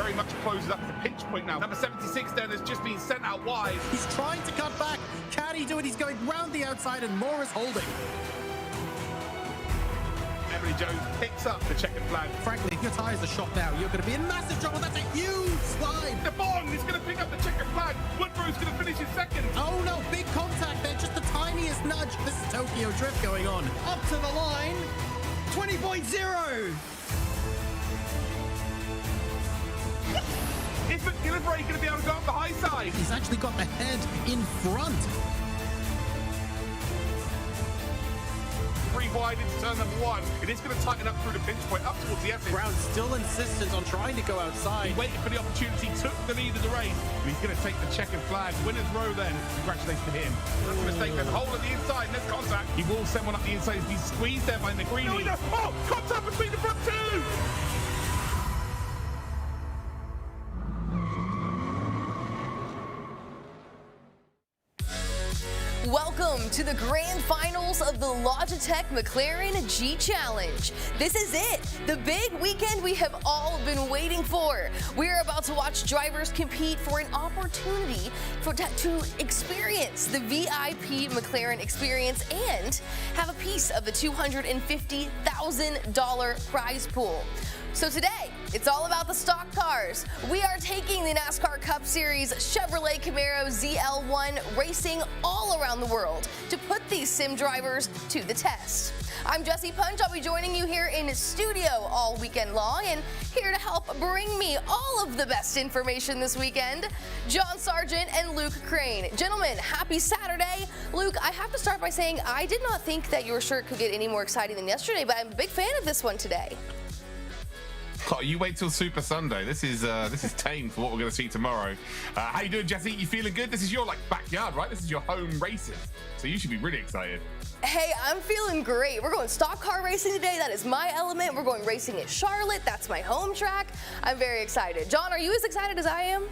very much closes up the pinch point now. Number 76 then has just been sent out wide. He's trying to cut back. Can he do it? He's going round the outside and Moore is holding. Emily Jones picks up the checkered flag. Frankly, if your tyres are shot now, you're going to be in massive trouble. That's a huge slide. The Bond is going to pick up the checkered flag. Woodrow's going to finish in second. Oh no, big contact there. Just the tiniest nudge. This is Tokyo Drift going on. Up to the line. 20.0. Is McGillivray going to be able to go up the high side? He's actually got the head in front. 3 wide into turn number 1. It is going to tighten up through the pinch point up towards the exit. Brown still insistent on trying to go outside. He waited for the opportunity, took the lead of the race, and he's going to take the checkered flag. Winner's row then. Congratulations to him. That's a mistake. There's a hole at the inside. There's contact. He will send one up the inside. He's squeezed there by McGreeny. No, he does. Oh, contact between the front two. Welcome to the grand finals of the Logitech McLaren G Challenge. This is it, the big weekend we have all been waiting for. We're about to watch drivers compete for an opportunity to experience the VIP McLaren experience and have a piece of the $250,000 prize pool. So today, it's all about the stock cars. We are taking the NASCAR Cup Series Chevrolet Camaro ZL1 racing all around the world to put these sim drivers to the test. I'm Jessie Punch. I'll be joining you here in studio all weekend long, and here to help bring me all of the best information this weekend, John Sargent and Luke Crane. Gentlemen, happy Saturday. Luke, I have to start by saying I did not think that your shirt could get any more exciting than yesterday, but I'm a big fan of this one today. Oh, you wait till Super Sunday. This is tame for what we're going to see tomorrow. How you doing, Jesse? You feeling good? This is your backyard, right? This is your home racing, so you should be really excited. Hey, I'm feeling great. We're going stock car racing today. That is my element. We're going racing at Charlotte. That's my home track. I'm very excited. John, are you as excited as I am?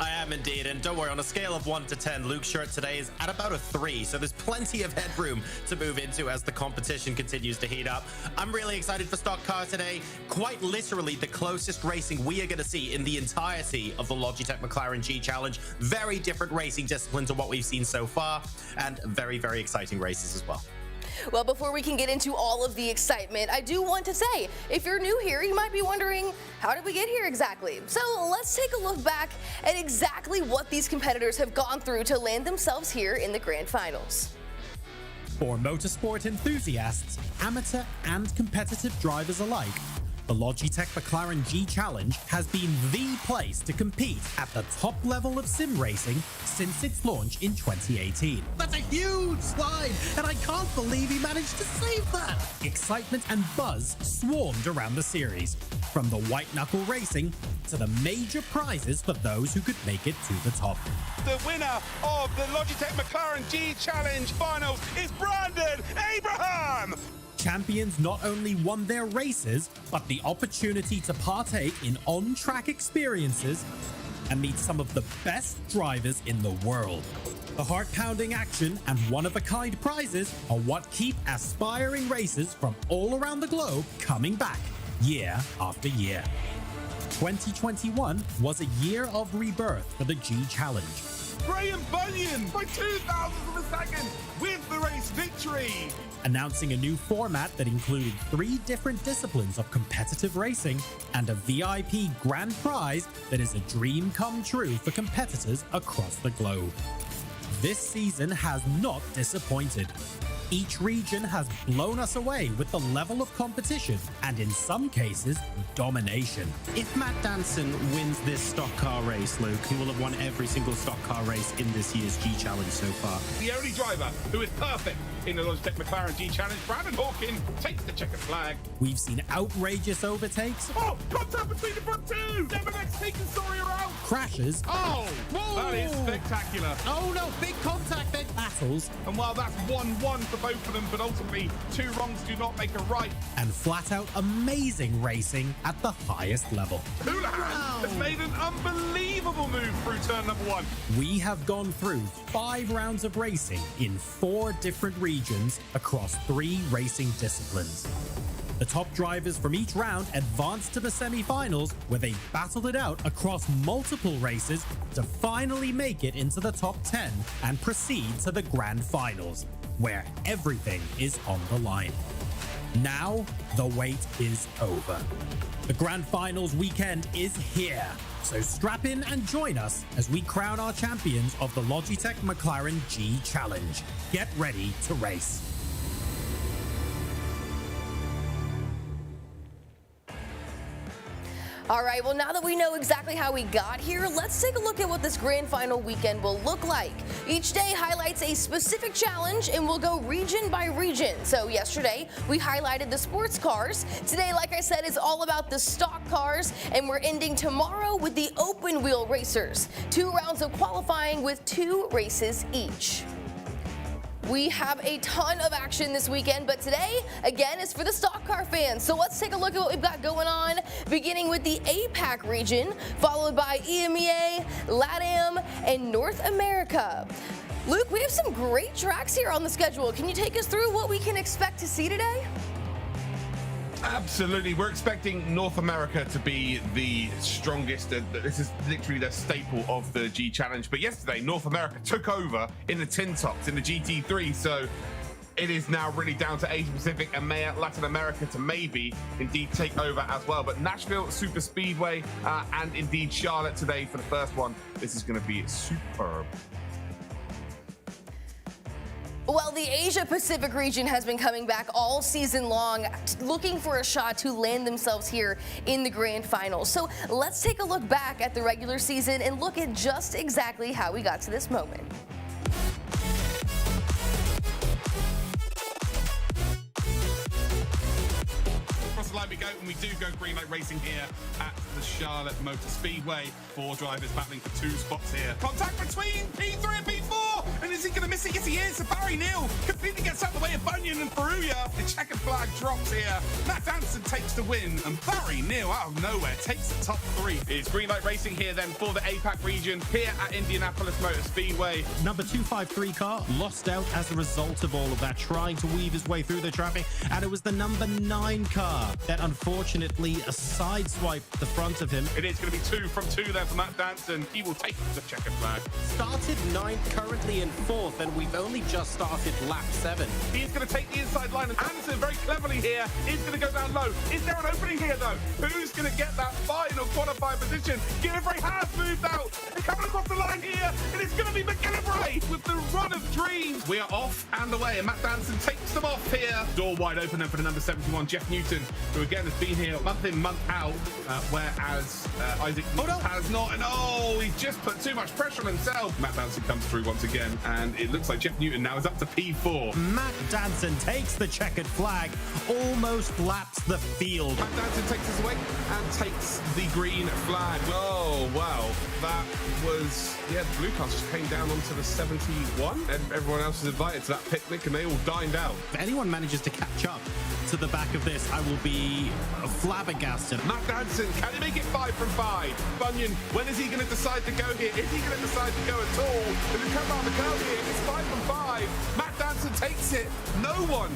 I am indeed, and don't worry, on a scale of 1 to 10, Luke's shirt today is at about a 3, so there's plenty of headroom to move into as the competition continues to heat up. I'm really excited for stock car today. Quite literally the closest racing we are going to see in the entirety of the Logitech McLaren G Challenge. Very different racing discipline to what we've seen so far, and very, very exciting races as well. Well, before we can get into all of the excitement, I do want to say, if you're new here, you might be wondering, how did we get here exactly? So let's take a look back at exactly what these competitors have gone through to land themselves here in the grand finals. For motorsport enthusiasts, amateur and competitive drivers alike, the Logitech McLaren G Challenge has been the place to compete at the top level of sim racing since its launch in 2018. That's a huge slide, and I can't believe he managed to save that. Excitement and buzz swarmed around the series, from the white-knuckle racing to the major prizes for those who could make it to the top. The winner of the Logitech McLaren G Challenge Finals is Brandon Abraham! Champions not only won their races, but the opportunity to partake in on-track experiences and meet some of the best drivers in the world. The heart-pounding action and one-of-a-kind prizes are what keep aspiring racers from all around the globe coming back year after year. 2021 was a year of rebirth for the G Challenge. Graham Bunyan by 2,000th of a second with the race victory. Announcing a new format that included 3 different disciplines of competitive racing and a VIP grand prize that is a dream come true for competitors across the globe. This season has not disappointed. Each region has blown us away with the level of competition and, in some cases, domination. If Matt Danson wins this stock car race, Luke, he will have won every single stock car race in this year's G Challenge so far. The only driver who is perfect in the Logitech McLaren G Challenge, Brandon Hawkins, takes the checkered flag. We've seen outrageous overtakes. Oh, contact between the front two! Demonex taking Sawyer out! Crashes. Oh, whoa. That is spectacular. Oh no, big contact then. Battles. And while that's 1-1 for both of them, but ultimately 2 wrongs do not make a right. And flat out amazing racing at the highest level. Houlihan has made an unbelievable move through turn number 1. We have gone through 5 rounds of racing in 4 different regions across 3 racing disciplines. The top drivers from each round advanced to the semi-finals, where they battled it out across multiple races to finally make it into the top 10 and proceed to the grand finals, where everything is on the line. Now, the wait is over. The grand finals weekend is here, so strap in and join us as we crown our champions of the Logitech McLaren G Challenge. Get ready to race. All right, well, now that we know exactly how we got here, let's take a look at what this grand final weekend will look like. Each day highlights a specific challenge, and we'll go region by region. So yesterday, we highlighted the sports cars. Today, like I said, is all about the stock cars, and we're ending tomorrow with the open wheel racers. 2 rounds of qualifying with 2 races each. We have a ton of action this weekend, but today, again, is for the stock car fans. So let's take a look at what we've got going on, beginning with the Apac region, followed by Emea, LATAM, and North America. Luke, we have some great tracks here on the schedule. Can you take us through what we can expect to see today? Absolutely. We're expecting North America to be the strongest. This is literally the staple of the G Challenge. But yesterday, North America took over in the tin tops in the GT3. So it is now really down to Asia Pacific and Latin America to maybe indeed take over as well. But Nashville Super Speedway and indeed Charlotte today for the first one. This is going to be superb. Well, the Asia Pacific region has been coming back all season long, looking for a shot to land themselves here in the grand final. So let's take a look back at the regular season and look at just exactly how we got to this moment. Across the line we go, and we do go green light racing here at the Charlotte Motor Speedway. 4 drivers battling for 2 spots here. Contact between P3 and P4, and is he going to miss it? Yes, he is. So Barry Neal completely gets out of the way of Bunyan and Perugia. The checkered flag drops here. Matt Danson takes the win, and Barry Neal out of nowhere takes the top 3. It's green light racing here then for the APAC region here at Indianapolis Motor Speedway. Number 253 car lost out as a result of all of that, trying to weave his way through the traffic, and it was the number 9 car that unfortunately sideswiped the front of him. It is going to be 2 from 2 there for Matt Danson. He will take the checkered flag. Started 9th, currently in 4th, and we've only just started lap 7. He's going to take the inside line, and Anderson very cleverly here is going to go down low. Is there an opening here though? Who's going to get that final qualifying position? Gillibrey has moved out. They're coming across the the line here, and it's going to be McLaren with the run of dreams. We are off and away, and Matt Danson takes them off here. Door wide open then for the number 71, Jeff Newton, who again has been here month in, month out, whereas Isaac has not. And he's just put too much pressure on himself. Matt Danson comes through once again, and it looks like Jeff Newton now is up to P4. Matt Danson takes the checkered flag, almost laps the field. Matt Danson takes us away and takes the green flag. Oh, wow. That was, the blue cars just came down onto the 71, and everyone else was invited to that picnic, and they all dined out. If anyone manages to catch up to the back of this, I will be flabbergasted. Matt Danson, can he make it 5 from 5? Bunyan, when is he going to decide to go here? Is he going to decide to go at all? Does it come out the curl here? It's 5 from 5. Matt Danson takes it. No one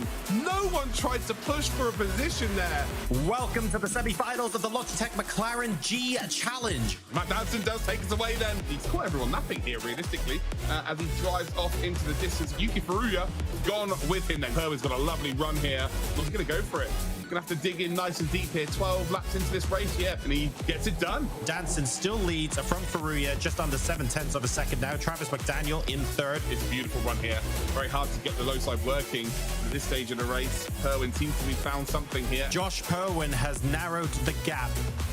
tried to push for a position there. Welcome to the semi-finals of the Logitech McLaren G Challenge. Matt Danson does take us away then. He's caught everyone napping here, realistically, as he drives off into the distance. Yuki Furuya gone with him then. Herman's got a lovely run here. He's going to go for it. Gonna have to dig in nice and deep here. 12 laps into this race, and he gets it done. Danson still leads from Furuya, just under 7/10 of a second now. Travis McDaniel in third. It's a beautiful run here. Very hard to get the low side working at this stage in the race. Perwin seems to be found something here. Josh Perwin has narrowed the gap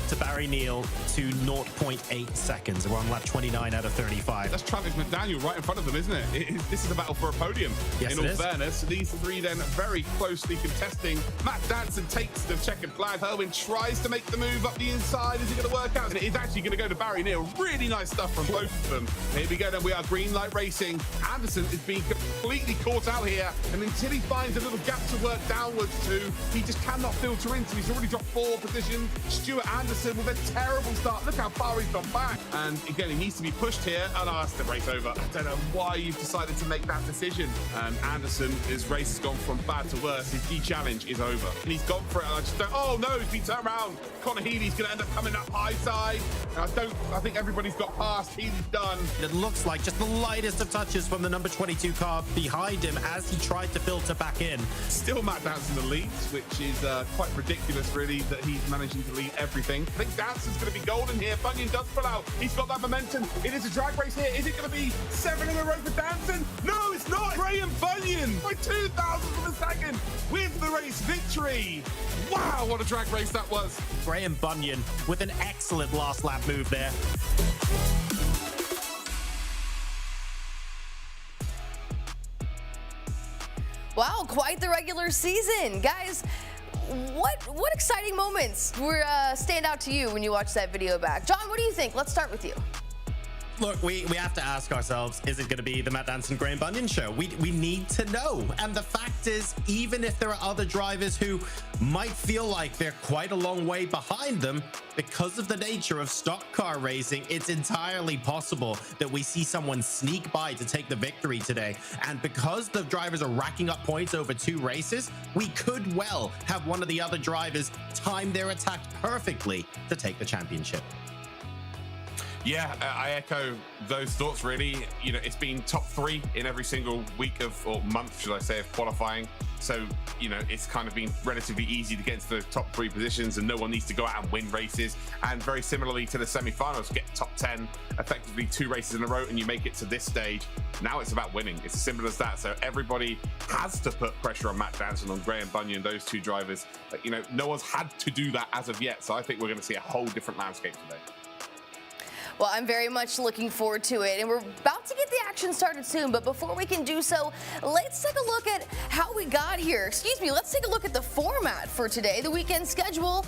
to Barry Neal to 0.8 seconds. We're on lap 29 out of 35. That's Travis McDaniel right in front of them, isn't it? This is a battle for a podium. Yes, in all fairness, these three then very closely contesting. Matt Danson takes the checkered flag. Herwin tries to make the move up the inside. Is it going to work out? And it is actually going to go to Barry Neal. Really nice stuff from both of them. Here we go then. We are green light racing. Anderson is being completely caught out here. And until he finds a little gap to work downwards to, he just cannot filter into. He's already dropped 4 positions. Stuart Anderson with a terrible start. Look how far he's gone back. And again, he needs to be pushed here. And that's the race over. I don't know why you've decided to make that decision. And Anderson, his race has gone from bad to worse. His G challenge is over. And he's gone for it. I just don't. Oh no, he's been turned around. Connor Healy's going to end up coming up high side. And I think everybody's got past. Healy's done. It looks like just the lightest of touches from the number 22 car behind him as he tried to filter back in. Still Matt Danson the leads, which is quite ridiculous, really, that he's managing to lead everything. I think Danson's going to be golden here. Bunyan does pull out. He's got that momentum. It is a drag race here. Is it going to be 7 in a row for Danson? No, it's not. Graham Bunyan by 2,000th of a second with the race victory. Wow, what a drag race that was. Graham Bunyan with an excellent last lap move there. Wow, quite the regular season. Guys, what exciting moments were stand out to you when you watched that video back? John, what do you think? Let's start with you. Look, we have to ask ourselves, is it going to be the Matt Danson Graham Bunyan show? We need to know. And the fact is, even if there are other drivers who might feel like they're quite a long way behind them, because of the nature of stock car racing, it's entirely possible that we see someone sneak by to take the victory today. And because the drivers are racking up points over 2 races, we could well have one of the other drivers time their attack perfectly to take the championship. Yeah, I echo those thoughts, really. You know, it's been top 3 in every single week or month, should I say, of qualifying. So, you know, it's kind of been relatively easy to get into the top 3 positions and no one needs to go out and win races. And very similarly to the semi-finals, get top 10, effectively 2 races in a row, and you make it to this stage. Now it's about winning. It's as simple as that. So everybody has to put pressure on Matt Danson, on Graham Bunyan, those 2 drivers. But, you know, no one's had to do that as of yet. So I think we're going to see a whole different landscape today. Well, I'm very much looking forward to it, and we're about to get the action started soon, but before we can do so, let's take a look at how we got here. Excuse me, let's take a look at the format for today, the weekend schedule.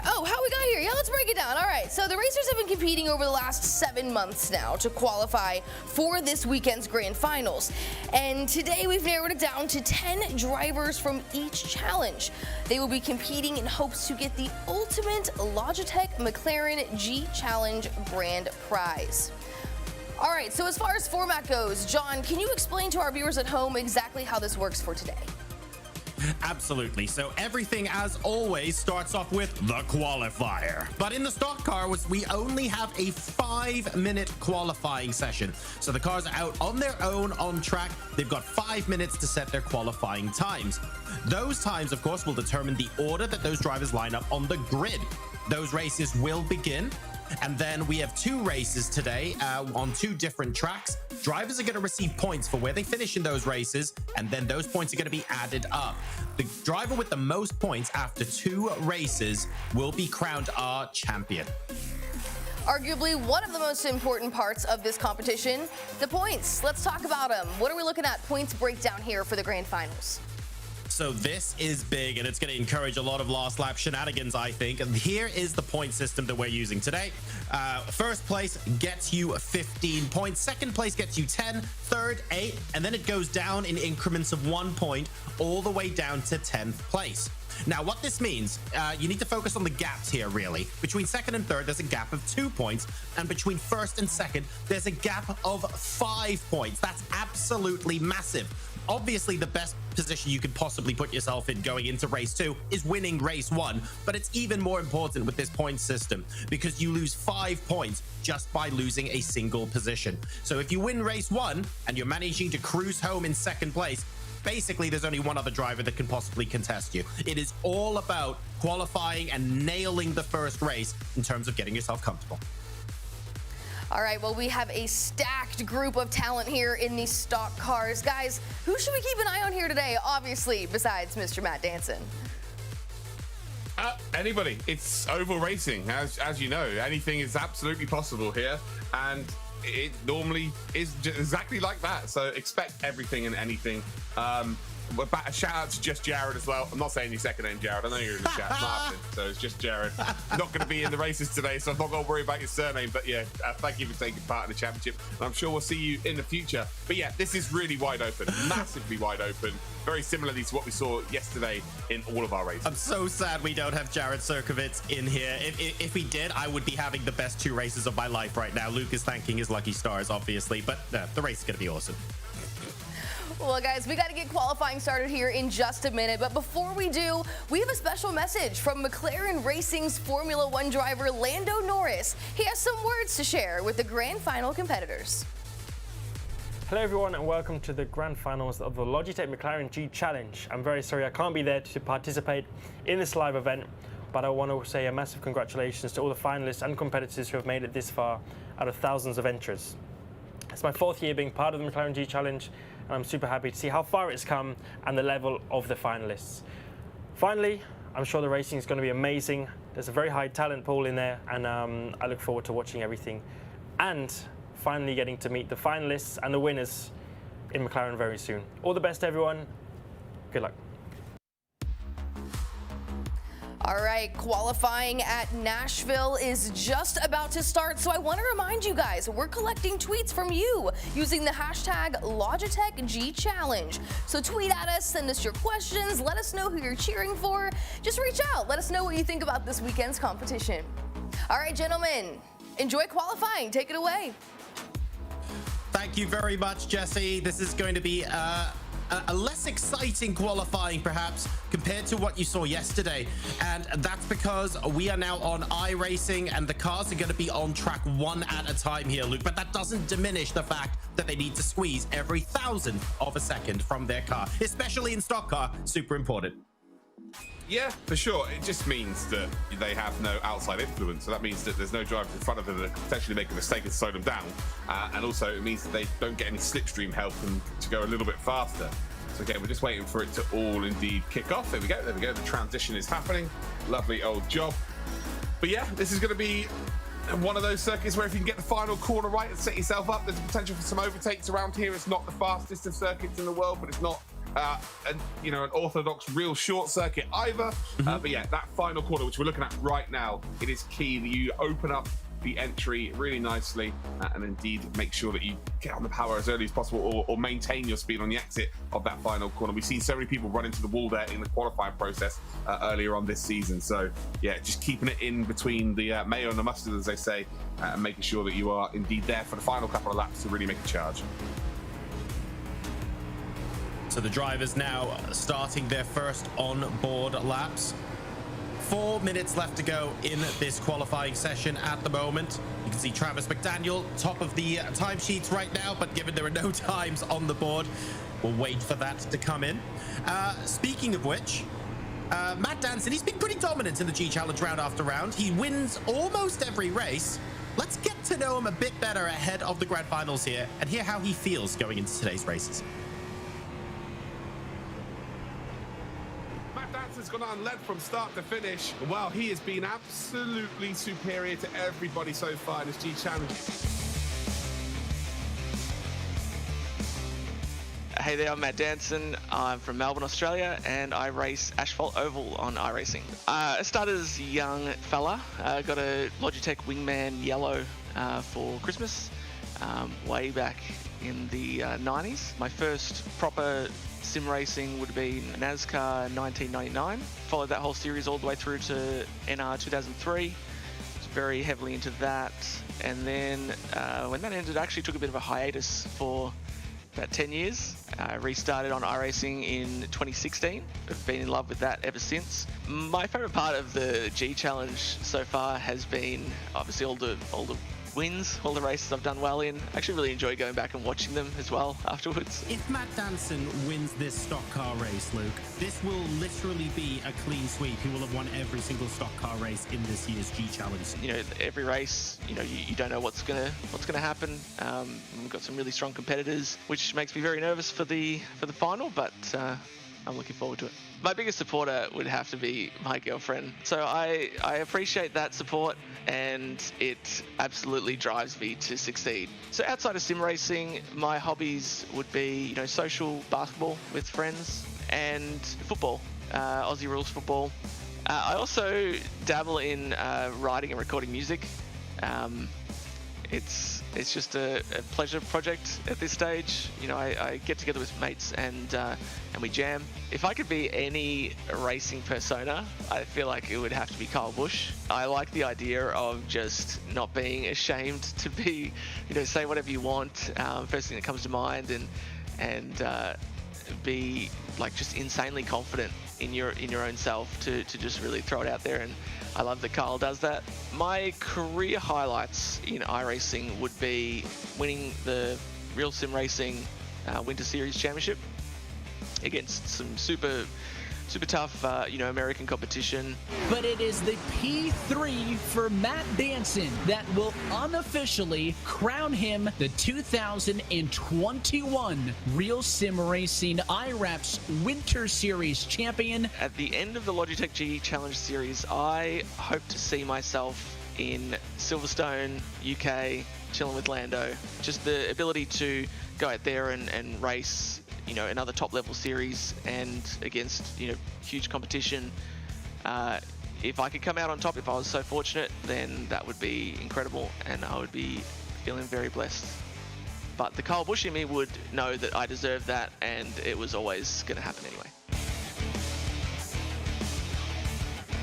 Oh, how we got here? Yeah, let's break it down. All right, so the racers have been competing over the last 7 months now to qualify for this weekend's grand finals. And today we've narrowed it down to 10 drivers from each challenge. They will be competing in hopes to get the ultimate Logitech McLaren G Challenge grand prize. All right, so as far as format goes, John, can you explain to our viewers at home exactly how this works for today? Absolutely. So everything, as always, starts off with the qualifier. But in the stock car, we only have a 5-minute qualifying session. So the cars are out on their own on track. They've got 5 minutes to set their qualifying times. Those times, of course, will determine the order that those drivers line up on the grid. Those races will begin And then we have 2 races today on 2 different tracks. Drivers are going to receive points for where they finish in those races, and then those points are going to be added up. The driver with the most points after 2 races will be crowned our champion. Arguably one of the most important parts of this competition, the points. Let's talk about them. What are we looking at? Points breakdown here for the grand finals. So this is big, and it's going to encourage a lot of last lap shenanigans, I think. And here is the point system that we're using today. First place gets you 15 points. Second place gets you 10. Third, 8. And then it goes down in increments of 1 point all the way down to 10th place. Now, what this means, you need to focus on the gaps here, really. Between second and third, there's a gap of 2 points. And between first and second, there's a gap of 5 points. That's absolutely massive. Obviously, the best position you could possibly put yourself in going into race 2 is winning race 1. But it's even more important with this point system because you lose 5 points just by losing a single position. So if you win race 1 and you're managing to cruise home in second place, basically there's only one other driver that can possibly contest you. It is all about qualifying and nailing the first race in terms of getting yourself comfortable. All right, well, we have a stacked group of talent here in these stock cars. Guys, who should we keep an eye on here today, obviously, besides Mr. Matt Danson? Anybody. It's oval racing, as you know. Anything is absolutely possible here, and it normally is exactly like that. So expect everything and anything. A shout out to just Jared as well. I'm not saying your second name, Jared. I know you're in the chat, Martin. So it's just Jared. Not going to be in the races today, so I'm not going to worry about your surname. But yeah, thank you for taking part in the championship. And I'm sure we'll see you in the future. But yeah, this is really wide open, massively wide open. Very similarly to what we saw yesterday in all of our races. I'm so sad we don't have Jared Serkovitz in here. If we did, I would be having the best 2 races of my life right now. Luke is thanking his lucky stars, obviously, but the race is going to be awesome. Well, guys, we got to get qualifying started here in just a minute. But before we do, we have a special message from McLaren Racing's Formula One driver, Lando Norris. He has some words to share with the grand final competitors. Hello everyone and welcome to the grand finals of the Logitech McLaren G Challenge. I'm very sorry I can't be there to participate in this live event, but I want to say a massive congratulations to all the finalists and competitors who have made it this far out of thousands of entrants. It's my 4th year being part of the McLaren G Challenge, and I'm super happy to see how far it's come and the level of the finalists. Finally, I'm sure the racing is going to be amazing. There's a very high talent pool in there, and I look forward to watching everything. And finally getting to meet the finalists and the winners in McLaren very soon. All the best, everyone. Good luck. All right, qualifying at Nashville is just about to start, so I want to remind you guys, we're collecting tweets from you using the hashtag Logitech G Challenge. So tweet at us, send us your questions, let us know who you're cheering for. Just reach out, let us know what you think about this weekend's competition. All right, gentlemen, enjoy qualifying. Take it away. Thank you very much, Jesse. This is going to be a less exciting qualifying, perhaps, compared to what you saw yesterday. And that's because we are now on iRacing, and the cars are going to be on track 1 at a time here, Luke. But that doesn't diminish the fact that they need to squeeze every 1,000th of a second from their car, especially in stock car. Super important. Yeah, for sure. It just means that they have no outside influence. So that means that there's no drivers in front of them that can potentially make a mistake and slow them down. And also it means that they don't get any slipstream help and to go a little bit faster. So again, we're just waiting for it to all indeed kick off. There we go. There we go. The transition is happening. Lovely old job. But yeah, this is going to be one of those circuits where if you can get the final corner right and set yourself up, there's a potential for some overtakes around here. It's not the fastest of circuits in the world, but it's not an orthodox real short circuit either. But yeah, that final corner, which we're looking at right now, it is key that you open up the entry really nicely and indeed make sure that you get on the power as early as possible or maintain your speed on the exit of that final corner. We've seen so many people run into the wall there in the qualifying process earlier on this season. So yeah, just keeping it in between the mayo and the mustard, as they say, and making sure that you are indeed there for the final couple of laps to really make a charge. So the drivers now starting their first on-board laps. 4 minutes left to go in this qualifying session at the moment. You can see Travis McDaniel top of the timesheets right now, but given there are no times on the board, we'll wait for that to come in. Speaking of which, Matt Danson, he's been pretty dominant in the G Challenge round after round. He wins almost every race. Let's get to know him a bit better ahead of the grand finals here and hear how he feels going into today's races. Matt Danson's gone on led from start to finish. Well, he has been absolutely superior to everybody so far in this G Challenge. Hey there, I'm Matt Danson. I'm from Melbourne, Australia, and I race Asphalt Oval on iRacing. I started as a young fella. Got a Logitech Wingman Yellow for Christmas, way back in the 90s. My first proper sim racing would have been NASCAR 1999. Followed that whole series all the way through to NR 2003. Was very heavily into that. And then when that ended, I actually took a bit of a hiatus for about 10 years. Restarted on iRacing in 2016. I've been in love with that ever since. My favorite part of the G Challenge so far has been obviously all the wins, all the races I've done well in. I actually really enjoy going back and watching them as well afterwards. If Matt Danson wins this stock car race, Luke, this will literally be a clean sweep. He will have won every single stock car race in this year's G Challenge. You know, every race, you know, you don't know what's gonna happen. We've got some really strong competitors, which makes me very nervous for the final, but I'm looking forward to it. My biggest supporter would have to be my girlfriend. So I appreciate that support, and it absolutely drives me to succeed. So outside of sim racing, my hobbies would be, you know, social basketball with friends and football, Aussie rules football. I also dabble in writing and recording music. It's just a pleasure project at this stage. You know, I get together with mates and we jam. If I could be any racing persona, I feel like it would have to be Kyle Busch. I like the idea of just not being ashamed to be, you know, say whatever you want, first thing that comes to mind, and be like just insanely confident in your own self to just really throw it out there. And I love that Kyle does that. My career highlights in iRacing would be winning the Real Sim Racing Winter Series Championship against some super tough, you know, American competition. But it is the P3 for Matt Danson that will unofficially crown him the 2021 Real Sim Racing IRAPS Winter Series champion. At the end of the Logitech G Challenge Series, I hope to see myself in Silverstone, UK, chilling with Lando. Just the ability to go out there and race, you know, another top level series and against, you know, huge competition. If I could come out on top, if I was so fortunate, then that would be incredible and I would be feeling very blessed. But the Kyle Busch in me would know that I deserved that and it was always going to happen anyway.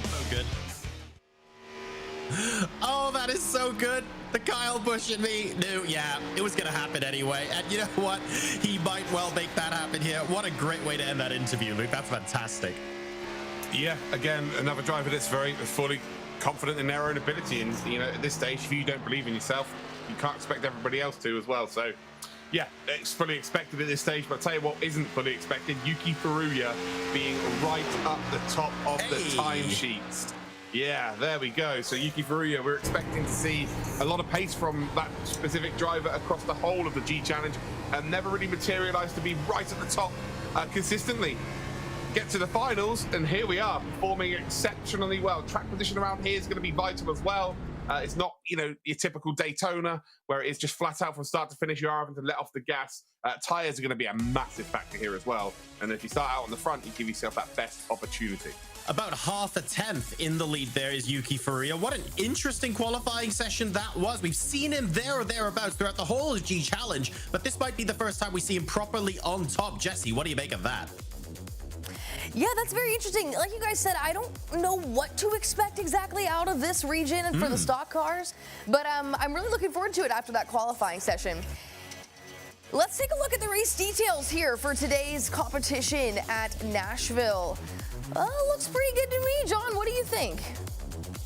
So good. Oh, that is so good. The Kyle Busch and me knew, yeah, it was going to happen anyway. And you know what? He might well make that happen here. What a great way to end that interview, Luke. That's fantastic. Yeah, again, another driver that's very fully confident in their own ability. And, you know, at this stage, if you don't believe in yourself, you can't expect everybody else to as well. So, yeah, it's fully expected at this stage. But I'll tell you what isn't fully expected, Yuki Furuya being right up the top of the timesheets. Yeah, there we go. So Yuki Furuya, we're expecting to see a lot of pace from that specific driver across the whole of the G Challenge, and never really materialized to be right at the top consistently. Get to the finals, and here we are, performing exceptionally well. Track position around here is going to be vital as well. It's not, you know, your typical Daytona where it is just flat out from start to finish. You are having to let off the gas. Tires are going to be a massive factor here as well. And if you start out on the front, you give yourself that best opportunity. About half a tenth in the lead there is Yuki Furuya. What an interesting qualifying session that was. We've seen him there or thereabouts throughout the whole G Challenge, but this might be the first time we see him properly on top. Jesse, what do you make of that? Yeah, that's very interesting. Like you guys said, I don't know what to expect exactly out of this region and for the stock cars, but I'm really looking forward to it after that qualifying session. Let's take a look at the race details here for today's competition at Nashville. Looks pretty good to me. John, what do you think?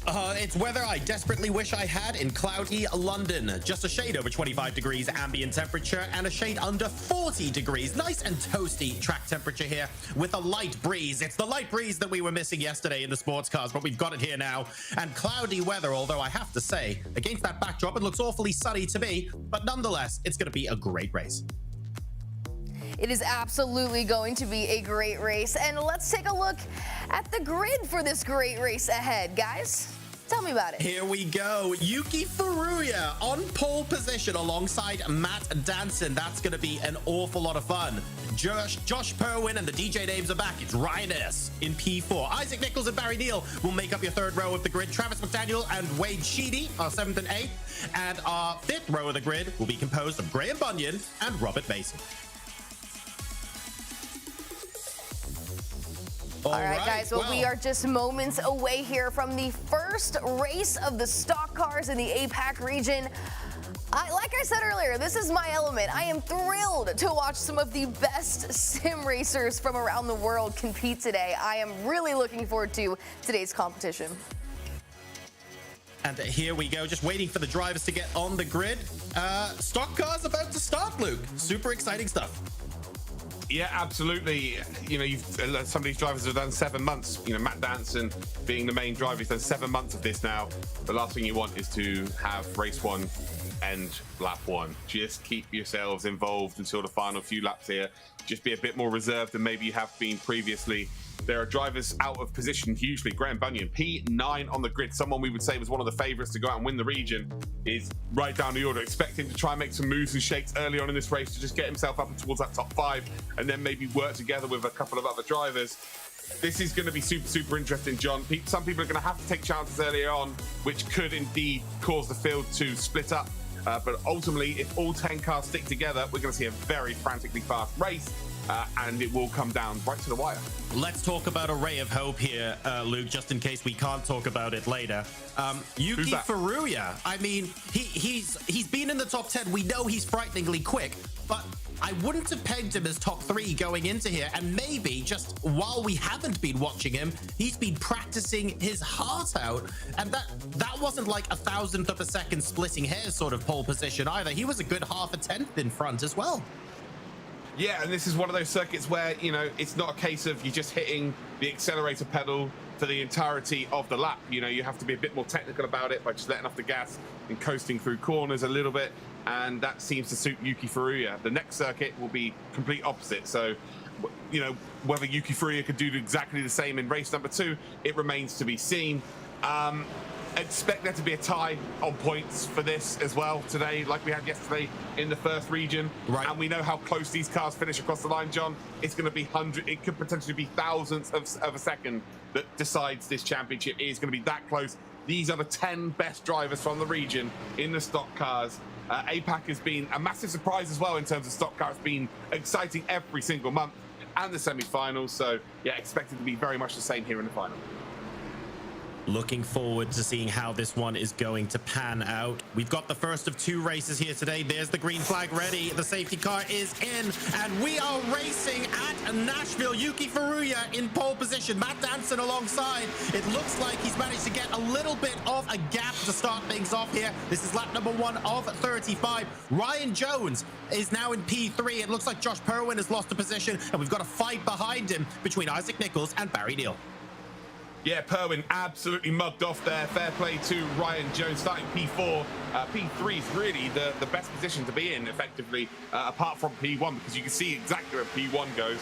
It's weather I desperately wish I had in cloudy London. Just a shade over 25 degrees ambient temperature and a shade under 40 degrees. Nice and toasty track temperature here with a light breeze. It's the light breeze that we were missing yesterday in the sports cars, but we've got it here now. And cloudy weather, although I have to say, against that backdrop, it looks awfully sunny to me. But nonetheless, it's going to be a great race. It is absolutely going to be a great race. And let's take a look at the grid for this great race ahead, guys. Tell me about it. Here we go. Yuki Furuya on pole position alongside Matt Danson. That's going to be an awful lot of fun. Josh Perwin and the DJ names are back. It's Ryan S. in P4. Isaac Nichols and Barry Neal will make up your third row of the grid. Travis McDaniel and Wade Sheedy are 7th and 8th. And our 5th row of the grid will be composed of Graham Bunyan and Robert Mason. All right, guys, well, we are just moments away here from the first race of the stock cars in the Apac region. Like I said earlier, this is my element. I am thrilled to watch some of the best sim racers from around the world compete today. I am really looking forward to today's competition. And here we go, just waiting for the drivers to get on the grid. Stock cars about to start, Luke. Super exciting stuff. Yeah, absolutely. You know, some of these drivers have done 7 months. You know, Matt Danson being the main driver, he's done 7 months of this now. The last thing you want is to have race 1 and lap 1. Just keep yourselves involved until the final few laps here. Just be a bit more reserved than maybe you have been previously. There are drivers out of position hugely. Graham Bunyan, P9 on the grid, someone we would say was one of the favourites to go out and win the region, is right down the order. Expect him to try and make some moves and shakes early on in this race to just get himself up towards that top 5 and then maybe work together with a couple of other drivers. This is going to be super interesting, John. Some people are going to have to take chances earlier on, which could indeed cause the field to split up. But ultimately, if all 10 cars stick together, we're going to see a very frantically fast race. And it will come down right to the wire. Let's talk about a ray of hope here, Luke, just in case we can't talk about it later. Yuki Furuya, I mean, he's been in the top 10. We know he's frighteningly quick, but I wouldn't have pegged him as top 3 going into here. And maybe just while we haven't been watching him, he's been practicing his heart out. And that wasn't like 1,000th of a second splitting hairs sort of pole position either. He was a good 1/2 tenth in front as well. Yeah, and this is one of those circuits where, you know, it's not a case of you just hitting the accelerator pedal for the entirety of the lap. You know, you have to be a bit more technical about it by just letting off the gas and coasting through corners a little bit. And that seems to suit Yuki Furuya. The next circuit will be complete opposite. So, you know, whether Yuki Furuya could do exactly the same in race number 2, it remains to be seen. Expect there to be a tie on points for this as well today, like we had yesterday in the first region. Right. And we know how close these cars finish across the line, John. It's going to be it could potentially be thousandths of a second that decides this championship. It is going to be that close. These are the 10 best drivers from the region in the stock cars. Apac has been a massive surprise as well in terms of stock cars. It's been exciting every single month and the semi-finals. So yeah, expected to be very much the same here in the final. Looking forward to seeing how this one is going to pan out. We've got the first of 2 races here today. There's the green flag ready. The safety car is in, and we are racing at Nashville. Yuki Furuya in pole position. Matt Danson alongside. It looks like he's managed to get a little bit of a gap to start things off here. This is lap number 1 of 35. Ryan Jones is now in P3. It looks like Josh Perwin has lost a position, and we've got a fight behind him between Isaac Nichols and Barry Neal. Yeah, Perwin absolutely mugged off there. Fair play to Ryan Jones, starting P4. P3 is really the best position to be in, effectively, apart from P1, because you can see exactly where P1 goes.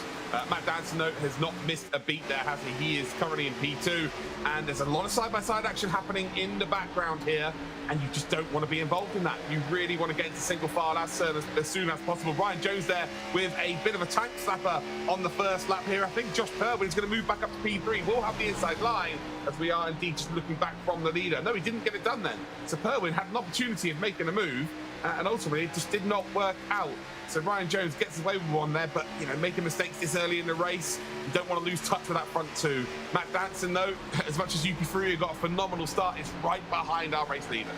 Matt Danson, though, has not missed a beat there, has he? He is currently in P2, and there's a lot of side-by-side action happening in the background here, and you just don't want to be involved in that. You really want to get into single file as soon as possible. Ryan Jones there with a bit of a tank slapper on the first lap here. I think Josh Perwin is going to move back up to P3. We'll have the inside line as we are indeed just looking back from the leader. No, he didn't get it done then. So Perwin had an opportunity of making a move, and ultimately it just did not work out. So Ryan Jones gets away with one there, but, you know, making mistakes this early in the race, you don't want to lose touch with that front 2. Matt Danson, though, as much as Yuki Furuya got a phenomenal start, is right behind our race leader.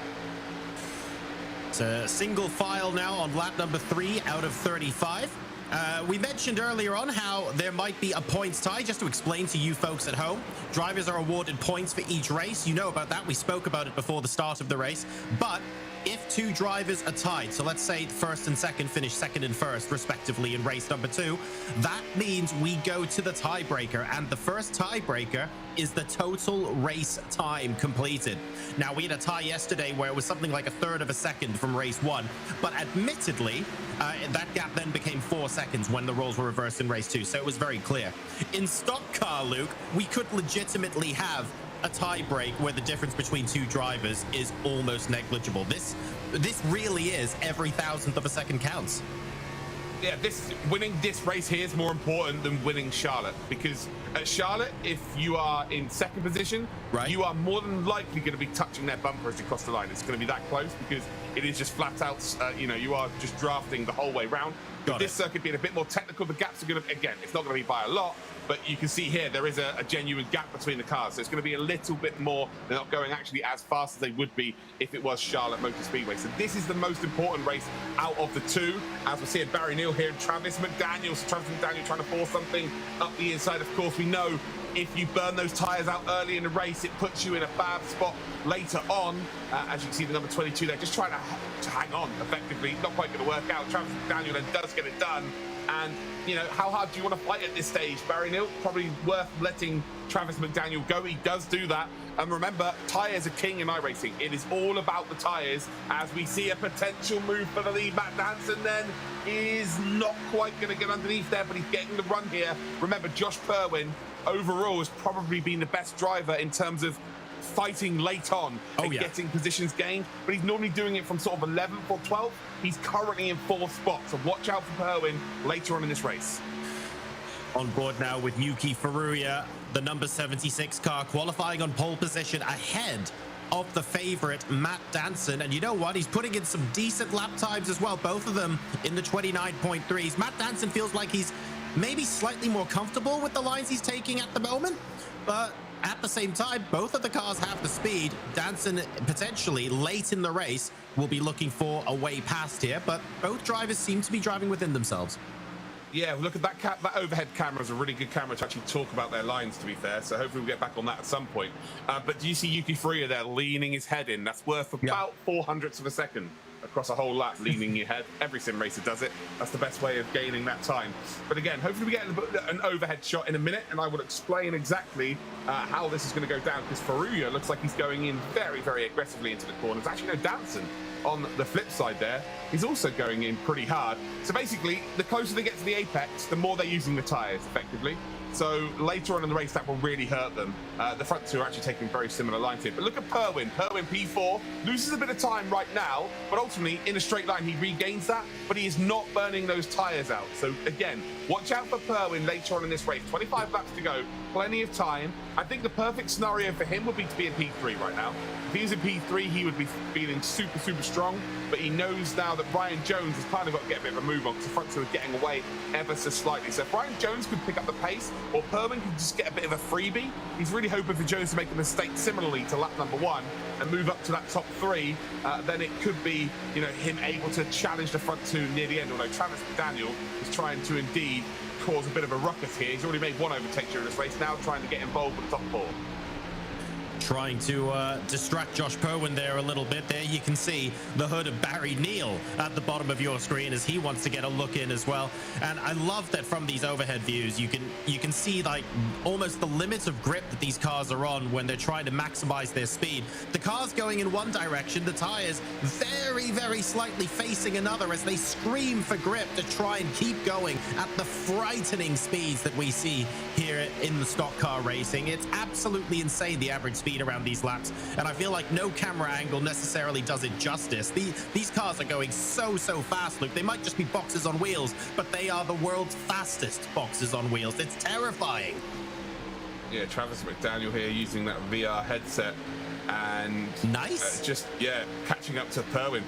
It's a single file now on lap number 3 out of 35. We mentioned earlier on how there might be a points tie. Just to explain to you folks at home, drivers are awarded points for each race. You know about that. We spoke about it before the start of the race. But if two drivers are tied, so let's say first and second finish second and first respectively in race number 2, that means we go to the tiebreaker, and the first tiebreaker is the total race time completed. Now, we had a tie yesterday where it was something like a third of a second from race 1, but admittedly that gap then became 4 seconds when the roles were reversed in race 2, so it was very clear. In stock car, Luke, we could legitimately have a tie break where the difference between two drivers is almost negligible. This really is every thousandth of a second counts. Yeah, winning this race here is more important than winning Charlotte, because at Charlotte, if you are in second position, right, you are more than likely going to be touching their bumper as you cross the line. It's going to be that close because it is just flat out, you are just drafting the whole way round. With this circuit being a bit more technical, the gaps are going to, again, it's not going to be by a lot, but you can see here there is a genuine gap between the cars, so it's going to be a little bit more. They're not going actually as fast as they would be if it was Charlotte Motor Speedway. So this is the most important race out of the two. As we're seeing Barry Neal here and Travis McDaniel. So Travis McDaniel trying to force something up the inside. Of course, we know if you burn those tyres out early in the race, it puts you in a bad spot later on. As you can see, the number 22 there, just trying to hang on effectively. Not quite going to work out. Travis McDaniel then does get it done. And, you know, how hard do you want to fight at this stage? Barry Neal, probably worth letting Travis McDaniel go. He does do that. And remember, tyres are king in iRacing. It is all about the tyres. As we see a potential move for the lead, Matt Danson then is not quite going to get underneath there, but he's getting the run here. Remember, Josh Purwin overall has probably been the best driver in terms of fighting late on and getting positions gained, but he's normally doing it from sort of 11th or 12th. He's currently in 4th spot, so watch out for Purwin later on in this race. On board now with Yuki Furuya, the number 76 car, qualifying on pole position ahead of the favorite Matt Danson. And you know what? He's putting in some decent lap times as well, both of them in the 29.3s. Matt Danson feels like he's maybe slightly more comfortable with the lines he's taking at the moment, but at the same time, both of the cars have the speed. Danson potentially late in the race will be looking for a way past here, but both drivers seem to be driving within themselves. Yeah, look at that that overhead camera is a really good camera to actually talk about their lines, to be fair. So hopefully we'll get back on that at some point. But do you see Yuki Furuya there leaning his head in? That's worth about 400ths of a second across a whole lap, leaning your head. Every sim racer does it. That's the best way of gaining that time. But again, hopefully we get an overhead shot in a minute, and I will explain exactly how this is going to go down, because Furuya looks like he's going in very, very aggressively into the corners. Actually, no, Danson on the flip side there, he's also going in pretty hard. So basically, the closer they get to the apex, the more they're using the tyres, effectively. So later on in the race, that will really hurt them. The front two are actually taking very similar lines here. But look at Purwin. Purwin P4 loses a bit of time right now, but ultimately in a straight line he regains that, but he is not burning those tyres out. So again, watch out for Purwin later on in this race. 25 laps to go, plenty of time. I think the perfect scenario for him would be to be in P3 right now. If he was in P3, he would be feeling super, super strong, but he knows now that Brian Jones has kind of got to get a bit of a move on, because the front two are getting away ever so slightly. So if Brian Jones could pick up the pace, or Purwin could just get a bit of a freebie, he's really hoping for Jones to make a mistake similarly to lap number 1 and move up to that top 3. Then it could be, you know, him able to challenge the front two near the end, although Travis McDaniel is trying to indeed cause a bit of a ruckus here. He's already made one overtake during this race, now trying to get involved with the top 4. Trying to distract Josh Purwin there a little bit. There you can see the hood of Barry Neal at the bottom of your screen as he wants to get a look in as well. And I love that from these overhead views, you can see like almost the limits of grip that these cars are on when they're trying to maximize their speed. The car's going in one direction, the tires very, very slightly facing another as they scream for grip to try and keep going at the frightening speeds that we see here in the stock car racing. It's absolutely insane, the average speed around these laps, and I feel like no camera angle necessarily does it justice. These cars are going so fast, Luke. They might just be boxes on wheels, but they are the world's fastest boxes on wheels. It's terrifying. Yeah, Travis McDaniel here using that VR headset and nice. Catching up to Purwin.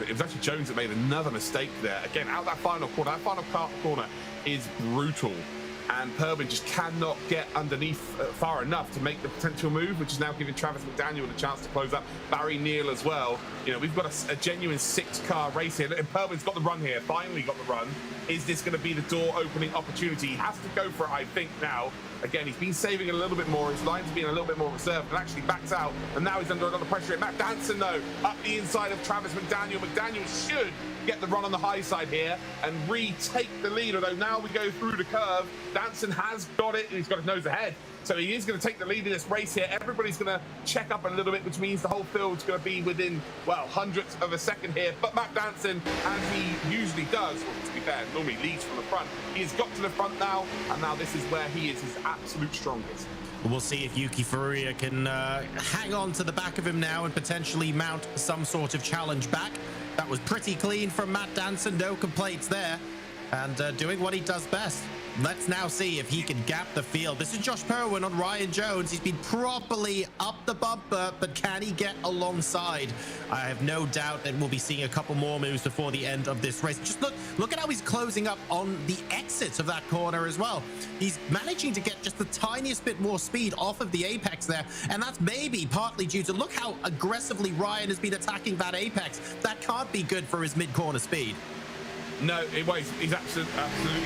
It was actually Jones that made another mistake there. Again, out that final corner. That final corner is brutal. and Perwin just cannot get underneath far enough to make the potential move, which is now giving Travis McDaniel the chance to close up. Barry Neal as well. You know, we've got a genuine 6-car race here, and Perwin's got the run here, finally got the run. Is this going to be the door-opening opportunity? He has to go for it, I think, now. Again, he's been saving a little bit more. His line's been a little bit more reserved and actually backs out. And now he's under a lot of pressure. Matt Danson, though, up the inside of Travis McDaniel. McDaniel should get the run on the high side here and retake the lead. Although now we go through the curve. Danson has got it, and he's got his nose ahead. So he is going to take the lead in this race here. Everybody's going to check up a little bit, which means the whole field's going to be within, well, hundredths of a second here. But Matt Danson, as he usually does, well, to be fair, normally leads from the front. He has got to the front now, and now this is where he is his absolute strongest. We'll see if Yuki Furuya can hang on to the back of him now and potentially mount some sort of challenge back. That was pretty clean from Matt Danson, no complaints there, and doing what he does best. Let's now see if he can gap the field. This is Josh Perwin on Ryan Jones. He's been properly up the bumper, but can he get alongside? I have no doubt that we'll be seeing a couple more moves before the end of this race. Just look at how he's closing up on the exit of that corner as well. He's managing to get just the tiniest bit more speed off of the apex there, and that's maybe partly due to look how aggressively Ryan has been attacking that apex. That can't be good for his mid-corner speed. No, he's absolutely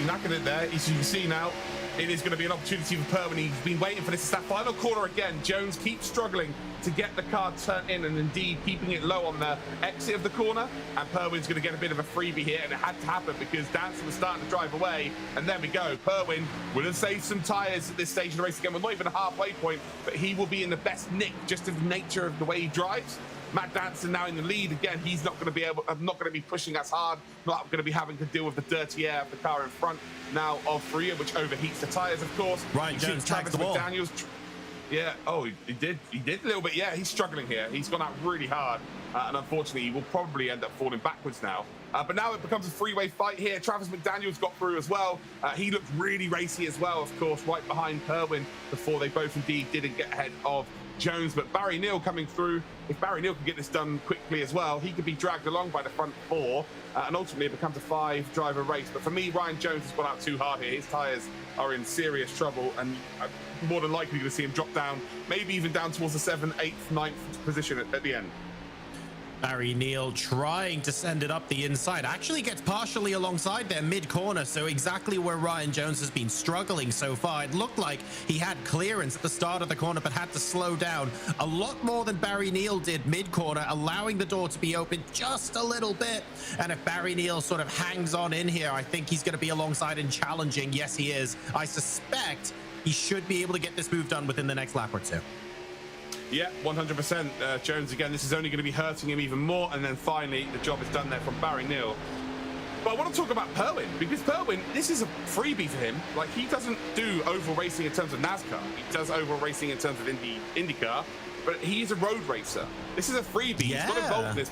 knackered it there. As you can see now, it is going to be an opportunity for Perwin. He's been waiting for this. It's that final corner again. Jones keeps struggling to get the car turned in and indeed keeping it low on the exit of the corner. And Perwin's going to get a bit of a freebie here, and it had to happen because Danson was starting to drive away. And there we go. Perwin will have saved some tyres at this stage of the race again. We're not even a halfway point, but he will be in the best nick just of the nature of the way he drives. Matt Danson now in the lead again. He's not going to be not going to be pushing as hard. Not going to be having to deal with the dirty air of the car in front now of Furuya, which overheats the tyres, of course. Ryan Jones tags the ball. Yeah. Oh, he did a little bit. Yeah, he's struggling here. He's gone out really hard, and unfortunately, he will probably end up falling backwards now. But now it becomes a three-way fight here. Travis McDaniel's got through as well. He looked really racy as well, of course, right behind Perwin before they both indeed didn't get ahead of Jones. But Barry Neal coming through. If Barry Neal can get this done quickly as well, he could be dragged along by the front four, and ultimately it becomes a 5-driver race. But for me, Ryan Jones has gone out too hard here. His tyres are in serious trouble, and more than likely going to see him drop down, maybe even down towards the 7th, 8th, 9th position at the end. Barry Neal trying to send it up the inside, actually gets partially alongside their mid-corner, so exactly where Ryan Jones has been struggling so far. It looked like he had clearance at the start of the corner, but had to slow down a lot more than Barry Neal did mid-corner, allowing the door to be open just a little bit. And if Barry Neal sort of hangs on in here, I think he's going to be alongside and challenging. Yes, he is. I suspect he should be able to get this move done within the next lap or two. Yeah, 100%. Jones again, this is only going to be hurting him even more. And then finally, the job is done there from Barry Neal. But I want to talk about Perwin, because Perwin, this is a freebie for him. Like, he doesn't do oval racing in terms of NASCAR. He does oval racing in terms of IndyCar, but he's a road racer. This is a freebie. Yeah. He's got involved in this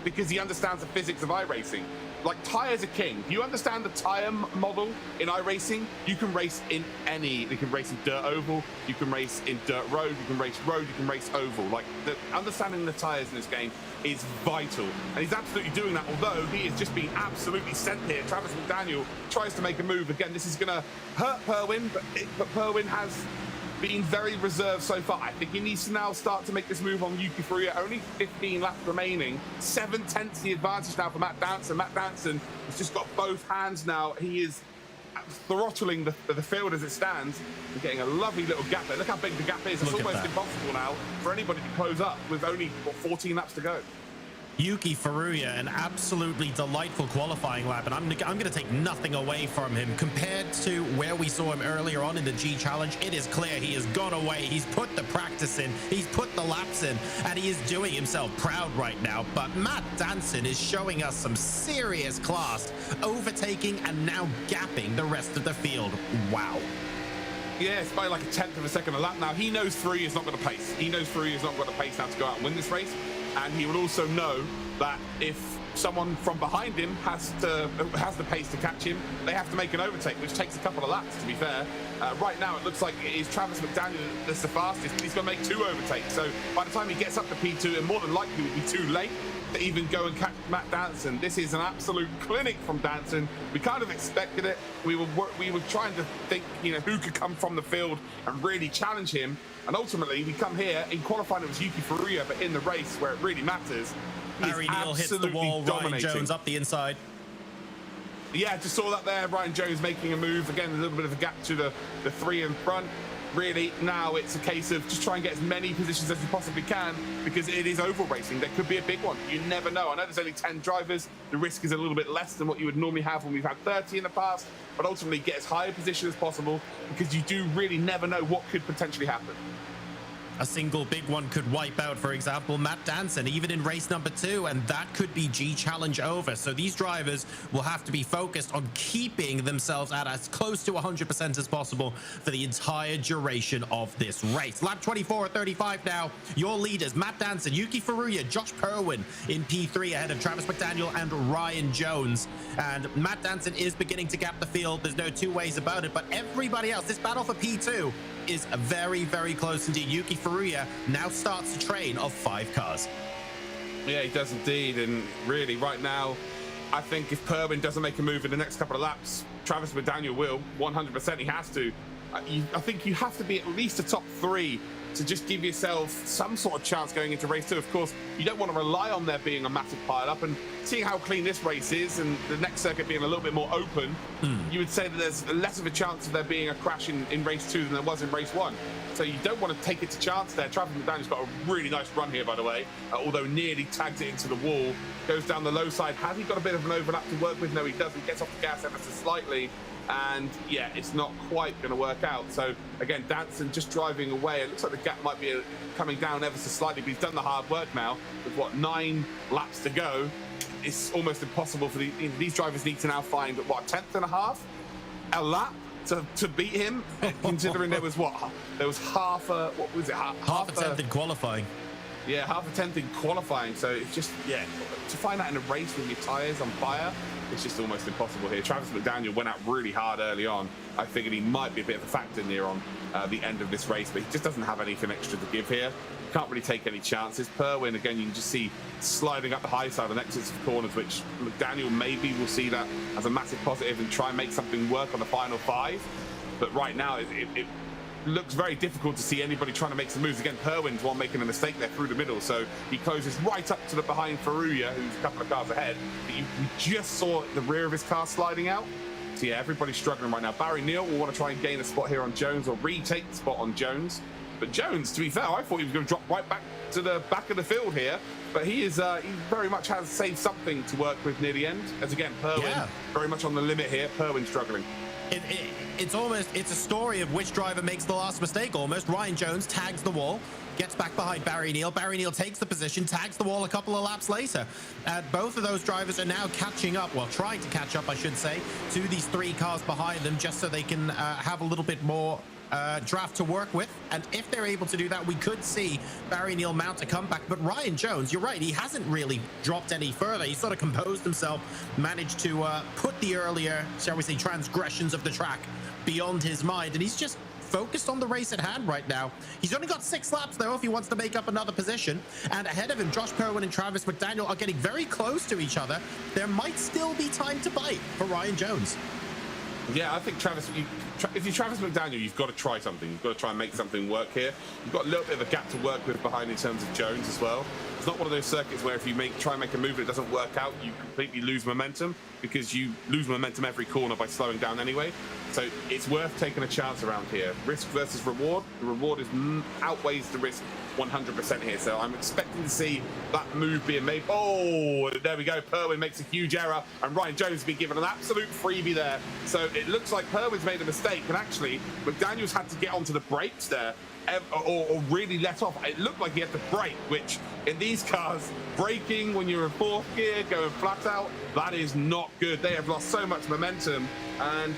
because he understands the physics of iRacing. Like, tyres are king. If you understand the tyre model in iRacing, you can race in any. You can race in dirt oval, you can race in dirt road, you can race road, you can race oval. Like, understanding the tyres in this game is vital. And he's absolutely doing that, although he is just being absolutely sent here. Travis McDaniel tries to make a move. Again, this is going to hurt Perwin, but Perwin has been very reserved so far. I think he needs to now start to make this move on Yuki Furuya. Only 15 laps remaining. 7/10 the advantage now for Matt Danson. Matt Danson has just got both hands now. He is throttling the field as it stands and getting a lovely little gap there. Look how big the gap is. It's almost impossible now for anybody to close up with only 14 laps to go. Yuki Furuya, an absolutely delightful qualifying lap, and I'm going to take nothing away from him. Compared to where we saw him earlier on in the G Challenge, it is clear he has gone away. He's put the practice in, he's put the laps in, and he is doing himself proud right now. But Matt Danson is showing us some serious class, overtaking and now gapping the rest of the field. Wow. Yeah, it's by like a 10th of a second a lap now. He knows Furuya is not going to pace. He knows Furuya is not going to pace now to go out and win this race. And he will also know that if someone from behind him has the pace to catch him, they have to make an overtake, which takes a couple of laps, to be fair. Right now, it looks like it is Travis McDaniel that's the fastest, but he's going to make 2 overtakes. So by the time he gets up to P2, it more than likely will be too late. to even go and catch Matt Danson. This is an absolute clinic from Danson. We kind of expected it. We were trying to think, you know, who could come from the field and really challenge him. And ultimately, we come here in qualifying. It was Yuki Furuya, but in the race where it really matters, Barry Neal hits the wall. Ryan Jones up the inside. Yeah, just saw that there. Ryan Jones making a move again. A little bit of a gap to the three in front. Really, now it's a case of just try and get as many positions as you possibly can, because it is oval racing. There could be a big one. You never know. I know there's only 10 drivers. The risk is a little bit less than what you would normally have when we've had 30 in the past, but ultimately get as high a position as possible, because you do really never know what could potentially happen. A single big one could wipe out, for example, Matt Danson, even in race number 2, and that could be G challenge over. So these drivers will have to be focused on keeping themselves at as close to 100% as possible for the entire duration of this race. Lap 24-35 now. Your leaders, Matt Danson, Yuki Furuya, Josh Perwin in P3 ahead of Travis McDaniel and Ryan Jones. And Matt Danson is beginning to gap the field. There's no two ways about it, but everybody else, this battle for P2 is very, very close indeed. Yuki Furuya now starts a train of 5 cars. Yeah, he does indeed. And really, right now, I think if Perwin doesn't make a move in the next couple of laps, Travis McDaniel will. 100% he has to. I think you have to be at least a top 3 to just give yourself some sort of chance going into race 2. Of course, you don't want to rely on there being a massive pile-up, and seeing how clean this race is and the next circuit being a little bit more open, you would say that there's less of a chance of there being a crash in race 2 than there was in race 1. So you don't want to take it to chance there. Travis McDaniel's got a really nice run here, by the way, although nearly tags it into the wall. Goes down the low side. Has he got a bit of an overlap to work with? No, he doesn't. Gets off the gas ever so slightly. And yeah, it's not quite going to work out. So again, Danson just driving away. It looks like the gap might be coming down ever so slightly, but he's done the hard work now. With what, 9 laps to go, it's almost impossible for these drivers need to now find what, 10th and a half a lap to beat him. Considering there was half a half a tenth in qualifying. Yeah, half a tenth in qualifying. So it's just, yeah, to find that in a race with your tyres on fire, it's just almost impossible here. Travis McDaniel went out really hard early on. I figured he might be a bit of a factor near on the end of this race, but he just doesn't have anything extra to give here. Can't really take any chances. Perwin, again, you can just see sliding up the high side on exits of corners, which McDaniel maybe will see that as a massive positive and try and make something work on the final 5. But right now, it looks very difficult to see anybody trying to make some moves. Again, Perwin's one making a mistake there through the middle, so he closes right up to the behind Furuya, who's a couple of cars ahead. We just saw the rear of his car sliding out. So yeah, everybody's struggling right now. Barry Neal will want to try and gain a spot here on Jones, or retake the spot on Jones. But Jones, to be fair, I thought he was going to drop right back to the back of the field here. But he very much has saved something to work with near the end. As again, Perwin very much on the limit here. Perwin struggling. It's a story of which driver makes the last mistake almost. Ryan Jones tags the wall, gets back behind Barry Neal. Barry Neal takes the position, tags the wall a couple of laps later. Both of those drivers are now catching up, well, trying to catch up, I should say, to these 3 cars behind them, just so they can have a little bit more draft to work with. And if they're able to do that, we could see Barry Neal mount a comeback. But Ryan Jones, you're right, he hasn't really dropped any further. He sort of composed himself, managed to put the earlier, shall we say, transgressions of the track beyond his mind, and he's just focused on the race at hand right now. He's only got 6 laps though if he wants to make up another position, and ahead of him, Josh Perwin and Travis McDaniel are getting very close to each other. There might still be time to bite for Ryan Jones. Yeah, I think if you're Travis McDaniel, you've got to try something. You've got to try and make something work here. You've got a little bit of a gap to work with behind in terms of Jones as well. It's not one of those circuits where if you try and make a move and it doesn't work out, you completely lose momentum, because you lose momentum every corner by slowing down anyway. So it's worth taking a chance around here. Risk versus reward. The reward outweighs the risk 100% here. So I'm expecting to see that move being made. Oh, there we go. Perwin makes a huge error, and Ryan Jones has been given an absolute freebie there. So it looks like Perwin's made a mistake, and actually McDaniel's had to get onto the brakes there, or really let off. It looked like he had to brake, which in these cars, braking when you're in 4th gear, going flat out, that is not good. They have lost so much momentum. And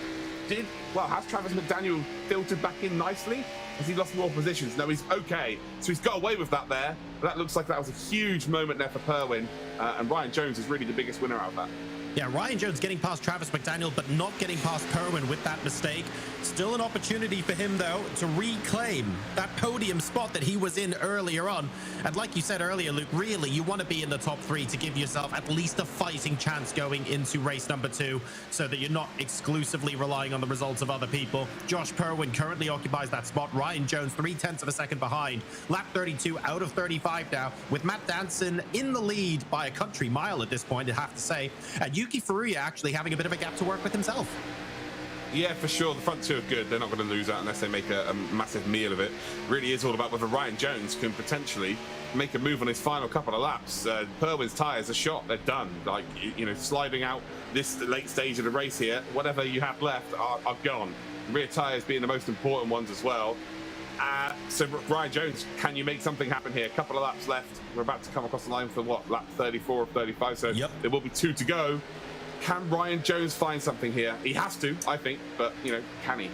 has Travis McDaniel filtered back in nicely? Has he lost more positions? No, he's okay. So he's got away with that there. That looks like that was a huge moment there for Perwin, and Ryan Jones is really the biggest winner out of that. Yeah, Ryan Jones getting past Travis McDaniel, but not getting past Perwin with that mistake. Still an opportunity for him, though, to reclaim that podium spot that he was in earlier on. And like you said earlier, Luke, really, you want to be in the top 3 to give yourself at least a fighting chance going into race number 2, so that you're not exclusively relying on the results of other people. Josh Perwin currently occupies that spot. Ryan Jones 0.3 of a second behind. Lap 32 out of 35 now, with Matt Danson in the lead by a country mile at this point, I have to say. And Yuki Furuya actually having a bit of a gap to work with himself. Yeah, for sure. The front 2 are good. They're not going to lose out unless they make a massive meal of it. Really is all about whether Ryan Jones can potentially make a move on his final couple of laps. Perwin's tyres are shot. They're done. Like, you know, sliding out this late stage of the race here, whatever you have left are gone. Rear tyres being the most important ones as well. So Ryan Jones, can you make something happen here? A couple of laps left. We're about to come across the line for what, lap 34 or 35, so there will be 2 to go. Can Ryan Jones find something here? He has to, I think, but, you know, can he?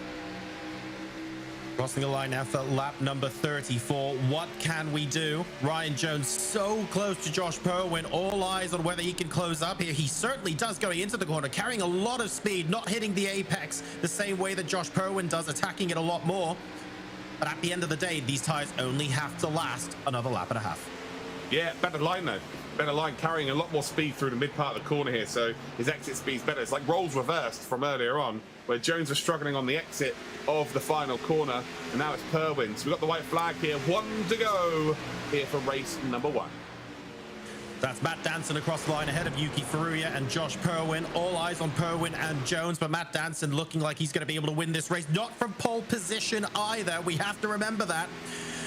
Crossing the line now for lap number 34. What can we do? Ryan Jones so close to Josh Perwin. All eyes on whether he can close up here. He certainly does going into the corner, carrying a lot of speed, not hitting the apex the same way that Josh Perwin does, attacking it a lot more. But at the end of the day, these tires only have to last another lap and a half. Yeah, better line though. Better line, carrying a lot more speed through the mid part of the corner here, so his exit speed's better. It's like roles reversed from earlier on, where Jones was struggling on the exit of the final corner, and now it's Perwin. So we've got the white flag here, 1 to go here for race number 1. That's Matt Danson across the line ahead of Yuki Furuya and Josh Perwin. All eyes on Perwin and Jones, but Matt Danson looking like he's going to be able to win this race. Not from pole position either. We have to remember that.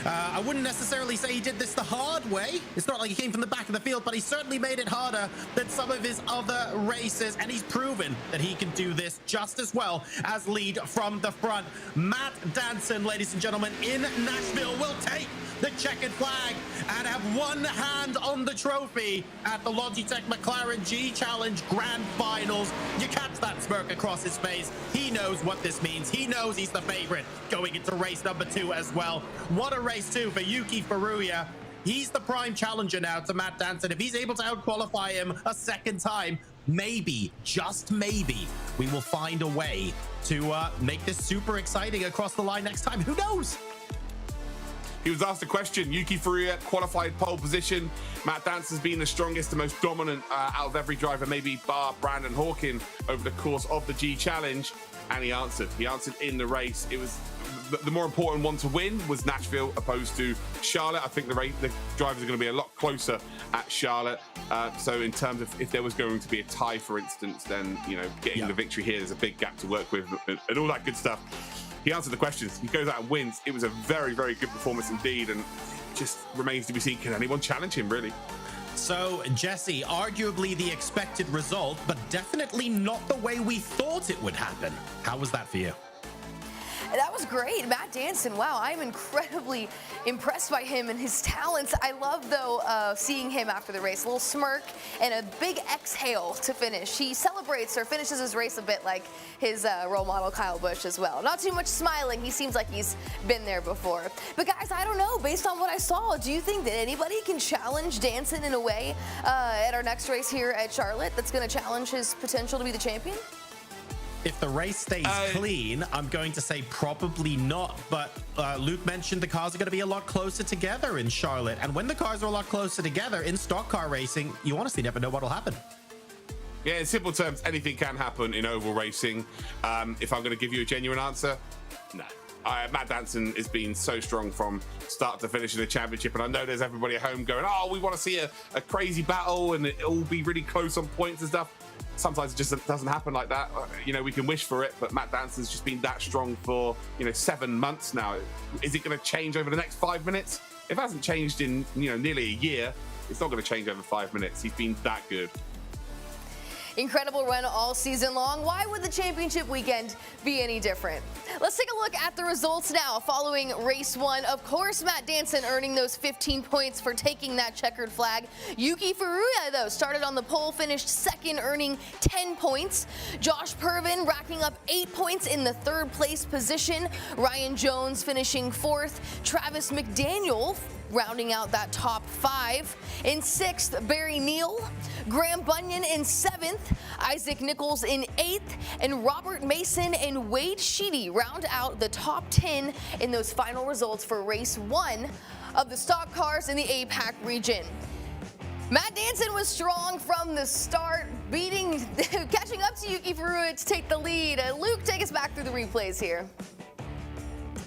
I wouldn't necessarily say he did this the hard way. It's not like he came from the back of the field, but he certainly made it harder than some of his other races, and he's proven that he can do this just as well as lead from the front. Matt Danson, ladies and gentlemen, in Nashville will take the checkered flag and have one hand on the trophy at the Logitech McLaren G Challenge Grand Finals. You catch that smirk across his face. He knows what this means. He knows he's the favorite going into race number 2 as well. What a race 2 for Yuki Furuya. He's the prime challenger now to Matt Danson. If he's able to outqualify him a second time, maybe, just maybe, we will find a way to make this super exciting across the line next time. Who knows? He was asked a question. Yuki Furuya, qualified pole position. Matt Danson's been the strongest, the most dominant out of every driver, maybe bar Brandon Hawkin over the course of the G Challenge. And he answered. He answered in the race. It was the more important one to win was Nashville opposed to Charlotte. I think the drivers are going to be a lot closer at Charlotte. So in terms of if there was going to be a tie, for instance, then, you know, getting the victory here, there's a big gap to work with and all that good stuff. He answered the questions. He goes out and wins. It was a very, very good performance indeed, and just remains to be seen. Can anyone challenge him, really? So, Jesse, arguably the expected result, but definitely not the way we thought it would happen. How was that for you? That was great. Matt Danson, wow, I'm incredibly impressed by him and his talents. I love, though, seeing him after the race. A little smirk and a big exhale to finish. He celebrates or finishes his race a bit like his role model, Kyle Busch, as well. Not too much smiling. He seems like he's been there before. But, guys, I don't know. Based on what I saw, do you think that anybody can challenge Danson in a way at our next race here at Charlotte that's going to challenge his potential to be the champion? If the race stays clean, I'm going to say probably not. But Luke mentioned the cars are going to be a lot closer together in Charlotte. And when the cars are a lot closer together in stock car racing, you honestly never know what will happen. Yeah, in simple terms, anything can happen in oval racing. If I'm going to give you a genuine answer, no. Matt Danson has been so strong from start to finish in the championship, and I know there's everybody at home going, oh, we want to see a crazy battle and it'll be really close on points and stuff. Sometimes it just doesn't happen like that. You know, we can wish for it, but Matt Danson's just been that strong for, 7 months now. Is it going to change over the next 5 minutes? If it hasn't changed in, nearly a year, it's not going to change over 5 minutes. He's been that good. Incredible run all season long. Why would the championship weekend be any different? Let's take a look at the results now following race 1. Of course, Matt Danson earning those 15 points for taking that checkered flag. Yuki Furuya, though, started on the pole, finished second, earning 10 points. Josh Perwin racking up 8 points in the third place position. Ryan Jones finishing fourth. Travis McDaniel rounding out that top 5. In 6th, Barry Neal. Graham Bunyan in 7th. Isaac Nichols in 8th. And Robert Mason and Wade Sheedy round out the top 10 in those final results for race 1 of the stock cars in the Apac region. Matt Danson was strong from the start, catching up to Yuki Furuya to take the lead. Luke, take us back through the replays here.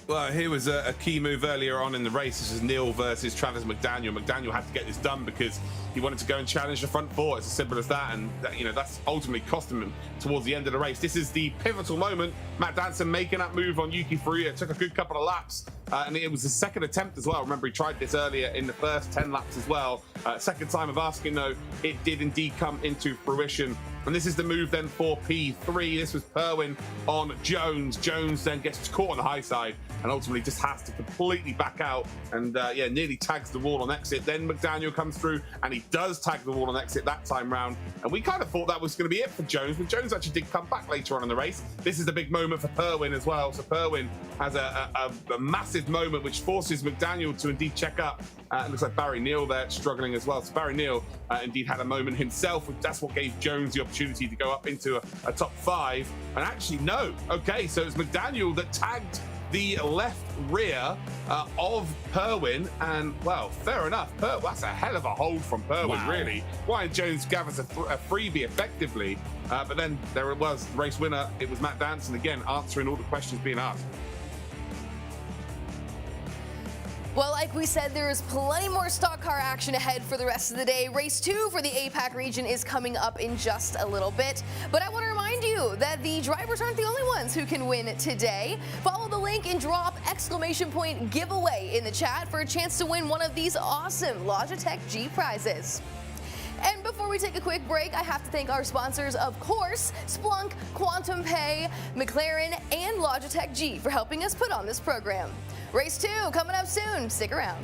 Well, here was a key move earlier on in the race. This is Neil versus Travis McDaniel. McDaniel had to get this done because he wanted to go and challenge the front four. It's as simple as that, and that's ultimately cost him towards the end of the race. This is the pivotal moment. Matt Danson making that move on Yuki Furuya. It took a good couple of laps, and it was his second attempt as well. Remember, he tried this earlier in the first 10 laps as well. Second time of asking, though, it did indeed come into fruition. And this is the move then for P3. This was Perwin on Jones. Jones then gets caught on the high side and ultimately just has to completely back out and nearly tags the wall on exit. Then McDaniel comes through and he does tag the wall on exit that time round. And we kind of thought that was going to be it for Jones, but Jones actually did come back later on in the race. This is the big moment for Perwin as well. So Perwin has a massive moment which forces McDaniel to indeed check up. It looks like Barry Neal there struggling as well. So Barry Neal indeed had a moment himself. That's what gave Jones the opportunity to go up into a top 5. And actually, no. Okay, so it's McDaniel that tagged the left rear of Perwin. And, well, fair enough. That's a hell of a hold from Perwin, really. Ryan Jones gathers a freebie effectively. But then there it was, race winner. It was Matt Danson, again, answering all the questions being asked. Well, like we said, there is plenty more stock car action ahead for the rest of the day. Race 2 for the Apac region is coming up in just a little bit. But I want to remind you that the drivers aren't the only ones who can win today. Follow the link and drop !point giveaway in the chat for a chance to win one of these awesome Logitech G prizes. And before we take a quick break, I have to thank our sponsors, of course, Splunk, Quantum Pay, McLaren, and Logitech G for helping us put on this program. Race 2 coming up soon. Stick around.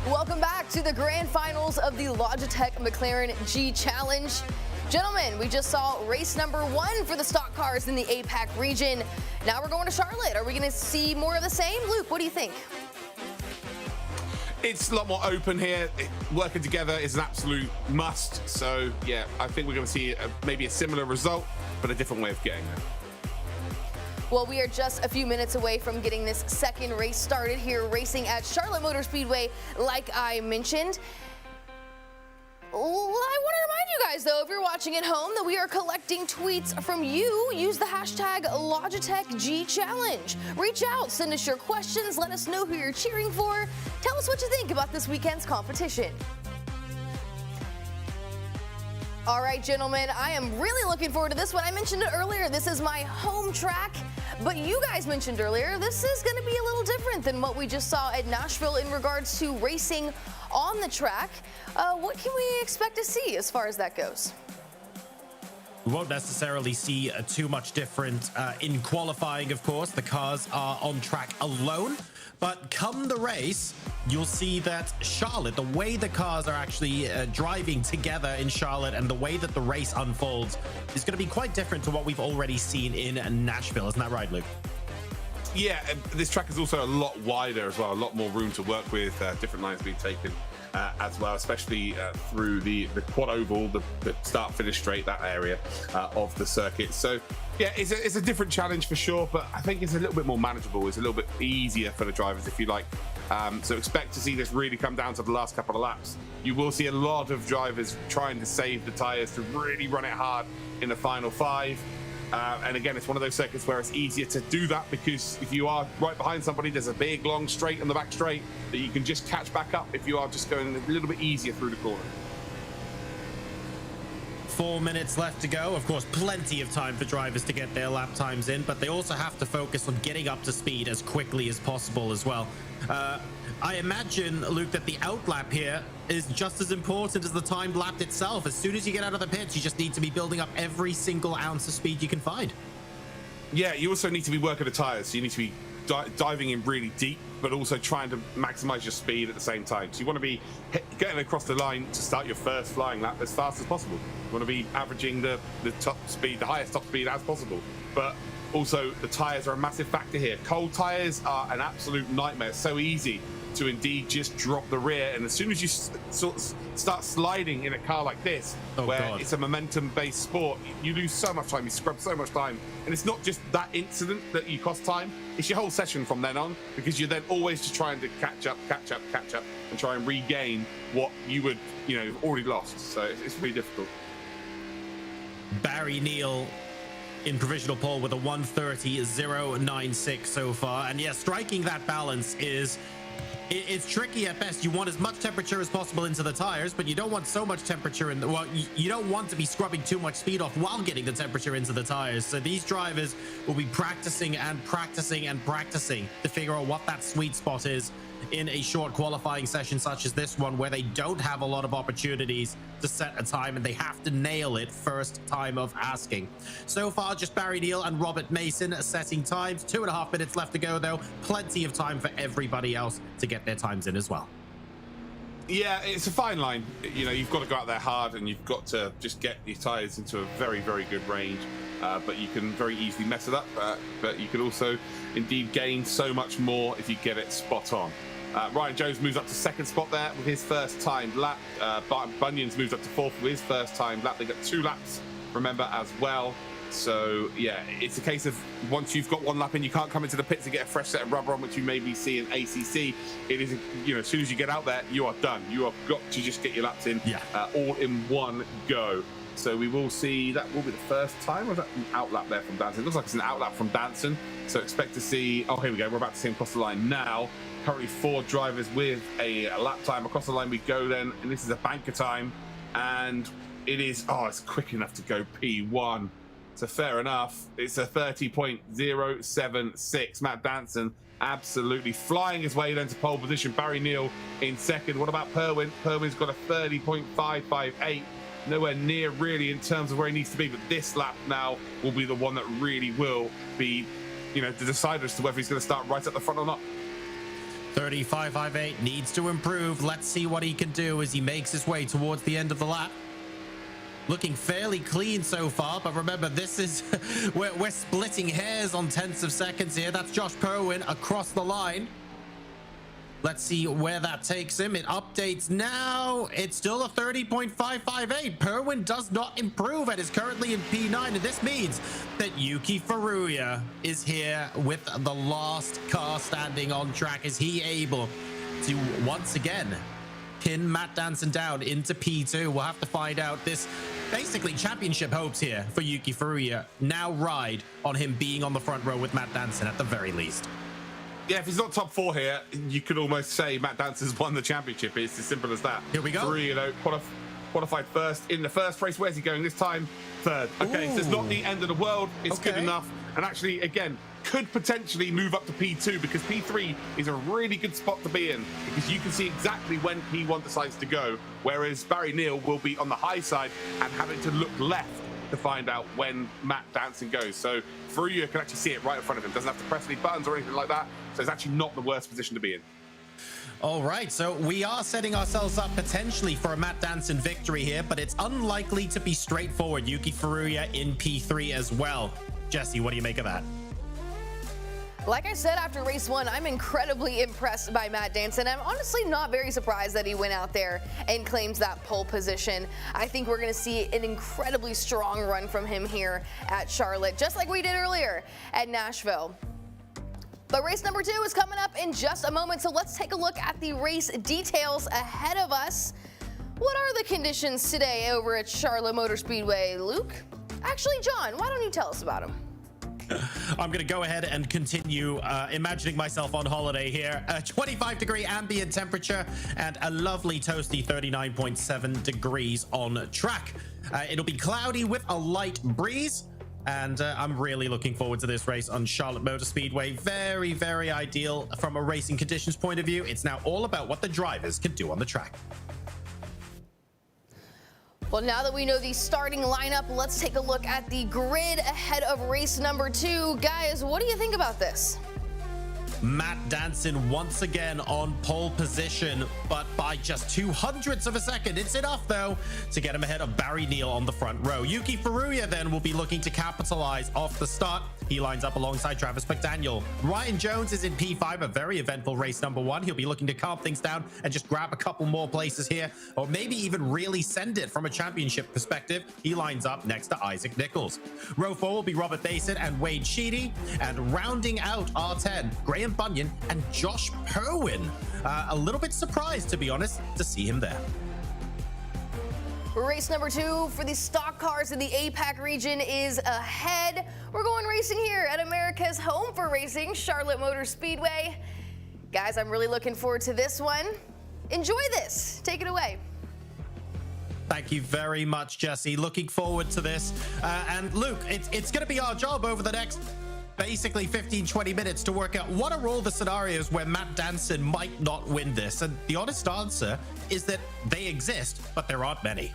Welcome back to the grand finals of the Logitech McLaren G Challenge. Gentlemen, we just saw race number 1 for the stock cars in the Apac region. Now we're going to Charlotte. Are we going to see more of the same? Luke, what do you think? It's a lot more open here. Working together is an absolute must. So, yeah, I think we're going to see maybe a similar result, but a different way of getting there. Well, we are just a few minutes away from getting this second race started here, racing at Charlotte Motor Speedway, like I mentioned. I want to remind you guys, though, if you're watching at home, that we are collecting tweets from you. Use the hashtag Logitech G Challenge. Reach out, send us your questions, let us know who you're cheering for. Tell us what you think about this weekend's competition. All right, gentlemen, I am really looking forward to this one. I mentioned it earlier. This is my home track, but you guys mentioned earlier, this is going to be a little different than what we just saw at Nashville in regards to racing on the track. What can we expect to see as far as that goes? We won't necessarily see too much different in qualifying, of course. The cars are on track alone. But come the race, you'll see that Charlotte, the way the cars are actually driving together in Charlotte and the way that the race unfolds is going to be quite different to what we've already seen in Nashville. Isn't that right, Luke? Yeah, this track is also a lot wider as well, a lot more room to work with, different lines being taken as well, especially through the quad oval, the start-finish straight, that area of the circuit. So, yeah, it's a different challenge for sure, but I think it's a little bit more manageable. It's a little bit easier for the drivers, if you like. So expect to see this really come down to the last couple of laps. You will see a lot of drivers trying to save the tyres to really run it hard in the final 5. And again, it's one of those circuits where it's easier to do that because if you are right behind somebody, there's a big, long straight on the back straight that you can just catch back up if you are just going a little bit easier through the corner. 4 minutes left to go. Of course, plenty of time for drivers to get their lap times in, but they also have to focus on getting up to speed as quickly as possible as well. I imagine, Luke, that the outlap here is just as important as the timed lap itself. As soon as you get out of the pits, you just need to be building up every single ounce of speed you can find. Yeah, you also need to be working the tyres. So you need to be diving in really deep, but also trying to maximize your speed at the same time. So you want to be getting across the line to start your first flying lap as fast as possible. You want to be averaging the top speed, the highest top speed as possible. But also the tyres are a massive factor here. Cold tyres are an absolute nightmare. It's so easy to indeed just drop the rear, and as soon as you sort of start sliding in a car like this, it's a momentum-based sport, you lose so much time, you scrub so much time, and it's not just that incident that you cost time, it's your whole session from then on, because you're then always just trying to catch up, and try and regain what you would, already lost. So it's really difficult. Barry Neal in provisional pole with a 1:30.096 so far, and yeah, striking that balance is It's tricky at best. You want as much temperature as possible into the tires, but you don't want so much temperature in the, well, you don't want to be scrubbing too much speed off while getting the temperature into the tires. So these drivers will be practicing and practicing and practicing to figure out what that sweet spot is in a short qualifying session such as this one, where they don't have a lot of opportunities to set a time and they have to nail it first time of asking. So far, just Barry Neal and Robert Mason setting times. 2.5 minutes left to go, though. Plenty of time for everybody else to get their times in as well. Yeah, it's a fine line. You know, you've got to go out there hard and you've got to just get your tires into a very, very good range. But you can very easily mess it up. But you can also indeed gain so much more if you get it spot on. Ryan Jones moves up to second spot there with his first time lap. Bunyan's moves up to fourth with his first time lap. They got 2 laps, remember, as well. So yeah, it's a case of once you've got 1 lap in, you can't come into the pits and get a fresh set of rubber on, which you maybe see in ACC. It is, you know, as soon as you get out there, you are done. You have got to just get your laps in, all in one go. So we will see, that will be the first time, or is that an out lap there from Danson? It looks like it's an out lap from Danson. So expect to see, oh, here we go. We're about to see him cross the line now. Currently 4 drivers with a lap time. Across the line we go then, and this is a banker time. And it is, oh, it's quick enough to go P1. So fair enough. It's a 30.076. Matt Danson absolutely flying his way then to pole position. Barry Neal in second. What about Perwin? Perwin's got a 30.558. Nowhere near really in terms of where he needs to be, but this lap now will be the one that really will be, you know, the decider as to whether he's going to start right at the front or not. 35.58 needs to improve. Let's see what he can do as he makes his way towards the end of the lap. Looking fairly clean so far, but remember, this is we're splitting hairs on tenths of seconds here. That's Josh Perwin across the line. Let's see where that takes him. It updates now. It's still a 30.558. Perwin does not improve and is currently in P9. And this means that Yuki Furuya is here with the last car standing on track. Is he able to once again pin Matt Danson down into P2? We'll have to find out. This basically championship hopes here for Yuki Furuya now ride on him being on the front row with Matt Danson at the very least. Yeah, if he's not top 4 here, you could almost say Matt Danson's won the championship. It's as simple as that. Here we go. 3, you know, qualified first in the first race. Where's he going this time? 3rd. Okay, so it's not the end of the world. It's good enough. And actually, again, could potentially move up to P2, because P3 is a really good spot to be in, because you can see exactly when P1 decides to go, whereas Barry Neal will be on the high side and having to look left to find out when Matt Danson goes. So Furuya can actually see it right in front of him. Doesn't have to press any buttons or anything like that. So it's actually not the worst position to be in. All right, so we are setting ourselves up potentially for a Matt Danson victory here, but it's unlikely to be straightforward. Yuki Furuya in P3 as well. Jesse, what do you make of that? Like I said after race 1, I'm incredibly impressed by Matt Danson. I'm honestly not very surprised that he went out there and claims that pole position. I think we're going to see an incredibly strong run from him here at Charlotte, just like we did earlier at Nashville. But race number 2 is coming up in just a moment, so let's take a look at the race details ahead of us. What are the conditions today over at Charlotte Motor Speedway, Luke? Actually, John, why don't you tell us about them? I'm going to go ahead and continue imagining myself on holiday here. 25-degree ambient temperature and a lovely toasty 39.7 degrees on track. It'll be cloudy with a light breeze. And I'm really looking forward to this race on Charlotte Motor Speedway. Very, very ideal from a racing conditions point of view. It's now all about what the drivers can do on the track. Well, now that we know the starting lineup, let's take a look at the grid ahead of race number 2. Guys, what do you think about this? Matt Danson once again on pole position, but by just 0.02 of a second. It's enough, though, to get him ahead of Barry Neal on the front row. Yuki Furuya then will be looking to capitalize off the start. He lines up alongside Travis McDaniel. Ryan Jones is in P5, a very eventful race number 1. He'll be looking to calm things down and just grab a couple more places here, or maybe even really send it from a championship perspective. He lines up next to Isaac Nichols. Row 4 will be Robert Mason and Wade Sheedy, and rounding out R10, Graham Bunyan and Josh Perwin. A little bit surprised, to be honest, to see him there. Race number 2 for the stock cars in the Apac region is ahead. We're going racing here at America's home for racing, Charlotte Motor Speedway. Guys, I'm really looking forward to this one. Enjoy this. Take it away. Thank you very much, Jesse. Looking forward to this. And Luke, it's going to be our job over the next basically 15-20 minutes to work out what are all the scenarios where Matt Danson might not win this. And the honest answer is that they exist, but there aren't many.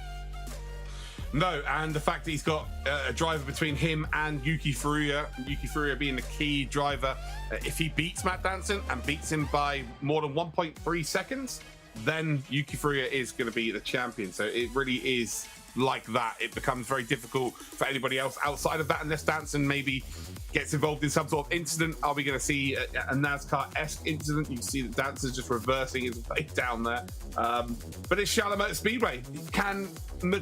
No, and the fact that he's got a driver between him and Yuki Furuya being the key driver, if he beats Matt Danson and beats him by more than 1.3 seconds, then Yuki Furuya is going to be the champion. So it really is like that. It becomes very difficult for anybody else outside of that, unless Danson maybe gets involved in some sort of incident. Are we going to see a NASCAR-esque incident? You can see that Danson's just reversing his way down there. But it's Charlotte Motor Speedway. Can Yuki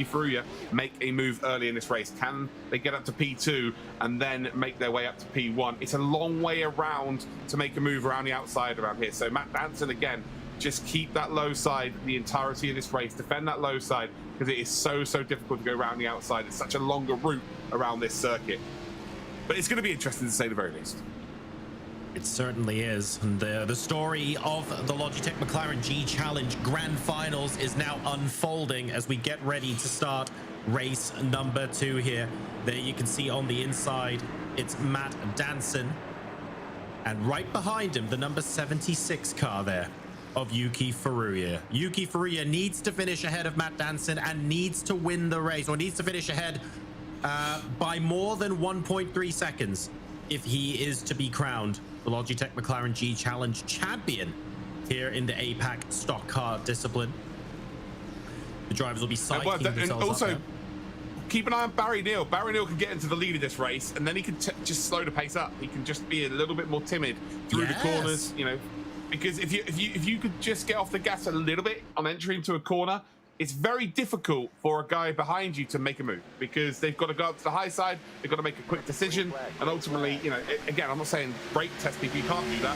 Furuya make a move early in this race? Can they get up to P2 and then make their way up to P1? It's a long way around to make a move around the outside around here. So Matt Danson, again, just keep that low side the entirety of this race. Defend that low side, because it is so difficult to go around the outside. It's such a longer route around this circuit. But it's going to be interesting to say the very least. It certainly is. And the story of the Logitech McLaren G Challenge Grand Finals is now unfolding as we get ready to start race number 2 here. There you can see on the inside, it's Matt Danson. And right behind him, the number 76 car there of Yuki Furuya. Yuki Furuya needs to finish ahead of Matt Danson and needs to win the race, or needs to finish ahead by more than 1.3 seconds if he is to be crowned the Logitech McLaren G Challenge champion here in the Apac stock car discipline. The drivers will be cycling themselves also, up keep an eye on Barry Neal. Barry Neal can get into the lead of this race, and then he can just slow the pace up. He can just be a little bit more timid through the corners, you know. Because if you could just get off the gas a little bit on entry into a corner, it's very difficult for a guy behind you to make a move, because they've got to go up to the high side, they've got to make a quick decision, and ultimately, you know, again, I'm not saying brake test people, you can't do that,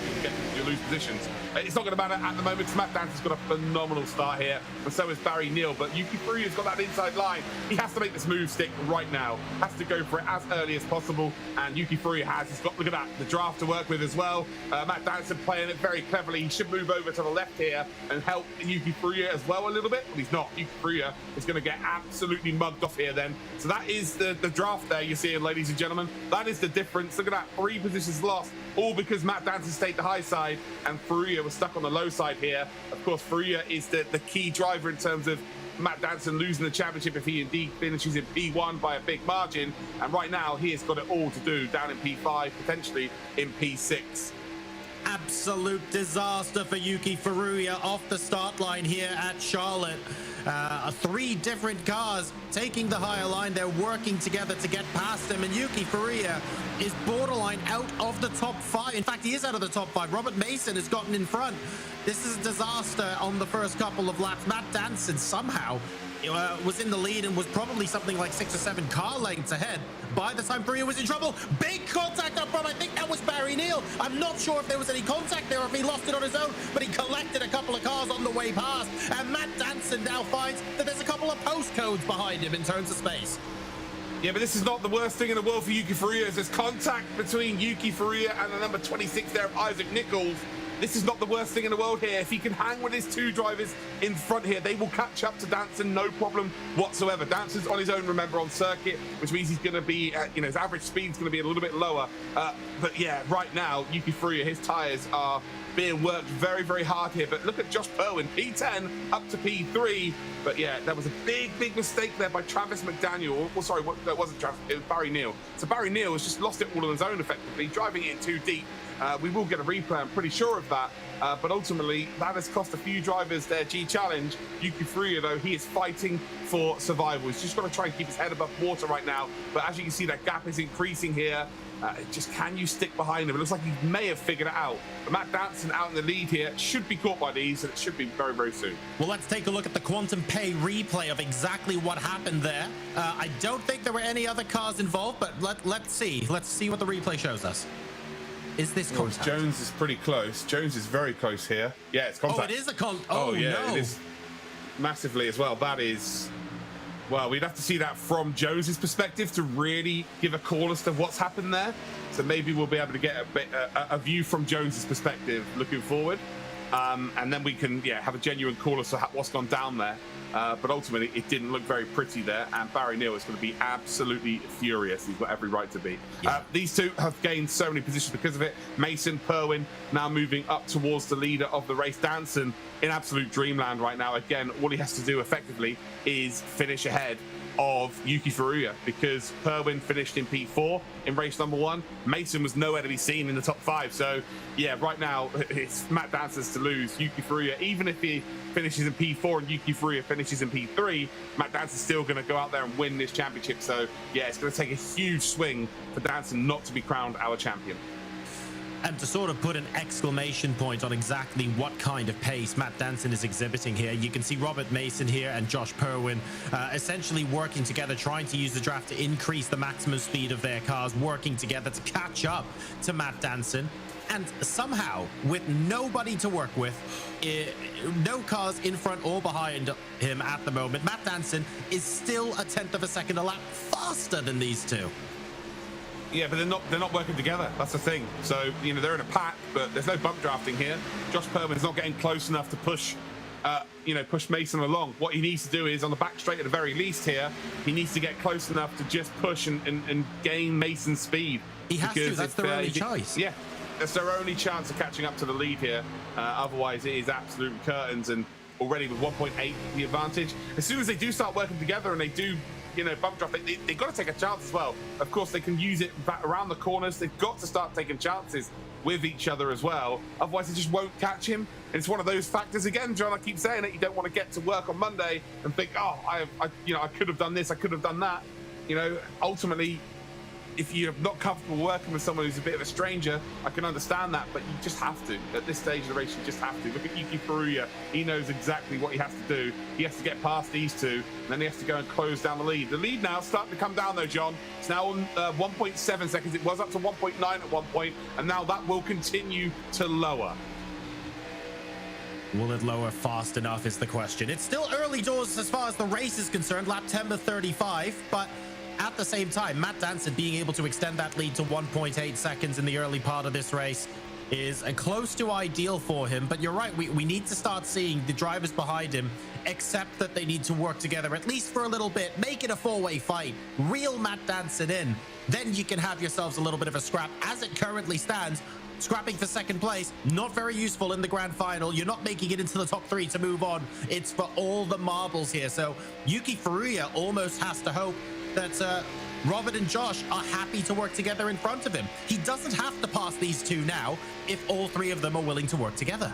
you lose positions. It's not going to matter at the moment, because Matt Danson's got a phenomenal start here, and so is Barry Neal, but Yuki Furuya's got that inside line. He has to make this move stick right now, has to go for it as early as possible, and Yuki Furuya has. He's got, look at that, the draft to work with as well. Matt Danson playing it very cleverly. He should move over to the left here and help Yuki Furuya as well a little bit, but he's not. Yuki Furuya is going to get absolutely mugged off here then. So that is the draft there you're seeing, ladies and gentlemen. That is the difference. Look at that, 3 positions lost, all because Matt Danson stayed the high side and Furuya was stuck on the low side here. Of course, Furuya is the key driver in terms of Matt Danson losing the championship if he indeed finishes in P1 by a big margin. And right now, he has got it all to do down in P5, potentially in P6. Absolute disaster for Yuki Furuya off the start line here at Charlotte. 3 different cars taking the higher line. They're working together to get past him, and Yuki Furuya is borderline out of the top 5. In fact, he is out of the top 5. Robert Mason has gotten in front. This is a disaster on the first couple of laps. Matt Danson somehow was in the lead and was probably something like 6 or 7 car lengths ahead by the time Furuya was in trouble. Big contact up front. I think that was Barry Neal. I'm not sure if there was any contact there or if he lost it on his own, but he collected a couple of cars on the way past, and Matt Danson now finds that there's a couple of postcodes behind him in terms of space. Yeah, but this is not the worst thing in the world for Yuki Furuya. There's contact between Yuki Furuya and the number 26 there of Isaac Nichols. This is not the worst thing in the world here. If he can hang with his 2 drivers in front here, they will catch up to Danson, no problem whatsoever. Danson's on his own, remember, on circuit, which means he's going to be, his average speed's going to be a little bit lower. But yeah, right now, Yuki Furuya, his tyres are being worked very, very hard here. But look at Josh Perwin, P10 up to P3. But yeah, that was a big mistake there by Travis McDaniel. Well, sorry, that wasn't Travis, it was Barry Neal. So Barry Neal has just lost it all on his own effectively, driving it too deep. We will get a replay, I'm pretty sure of that. But ultimately, that has cost a few drivers their G Challenge. Yuki Furuya, though, he is fighting for survival. He's just got to try and keep his head above water right now. But as you can see, that gap is increasing here. Just can you stick behind him? It looks like he may have figured it out. But Matt Danson out in the lead here should be caught by these, and it should be very, very soon. Well, let's take a look at the Quantum Pay replay of exactly what happened there. I don't think there were any other cars involved, but let's see. Let's see what the replay shows us. Is this contact? Jones is pretty close. Jones is very close here. Yeah, it's contact. Oh, it is a contact. Oh, yeah, no. It is massively as well. That is... Well, we'd have to see that from Jones's perspective to really give a call as to what's happened there. So maybe we'll be able to get a view from Jones's perspective looking forward. And then we can have a genuine call as to what's gone down there. But ultimately, it didn't look very pretty there. And Barry Neal is going to be absolutely furious. He's got every right to be. Yeah. These two have gained so many positions because of it. Mason, Perwin now moving up towards the leader of the race. Danson in absolute dreamland right now. Again, all he has to do effectively is finish ahead of Yuki Furuya, because Perwin finished in P4 in race number 1. Mason was nowhere to be seen in the top 5. So yeah, right now it's Matt Danson's to lose. Yuki Furuya, even if he finishes in P4 and Yuki Furuya finishes in P3, Matt Danson's still going to go out there and win this championship. So yeah, it's going to take a huge swing for Danson not to be crowned our champion. And to sort of put an exclamation point on exactly what kind of pace Matt Danson is exhibiting here, you can see Robert Mason here and Josh Perwin essentially working together, trying to use the draft to increase the maximum speed of their cars, working together to catch up to Matt Danson. And somehow, with nobody to work with, no cars in front or behind him at the moment, Matt Danson is still a 1/10 of a second a lap faster than these two. Yeah, but they're not working together. That's the thing. So, they're in a pack, but there's no bump drafting here. Josh Perwin's not getting close enough to push Mason along. What he needs to do is, on the back straight at the very least here, he needs to get close enough to just push and gain Mason's speed. He has to. That's their only choice. Yeah, that's their only chance of catching up to the lead here. Otherwise, it is absolute curtains, and already with 1.8 the advantage. As soon as they do start working together and they do bump draft, they've got to take a chance as well. Of course, they can use it back around the corners. They've got to start taking chances with each other as well. Otherwise, they just won't catch him. And it's one of those factors again, John. I keep saying it. You don't want to get to work on Monday and think, oh, I could have done this, I could have done that. Ultimately, if you're not comfortable working with someone who's a bit of a stranger, I can understand that, but you just have to. At this stage of the race, you just have to. Look at Yuki Furuya. He knows exactly what he has to do. He has to get past these two, and then he has to go and close down the lead. The lead now starting to come down, though, John. It's now on 1.7 seconds. It was up to 1.9 at one point, and now that will continue to lower. Will it lower fast enough is the question. It's still early doors as far as the race is concerned, lap 10:35, but at the same time, Matt Danson being able to extend that lead to 1.8 seconds in the early part of this race is close to ideal for him. But you're right, we need to start seeing the drivers behind him accept that they need to work together, at least for a little bit. Make it a four-way fight. Reel Matt Danson in. Then you can have yourselves a little bit of a scrap. As it currently stands, scrapping for second place, not very useful in the grand final. You're not making it into the top 3 to move on. It's for all the marbles here. So Yuki Furuya almost has to hope that Robert and Josh are happy to work together in front of him. He doesn't have to pass these two now if all 3 of them are willing to work together.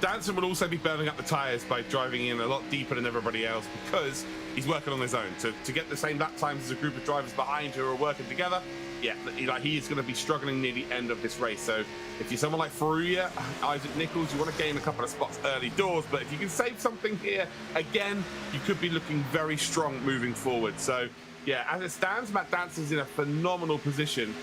Danson will also be burning up the tyres by driving in a lot deeper than everybody else, because he's working on his own. To get the same lap times as a group of drivers behind who are working together, yeah, he is going to be struggling near the end of this race. So if you're someone like Furuya, Isaac Nichols, you want to gain a couple of spots early doors, but if you can save something here, again, you could be looking very strong moving forward. So yeah, as it stands, Matt Danson's in a phenomenal position,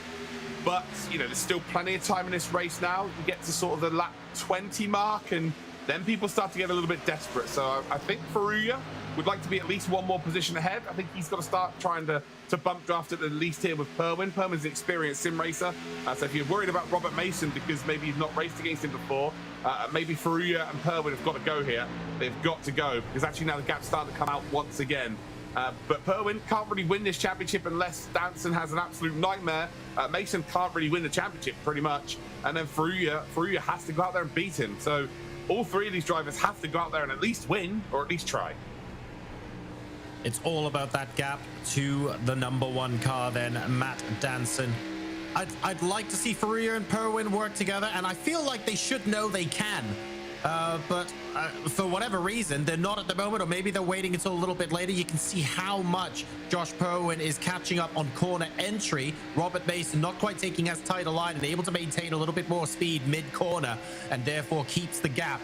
but there's still plenty of time in this race now. You get to sort of the lap 20 mark, and then people start to get a little bit desperate. So I think Furuya would like to be at least one more position ahead. I think he's got to start trying to bump draft at least here with Perwin. Perwin's an experienced sim racer. So if you're worried about Robert Mason because maybe you've not raced against him before, maybe Furuya and Perwin have got to go here. They've got to go, because actually now the gap's starting to come out once again. But Perwin can't really win this championship unless Danson has an absolute nightmare. Mason can't really win the championship pretty much. And then Furuya has to go out there and beat him. So all 3 of these drivers have to go out there and at least win, or at least try. It's all about that gap to the number 1 car then, Matt Danson. I'd like to see Furuya and Perwin work together, and I feel like they should know they can. But for whatever reason, they're not at the moment, or maybe they're waiting until a little bit later. You can see how much Josh Perwin is catching up on corner entry. Robert Mason not quite taking as tight a line and able to maintain a little bit more speed mid-corner, and therefore keeps the gap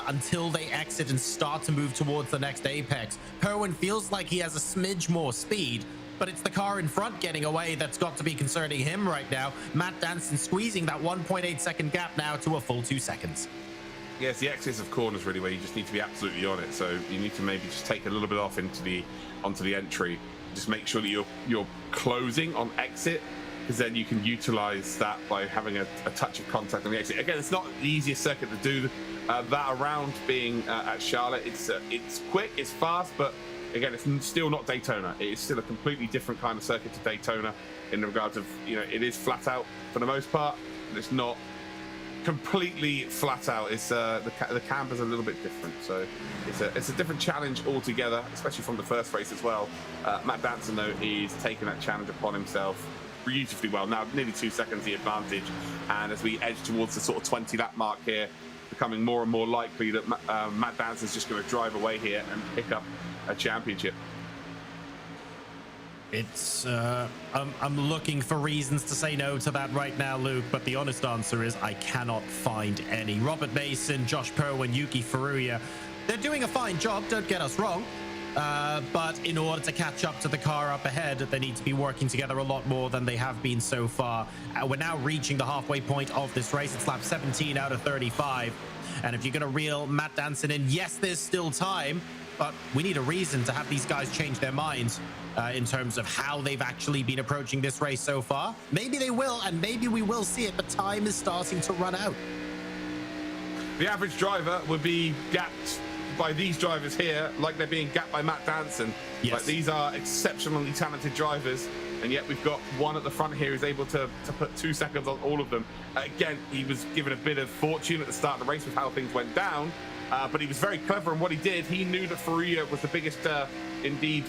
until they exit and start to move towards the next apex. Perwin feels like he has a smidge more speed, but it's the car in front getting away that's got to be concerning him right now. Matt Danson squeezing that 1.8 second gap now to a full 2 seconds. Yes, the exits of corners really where you just need to be absolutely on it. So you need to maybe just take a little bit off onto the entry. Just make sure that you're closing on exit because then you can utilize that by having a touch of contact on the exit. Again, it's not the easiest circuit to do that around being at Charlotte. It's quick, it's fast, but again, it's still not Daytona. It is still a completely different kind of circuit to Daytona in regards of, it is flat out for the most part, but it's not completely flat out. It's the camber's a little bit different, so it's a different challenge altogether, especially from the first race as well. Matt Danson though is taking that challenge upon himself beautifully well. Now nearly 2 seconds the advantage, and as we edge towards the sort of 20 lap mark here, becoming more and more likely that Matt Danson's just going to drive away here and pick up a championship. It's I'm looking for reasons to say no to that right now, Luke, but the honest answer is I cannot find any. Robert Mason, Josh Perwin, Yuki Furuya, they're doing a fine job, don't get us wrong, but in order to catch up to the car up ahead, they need to be working together a lot more than they have been so far. We're now reaching the halfway point of this race. It's lap 17 out of 35, and if you're going to reel Matt Danson in, yes, there's still time, but we need a reason to have these guys change their minds in terms of how they've actually been approaching this race so far. Maybe they will, and maybe we will see it, but time is starting to run out. The average driver would be gapped by these drivers here like they're being gapped by Matt Danson. Yes. Like, these are exceptionally talented drivers, and yet we've got one at the front here who's able to put 2 seconds on all of them. Again, he was given a bit of fortune at the start of the race with how things went down, but he was very clever in what he did. He knew that Furuya was the biggest, indeed,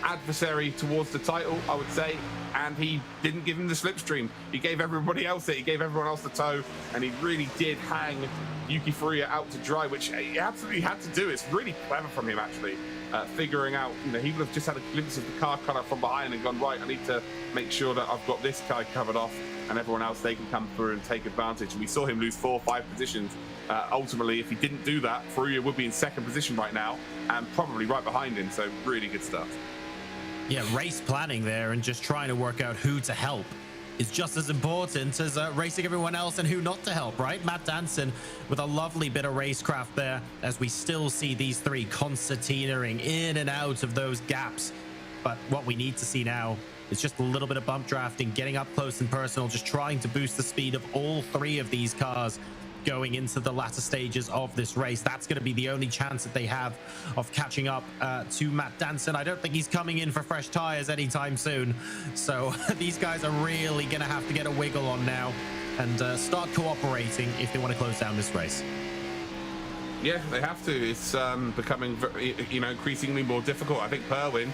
adversary towards the title, I would say, and he didn't give him the slipstream. He gave everybody else it. He gave everyone else the tow, and he really did hang Yuki Furuya out to dry, which he absolutely had to do. It's really clever from him, actually, figuring out, he would have just had a glimpse of the car cut up from behind and gone, right, I need to make sure that I've got this guy covered off, and everyone else, they can come through and take advantage. And we saw him lose 4 or 5 positions. Ultimately, if he didn't do that, Furuya would be in second position right now, and probably right behind him. So really good stuff. Yeah, race planning there and just trying to work out who to help is just as important as racing everyone else and who not to help, right? Matt Danson with a lovely bit of racecraft there, as we still see these three concertinaing in and out of those gaps. But what we need to see now is just a little bit of bump drafting, getting up close and personal, just trying to boost the speed of all three of these cars going into the latter stages of this race. That's going to be the only chance that they have of catching up to Matt Danson. I don't think he's coming in for fresh tires anytime soon. So these guys are really going to have to get a wiggle on now and start cooperating if they want to close down this race. Yeah, they have to. It's becoming, increasingly more difficult. I think Perwin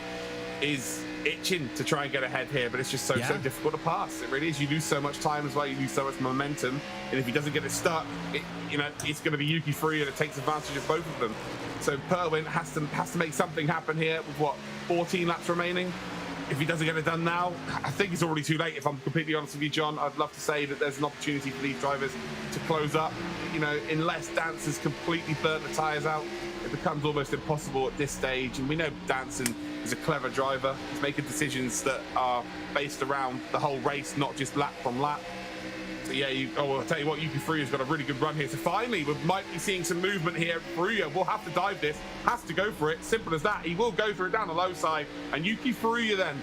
is itching to try and get ahead here, but it's just so difficult to pass. It really is. You lose so much time as well. You lose so much momentum, and if he doesn't get it stuck, it's going to be Yuki Furuya that takes advantage of both of them. So Perwin has to make something happen here with 14 laps remaining. If he doesn't get it done now, I think it's already too late. If I'm completely honest with you, John, I'd love to say that there's an opportunity for these drivers to close up. Unless Danson's completely burnt the tires out, it becomes almost impossible at this stage. And we know Danson is a clever driver. He's making decisions that are based around the whole race, not just lap from lap. So yeah, I'll tell you what, Yuki Furuya's got a really good run here. So finally, we might be seeing some movement here. Furuya will have to dive this, has to go for it. Simple as that. He will go through it down the low side. And Yuki Furuya then,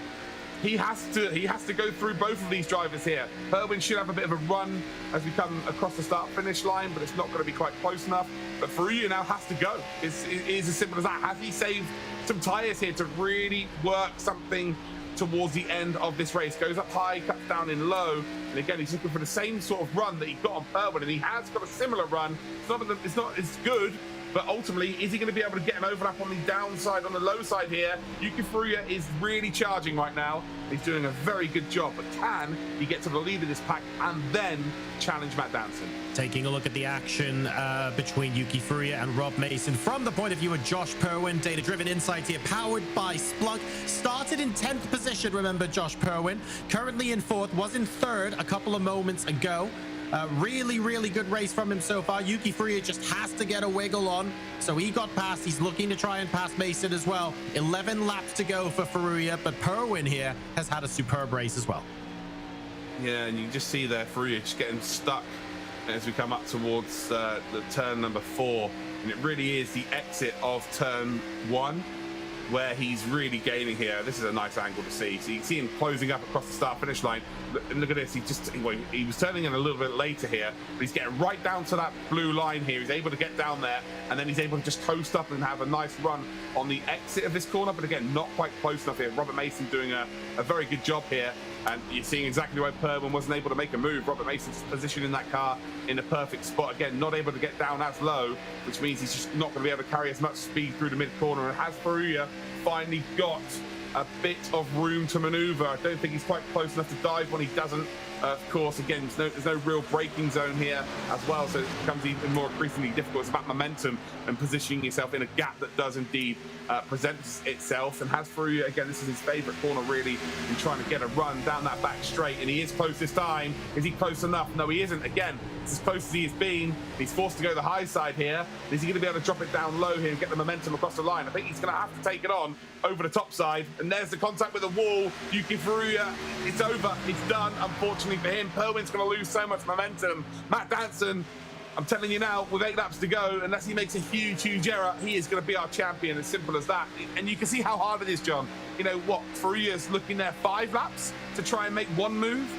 he has to go through both of these drivers here. Perwin should have a bit of a run as we come across the start-finish line, but it's not going to be quite close enough. But Furuya now has to go. It is as simple as that. Has he saved some tyres here to really work something towards the end of this race? Goes up high, cuts down in low, and again, he's looking for the same sort of run that he got on Perwin, and he has got a similar run. It's not as good, but ultimately, is he going to be able to get an overlap on the downside, on the low side here? Yuki Furuya is really charging right now. He's doing a very good job, but can he get to the lead of this pack and then challenge Matt Danson? Taking a look at the action between Yuki Furuya and Rob Mason from the point of view of Josh Perwin. Data-driven insight here, powered by Splunk. Started in 10th position, remember, Josh Perwin. Currently in 4th, was in 3rd a couple of moments ago. Really good race from him so far. Yuki Furuya just has to get a wiggle on. So he got past. He's looking to try and pass Mason as well. 11 laps to go for Furuya, but Perwin here has had a superb race as well. Yeah, and you can just see there Furuya just getting stuck as we come up towards the turn number 4. And it really is the exit of turn 1. where he's really gaining here. This is a nice angle to see. So you can see him closing up across the start-finish line. And look at this. He was turning in a little bit later here, but he's getting right down to that blue line here. He's able to get down there, and then he's able to just coast up and have a nice run on the exit of this corner. But again, not quite close enough here. Robert Mason doing a very good job here. And you're seeing exactly why Perwin wasn't able to make a move. Robert Mason's positioning that car in a perfect spot. Again, not able to get down as low, which means he's just not going to be able to carry as much speed through the mid-corner. And has Faruya finally got a bit of room to maneuver? I don't think he's quite close enough to dive when he doesn't. Of course, again, there's no real braking zone here as well, so it becomes even more increasingly difficult. It's about momentum and positioning yourself in a gap that does indeed present itself. And has Faruya, again, this is his favourite corner really, in trying to get a run down that back straight. And he is close this time. Is he close enough? No, he isn't. Again, it's as close as he has been. He's forced to go the high side here. Is he going to be able to drop it down low here and get the momentum across the line? I think he's going to have to take it on over the top side. And there's the contact with the wall. Yuki Faruya, it's over. It's done, unfortunately for him. Perwin's going to lose so much momentum. Matt Danson, I'm telling you now, with 8 laps to go, unless he makes a huge error, he is going to be our champion. As simple as that. And you can see how hard it is, John. You know what? Faruya's looking there 5 laps to try and make one move,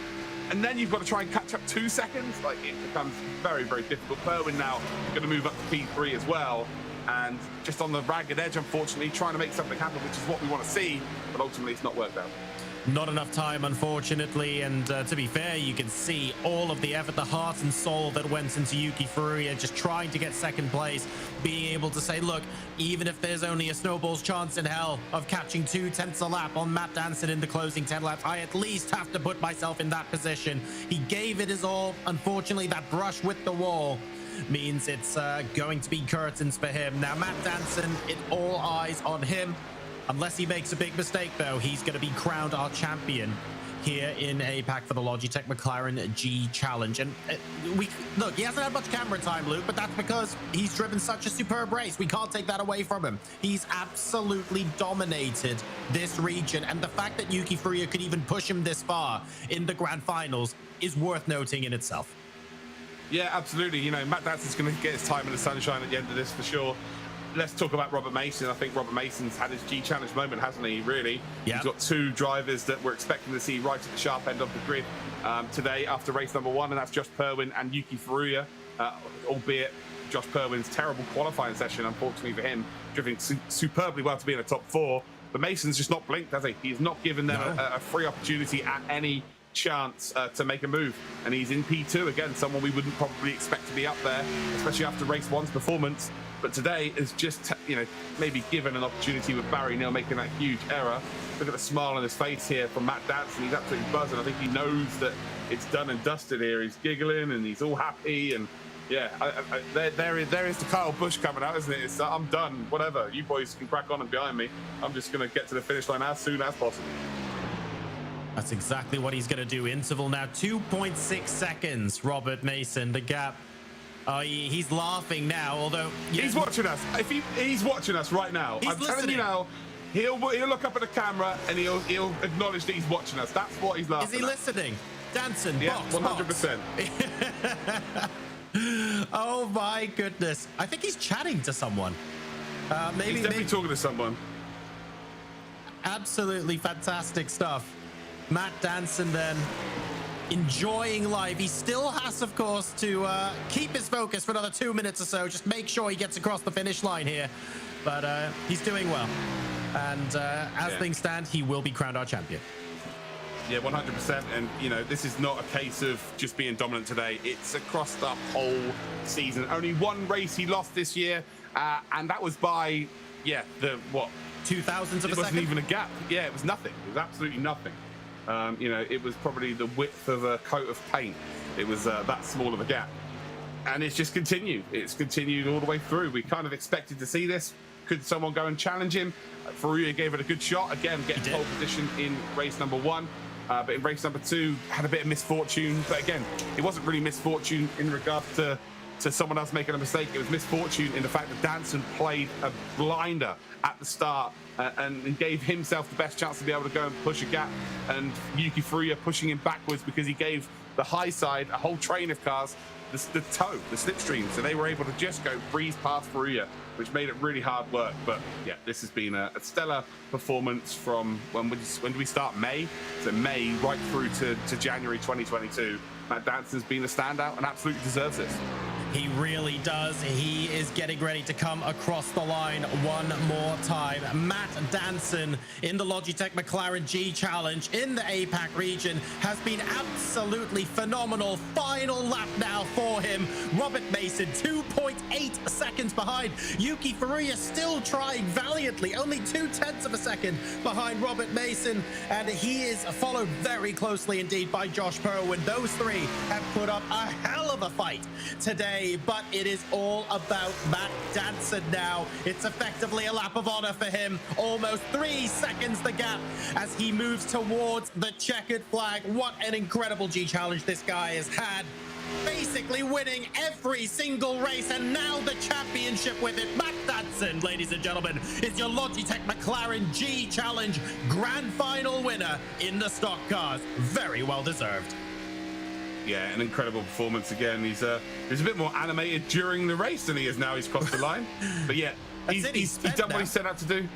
and then you've got to try and catch up 2 seconds. Like, it becomes very difficult. Perwin now going to move up to P3 as well, and just on the ragged edge, unfortunately, trying to make something happen, which is what we want to see, but ultimately it's not worked out. Not enough time, unfortunately, and to be fair, you can see all of the effort, the heart and soul that went into Yuki Faruya, just trying to get second place, being able to say, look, even if there's only a snowball's chance in hell of catching 2/10 a lap on Matt Danson in the closing 10 laps, I at least have to put myself in that position. He gave it his all. Unfortunately, that brush with the wall means it's going to be curtains for him. Now, Matt Danson, all eyes on him. Unless he makes a big mistake, though, he's going to be crowned our champion here in Apac for the Logitech McLaren G Challenge. And look, he hasn't had much camera time, Luke, but that's because he's driven such a superb race. We can't take that away from him. He's absolutely dominated this region, and the fact that Yuki Faruya could even push him this far in the grand finals is worth noting in itself. Yeah, absolutely. You know, Matt Danson's going to get his time in the sunshine at the end of this for sure. Let's talk about Robert Mason. I think Robert Mason's had his G Challenge moment, hasn't he, really? Yep. He's got 2 drivers that we're expecting to see right at the sharp end of the grid today after race number 1, and that's Josh Perwin and Yuki Faruya, albeit Josh Perwin's terrible qualifying session, unfortunately for him, driving superbly well to be in the top 4. But Mason's just not blinked, has he? He's not given them a free opportunity at any chance to make a move, and he's in P2 again, someone we wouldn't probably expect to be up there, especially after race 1's performance. But today is just, you know, maybe given an opportunity with Barry Neal making that huge error. Look at the smile on his face here from Matt Danson. He's absolutely buzzing. I think he knows that it's done and dusted here. He's giggling and he's all happy. And yeah, there is the Kyle Busch coming out, isn't it? It's, I'm done, whatever. You boys can crack on and behind me. I'm just going to get to the finish line as soon as possible. That's exactly what he's going to do. Interval now, 2.6 seconds, Robert Mason, the gap. Oh, he's laughing now, although... Yeah. He's watching us. He's watching us right now. I'm telling you now, he'll look up at the camera and he'll acknowledge that he's watching us. That's what he's laughing at. Is he listening? Danson, yeah, box, 100%. Oh, my goodness. I think he's chatting to someone. He's definitely talking to someone. Absolutely fantastic stuff. Matt Danson then enjoying life. He still has, of course, to keep his focus for another 2 minutes or so. Just make sure he gets across the finish line here. But he's doing well. And as things stand, he will be crowned our champion. Yeah, 100%. And, you know, this is not a case of just being dominant today. It's across the whole season. Only 1 race he lost this year. And that was by, yeah, the, what? 0.002 of a second? It wasn't even a gap. Yeah, it was nothing. It was absolutely nothing. You know, it was probably the width of a coat of paint. It was that small of a gap. And it's just continued. It's continued all the way through. We kind of expected to see this. Could someone go and challenge him? Faruya gave it a good shot. Again, getting pole position in race number 1. But in race number 2, had a bit of misfortune. But again, it wasn't really misfortune in regard to someone else making a mistake. It was misfortune in the fact that Danson played a blinder at the start and gave himself the best chance to be able to go and push a gap. And Yuki Faruya pushing him backwards because he gave the high side, a whole train of cars, the toe, the slipstream. So they were able to just go breeze past Faruya. which made it really hard work. But yeah, this has been a stellar performance from when do we start? May? So May right through to January 2022. Matt Danson's been a standout and absolutely deserves this. He really does. He is getting ready to come across the line one more time. Matt Danson in the Logitech McLaren G Challenge in the Apac region has been absolutely phenomenal. Final lap now for him. Robert Mason 2.8 seconds behind. Yuki Furuya still trying valiantly, only 0.2 of a second behind Robert Mason, and he is followed very closely indeed by Josh Perwin. Those three have put up a hell of a fight today, but it is all about Matt Danson now. It's effectively a lap of honor for him. Almost 3 seconds the gap as he moves towards the checkered flag. What an incredible G Challenge this guy has had. Basically winning every single race, and now the championship with it. Matt Danson, ladies and gentlemen, is your Logitech McLaren G Challenge Grand Final winner in the stock cars. Very well deserved. Yeah, an incredible performance again. He's a bit more animated during the race than he is now. He's crossed the line. But yeah, he's done what he set out to do.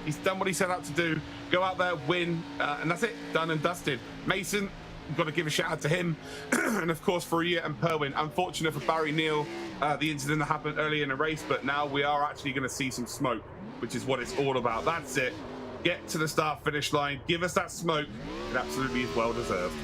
He's done what he set out to do. Go out there, win, and that's it. Done and dusted. Mason, we've got to give a shout out to him. And of course, Furuya and Perwin. Unfortunate for Barry Neal, the incident that happened early in the race, but now we are actually going to see some smoke, which is what it's all about. That's it. Get to the start-finish line. Give us that smoke. It absolutely is well deserved.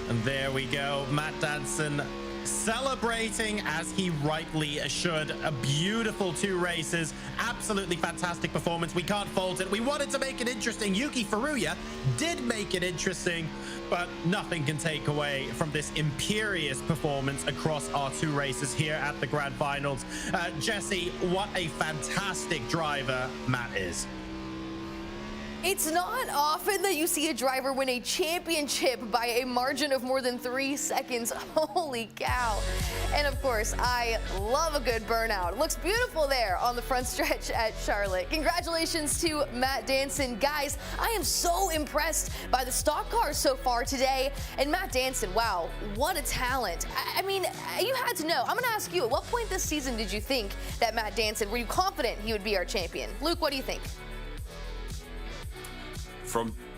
And there we go, Matt Danson celebrating as he rightly should. A beautiful 2 races, absolutely fantastic performance. We can't fault it. We wanted to make it interesting. Yuki Furuya did make it interesting, but nothing can take away from this imperious performance across our 2 races here at the Grand Finals. Jesse, what a fantastic driver Matt is. It's not often that you see a driver win a championship by a margin of more than 3 seconds. Holy cow. And of course, I love a good burnout. It looks beautiful there on the front stretch at Charlotte. Congratulations to Matt Danson. Guys, I am so impressed by the stock cars so far today. And Matt Danson, wow, what a talent. I mean, you had to know. I'm going to ask you, at what point this season did you think that Matt Danson, were you confident he would be our champion? Luke, what do you think?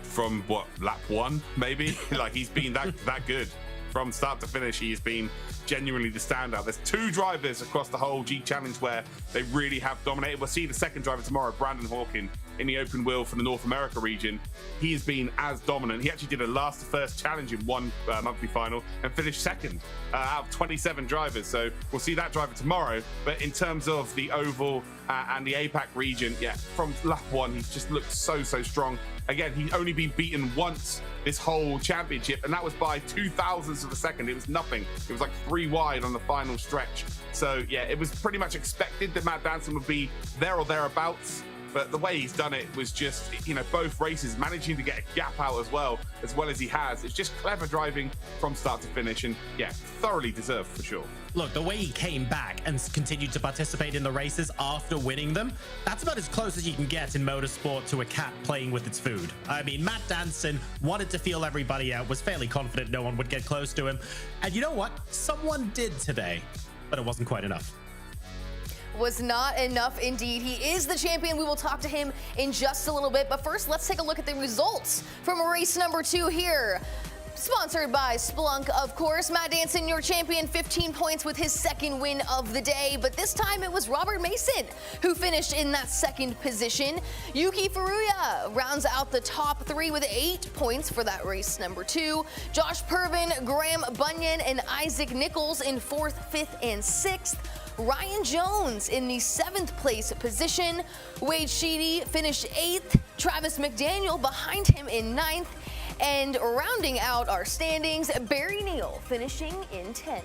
From what, lap 1 maybe? Like, he's been that good from start to finish. He's been genuinely the standout. There's 2 drivers across the whole G Challenge where they really have dominated. We'll see the second driver tomorrow, Brandon Hawkin, in the open wheel for the North America region. He's been as dominant. He actually did a last to first challenge in one monthly final and finished second out of 27 drivers. So we'll see that driver tomorrow. But in terms of the oval and the APAC region, yeah, from lap 1, he's just looked so strong. Again, he's only been beaten once this whole championship, and that was by 0.02 of a second. It was nothing. It was like 3 wide on the final stretch. So yeah, it was pretty much expected that Matt Danson would be there or thereabouts. But the way he's done it was just, you know, both races, managing to get a gap out as well as he has. It's just clever driving from start to finish, and yeah, thoroughly deserved for sure. Look, the way he came back and continued to participate in the races after winning them, that's about as close as you can get in motorsport to a cat playing with its food. I mean, Matt Danson wanted to feel everybody out, was fairly confident no one would get close to him. And you know what? Someone did today, but it wasn't quite enough. Was not enough indeed. He is the champion. We will talk to him in just a little bit. But first, let's take a look at the results from race number 2 here. Sponsored by Splunk, of course. Matt Danson, your champion, 15 points with his second win of the day. But this time it was Robert Mason who finished in that second position. Yuki Furuya rounds out the top 3 with 8 points for that race number 2. Josh Pervin, Graham Bunyan, and Isaac Nichols in 4th, 5th, and 6th. Ryan Jones in the 7th place position. Wade Sheedy finished 8th. Travis McDaniel behind him in 9th. And rounding out our standings, Barry Neal finishing in 10th.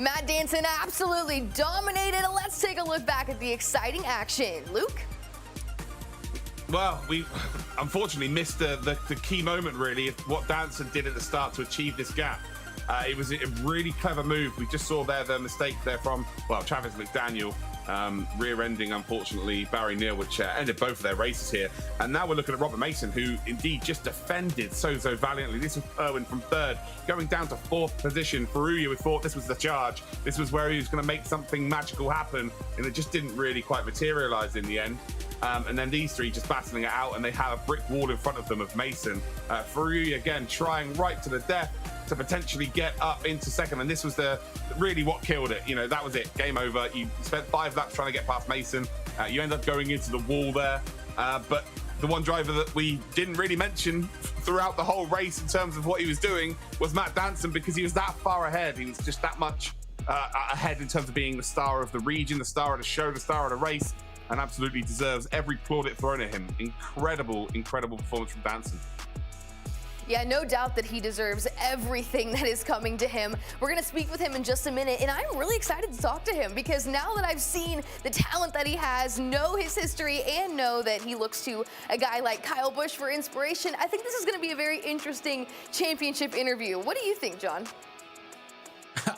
Matt Danson absolutely dominated. Let's take a look back at the exciting action. Luke? Well, we unfortunately missed the key moment, really, of what Danson did at the start to achieve this gap. It was a really clever move. We just saw there the mistake there from, well, Travis McDaniel. rear-ending, unfortunately, Barry Neal, which ended both of their races here. And now we're looking at Robert Mason, who indeed just defended so valiantly. This was Irwin from third, going down to fourth position. Faruya, we thought this was the charge. This was where he was going to make something magical happen, and it just didn't really quite materialize in the end. And then these three just battling it out, and they have a brick wall in front of them of Mason. Faruya, again, trying right to the death to potentially get up into second, and this was really what killed it. That was it. Game over. You spent 5 laps trying to get past Mason. You end up going into the wall there. But the one driver that we didn't really mention throughout the whole race in terms of what he was doing was Matt Danson, because he was that far ahead. He was just that much ahead in terms of being the star of the region, the star of the show, the star of the race, and absolutely deserves every plaudit thrown at him. Incredible performance from Danson. Yeah, no doubt that he deserves everything that is coming to him. We're going to speak with him in just a minute, and I'm really excited to talk to him because now that I've seen the talent that he has, know his history, and know that he looks to a guy like Kyle Busch for inspiration, I think this is going to be a very interesting championship interview. What do you think, John?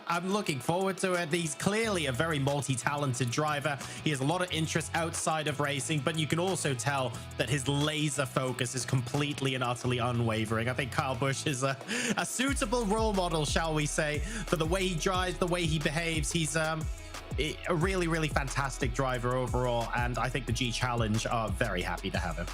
I'm looking forward to it. He's clearly a very multi-talented driver. He has a lot of interest outside of racing, but you can also tell that his laser focus is completely and utterly unwavering. I think Kyle Busch is a suitable role model, shall we say, for the way he drives, the way he behaves. He's a really fantastic driver overall, and I think the G Challenge are very happy to have him.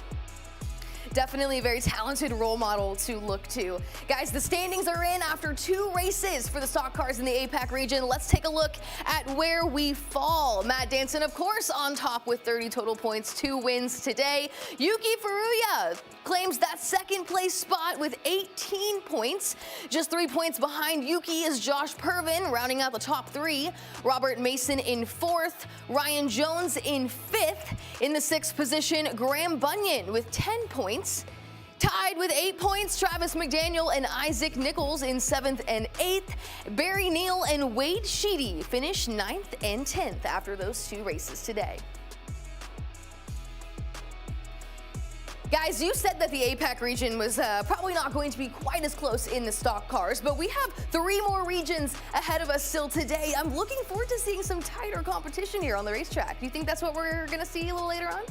Definitely a very talented role model to look to. Guys, the standings are in after 2 races for the stock cars in the Apac region. Let's take a look at where we fall. Matt Danson, of course, on top with 30 total points, 2 wins today. Yuki Furuya claims that second place spot with 18 points. Just 3 points behind Yuki is Josh Pervin, rounding out the top 3. Robert Mason in 4th. Ryan Jones in 5th. In the 6th position, Graham Bunyan with 10 points. Tied with 8 points, Travis McDaniel and Isaac Nichols in 7th and 8th. Barry Neal and Wade Sheedy finish 9th and 10th after those 2 races today. Guys, you said that the Apac region was probably not going to be quite as close in the stock cars, but we have 3 more regions ahead of us still today. I'm looking forward to seeing some tighter competition here on the racetrack. Do you think that's what we're going to see a little later on?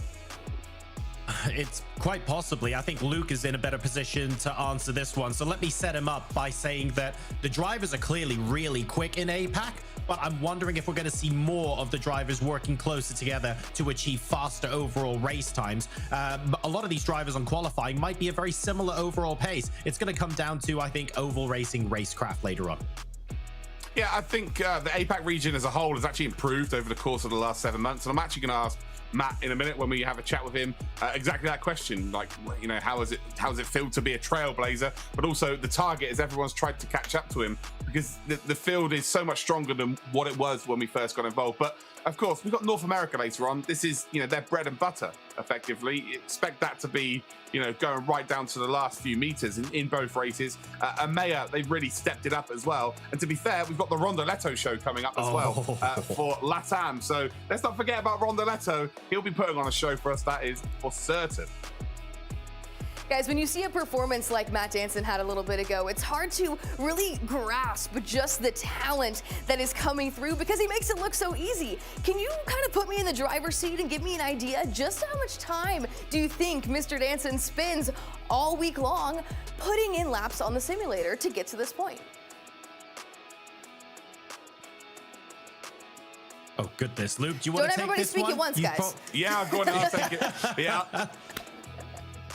It's quite possibly. I think Luke is in a better position to answer this one. So let me set him up by saying that the drivers are clearly really quick in APAC, but I'm wondering if we're going to see more of the drivers working closer together to achieve faster overall race times. A lot of these drivers on qualifying might be a very similar overall pace. It's going to come down to, I think, oval racing racecraft later on. Yeah, I think the APAC region as a whole has actually improved over the course of the last 7 months, and I'm actually going to ask Matt in a minute when we have a chat with him exactly that question, like, you know, how does it feel to be a trailblazer, but also the target as everyone's tried to catch up to him, because the field is so much stronger than what it was when we first got involved. But of course, we've got North America later on. This is, you know, their bread and butter, effectively. Expect that to be, you know, going right down to the last few meters in both races. Emea, they've really stepped it up as well. And to be fair, we've got the Rondoletto show coming up as well for LATAM. So let's not forget about Rondoletto. He'll be putting on a show for us, that is for certain. Guys, when you see a performance like Matt Danson had a little bit ago, it's hard to really grasp just the talent that is coming through because he makes it look so easy. Can you kind of put me in the driver's seat and give me an idea just how much time do you think Mr. Danson spends all week long putting in laps on the simulator to get to this point? Oh, goodness. Luke, do you want to take this one? Don't everybody speak at once, guys. Yeah, go on, I'll take it. Yeah.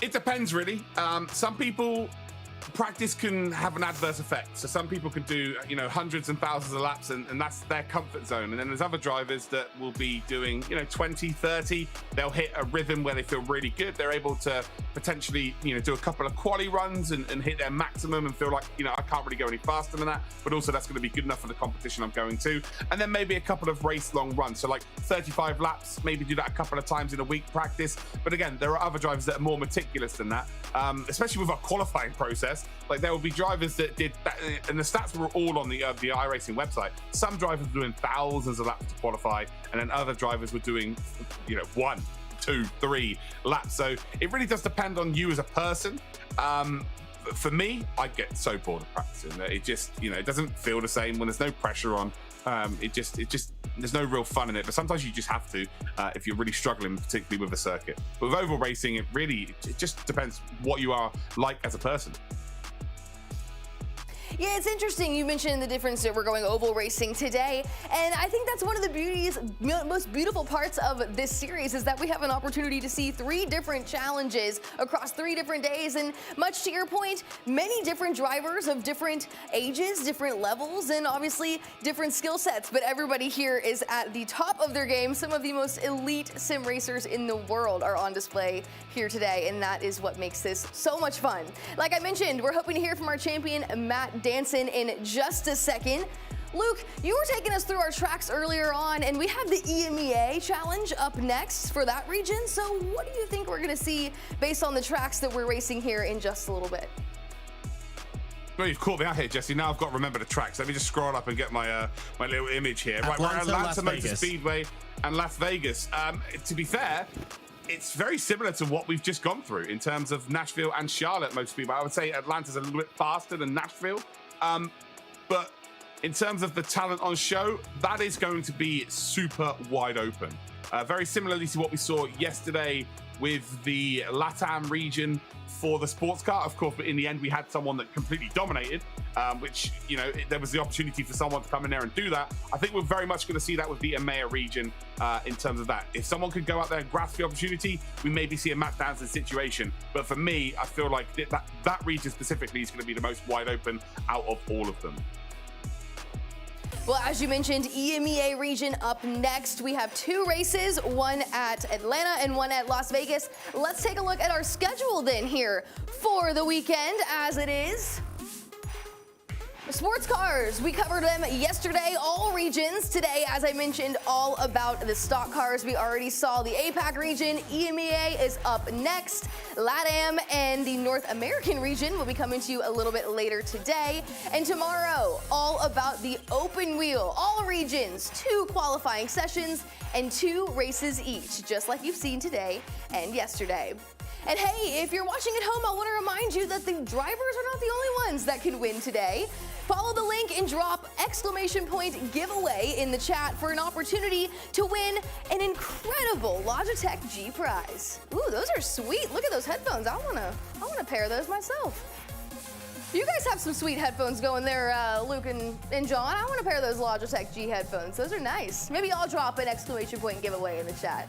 It depends, really. Some people, practice can have an adverse effect. So some people can do, you know, hundreds and thousands of laps, and that's their comfort zone. And then there's other drivers that will be doing, you know, 20, 30. They'll hit a rhythm where they feel really good. They're able to potentially, you know, do a couple of quali runs and hit their maximum and feel like, you know, I can't really go any faster than that. But also that's going to be good enough for the competition I'm going to. And then maybe a couple of race long runs. So like 35 laps, maybe do that a couple of times in a week practice. But again, there are other drivers that are more meticulous than that, especially with our qualifying process. Like there will be drivers that did that, and the stats were all on the iRacing website. Some drivers were doing thousands of laps to qualify, and then other drivers were doing, you know, 1, 2, 3 laps. So it really does depend on you as a person. For me, I get so bored of practicing that it just, you know, it doesn't feel the same when there's no pressure on. It just there's no real fun in it, but sometimes you just have to if you're really struggling, particularly with a circuit. But with oval racing, it just depends what you are like as a person. Yeah, it's interesting. You mentioned the difference that we're going oval racing today, and I think that's one of the most beautiful parts of this series is that we have an opportunity to see 3 different challenges across 3 different days, and much to your point, many different drivers of different ages, different levels, and obviously different skill sets, but everybody here is at the top of their game. Some of the most elite sim racers in the world are on display here today, and that is what makes this so much fun. Like I mentioned, we're hoping to hear from our champion, Matt Danson, in just a second. Luke, you were taking us through our tracks earlier on, and we have the Emea challenge up next for that region. So what do you think we're going to see based on the tracks that we're racing here in just a little bit? Well, you've caught me out here, Jesse. Now I've got to remember the tracks. Let me just scroll up and get my my little image here. Right, we're at Atlanta Motor Speedway and Las Vegas. To be fair, it's very similar to what we've just gone through in terms of Nashville and Charlotte Motor Speedway. I would say Atlanta's a little bit faster than Nashville. But in terms of the talent on show, that is going to be super wide open. Very similarly to what we saw yesterday with the LATAM region for the sports car, of course, but in the end, we had someone that completely dominated, which, you know, there was the opportunity for someone to come in there and do that. I think we're very much going to see that with the Emea region in terms of that. If someone could go out there and grasp the opportunity, we maybe see a Matt Danson situation. But for me, I feel like that region specifically is going to be the most wide open out of all of them. Well, as you mentioned, EMEA region up next. We have 2 races, one at Atlanta and one at Las Vegas. Let's take a look at our schedule then here for the weekend as it is. Sports cars, we covered them yesterday, all regions. Today, as I mentioned, all about the stock cars. We already saw the Apac region. EMEA is up next. LATAM and the North American region will be coming to you a little bit later today. And tomorrow, all about the open wheel. All regions, 2 qualifying sessions and 2 races each, just like you've seen today and yesterday. And hey, if you're watching at home, I want to remind you that the drivers are not the only ones that can win today. Follow the link and drop _point giveaway in the chat for an opportunity to win an incredible Logitech G prize. Ooh, those are sweet. Look at those headphones. I wanna pair those myself. You guys have some sweet headphones going there, Luke and John. I want to pair those Logitech G headphones. Those are nice. Maybe I'll drop an !point giveaway in the chat.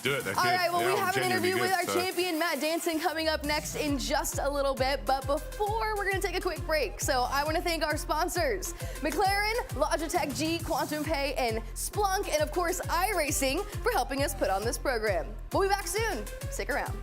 Do it. All right, well, we have an interview with our champion, Matt Danson, coming up next in just a little bit. But before, we're going to take a quick break. So I want to thank our sponsors, McLaren, Logitech G, Quantum Pay, and Splunk, and of course, iRacing for helping us put on this program. We'll be back soon. Stick around.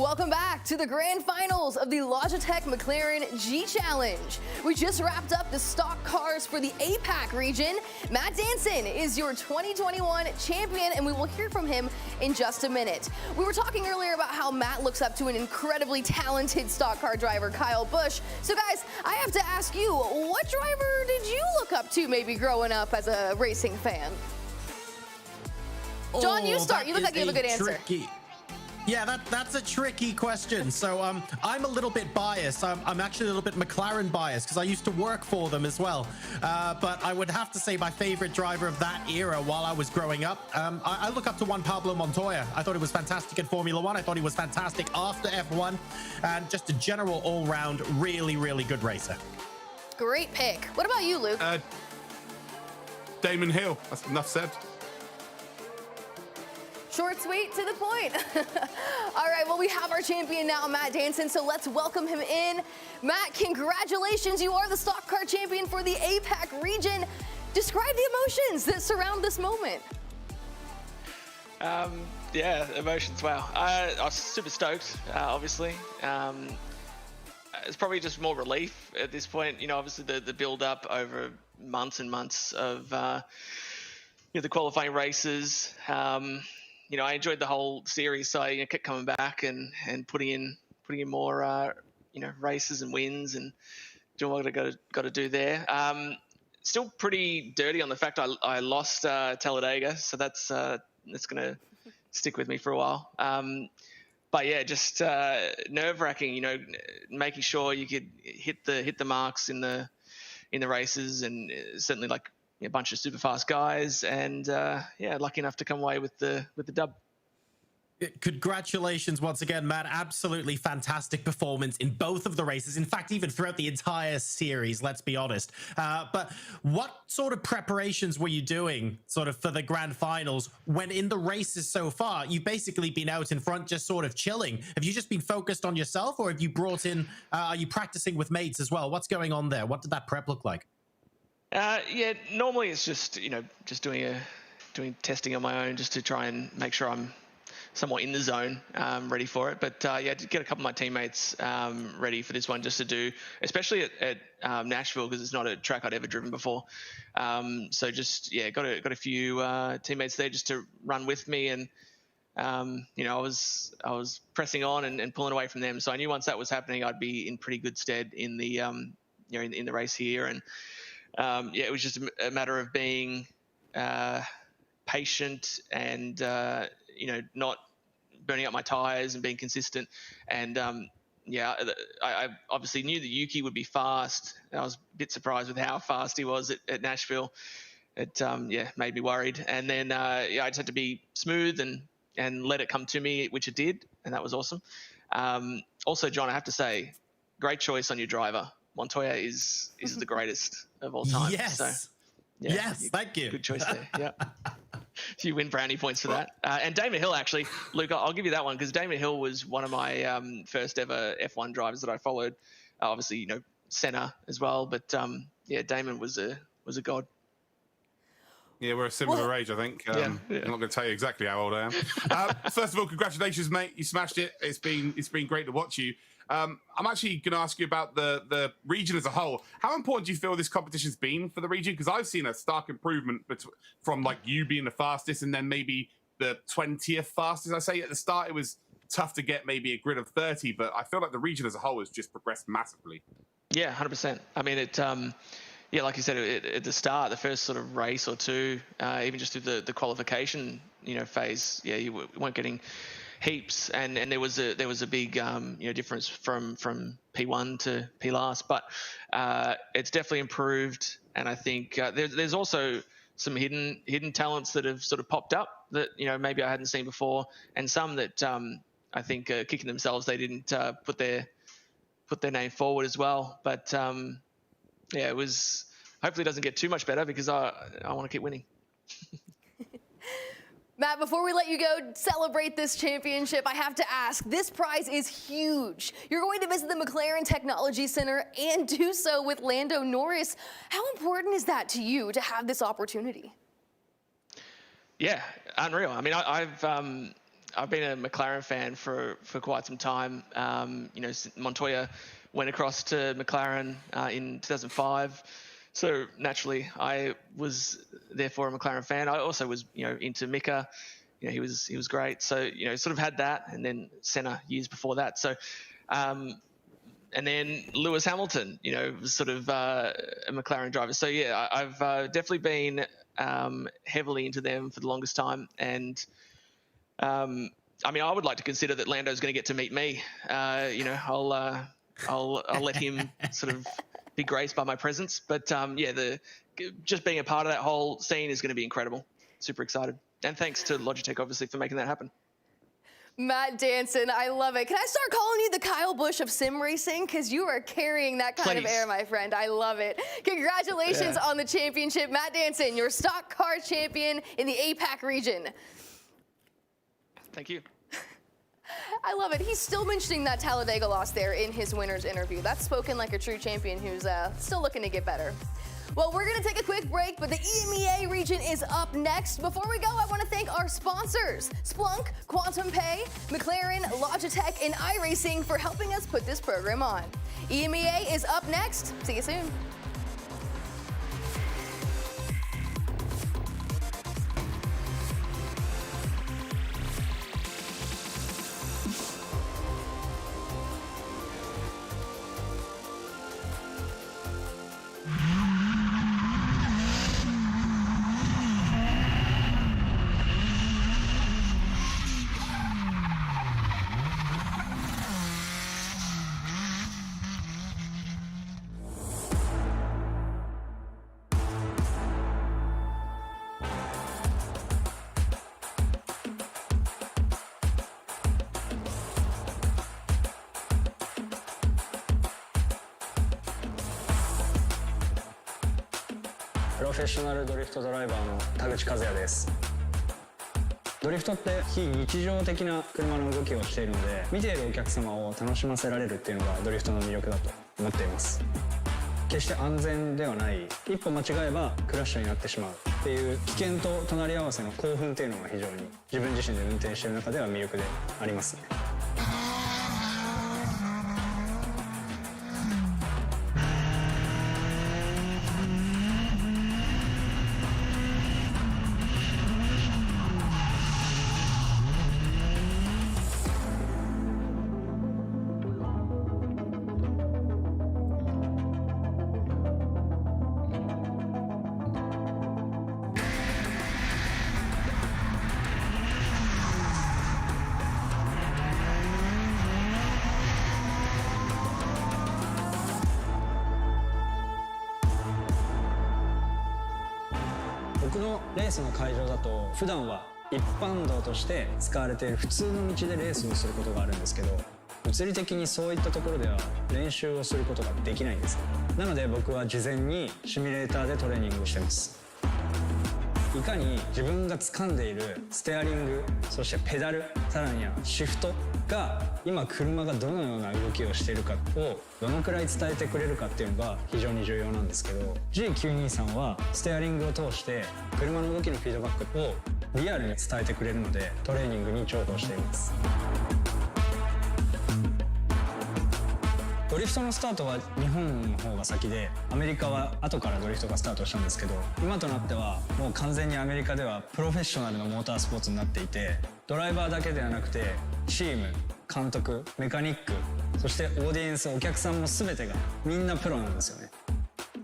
Welcome back to the grand finals of the Logitech McLaren G Challenge. We just wrapped up the stock cars for the Apac region. Matt Danson is your 2021 champion, and we will hear from him in just a minute. We were talking earlier about how Matt looks up to an incredibly talented stock car driver, Kyle Busch. So guys, I have to ask you, what driver did you look up to maybe growing up as a racing fan? John, you start. You look like you have a good answer. Yeah, that's a tricky question. So I'm a little bit biased. I'm actually a little bit McLaren biased because I used to work for them as well. But I would have to say my favorite driver of that era while I was growing up, I look up to Juan Pablo Montoya. I thought he was fantastic in Formula One. I thought he was fantastic after F1, and just a general all-round really, really good racer. Great pick. What about you, Luke? Damon Hill. That's enough said. Short, sweet, to the point. All right, well, we have our champion now, Matt Danson, so let's welcome him in. Matt, congratulations. You are the stock car champion for the Apac region. Describe the emotions that surround this moment. Yeah, emotions, wow. I was super stoked, obviously. It's probably just more relief at this point. You know, obviously the build-up over months and months of the qualifying races. You know, I enjoyed the whole series, so I kept coming back and putting in more races and wins and doing what I got to do there. Still pretty dirty on the fact I lost Talladega, so that's gonna stick with me for a while. But yeah, just nerve-wracking. You know, making sure you could hit the marks in the races, and certainly like a bunch of super fast guys, and yeah, lucky enough to come away with the dub. Congratulations once again, Matt. Absolutely fantastic performance in both of the races. In fact, even throughout the entire series, let's be honest. But what sort of preparations were you doing sort of for the grand finals when in the races so far, you've basically been out in front just sort of chilling? Have you just been focused on yourself, or have you brought in, are you practicing with mates as well? What's going on there? What did that prep look like? Yeah, normally it's just, just doing testing on my own just to try and make sure I'm somewhat in the zone, ready for it. But yeah, to get a couple of my teammates ready for this one, just to do, especially at Nashville, because it's not a track I'd ever driven before. So just, yeah, got a few teammates there just to run with me, and I was pressing on and pulling away from them. So I knew once that was happening, I'd be in pretty good stead in the in the race here. And yeah, it was just a matter of being patient and not burning up my tires and being consistent. And yeah, I obviously knew that Yuki would be fast. I was a bit surprised with how fast he was at Nashville. It yeah, made me worried. And then yeah, I just had to be smooth and let it come to me, which it did, and that was awesome. Also, John, I have to say, great choice on your driver. Montoya is the greatest of all time. Yes. So, yeah, yes, thank you. Good choice there. Yeah. You win brownie points for that. And Damon Hill, actually, Luke, I'll give you that one, because Damon Hill was one of my first ever F1 drivers that I followed. Obviously, Senna as well, but yeah, Damon was a god. Yeah, we're a similar age, I think. Yeah. I'm not going to tell you exactly how old I am. First of all, congratulations, mate. You smashed it. It's been great to watch you. I'm actually going to ask you about the region as a whole. How important do you feel this competition's been for the region? Because I've seen a stark improvement from like you being the fastest and then maybe the 20th fastest. I say at the start it was tough to get maybe a grid of 30, but I feel like the region as a whole has just progressed massively. Yeah, 100%. I mean, it. Yeah, like you said at the start, the first sort of race or two, even just through the qualification, phase, yeah, you weren't getting heaps, and there was a big difference from P1 to P last, but it's definitely improved, and I think there's also some hidden talents that have sort of popped up that maybe I hadn't seen before, and some that I think are kicking themselves they didn't put their name forward as well, but. Yeah, it was. Hopefully, it doesn't get too much better because I want to keep winning. Matt, before we let you go celebrate this championship, I have to ask, this prize is huge. You're going to visit the McLaren Technology Center and do so with Lando Norris. How important is that to you to have this opportunity? Yeah, unreal. I mean, I've I've been a McLaren fan for quite some time. You know, Montoya went across to McLaren in 2005. So naturally, I was therefore a McLaren fan. I also was, you know, into Mika. You know, he was great. So, you know, sort of had that, and then Senna years before that. So, and then Lewis Hamilton, you know, was sort of a McLaren driver. So yeah, I've definitely been heavily into them for the longest time. And I mean, I would like to consider that Lando's going to get to meet me. You know, I'll let him sort of be graced by my presence. But yeah, just being a part of that whole scene is going to be incredible. Super excited. And thanks to Logitech, obviously, for making that happen. Matt Danson, I love it. Can I start calling you the Kyle Busch of sim racing? Because you are carrying that kind of air, my friend. I love it. Congratulations on the championship. Matt Danson, your stock car champion in the Apac region. Thank you. I love it. He's still mentioning that Talladega loss there in his winner's interview. That's spoken like a true champion who's still looking to get better. Well, we're going to take a quick break, but the Emea region is up next. Before we go, I want to thank our sponsors, Splunk, Quantum Pay, McLaren, Logitech, and iRacing for helping us put this program on. Emea is up next. See you soon.プロフェッショナルドリフトドライバーの田口和也です。ドリフトって非日常的な車の動きをしているので、見ているお客様を楽しませられるっていうのがドリフトの魅力だと思っています。決して安全ではない、一歩間違えばクラッシュになってしまうっていう危険と隣り合わせの興奮っていうのが非常に自分自身で運転している中では魅力でありますね。僕のレースの会場だと普段は一般道として使われている普通の道でレースをすることがあるんですけど、物理的にそういったところでは練習をすることができないんです。なので僕は事前にシミュレーターでトレーニングをしてます。いかに自分が掴んでいるステアリング、そしてペダル、さらにはシフトが今車がどのような動きをしているかをどのくらい伝えてくれるかっていうのが非常に重要なんですけど、 G923 はステアリングを通して車の動きのフィードバックをリアルに伝えてくれるのでトレーニングに重宝しています。ドリフトのスタートは日本の方が先で、アメリカは後からドリフトがスタートしたんですけど、今となってはもう完全にアメリカではプロフェッショナルのモータースポーツになっていて、ドライバーだけではなくてチーム、監督、メカニック、そしてオーディエンス、お客さんも全てがみんなプロなんですよね。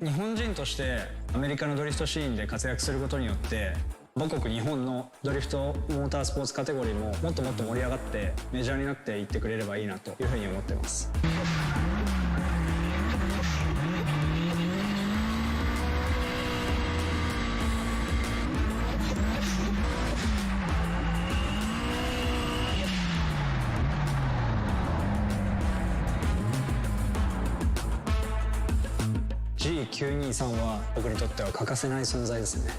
日本人としてアメリカのドリフトシーンで活躍することによって母国日本のドリフトモータースポーツカテゴリーももっともっと盛り上がってメジャーになっていってくれればいいなというふうに思ってます。G923 は僕にとっては欠かせない存在ですね。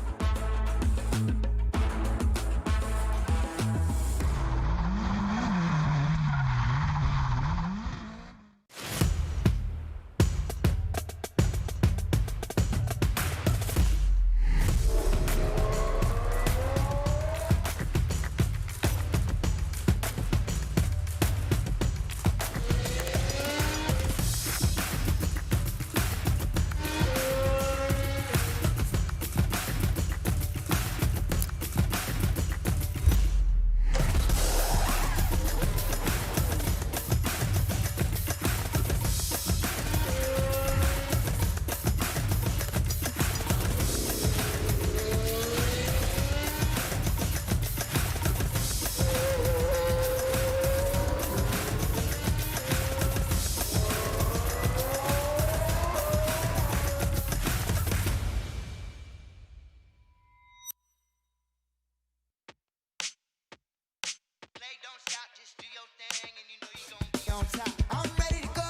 on top. I'm ready to go.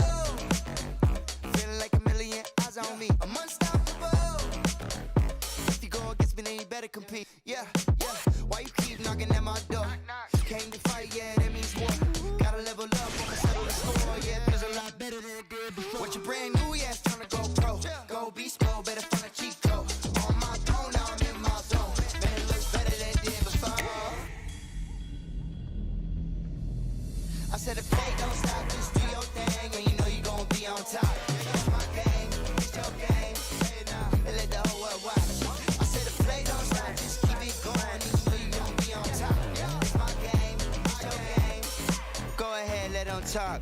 Feeling like a million eyes on me. I'm unstoppable. If you go against me, then you better compete. Yeah, yeah. Why you keep knocking at my door? Came to fight, yeah, that means war. Gotta level up, wanna settle the score. Yeah, feels a lot better than it did before. What you brand new, yeah, it's time to go pro. Go beast mode, better find a cheat code. On my throne, now I'm in my zone. Man, it looks better than it did before. I said the play don't stop, just do your thing, and you know you gon' be on top. It's my game, it's your game, say it now, and let the whole world watch. I said the play don't stop, just keep it going, and you know you gon' be on top. It's my game, it's your game, go ahead, let them talk.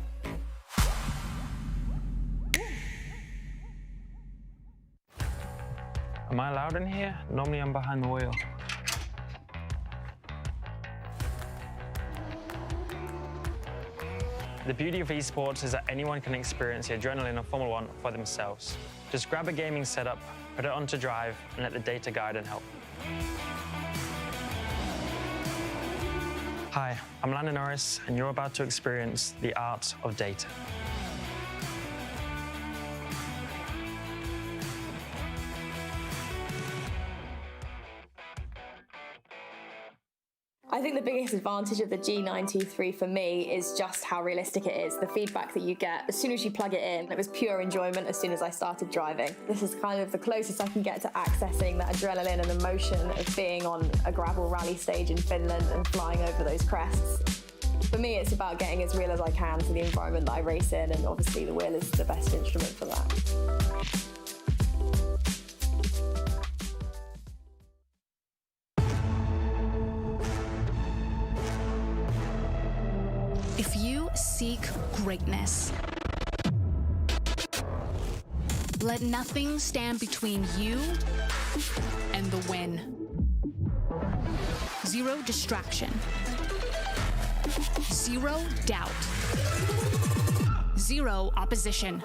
Am I allowed in here? Normally I'm behind the wheel. The beauty of esports is that anyone can experience the adrenaline of Formula 1 for themselves. Just grab a gaming setup, put it onto drive, and let the data guide and help. Hi, I'm Lando Norris, and you're about to experience the art of data. I think the biggest advantage of the G923 for me is just how realistic it is. The feedback that you get as soon as you plug it in, it was pure enjoyment as soon as I started driving. This is kind of the closest I can get to accessing that adrenaline and emotion of being on a gravel rally stage in Finland and flying over those crests. For me, it's about getting as real as I can to the environment that I race in, and obviously the wheel is the best instrument for that. If you seek greatness, let nothing stand between you and the win. Zero distraction. Zero doubt. Zero opposition.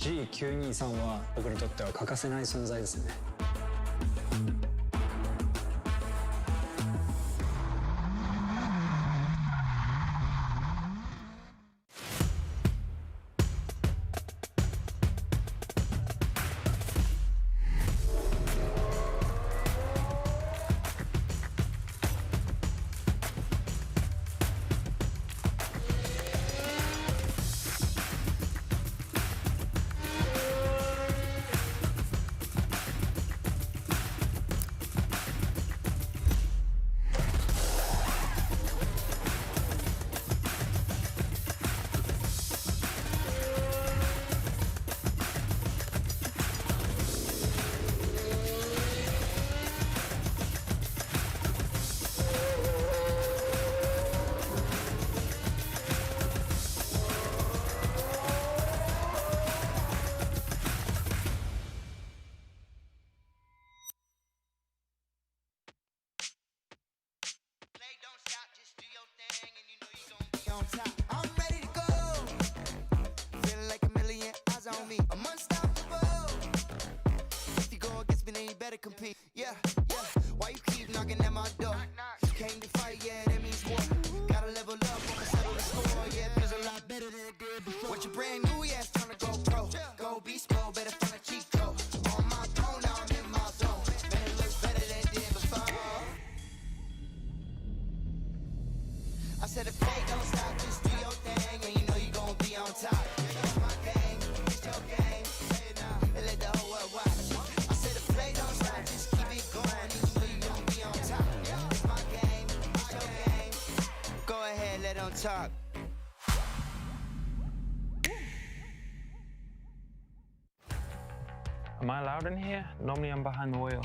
G923 は僕にとっては欠かせない存在ですね。I'm ready to go. Feeling like a million eyes on me. I'm unstoppable. If you go against me, then you better compete. Yeah, yeah. Why you keep knocking at my door? Came to fight, yeah, that means war. Gotta level up, wanna settle the score. Yeah, feels a lot better than it did before. What you brand new, yeah, it's time to go pro. Go beast mode, better find a cheat code. On my throne, now I'm in my zone. Man, it looks better than it did before. I said if play don't stop, just do your thing, and you know you gon' be on top. It's my game, it's your game. Say it now, and let the whole world watch. I said if play don't stop, just keep it going, and you know you gon' be on top. It's my game, it's your game. Go ahead, let them talk. Am I allowed in here? Normally I'm behind the wheel.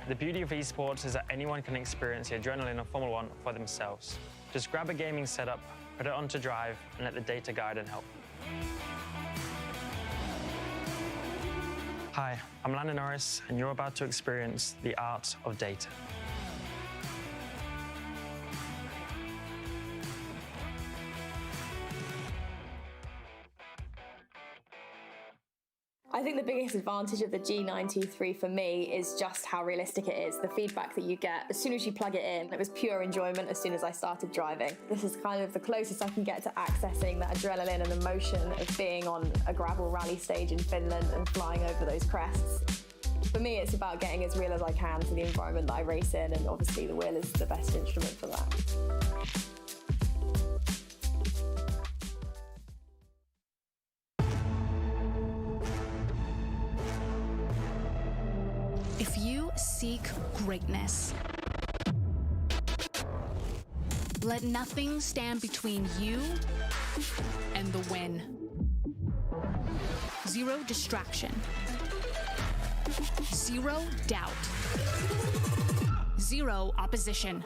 The beauty of esports is that anyone can experience the adrenaline of Formula 1 for themselves. Just grab a gaming setup, put it onto Drive, and let the data guide and help. Hi, I'm Lando Norris, and you're about to experience the art of data. I think the biggest advantage of the G923 for me is just how realistic it is. The feedback that you get as soon as you plug it in, it was pure enjoyment as soon as I started driving. This is kind of the closest I can get to accessing that adrenaline and emotion of being on a gravel rally stage in Finland and flying over those crests. For me, it's about getting as real as I can to the environment that I race in, and obviously the wheel is the best instrument for that. If you seek greatness, let nothing stand between you and the win. Zero distraction. Zero doubt. Zero opposition.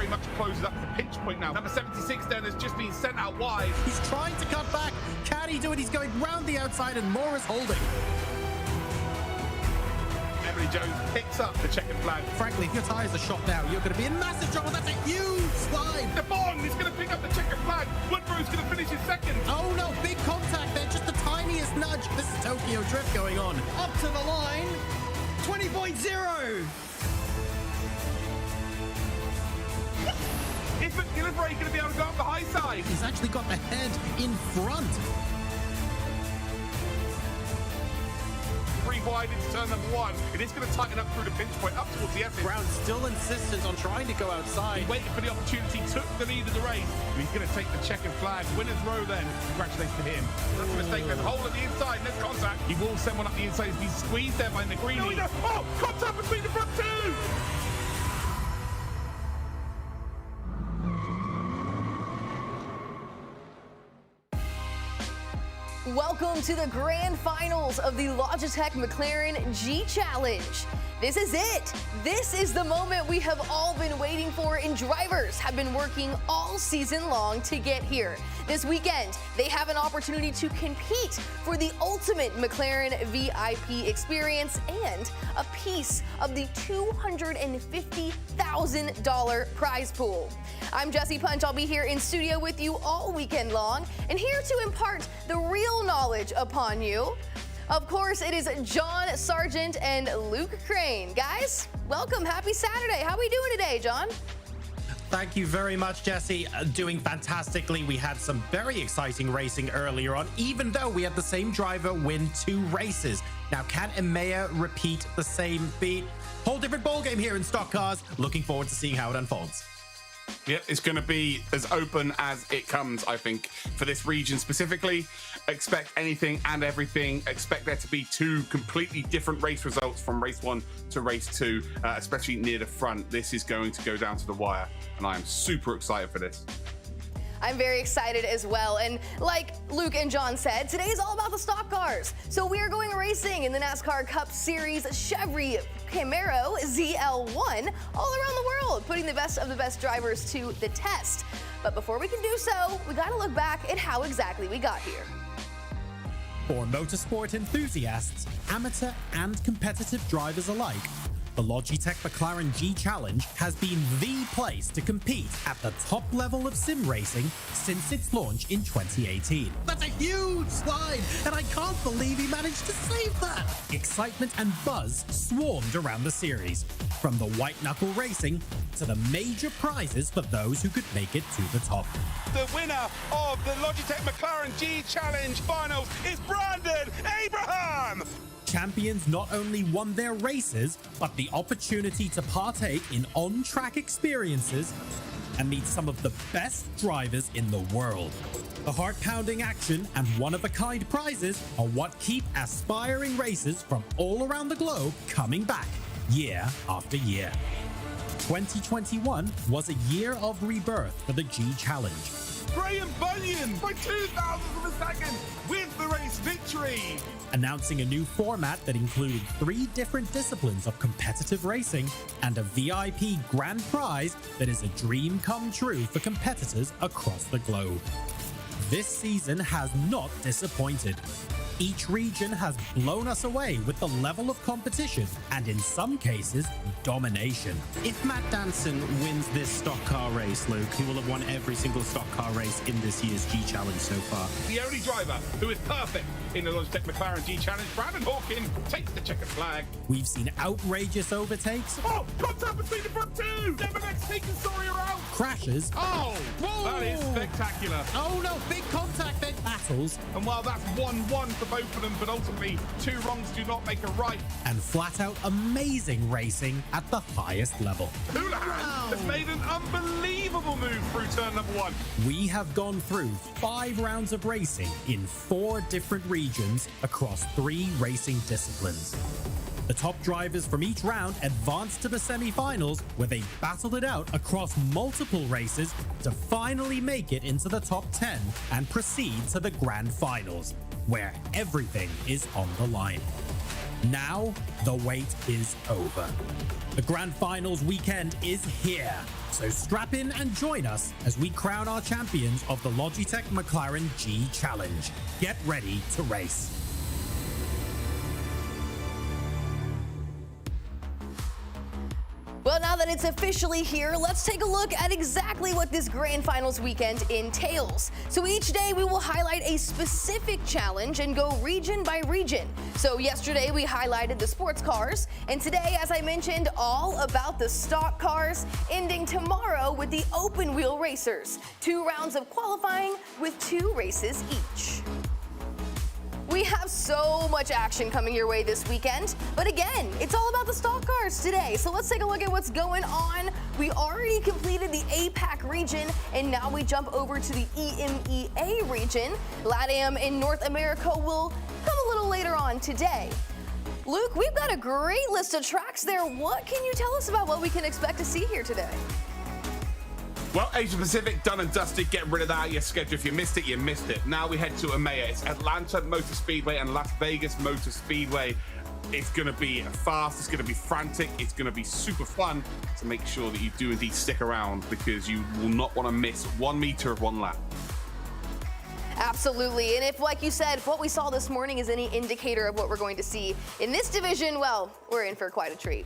very much closes up the pinch point now. Number 76 then has just been sent out wide. He's trying to cut back. Can he do it? He's going round the outside and Moore is holding. Emily Jones picks up the checkered flag. Frankly, if your tires are shot now, you're going to be in massive trouble. That's a huge slide. The Bond is going to pick up the checkered flag. Woodrow's going to finish in second. Oh no, big contact there. Just the tiniest nudge. This is Tokyo Drift going on. Up to the line, 20.0. Is McGillivray going to be able to go up the high side? He's actually got the head in front. 3 wide into turn number 1. It is going to tighten up through the pinch point up towards the exit. Brown still insistent on trying to go outside. He waited for the opportunity, took the lead of the race. And he's going to take the checkered flag. Winner's row then. Congratulations to him. That's a mistake. There's a hole at the inside. There's contact. He will send one up the inside. He's squeezed there by McLaren. No, he does. Oh, contact between the front two. Welcome to the grand finals of the Logitech McLaren G Challenge. This is it. This is the moment we have all been waiting for, and drivers have been working all season long to get here. This weekend, they have an opportunity to compete for the ultimate McLaren VIP experience and a piece of the $250,000 prize pool. I'm Jessie Punch. I'll be here in studio with you all weekend long and here to impart the real knowledge upon you. Of course, it is John Sargent and Luke Crane. Guys, welcome. Happy Saturday. How are we doing today, John? Thank you very much, Jesse. Doing fantastically. We had some very exciting racing earlier on, even though we had the same driver win 2 races. Now, can Emea repeat the same feat? Whole different ballgame here in stock cars. Looking forward to seeing how it unfolds. Yep, it's going to be as open as it comes, I think, for this region specifically. Expect anything and everything. Expect there to be 2 completely different race results from race 1 to race 2, especially near the front. This is going to go down to the wire, and I am super excited for this. I'm very excited as well. And like Luke and John said, today is all about the stock cars. So we are going racing in the NASCAR Cup Series Chevy Camaro ZL1 all around the world, putting the best of the best drivers to the test. But before we can do so, we got to look back at how exactly we got here. For motorsport enthusiasts, amateur and competitive drivers alike, the Logitech McLaren G Challenge has been the place to compete at the top level of sim racing since its launch in 2018. That's a huge slide, and I can't believe he managed to save that. Excitement and buzz swarmed around the series, from the white knuckle racing to the major prizes for those who could make it to the top. The winner of the Logitech McLaren G Challenge Finals is Brandon Abraham! Champions not only won their races, but the opportunity to partake in on-track experiences and meet some of the best drivers in the world. The heart-pounding action and one-of-a-kind prizes are what keep aspiring racers from all around the globe coming back year after year. 2021 was a year of rebirth for the G Challenge. Graham Bunyan by 2,000th of a second wins the race victory. Announcing a new format that included 3 different disciplines of competitive racing and a VIP grand prize that is a dream come true for competitors across the globe. This season has not disappointed. Each region has blown us away with the level of competition and, in some cases, domination. If Matt Danson wins this stock car race, Luke, he will have won every single stock car race in this year's G Challenge so far. The only driver who is perfect in the Logitech McLaren G Challenge, Brandon Hawkins, takes the checkered flag. We've seen outrageous overtakes. Oh, contact between the front 2! Demonex taking Sawyer out! Crashes. Oh, whoa. That is spectacular. Oh no, big contact then. Battles. And while that's 1-1 for both of them, but ultimately 2 wrongs do not make a right. And flat out amazing racing at the highest level. Houlihan has made an unbelievable move through turn number 1. We have gone through 5 rounds of racing in 4 different regions across 3 racing disciplines. The top drivers from each round advanced to the semi-finals, where they battled it out across multiple races to finally make it into the top 10 and proceed to the grand finals, where everything is on the line. Now, the wait is over. The Grand Finals weekend is here. So strap in and join us as we crown our champions of the Logitech McLaren G Challenge. Get ready to race. Well, now that it's officially here, let's take a look at exactly what this Grand Finals weekend entails. So each day we will highlight a specific challenge and go region by region. So yesterday we highlighted the sports cars, and today, as I mentioned, all about the stock cars, ending tomorrow with the open wheel racers. 2 rounds of qualifying with 2 races each. We have so much action coming your way this weekend, but again, it's all about the stock cars today. So let's take a look at what's going on. We already completed the Apac region, and now we jump over to the EMEA region. LATAM in North America will come a little later on today. Luke, we've got a great list of tracks there. What can you tell us about what we can expect to see here today? Well, Asia Pacific, done and dusted. Get rid of that out of your schedule. If you missed it, you missed it. Now we head to Emea. It's Atlanta Motor Speedway and Las Vegas Motor Speedway. It's going to be fast. It's going to be frantic. It's going to be super fun. So make sure that you do indeed stick around, because you will not want to miss 1 meter of 1 lap. Absolutely. And if, like you said, what we saw this morning is any indicator of what we're going to see in this division, well, we're in for quite a treat.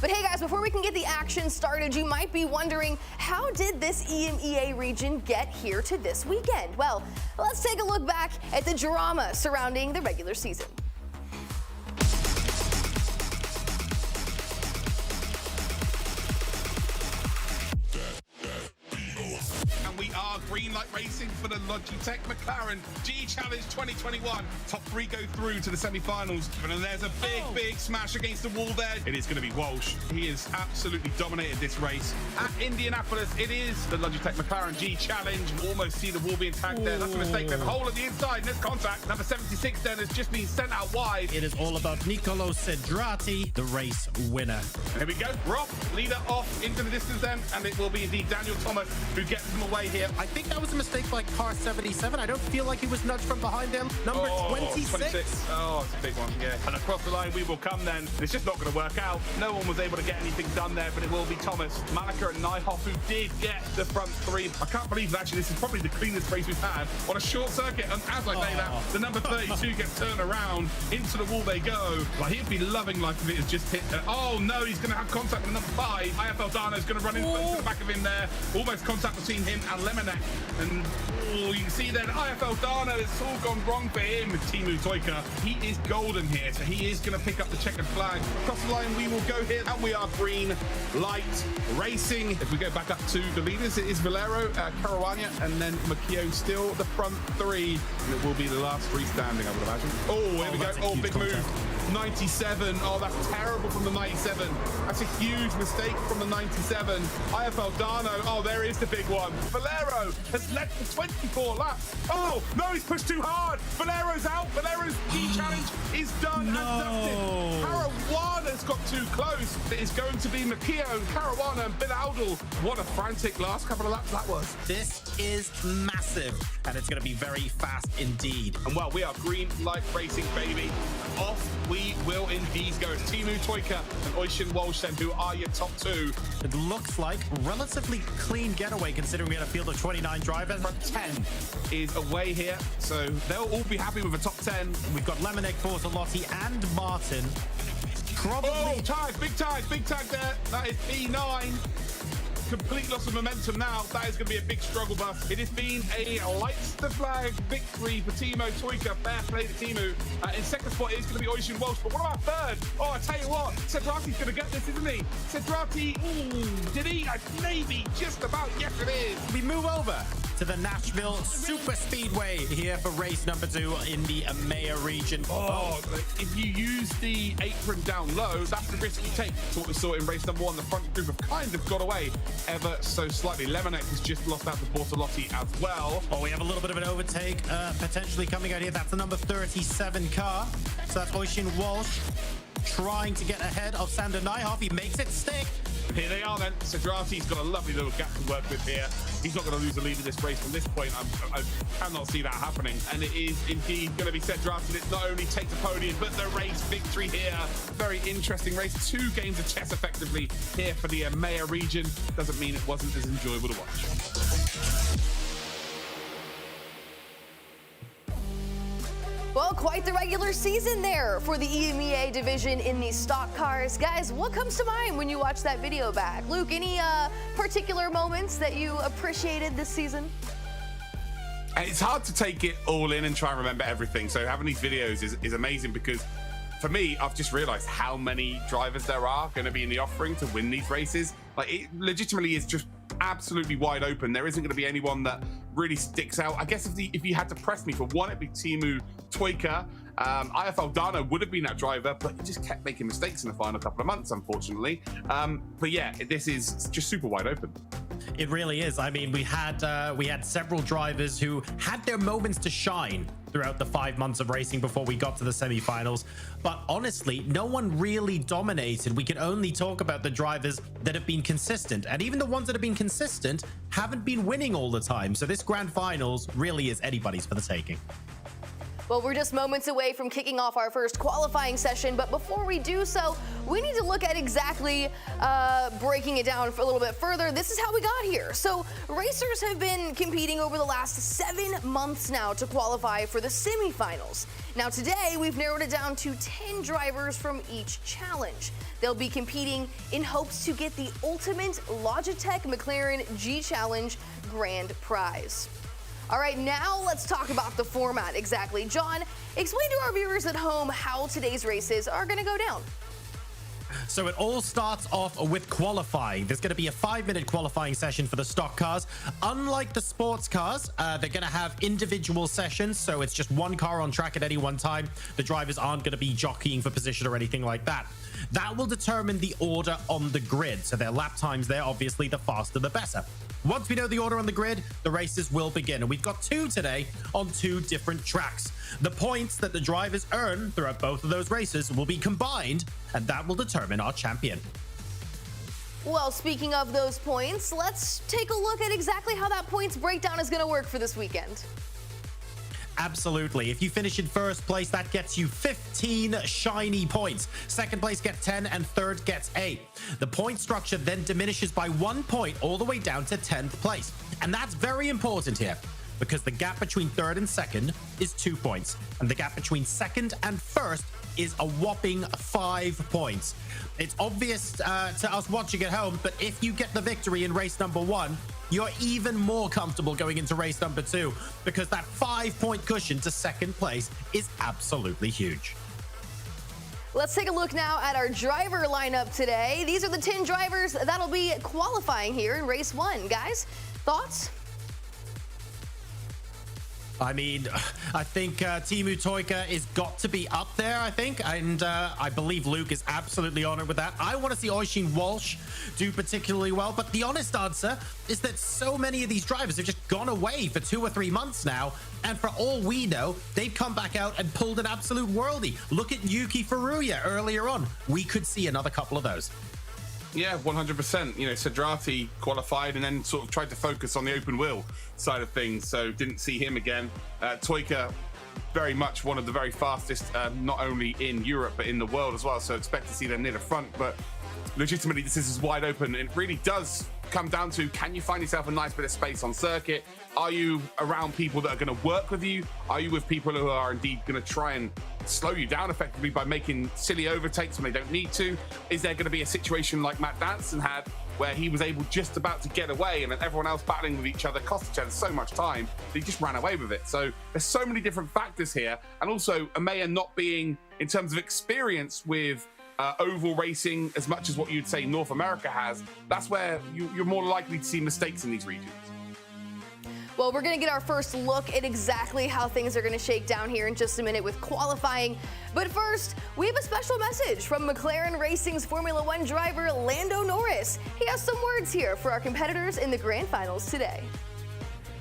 But hey guys, before we can get the action started, you might be wondering, how did this EMEA region get here to this weekend? Well, let's take a look back at the drama surrounding the regular season. And we are green light racing for the Logitech McLaren G Challenge 2021. Top 3 go through to the semi-finals. And then there's a big smash against the wall there. It is going to be Walsh. He has absolutely dominated this race. At Indianapolis, it is the Logitech McLaren G Challenge. Almost see the wall being tagged there. That's a mistake. There's a hole at the inside, and there's contact. Number 76 then has just been sent out wide. It is all about Nicolo Cedrati, the race winner. And here we go. Rob, leader off into the distance then, and it will be indeed Daniel Thomas who gets them away here. I think that was a mistake by car 77. I don't feel like he was nudged from behind him. Number 26. Oh, it's a big one, yeah. And across the line we will come then. It's just not going to work out. No one was able to get anything done there, but it will be Thomas, Malika and Nyhoff who did get the front 3. I can't believe that actually this is probably the cleanest race we've had on a short circuit. And as I say that, the number 32 gets turned around. Into the wall they go. Like, he'd be loving life if it has just hit. Oh no, he's going to have contact with number 5. IFL Dano's going to run into the back of him there. Almost contact between him and Lemonek. And you can see then IFL Dano, it's all gone wrong for him. Timu Toika, he is golden here, so he is going to pick up the checkered flag. Across the line we will go here, and we are green light racing. If we go back up to the leaders, it is Valero, Caruana, and then Makio still the front 3. And it will be the last 3 standing, I would imagine. Oh, here we go. Oh, big move. 97. Oh, that's terrible from the 97. That's a huge mistake from the 97. IFL Dano. Oh, there is the big one. Valero has led for 24 laps. Oh, no, he's pushed too hard. Valero's out. Valero's G challenge is done and dusted. Caruana's got too close. It is going to be Makio, Caruana, and Bill Aldel. What a frantic last couple of laps that was. This is massive, and it's going to be very fast indeed. And well, we are green light racing, baby. Off we will indeed go. It's Timu Toika and Oisin Walsh then, who are your top 2. It looks like relatively clean getaway considering we had a field of 29 drivers. Front 10 is away here, so they'll all be happy with a top 10. We've got Lemonek, Bortolotti, and Martin. Probably. Oh, tag, big tag there. That is P9. Complete loss of momentum now. That is going to be a big struggle bus. It has been a lights the flag victory for Timo Toika. Fair play to Timu. In second spot, it is going to be Oisin Walsh. But what about third? Oh, I tell you what, Cedrati's going to get this, isn't he? Cedrati, did he? Maybe, just about. Yes, it is. We move over to the Nashville Super Speedway here for race number 2 in the Emea region. Oh, if you use the apron down low, that's the risk you take. That's what we saw in race number 1. The front group have kind of got away ever so slightly. Lemonek has just lost out to Bortolotti as well. Oh, we have a little bit of an overtake potentially coming out here. That's the number 37 car. So that's Oisin Walsh trying to get ahead of Sander Nyhoff. He makes it stick. Here they are then. Cedrati's got a lovely little gap to work with here. He's not going to lose the lead of this race from this point. I cannot see that happening. And it is indeed going to be Cedrati that not only takes the podium, but the race victory here. Very interesting race. 2 games of chess effectively here for the Emea region. Doesn't mean it wasn't as enjoyable to watch. Well, quite the regular season there for the EMEA division in these stock cars. Guys, what comes to mind when you watch that video back? Luke, any particular moments that you appreciated this season? It's hard to take it all in and try and remember everything. So having these videos is amazing because for me, I've just realized how many drivers there are going to be in the offering to win these races. Like, it legitimately is just absolutely wide open. There isn't going to be anyone that really sticks out. I guess if you had to press me for one, it'd be Teemu Toika. IFL Dano would have been that driver, but he just kept making mistakes in the final couple of months, unfortunately. But yeah, this is just super wide open. It really is. I mean, we had several drivers who had their moments to shine throughout the 5 months of racing before we got to the semifinals. But honestly, no one really dominated. We can only talk about the drivers that have been consistent. And even the ones that have been consistent haven't been winning all the time. So this grand finals really is anybody's for the taking. Well, we're just moments away from kicking off our first qualifying session, but before we do so, we need to look at exactly breaking it down for a little bit further. This is how we got here. So racers have been competing over the last 7 months now to qualify for the semifinals. Now today, we've narrowed it down to 10 drivers from each challenge. They'll be competing in hopes to get the ultimate Logitech McLaren G Challenge grand prize. All right, now let's talk about the format exactly. John, explain to our viewers at home how today's races are going to go down. So it all starts off with qualifying. There's going to be a 5-minute qualifying session for the stock cars. Unlike the sports cars, they're going to have individual sessions, so it's just one car on track at any one time. The drivers aren't going to be jockeying for position or anything like that. That will determine the order on the grid. So their lap times there, obviously, the faster the better. Once we know the order on the grid, the races will begin. And we've got 2 today on 2 different tracks. The points that the drivers earn throughout both of those races will be combined, and that will determine our champion. Well, speaking of those points, let's take a look at exactly how that points breakdown is going to work for this weekend. Absolutely. If you finish in first place, that gets you 15 shiny points. Second place gets 10 and third gets 8. The point structure then diminishes by 1 point all the way down to 10th place. And that's very important here because the gap between third and second is 2 points. And the gap between second and first is a whopping 5 points. It's obvious to us watching at home, but if you get the victory in race number 1, you're even more comfortable going into race number 2 because that 5-point cushion to second place is absolutely huge. Let's take a look now at our driver lineup today. These are the 10 drivers that'll be qualifying here in race 1. Guys, thoughts? I mean, I think Teemu Toika is got to be up there, I think. And I believe Luke is absolutely honored with that. I want to see Oisin Walsh do particularly well. But the honest answer is that so many of these drivers have just gone away for 2 or 3 months now. And for all we know, they've come back out and pulled an absolute worldie. Look at Yuki Furuya earlier on. We could see another couple of those. Yeah, 100%. You know, Cedrati qualified and then sort of tried to focus on the open wheel side of things, so didn't see him again. Toika, very much one of the very fastest, not only in Europe, but in the world as well, so expect to see them near the front. But legitimately, this is wide open. It really does come down to, can you find yourself a nice bit of space on circuit? Are you around people that are going to work with you? Are you with people who are indeed going to try and slow you down effectively by making silly overtakes when they don't need to? Is there going to be a situation like Matt Danson had where he was able just about to get away and then everyone else battling with each other cost each other so much time that he just ran away with it? So there's so many different factors here. And also Emea not being, in terms of experience with oval racing as much as what you'd say North America has, that's where you're more likely to see mistakes in these regions. Well, we're going to get our first look at exactly how things are going to shake down here in just a minute with qualifying. But first, we have a special message from McLaren Racing's Formula One driver, Lando Norris. He has some words here for our competitors in the Grand Finals today.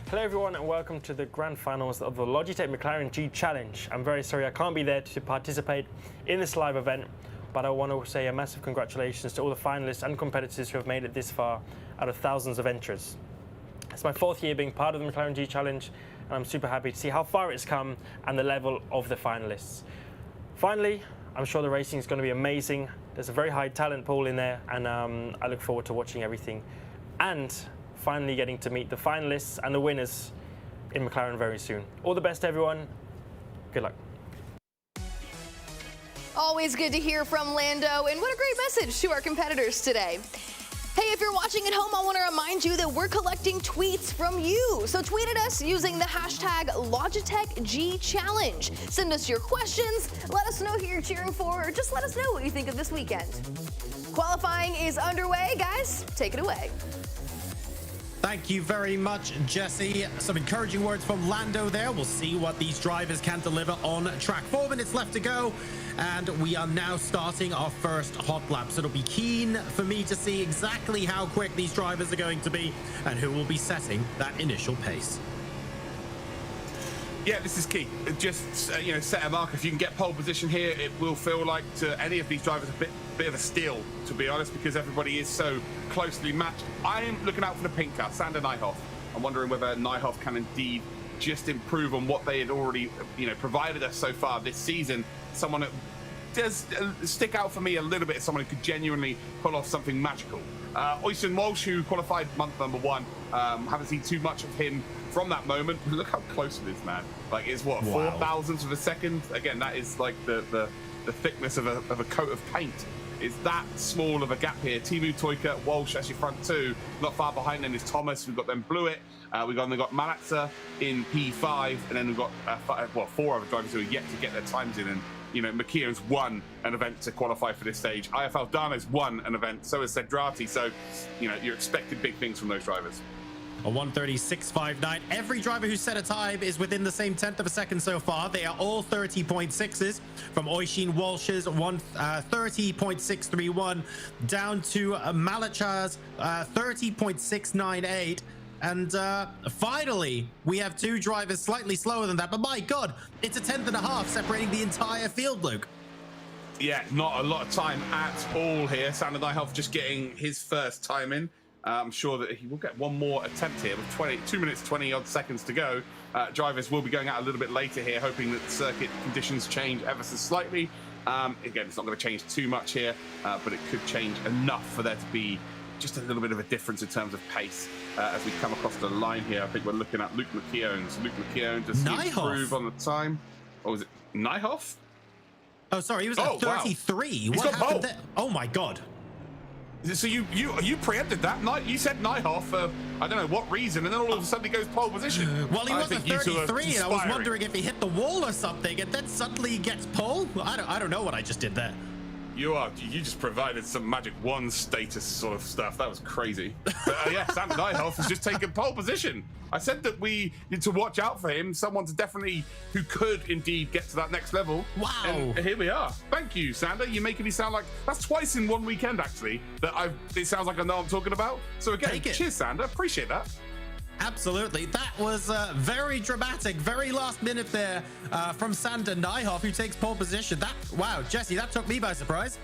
Hello everyone and welcome to the Grand Finals of the Logitech McLaren G Challenge. I'm very sorry I can't be there to participate in this live event, but I want to say a massive congratulations to all the finalists and competitors who have made it this far out of thousands of entries. It's my 4th year being part of the McLaren G Challenge, and I'm super happy to see how far it's come and the level of the finalists. Finally, I'm sure the racing is going to be amazing. There's a very high talent pool in there, and I look forward to watching everything and finally getting to meet the finalists and the winners in McLaren very soon. All the best, everyone. Good luck. Always good to hear from Lando, and what a great message to our competitors today. Hey, if you're watching at home, I want to remind you that we're collecting tweets from you. So tweet at us using the hashtag Logitech G Challenge. Send us your questions, let us know who you're cheering for, or just let us know what you think of this weekend. Qualifying is underway, guys. Take it away. Thank you very much, Jesse. Some encouraging words from Lando there. We'll see what these drivers can deliver on track. 4 minutes left to go, and we are now starting our first hot lap. So it'll be keen for me to see exactly how quick these drivers are going to be and who will be setting that initial pace. Yeah, this is key. Just set a mark. If you can get pole position here, it will feel like to any of these drivers a bit of a steal, to be honest, because everybody is so closely matched. I'm looking out for the pink car, Sander Nijhoff. I'm wondering whether Nijhoff can indeed just improve on what they had already, provided us so far this season. Someone that does stick out for me a little bit as someone who could genuinely pull off something magical. Oisin Walsh, who qualified month number 1, haven't seen too much of him from that moment. Look how close it is, man. Like, it's what, 4,000ths of a second? Again, that is like the thickness of a coat of paint. Is that small of a gap here. Timu, Toika, Walsh, actually front 2. Not far behind them is Thomas. We've got them Blewett. We've got Malatza in P5, and then we've got 4 other drivers who are yet to get their times in. And McKeon's won an event to qualify for this stage. IFL Dano's won an event. So has Cedrati. So you're expecting big things from those drivers. A 1:36.59. Every driver who set a time is within the same 10th of a second so far. They are all 30.6s, from Oisin Walsh's 30.631 down to Malach's 30.698. And finally, we have 2 drivers slightly slower than that. But my God, it's a 10th and a half separating the entire field, Luke. Yeah, not a lot of time at all here. Sander Nijhoff just getting his first time in. I'm sure that he will get one more attempt here with 2 minutes, 20 odd seconds to go. Drivers will be going out a little bit later here, hoping that the circuit conditions change ever so slightly. Again, it's not going to change too much here, but it could change enough for there to be just a little bit of a difference in terms of pace as we come across the line here. I think we're looking at Luke McKeown. So Luke McKeown does he improve on the time? Or was it Nijhoff? Oh, sorry, he was at 33. Wow. What happened there? Oh my God. So you preempted that. You said Nijhoff for I don't know what reason, and then all of a sudden he goes pole position. Well, he was at 33, and I was wondering if he hit the wall or something, and then suddenly he gets pole. I don't know what I just did there. You just provided some magic 1 status sort of stuff. That was crazy. But, yeah, Sander Nijhoff has just taken pole position. I said that we need to watch out for him. Someone who could indeed get to that next level. Wow. And here we are. Thank you, Sander. You're making me sound like that's twice in 1 weekend, actually, that it sounds like I know what I'm talking about. So again, cheers, Sander. Appreciate that. Absolutely. That was very dramatic, very last minute there from Sander Nijhoff, who takes pole position. Wow, Jesse, that took me by surprise.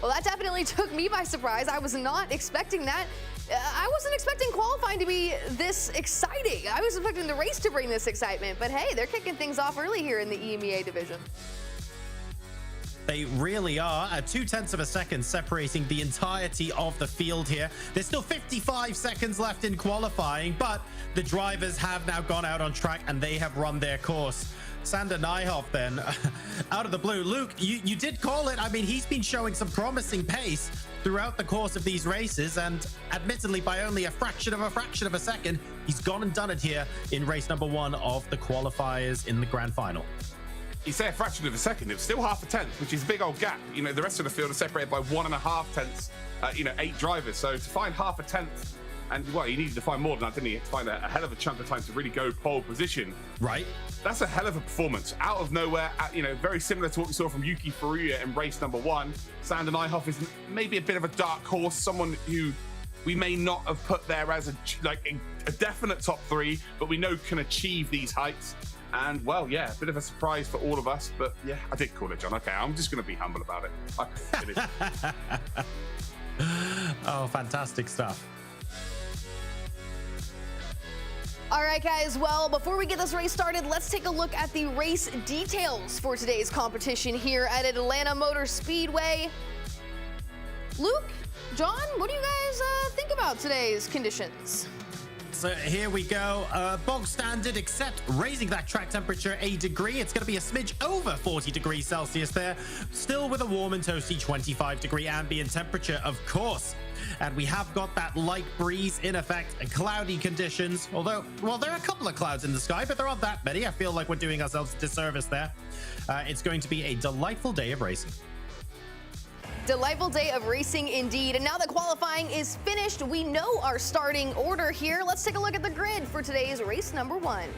Well, that definitely took me by surprise. I was not expecting that. I wasn't expecting qualifying to be this exciting. I was expecting the race to bring this excitement, but hey, they're kicking things off early here in the Emea division. They really are. 0.2 of a second separating the entirety of the field here. There's still 55 seconds left in qualifying, but the drivers have now gone out on track and they have run their course. Sander Nijhoff then, out of the blue. Luke, you did call it. I mean, he's been showing some promising pace throughout the course of these races, and admittedly by only a fraction of a second, he's gone and done it here in race number 1 of the qualifiers in the grand final. You say a fraction of a second, it was still half a tenth, which is a big old gap. The rest of the field is separated by 1.5 tenths, 8 drivers. So to find half a tenth, and you needed to find more than that, didn't you? To find a hell of a chunk of time to really go pole position. Right. That's a hell of a performance. Out of nowhere, very similar to what we saw from Yuki Furuya in race number 1. Sander Nijhoff is maybe a bit of a dark horse, someone who we may not have put there as a definite top 3, but we know can achieve these heights. And, well, yeah, a bit of a surprise for all of us. But, yeah, I did call it, John. Okay, I'm just going to be humble about it. Oh, fantastic stuff. All right, guys, well, before we get this race started, let's take a look at the race details for today's competition here at Atlanta Motor Speedway. Luke, John, what do you guys think about today's conditions? So here we go. Bog standard, except raising that track temperature a degree. It's going to be a smidge over 40 degrees Celsius there. Still with a warm and toasty 25-degree ambient temperature, of course. And we have got that light breeze in effect and cloudy conditions. Although, well, there are a couple of clouds in the sky, but there aren't that many. I feel like we're doing ourselves a disservice there. It's going to be a delightful day of racing. Delightful day of racing indeed. And now that qualifying is finished, we know our starting order here. Let's take a look at the grid for today's race number 1.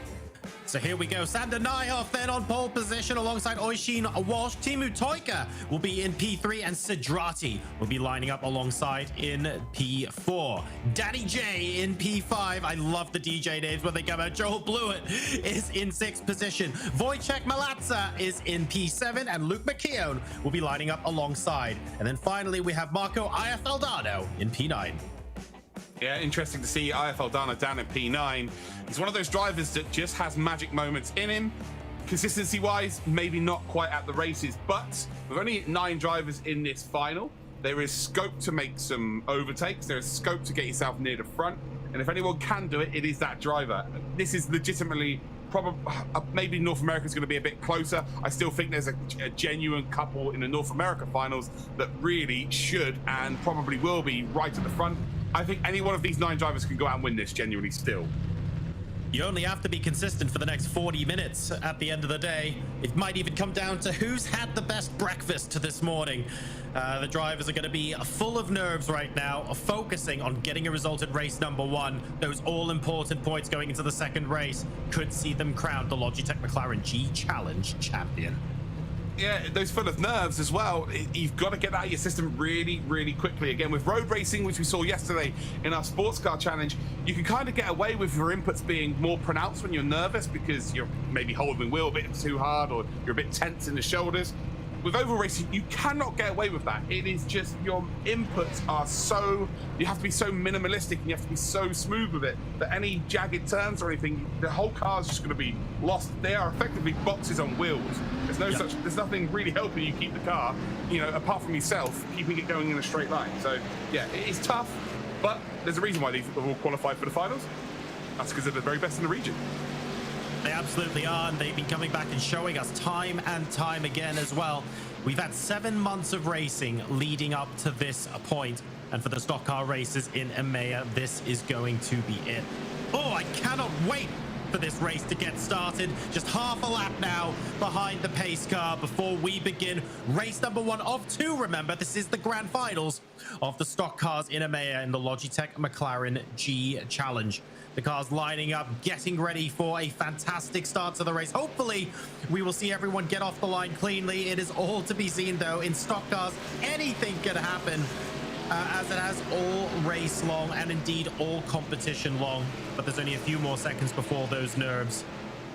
So here we go. Sander Nyhoff then on pole position alongside Oisin Walsh. Timu Toika will be in P3 and Sidrati will be lining up alongside in P4. Daddy J in P5. I love the DJ names when they come out. Joel Blewett is in 6th position. Wojciech Malatza is in P7 and Luke McKeown will be lining up alongside. And then finally we have Marco Iafaldano in P9. Yeah, interesting to see Iafaldano down at P9. He's one of those drivers that just has magic moments in him. Consistency-wise, maybe not quite at the races, but with only 9 drivers in this final, there is scope to make some overtakes. There is scope to get yourself near the front. And if anyone can do it, it is that driver. This is legitimately probably, maybe North America is going to be a bit closer. I still think there's a genuine couple in the North America finals that really should and probably will be right at the front. I think any one of these 9 drivers can go out and win this genuinely still. You only have to be consistent for the next 40 minutes at the end of the day. It might even come down to who's had the best breakfast this morning. The drivers are going to be full of nerves right now, focusing on getting a result at race number 1. Those all-important points going into the second race could see them crowned the Logitech McLaren G Challenge champion. Yeah, those full of nerves as well. You've got to get that out of your system really, really quickly. Again, with road racing, which we saw yesterday in our sports car challenge, you can kind of get away with your inputs being more pronounced when you're nervous because you're maybe holding the wheel a bit too hard or you're a bit tense in the shoulders. With oval racing, you cannot get away with that. It is just your inputs are so, you have to be so minimalistic and you have to be so smooth with it that any jagged turns or anything, the whole car is just going to be lost. They are effectively boxes on wheels. There's no such, there's nothing really helping you keep the car, you know, apart from yourself, keeping it going in a straight line. So yeah, it is tough, but there's a reason why these have all qualified for the finals. That's because they're the very best in the region. They absolutely are, and they've been coming back and showing us time and time again as well. We've had 7 months of racing leading up to this point, and for the stock car races in Emea, this is going to be it. Oh, I cannot wait for this race to get started. Just half a lap now behind the pace car before we begin race number 1 of 2. Remember, this is the grand finals of the stock cars in Emea in the Logitech McLaren G Challenge. The cars lining up, getting ready for a fantastic start to the race. Hopefully, we will see everyone get off the line cleanly. It is all to be seen, though. In stock cars, anything could happen, as it has all race long and indeed all competition long. But there's only a few more seconds before those nerves.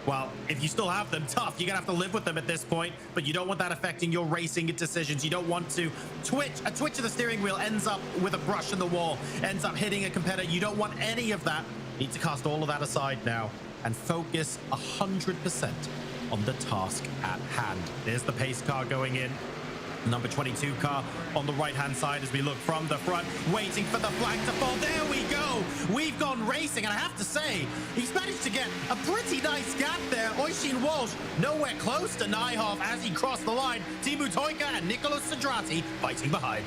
Well, if you still have them, tough. You're going to have to live with them at this point, but you don't want that affecting your racing decisions. You don't want to twitch. A twitch of the steering wheel ends up with a brush in the wall, ends up hitting a competitor. You don't want any of that. Need to cast all of that aside now and focus 100% on the task at hand. There's the pace car going in. Number 22 car on the right-hand side as we look from the front, waiting for the flag to fall. There we go. We've gone racing, and I have to say, he's managed to get a pretty nice gap there. Oisin Walsh nowhere close to Nyhoff as he crossed the line. Timu Toika and Nicolas Sidrati fighting behind.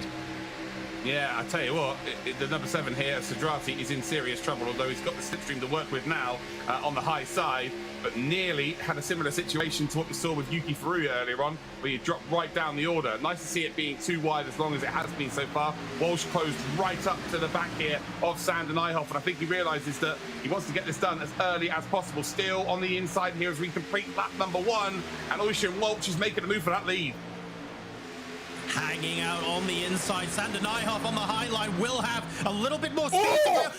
Yeah, I tell you what, the number 7 here, Sidrati, is in serious trouble, although he's got the slipstream to work with now on the high side, but nearly had a similar situation to what we saw with Yuki Furuya earlier on, where you dropped right down the order. Nice to see it being too wide as long as it has been so far. Walsh closed right up to the back here of Sander Nyhoff, and I think he realizes that he wants to get this done as early as possible. Still on the inside here as we complete lap number 1, and Oisin Walsh is making a move for that lead. Hanging out on the inside, Sander Nyhoff on the high line will have a little bit more speed.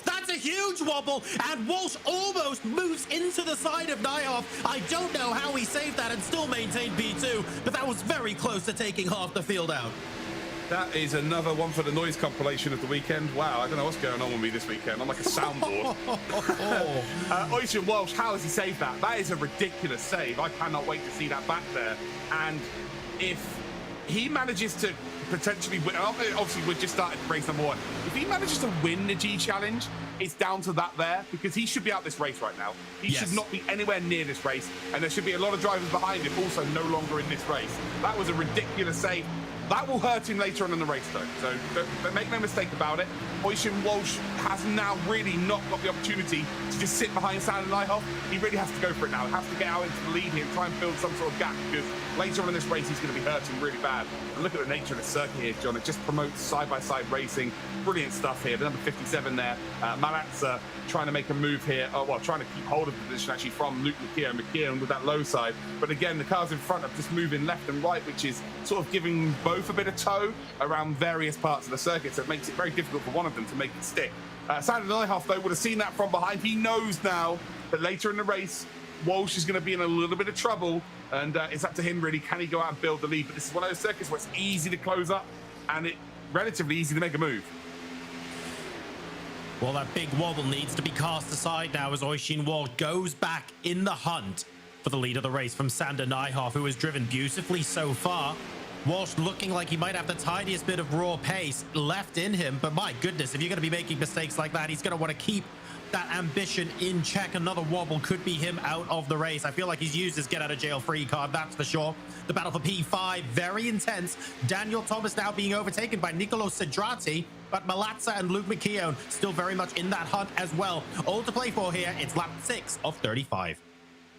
That's a huge wobble, and Walsh almost moves into the side of Nyhoff. I don't know how he saved that and still maintained P2, but that was very close to taking half the field out. That is another one for the noise compilation of the weekend. Wow, I don't know what's going on with me this weekend. I'm like a soundboard. Oisin Walsh, how has he saved that? That is a ridiculous save. I cannot wait to see that back there. And if he manages to potentially win, obviously we're just started race number 1. If he manages to win the G Challenge, it's down to that there, because he should be out this race right now. He should not be anywhere near this race, and there should be a lot of drivers behind him also no longer in this race. That was a ridiculous save. That will hurt him later on in the race, though. So don't make no mistake about it. Oisin Walsh has now really not got the opportunity to just sit behind Sander Nyhoff. He really has to go for it now. He has to get out into the lead here and try and build some sort of gap, because later on in this race, he's going to be hurting really bad. And look at the nature of the circuit here, John. It just promotes side-by-side racing. Brilliant stuff here. The number 57 there, Malatza, trying to make a move here. Trying to keep hold of the position actually from Luke McKeown. McKeown with that low side. But again, the cars in front are just moving left and right, which is sort of giving both a bit of toe around various parts of the circuit. So it makes it very difficult for one of them to make it stick. Sander Nyhoff, though, would have seen that from behind. He knows now that later in the race, Walsh is going to be in a little bit of trouble. And it's up to him, really. Can he go out and build the lead? But this is one of those circuits where it's easy to close up and it's relatively easy to make a move. Well, that big wobble needs to be cast aside now as Oisin Walsh goes back in the hunt for the lead of the race from Sander Nyhoff, who has driven beautifully so far. Walsh looking like he might have the tiniest bit of raw pace left in him, but my goodness, if you're going to be making mistakes like that, he's going to want to keep that ambition in check. Another wobble could be him out of the race. I feel like he's used his get out of jail free card, that's for sure. The battle for P5, very intense. Daniel Thomas now being overtaken by Nicolo Cedrati, but Malatza and Luke McKeown still very much in that hunt as well. All to play for here. It's lap 6 of 35.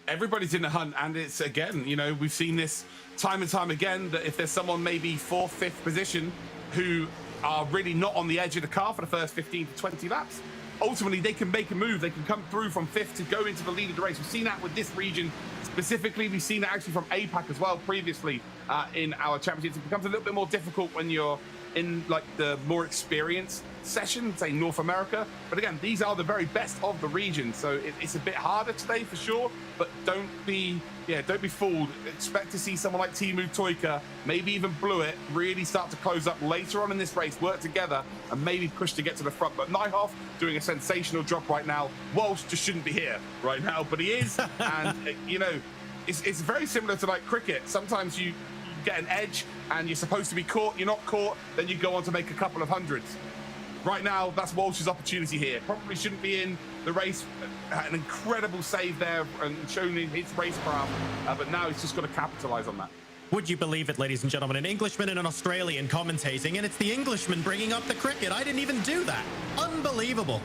Everybody's in the hunt, and it's, again, you know, we've seen this time and time again, that if there's someone maybe 4th, 5th position who are really not on the edge of the car for the first 15 to 20 laps, ultimately they can make a move. They can come through from 5th to go into the lead of the race. We've seen that with this region specifically. We've seen that actually from Apac as well previously in our championships. It becomes a little bit more difficult when you're in like the more experienced session, say North America. But again, these are the very best of the region, so it's a bit harder today for sure. But don't be fooled. Expect to see someone like Teemu Toika, maybe even Blewett, really start to close up later on in this race, work together, and maybe push to get to the front. But Nyhoff doing a sensational drop right now. Walsh just shouldn't be here right now, but he is. And you know, it's very similar to like cricket. Sometimes you get an edge and you're supposed to be caught, you're not caught, then you go on to make a couple of hundreds. Right now, that's Walsh's opportunity here. Probably shouldn't be in the race. An incredible save there and shown in his racecraft, but now he's just got to capitalize on that. Would you believe it, ladies and gentlemen? An Englishman and an Australian commentating, and it's the Englishman bringing up the cricket. I didn't even do that. Unbelievable.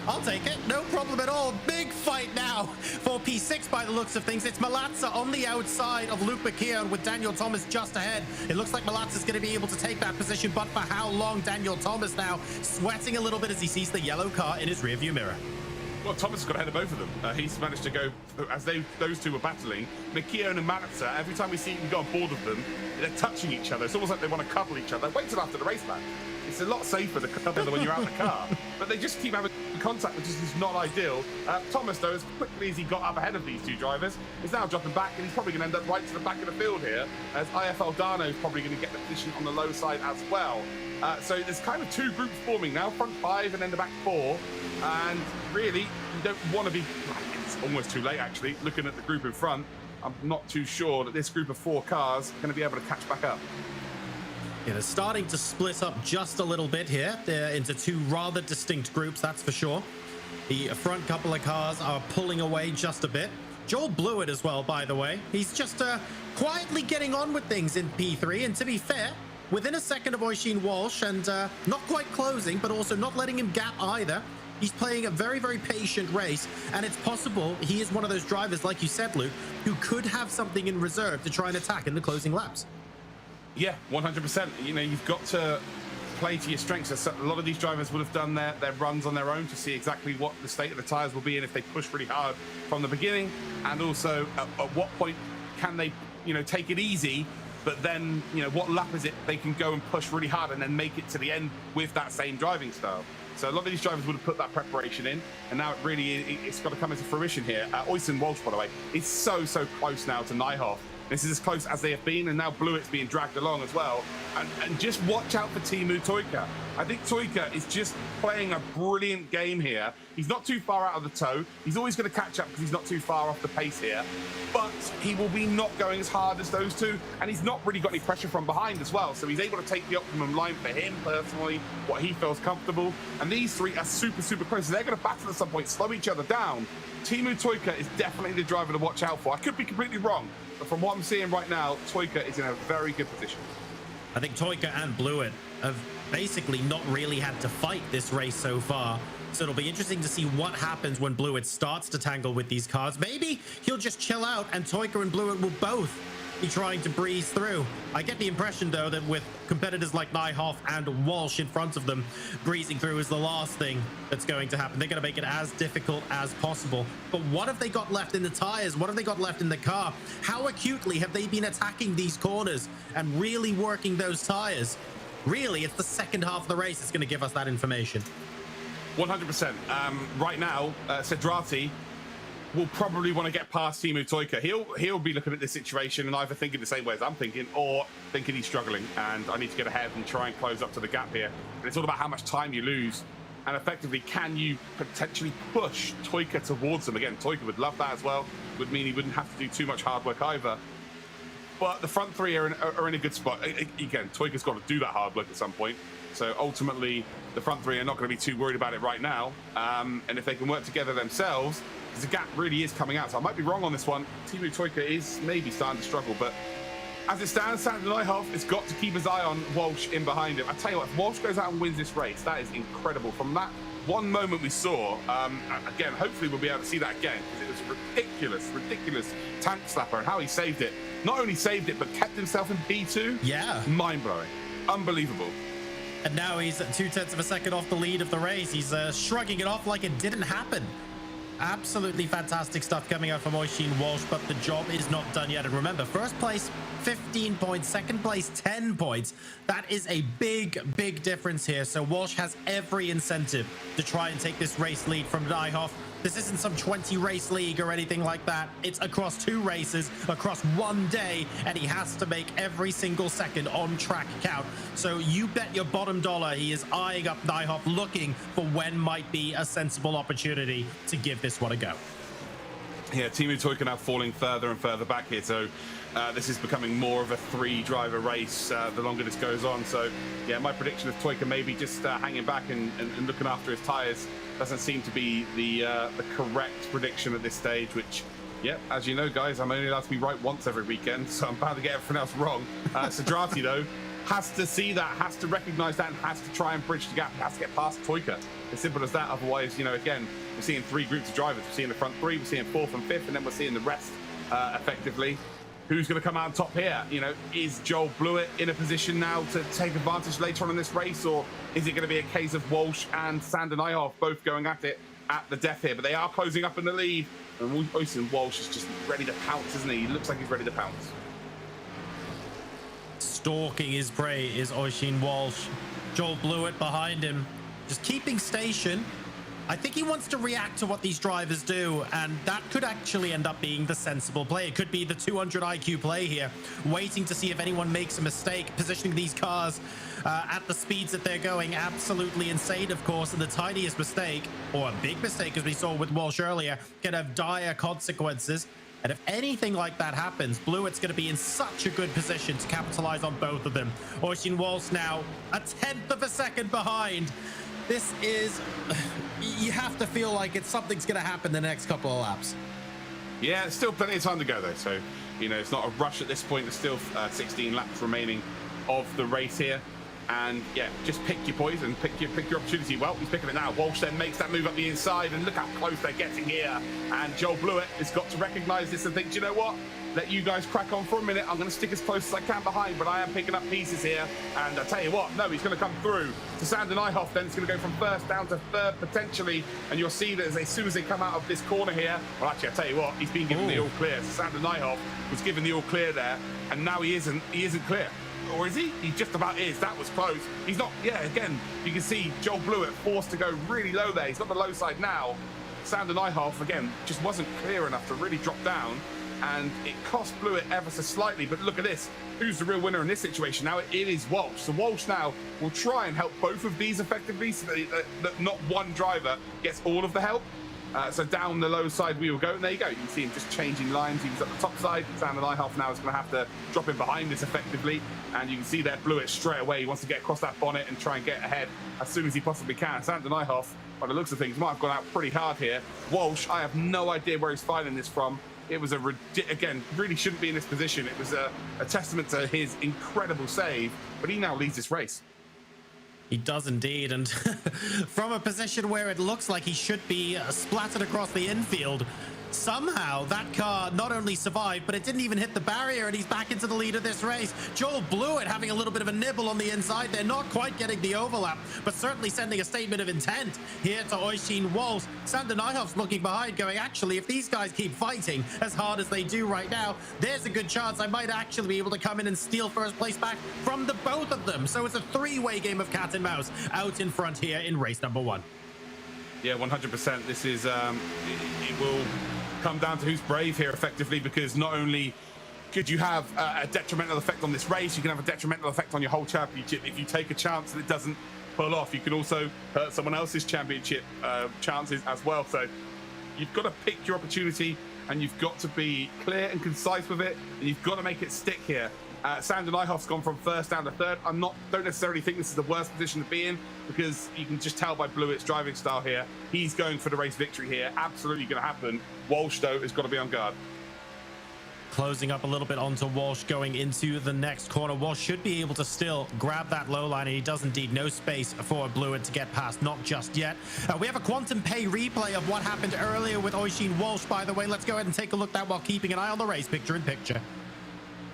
I'll take it. No problem at all. Big fight now for P6 by the looks of things. It's Malatza on the outside of Luke McKeown with Daniel Thomas just ahead. It looks like Malatza's going to be able to take that position, but for how long? Daniel Thomas now sweating a little bit as he sees the yellow car in his rearview mirror. Well, Thomas has got ahead of both of them. He's managed to go, as those two were battling, McKeown and Malatza, every time we see him go on board of them, they're touching each other. It's almost like they want to cuddle each other. Wait till after the race back. It's a lot safer to cuddle when you're out in the car. But they just keep having contact, which is not ideal. Thomas, though, as quickly as he got up ahead of these two drivers, is now dropping back, and he's probably going to end up right to the back of the field here, as IFL Dano is probably going to get the position on the low side as well. So there's kind of two groups forming now, front 5 and then the back 4. And really, you don't want to be, it's almost too late actually, looking at the group in front. I'm not too sure that this group of 4 cars are going to be able to catch back up. Yeah, they're starting to split up just a little bit here. They're into 2 rather distinct groups, that's for sure. The front couple of cars are pulling away just a bit. Joel Blewett as well, by the way. He's just quietly getting on with things in P3, and to be fair, within a second of Oisin Walsh, and not quite closing, but also not letting him gap either. He's playing a very, very patient race, and it's possible he is one of those drivers, like you said, Luke, who could have something in reserve to try and attack in the closing laps. Yeah, 100%. You know, you've got to play to your strengths. A lot of these drivers would have done their runs on their own to see exactly what the state of the tyres will be and if they push really hard from the beginning, and also at what point can they, you know, take it easy, but then, you know, what lap is it they can go and push really hard and then make it to the end with that same driving style. So a lot of these drivers would have put that preparation in, and now it's got to come into fruition here. Oysen Walsh, by the way, is so close now to Nijhoff. This is as close as they have been, and now Blewett's being dragged along as well. And just watch out for Teemu Toika. I think Toika is just playing a brilliant game here. He's not too far out of the toe. He's always going to catch up because he's not too far off the pace here. But he will be not going as hard as those two, and he's not really got any pressure from behind as well. So he's able to take the optimum line for him personally, what he feels comfortable. And these three are super close. So they're going to battle at some point, slow each other down. Teemu Toika is definitely the driver to watch out for. I could be completely wrong, but from what I'm seeing right now, Toika is in a very good position. I think Toika and Blewett have basically not really had to fight this race so far. So it'll be interesting to see what happens when Blewett starts to tangle with these cars. Maybe he'll just chill out and Toika and Blewett will both be trying to breeze through. I get the impression, though, that with competitors like Nijhoff and Walsh in front of them, breezing through is the last thing that's going to happen. They're going to make it as difficult as possible. But what have they got left in the tires? What have they got left in the car? How acutely have they been attacking these corners and really working those tires? Really, it's the second half of the race that's going to give us that information. 100%. Right now, Cedrati will probably want to get past Teemu Toika. He'll be looking at this situation and either thinking the same way as I'm thinking, or thinking he's struggling and I need to get ahead and try and close up to the gap here. And it's all about how much time you lose, and effectively, can you potentially push Toika towards them? Again, Toika would love that as well. Would mean he wouldn't have to do too much hard work either. But the front three are in a good spot. Again, Toika's got to do that hard work at some point. So ultimately, the front three are not going to be too worried about it right now. And if they can work together themselves, because the gap really is coming out. So I might be wrong on this one. Teemu Toika is maybe starting to struggle. But as it stands, Sander Nijhoff has got to keep his eye on Walsh in behind him. I tell you what, if Walsh goes out and wins this race, that is incredible. From that one moment we saw, again, hopefully we'll be able to see that again, because it was ridiculous tank slapper, and how he saved it. Not only saved it, but kept himself in P2. Yeah. Mind-blowing. Unbelievable. And now he's 0.2 of a second off the lead of the race. He's shrugging it off like it didn't happen. Absolutely fantastic stuff coming out from Oysen Walsh, but the job is not done yet. And remember, first place, 15 points, second place, 10 points. That is a big difference here. So Walsh has every incentive to try and take this race lead from Nijhoff. This isn't some 20 race league or anything like that. It's across 2 races, across 1 day, and he has to make every single second on track count. So you bet your bottom dollar he is eyeing up Nijhoff, looking for when might be a sensible opportunity to give this one a go. Yeah, Teemu Toika now falling further and further back here. So this is becoming more of a 3-driver race the longer this goes on. So yeah, my prediction of Toika maybe just hanging back and looking after his tires doesn't seem to be the correct prediction at this stage, which, yeah, as you know, guys, I'm only allowed to be right once every weekend, so I'm bound to get everything else wrong. Cedrati, though, has to see that, has to recognize that, and has to try and bridge the gap, has to get past Toika. As simple as that. Otherwise, you know, again, we're seeing 3 groups of drivers. We're seeing the front 3, we're seeing 4th and 5th, and then we're seeing the rest effectively. Who's going to come out on top here? You know, is Joel Blewett in a position now to take advantage later on in this race, or is it going to be a case of Walsh and Sander Nijhoff both going at it at the death here? But they are closing up in the lead, and Oysen Walsh is just ready to pounce, isn't he? He looks like he's ready to pounce. Stalking his prey is Oysen Walsh. Joel Blewett behind him, just keeping station. I think he wants to react to what these drivers do, and that could actually end up being the sensible play. It could be the 200 IQ play here, waiting to see if anyone makes a mistake, positioning these cars at the speeds that they're going. Absolutely insane, of course, and the tiniest mistake, or a big mistake, as we saw with Walsh earlier, can have dire consequences. And if anything like that happens, Blewett's going to be in such a good position to capitalize on both of them. Oysen Walsh now a 1/10 of a second behind. This is, you have to feel like something's going to happen the next couple of laps. Yeah, it's still plenty of time to go, though. So, you know, it's not a rush at this point. There's still 16 laps remaining of the race here. And yeah, just pick your poison, pick your opportunity. Well, he's picking it now. Walsh then makes that move up the inside, and look how close they're getting here. And Joel Blewett has got to recognize this and think, do you know what? Let you guys crack on for a minute. I'm going to stick as close as I can behind, but I am picking up pieces here. And I tell you what, no, he's going to come through to Sander Nijhoff. Then it's going to go from first down to third potentially. And you'll see that as soon as they come out of this corner here, well, actually, I tell you what, he's been given the all clear. So Sander Nijhoff was given the all clear there, and now he isn't clear. Or is he? He just about is. That was close. He's not. Yeah, again, you can see Joel Blewett forced to go really low there. He's got the low side now. Sander Nyhoff, again, just wasn't clear enough to really drop down. And it cost Blewett ever so slightly. But look at this. Who's the real winner in this situation? Now it is Walsh. So Walsh now will try and help both of these effectively so that not one driver gets all of the help. So down the low side we will go. And there you go. You can see him just changing lines. He was at the top side. Sander Nyhoff now is going to have to drop in behind this effectively. And you can see there Blewett straight away. He wants to get across that bonnet and try and get ahead as soon as he possibly can. Sander Nyhoff, by the looks of things, might have gone out pretty hard here. Walsh, I have no idea where he's finding this from. It was again, really shouldn't be in this position. It was a testament to his incredible save, but he now leads this race. He does indeed, and from a position where it looks like he should be splattered across the infield, somehow that car not only survived, but it didn't even hit the barrier, and he's back into the lead of this race. Joel Blewett having a little bit of a nibble on the inside. They're not quite getting the overlap, but certainly sending a statement of intent here to Oisin Walsh. Sander Nyhoff's looking behind going, actually, if these guys keep fighting as hard as they do right now, there's a good chance I might actually be able to come in and steal first place back from the both of them. So it's a three-way game of cat and mouse out in front here in race number 1. Yeah, 100%. This is, it will come down to who's brave here effectively, because not only could you have a detrimental effect on this race, you can have a detrimental effect on your whole championship. If you take a chance that it doesn't pull off, you can also hurt someone else's championship chances as well. So you've got to pick your opportunity, and you've got to be clear and concise with it, and you've got to make it stick here. Sander Nyhoff's gone from first down to third. Don't necessarily think this is the worst position to be in, because you can just tell by Blewett's driving style here. He's going for the race victory here. Absolutely going to happen. Walsh, though, has got to be on guard. Closing up a little bit onto Walsh going into the next corner. Walsh should be able to still grab that low line, and he does indeed. No space for Blewett to get past, not just yet. We have a quantum pay replay of what happened earlier with Oisin Walsh, by the way. Let's go ahead and take a look at that while keeping an eye on the race picture in picture.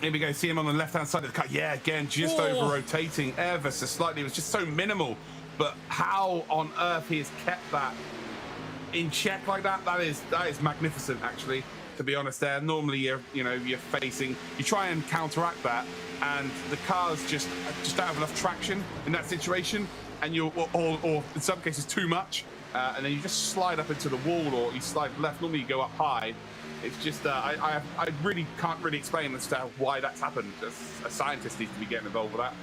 Here we go, see him on the left-hand side of the car. Yeah, again, just over-rotating ever so slightly. It was just so minimal. But how on earth he has kept that in check like that, that is magnificent, actually, to be honest there. Normally, you're facing, you try and counteract that, and the car's just don't have enough traction in that situation, and or in some cases too much, and then you just slide up into the wall, or you slide left. Normally, you go up high. It's just, I really can't really explain as to why that's happened. A scientist needs to be getting involved with that.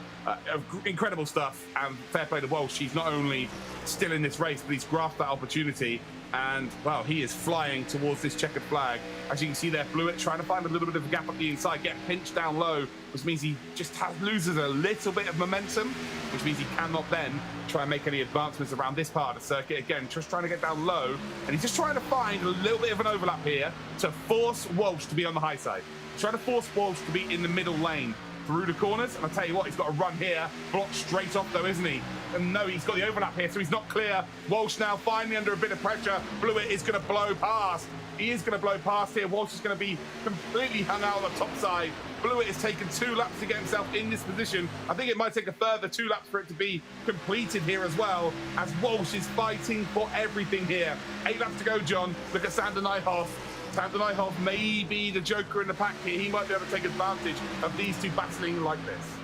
Incredible stuff, and fair play to Walsh. He's not only still in this race, but he's grasped that opportunity, and, well, he is flying towards this checkered flag. As you can see there, Blewett trying to find a little bit of a gap up the inside, get pinched down low, which means he just loses a little bit of momentum, which means he cannot then try and make any advancements around this part of the circuit. Again, just trying to get down low, and he's just trying to find a little bit of an overlap here to force Walsh to be on the high side. He's trying to force Walsh to be in the middle lane through the corners, and I'll tell you what, he's got a run here, blocked straight off though, isn't he? And no, he's got the overlap here, so he's not clear. Walsh now finally under a bit of pressure. Blewett is going to blow past. He is going to blow past here. Walsh is going to be completely hung out on the top side. Blewett has taken 2 laps to get himself in this position. I think it might take a further 2 laps for it to be completed here as well, as Walsh is fighting for everything here. 8 laps to go, John. Look at Sander Nyhoff. Sander Nyhoff may be the joker in the pack here. He might be able to take advantage of these two battling like this.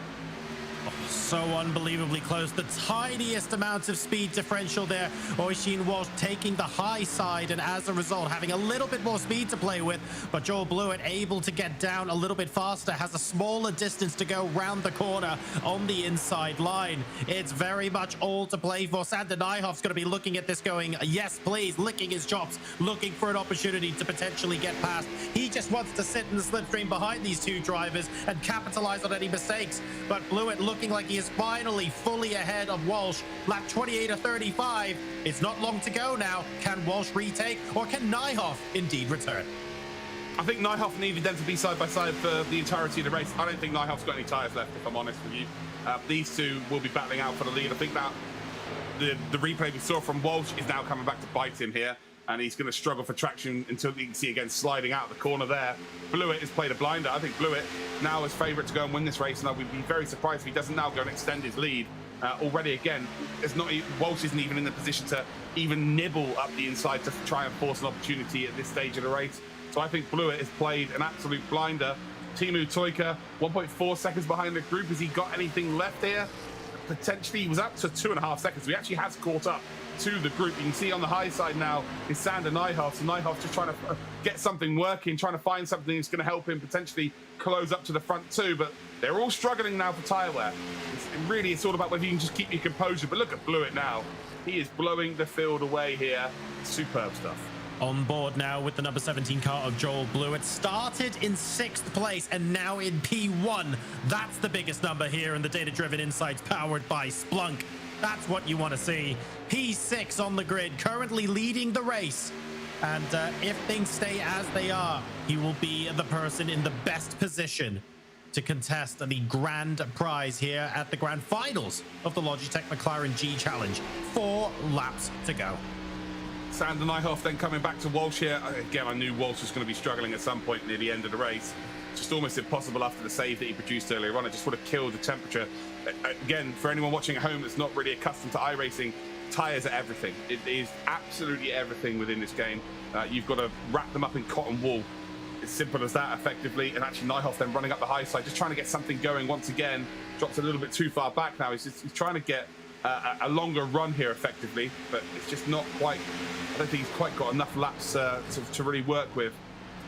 So unbelievably close. The tiniest amount of speed differential there. Oisin Walsh taking the high side, and as a result having a little bit more speed to play with, but Joel Blewett able to get down a little bit faster, has a smaller distance to go round the corner on the inside line. It's very much all to play for. Sander Nyhoff's going to be looking at this going, yes please, licking his chops, looking for an opportunity to potentially get past. He just wants to sit in the slipstream behind these two drivers and capitalize on any mistakes, but Blewett looking like he is finally fully ahead of Walsh. Lap 28 or 35. It's not long to go now. Can Walsh retake, or can Nyhoff indeed return? I think Nyhoff needed them to be side by side for the entirety of the race. I don't think Nyhoff's got any tyres left, if I'm honest with you. These two will be battling out for the lead. I think that the replay we saw from Walsh is now coming back to bite him here, and he's going to struggle for traction until you can see again sliding out of the corner there. Blewett has played a blinder. I think Blewett now is favourite to go and win this race, and I would be very surprised if he doesn't now go and extend his lead. Already again, Walsh isn't even in the position to even nibble up the inside to try and force an opportunity at this stage of the race. So I think Blewett has played an absolute blinder. Timu Toika, 1.4 seconds behind the group. Has he got anything left here? Potentially, he was up to 2.5 seconds. So he actually has caught up to the group. You can see on the high side now is Sander Nijhoff. So Nijhoff's just trying to get something working, trying to find something that's going to help him potentially close up to the front too. But they're all struggling now for tyre wear. It's all about whether you can just keep your composure. But look at Blewett now. He is blowing the field away here. Superb stuff. On board now with the number 17 car of Joel Blewett. Started in 6th place and now in P1. That's the biggest number here in the data-driven insights powered by Splunk. That's what you want to see. P6 on the grid, currently leading the race. And if things stay as they are, he will be the person in the best position to contest the grand prize here at the grand finals of the Logitech McLaren G Challenge. 4 laps to go. Sander Nijhoff then coming back to Walsh here. Again, I knew Walsh was going to be struggling at some point near the end of the race. Just almost impossible after the save that he produced earlier on. It just would have killed the temperature. Again, for anyone watching at home that's not really accustomed to iRacing, tyres are everything. It is absolutely everything within this game. You've got to wrap them up in cotton wool. It's simple as that, effectively. And actually, Nijhoff then running up the high side, just trying to get something going once again. Drops a little bit too far back now. He's trying to get a longer run here, effectively, but it's just not quite. I don't think he's quite got enough laps to really work with.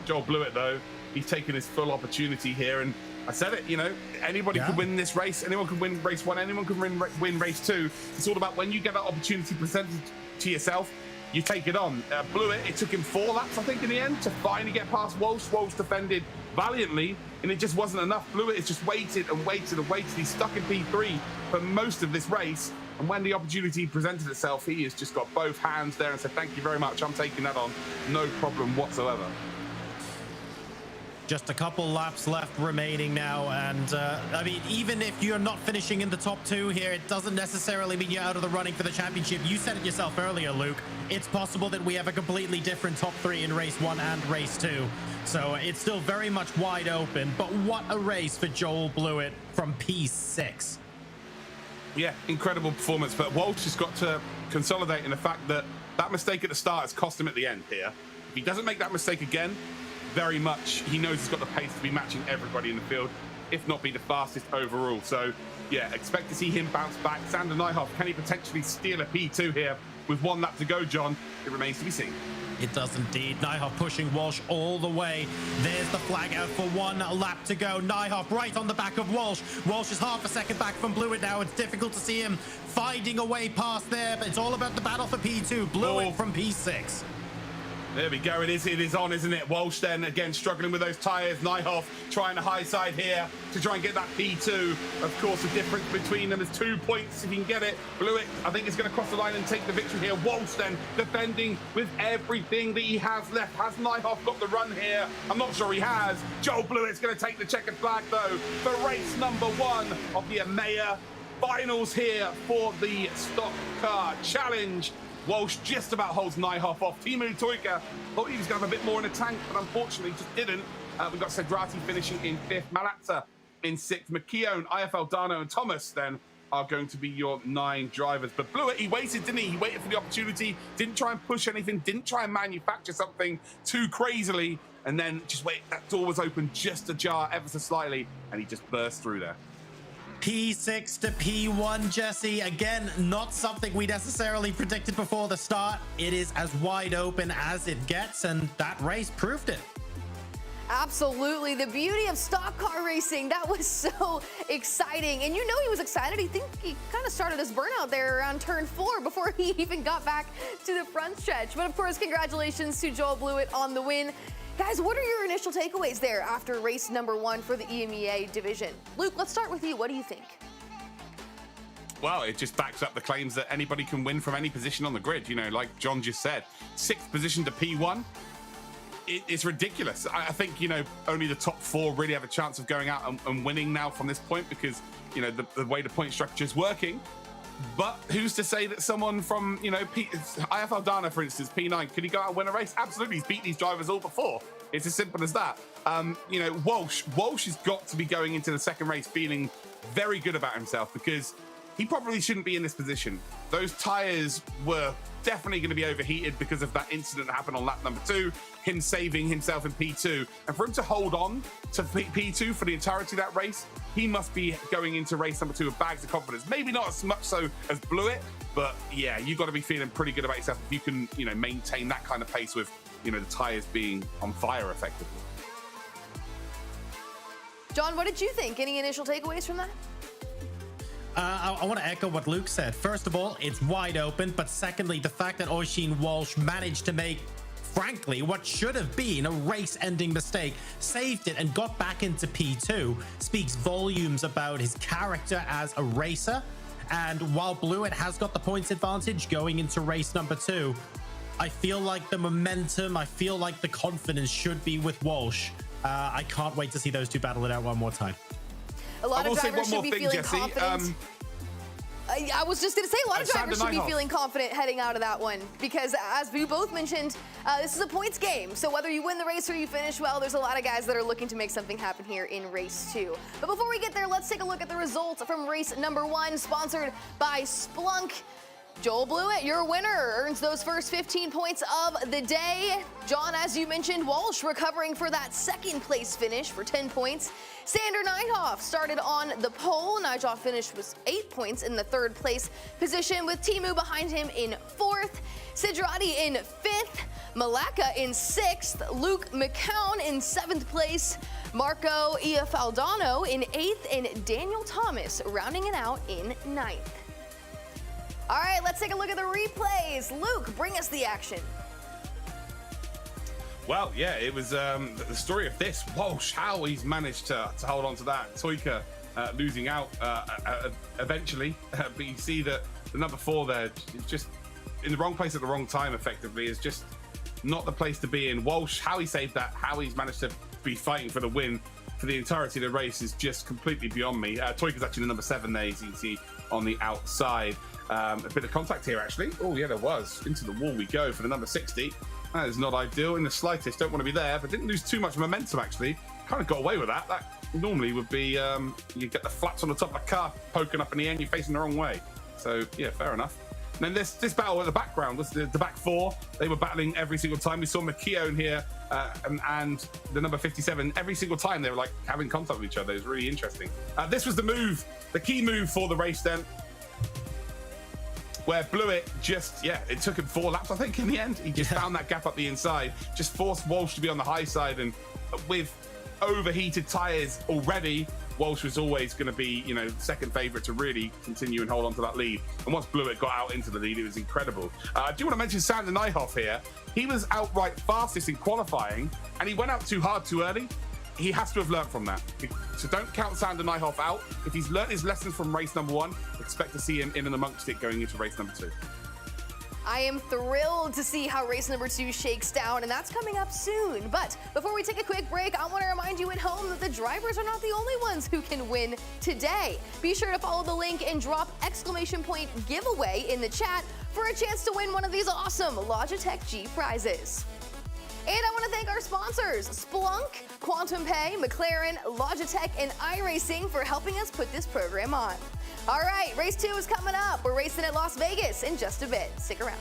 Joel Blewett, though, he's taken his full opportunity here, and I said it, you know, anybody could win this race. Anyone can win race 1. Anyone can win race 2. It's all about when you get that opportunity presented to yourself, you take it on. Blewett, it took him 4 laps, I think, in the end to finally get past Walsh. Walsh defended valiantly, and it just wasn't enough. Blewett has just waited and waited and waited. He's stuck in P3 for most of this race. And when the opportunity presented itself, he has just got both hands there and said, thank you very much. I'm taking that on. No problem whatsoever. Just a couple laps left remaining now. And I mean, even if you're not finishing in the top 2 here, it doesn't necessarily mean you're out of the running for the championship. You said it yourself earlier, Luke. It's possible that we have a completely different top 3 in race 1 and race 2. So it's still very much wide open. But what a race for Joel Blewett from P6. Yeah, incredible performance, but Walsh has got to consolidate in the fact that that mistake at the start has cost him at the end here. If he doesn't make that mistake again, very much, he knows he's got the pace to be matching everybody in the field, if not be the fastest overall. So, yeah, expect to see him bounce back. Sander Nijhoff, can he potentially steal a P2 here with 1 lap to go, John? It remains to be seen. It does indeed. Nijhoff pushing Walsh all the way. There's the flag out for 1 lap to go. Nijhoff right on the back of Walsh. Walsh is half a second back from Blewett now. It's difficult to see him finding a way past there, but it's all about the battle for P2. Blewett from P6. There we go. It is on, isn't it? Walsh then again struggling with those tyres. Nijhoff trying the high side here to try and get that P2. Of course, the difference between them is 2 points if he can get it. Blewett, I think, is going to cross the line and take the victory here. Walsh then defending with everything that he has left. Has Nijhoff got the run here? I'm not sure he has. Joel Blewett's going to take the checkered flag, though, for race number 1 of the Emea finals here for the Stock Car Challenge. Walsh just about holds Nijhoff off. Timu Toika thought he was going to have a bit more in the tank, but unfortunately just didn't. We've got Sedrati finishing in 5th, Malatza in 6th, McKeown, IFL Dano, and Thomas then are going to be your 9 drivers. But Blewett, he waited, didn't he? He waited for the opportunity, didn't try and push anything, didn't try and manufacture something too crazily, and then just wait. That door was open just ajar ever so slightly, and he just burst through there. P6 to P1, Jesse. Again, not something we necessarily predicted before the start. It is as wide open as it gets, and that race proved it. Absolutely. The beauty of stock car racing. That was so exciting. And you know he was excited. He kind of started his burnout there around turn 4 before he even got back to the front stretch. But of course, congratulations to Joel Blewett on the win. Guys, what are your initial takeaways there after race number 1 for the EMEA division? Luke, let's start with you. What do you think? Well, it just backs up the claims that anybody can win from any position on the grid. You know, like John just said, 6th position to P1. It's ridiculous. I think, you know, only the top 4 really have a chance of going out and winning now from this point because, you know, the way the point structure is working. But who's to say that someone from, you know, IFL Dana, for instance, P9, could he go out and win a race? Absolutely. He's beat these drivers all before. It's as simple as that. You know, Walsh has got to be going into the second race feeling very good about himself because he probably shouldn't be in this position. Those tires were definitely going to be overheated because of that incident that happened on lap number 2, him saving himself in P2. And for him to hold on to P2 for the entirety of that race, he must be going into race number 2 with bags of confidence. Maybe not as much so as Blewett, but yeah, you've got to be feeling pretty good about yourself if you can, you know, maintain that kind of pace with, you know, the tires being on fire effectively. John, what did you think? Any initial takeaways from that? I want to echo what Luke said. First of all, it's wide open. But secondly, the fact that Oisin Walsh managed to make, frankly, what should have been a race-ending mistake, saved it and got back into P2, speaks volumes about his character as a racer. And while Blewett has got the points advantage going into race number 2, I feel like the momentum, I feel like the confidence should be with Walsh. I can't wait to see those two battle it out one more time. A lot of drivers should be feeling confident. I was just going to say, a lot of drivers should be feeling confident heading out of that one because, as we both mentioned, this is a points game. So whether you win the race or you finish well, there's a lot of guys that are looking to make something happen here in race 2. But before we get there, let's take a look at the results from race number 1, sponsored by Splunk. Joel Blewett, your winner, earns those first 15 points of the day. John, as you mentioned, Walsh recovering for that second place finish for 10 points. Sander Nijhoff started on the pole. Nijhoff finished with 8 points in the third place position, with Timu behind him in 4th. Sidrati in 5th. Malacca in 6th. Luke McCown in 7th place. Marco Iafaldano in 8th. And Daniel Thomas rounding it out in 9th. All right, let's take a look at the replays. Luke, bring us the action. Well, yeah, it was the story of this. Walsh, how he's managed to hold on to that. Toika losing out eventually. But you see that the number 4 there is just in the wrong place at the wrong time, effectively. Is just not the place to be in. Walsh, how he saved that, how he's managed to be fighting for the win for the entirety of the race is just completely beyond me. Toika's actually the number 7 there, as you can see on the outside. A bit of contact here, actually. Oh, yeah, there was. Into the wall we go for the number 60. That is not ideal in the slightest. Don't want to be there, but didn't lose too much momentum, actually. Kind of got away with that. That normally would be, you get the flaps on the top of the car poking up in the end, you're facing the wrong way. So, yeah, fair enough. And then this battle at the background was the back 4. They were battling every single time. We saw McKeown here and the number 57. Every single time they were like having contact with each other. It was really interesting. This was the move, the key move for the race then, where Blewett just, it took him 4 laps, I think, in the end. He just found that gap up the inside, just forced Walsh to be on the high side, and with overheated tyres already, Walsh was always going to be, you know, second favourite to really continue and hold on to that lead. And once Blewett got out into the lead, it was incredible. I do want to mention Sander Nijhoff here. He was outright fastest in qualifying, and he went out too hard too early. He has to have learnt from that. So don't count Sander Nijhoff out. If he's learnt his lessons from race number 1, expect to see him in and amongst it going into race number 2. I am thrilled to see how race number 2 shakes down, and that's coming up soon. But before we take a quick break, I want to remind you at home that the drivers are not the only ones who can win today. Be sure to follow the link and drop !point giveaway in the chat for a chance to win one of these awesome Logitech G prizes. And I want to thank our sponsors, Splunk, Quantum Pay, McLaren, Logitech, and iRacing for helping us put this program on. All right, race 2 is coming up. We're racing at Las Vegas in just a bit. Stick around.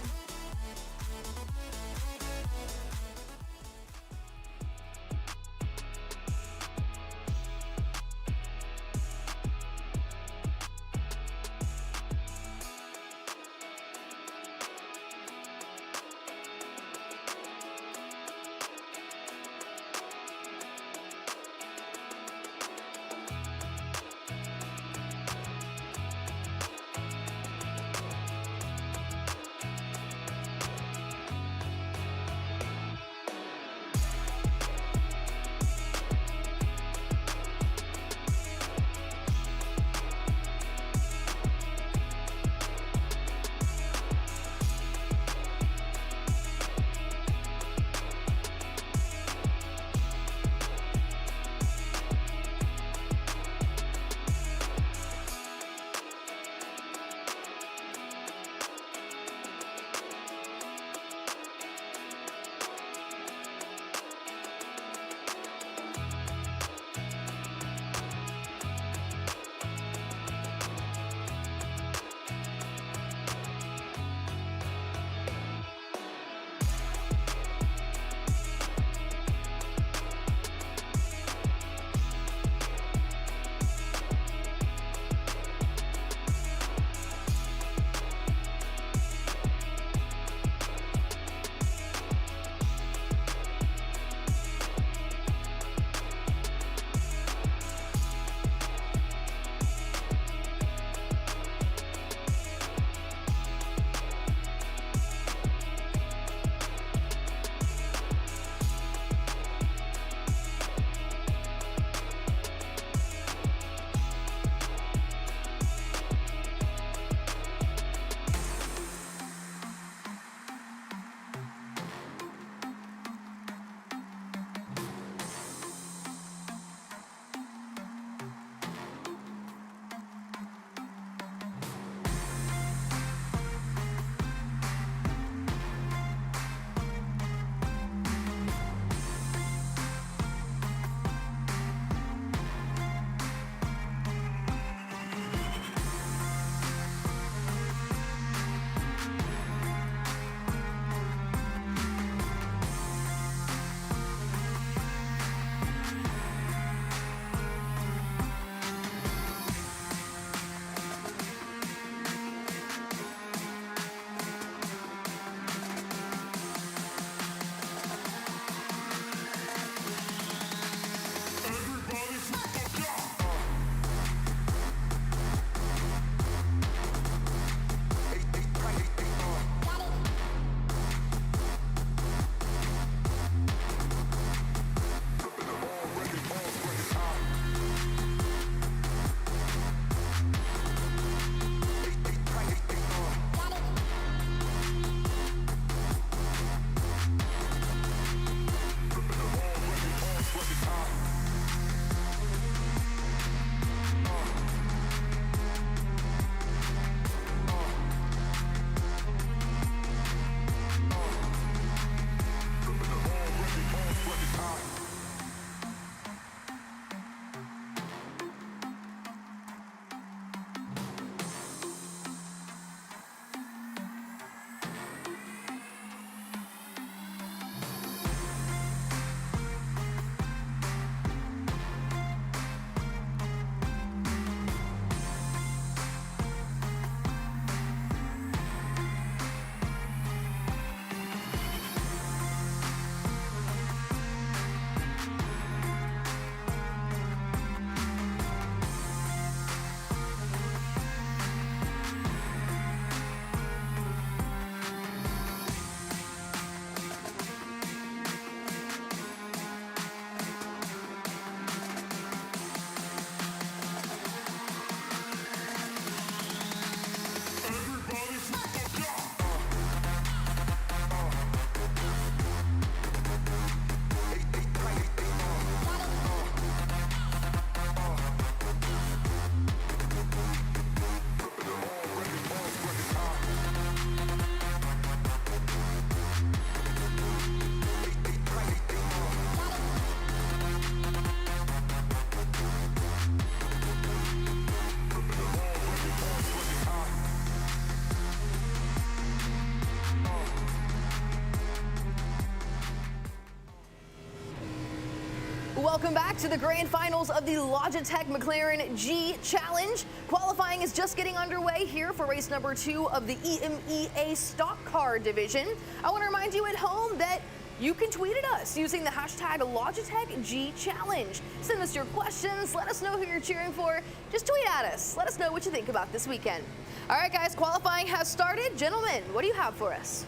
Welcome back to the grand finals of the Logitech McLaren G Challenge. Qualifying is just getting underway here for race number 2 of the EMEA stock car division. I want to remind you at home that you can tweet at us using the hashtag Logitech G Challenge. Send us your questions, let us know who you're cheering for. Just tweet at us. Let us know what you think about this weekend. All right, guys, qualifying has started. Gentlemen, what do you have for us?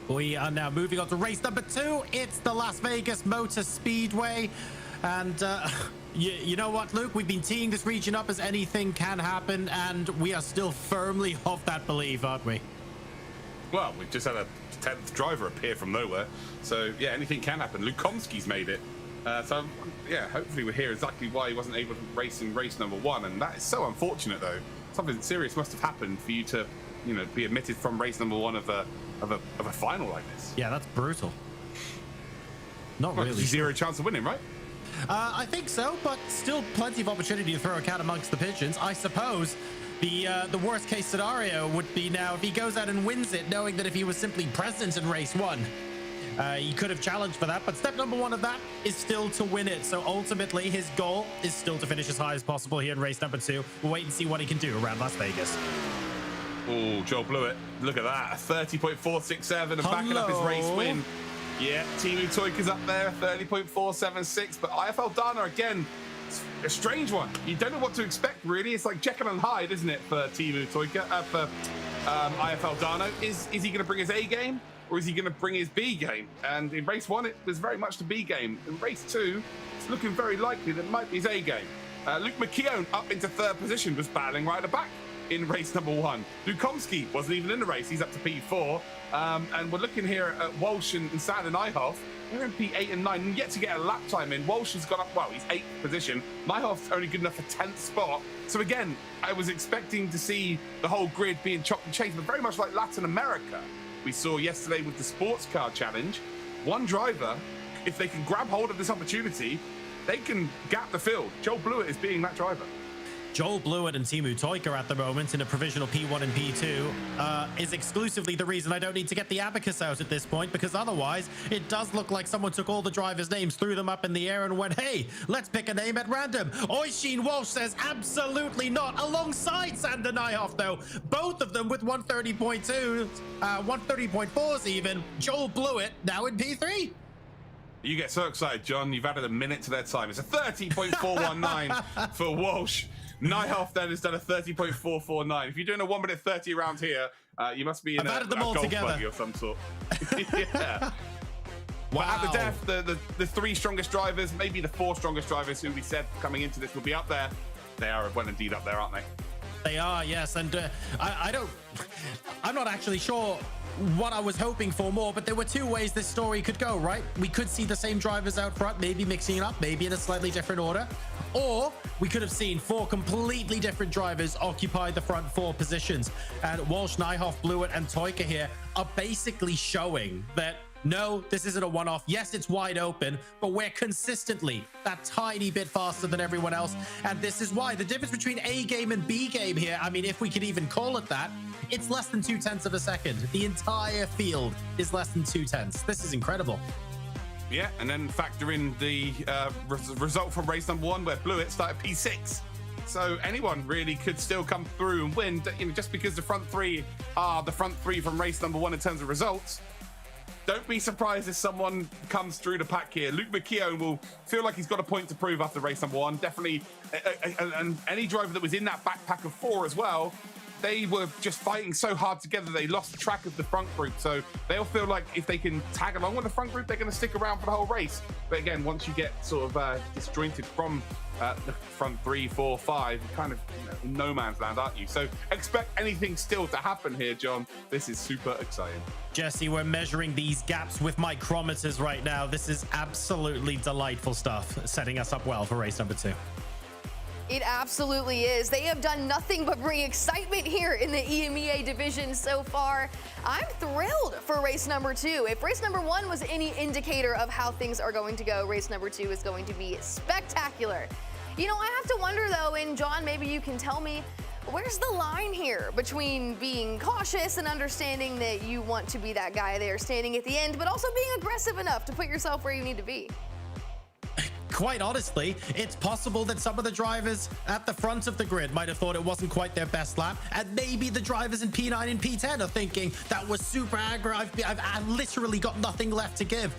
We are now moving on to race number 2. It's the Las Vegas Motor Speedway. And you know what, Luke? We've been teeing this region up as anything can happen, and we are still firmly of that belief, aren't we? Well, we've just had a 10th driver appear from nowhere. So, yeah, anything can happen. Lukomski's made it. So, yeah, hopefully we'll hear exactly why he wasn't able to race in race number 1. And that is so unfortunate, though. Something serious must have happened for you to, you know, be omitted from race number 1 of a final like this. Yeah, that's brutal. Not well, really. Zero chance of winning, right? I think so, but still plenty of opportunity to throw a cat amongst the pigeons. I suppose the worst case scenario would be now if he goes out and wins it, knowing that if he was simply present in race 1, he could have challenged for that. But step number 1 of that is still to win it. So ultimately, his goal is still to finish as high as possible here in race number 2. We'll wait and see what he can do around Las Vegas. Oh, Joel blew it. Look at that. 30.467 and backing up his race win. Yeah, Timu Toika's up there, 30.476. But IFL Dana, again, it's a strange one. You don't know what to expect, really. It's like Jekyll and Hyde, isn't it, for Timu Toika, for IFL Dana. Is he going to bring his A game, or is he going to bring his B game? And in race 1, it was very much the B game. In race 2, it's looking very likely that it might be his A game. Luke McKeown up into 3rd position, was battling right at the back in race number 1. Lukomski wasn't even in the race. He's up to P4. And we're looking here at Walsh and Sand and Nyhoff. They're in P8 and 9, and yet to get a lap time in. Walsh has gone up, well, he's 8th position. Nyhoff's only good enough for 10th spot. So again, I was expecting to see the whole grid being chopped and changed, but very much like Latin America we saw yesterday with the sports car challenge. One driver, if they can grab hold of this opportunity, they can gap the field. Joel Blewett is being that driver. Joel Blewett and Timu Toika at the moment in a provisional P1 and P2 is exclusively the reason I don't need to get the abacus out at this point, because otherwise it does look like someone took all the drivers' names, threw them up in the air and went, hey, let's pick a name at random. Oisin Walsh says absolutely not, alongside Sander Nyhoff though. Both of them with 130.2s, 130.4s even. Joel Blewett now in P3. You get so excited, John. You've added a minute to their time. It's a 30.419 for Walsh. Nyhoff then has done a 30.449. If you're doing a 1 minute 30 around here, you must be in a golf buggy of some sort. Yeah. Well, at the death, the 3 strongest drivers, maybe the 4 strongest drivers who we said coming into this will be up there. They are well indeed up there, aren't they? They are, yes. And I'm not actually sure what I was hoping for more, but there were 2 ways this story could go, right? We could see the same drivers out front, maybe mixing it up, maybe in a slightly different order. Or we could have seen 4 completely different drivers occupy the front 4 positions. And Walsh, Nyhoff, Blewett, and Toika here are basically showing that no, this isn't a one-off. Yes, it's wide open, but we're consistently that tiny bit faster than everyone else. And this is why the difference between A game and B game here, I mean, if we could even call it that, it's less than 0.2 of a second. The entire field is less than 0.2. This is incredible. Yeah, and then factor in the result from race number 1 where Blewett started P6. So anyone really could still come through and win, you know, just because the front 3 are the front 3 from race number 1 in terms of results. Don't be surprised if someone comes through the pack here. Luke McKeown will feel like he's got a point to prove after race number 1. Definitely, and any driver that was in that backpack of 4 as well, they were just fighting so hard together, they lost track of the front group. So they'll feel like if they can tag along with the front group, they're going to stick around for the whole race. But again, once you get sort of disjointed from the front 3, 4, 5, you're kind of in no man's land, aren't you? So expect anything still to happen here, John. This is super exciting. Jesse, we're measuring these gaps with micrometers right now. This is absolutely delightful stuff, setting us up well for race number 2. It absolutely is. They have done nothing but bring excitement here in the EMEA division so far. I'm thrilled for race number 2. If race number 1 was any indicator of how things are going to go, race number 2 is going to be spectacular. You know, I have to wonder though, and John, maybe you can tell me, where's the line here between being cautious and understanding that you want to be that guy there standing at the end, but also being aggressive enough to put yourself where you need to be? quite honestly, it's possible that some of the drivers at the front of the grid might have thought it wasn't quite their best lap, and maybe the drivers in P9 and P10 are thinking that was super aggro. I've literally got nothing left to give.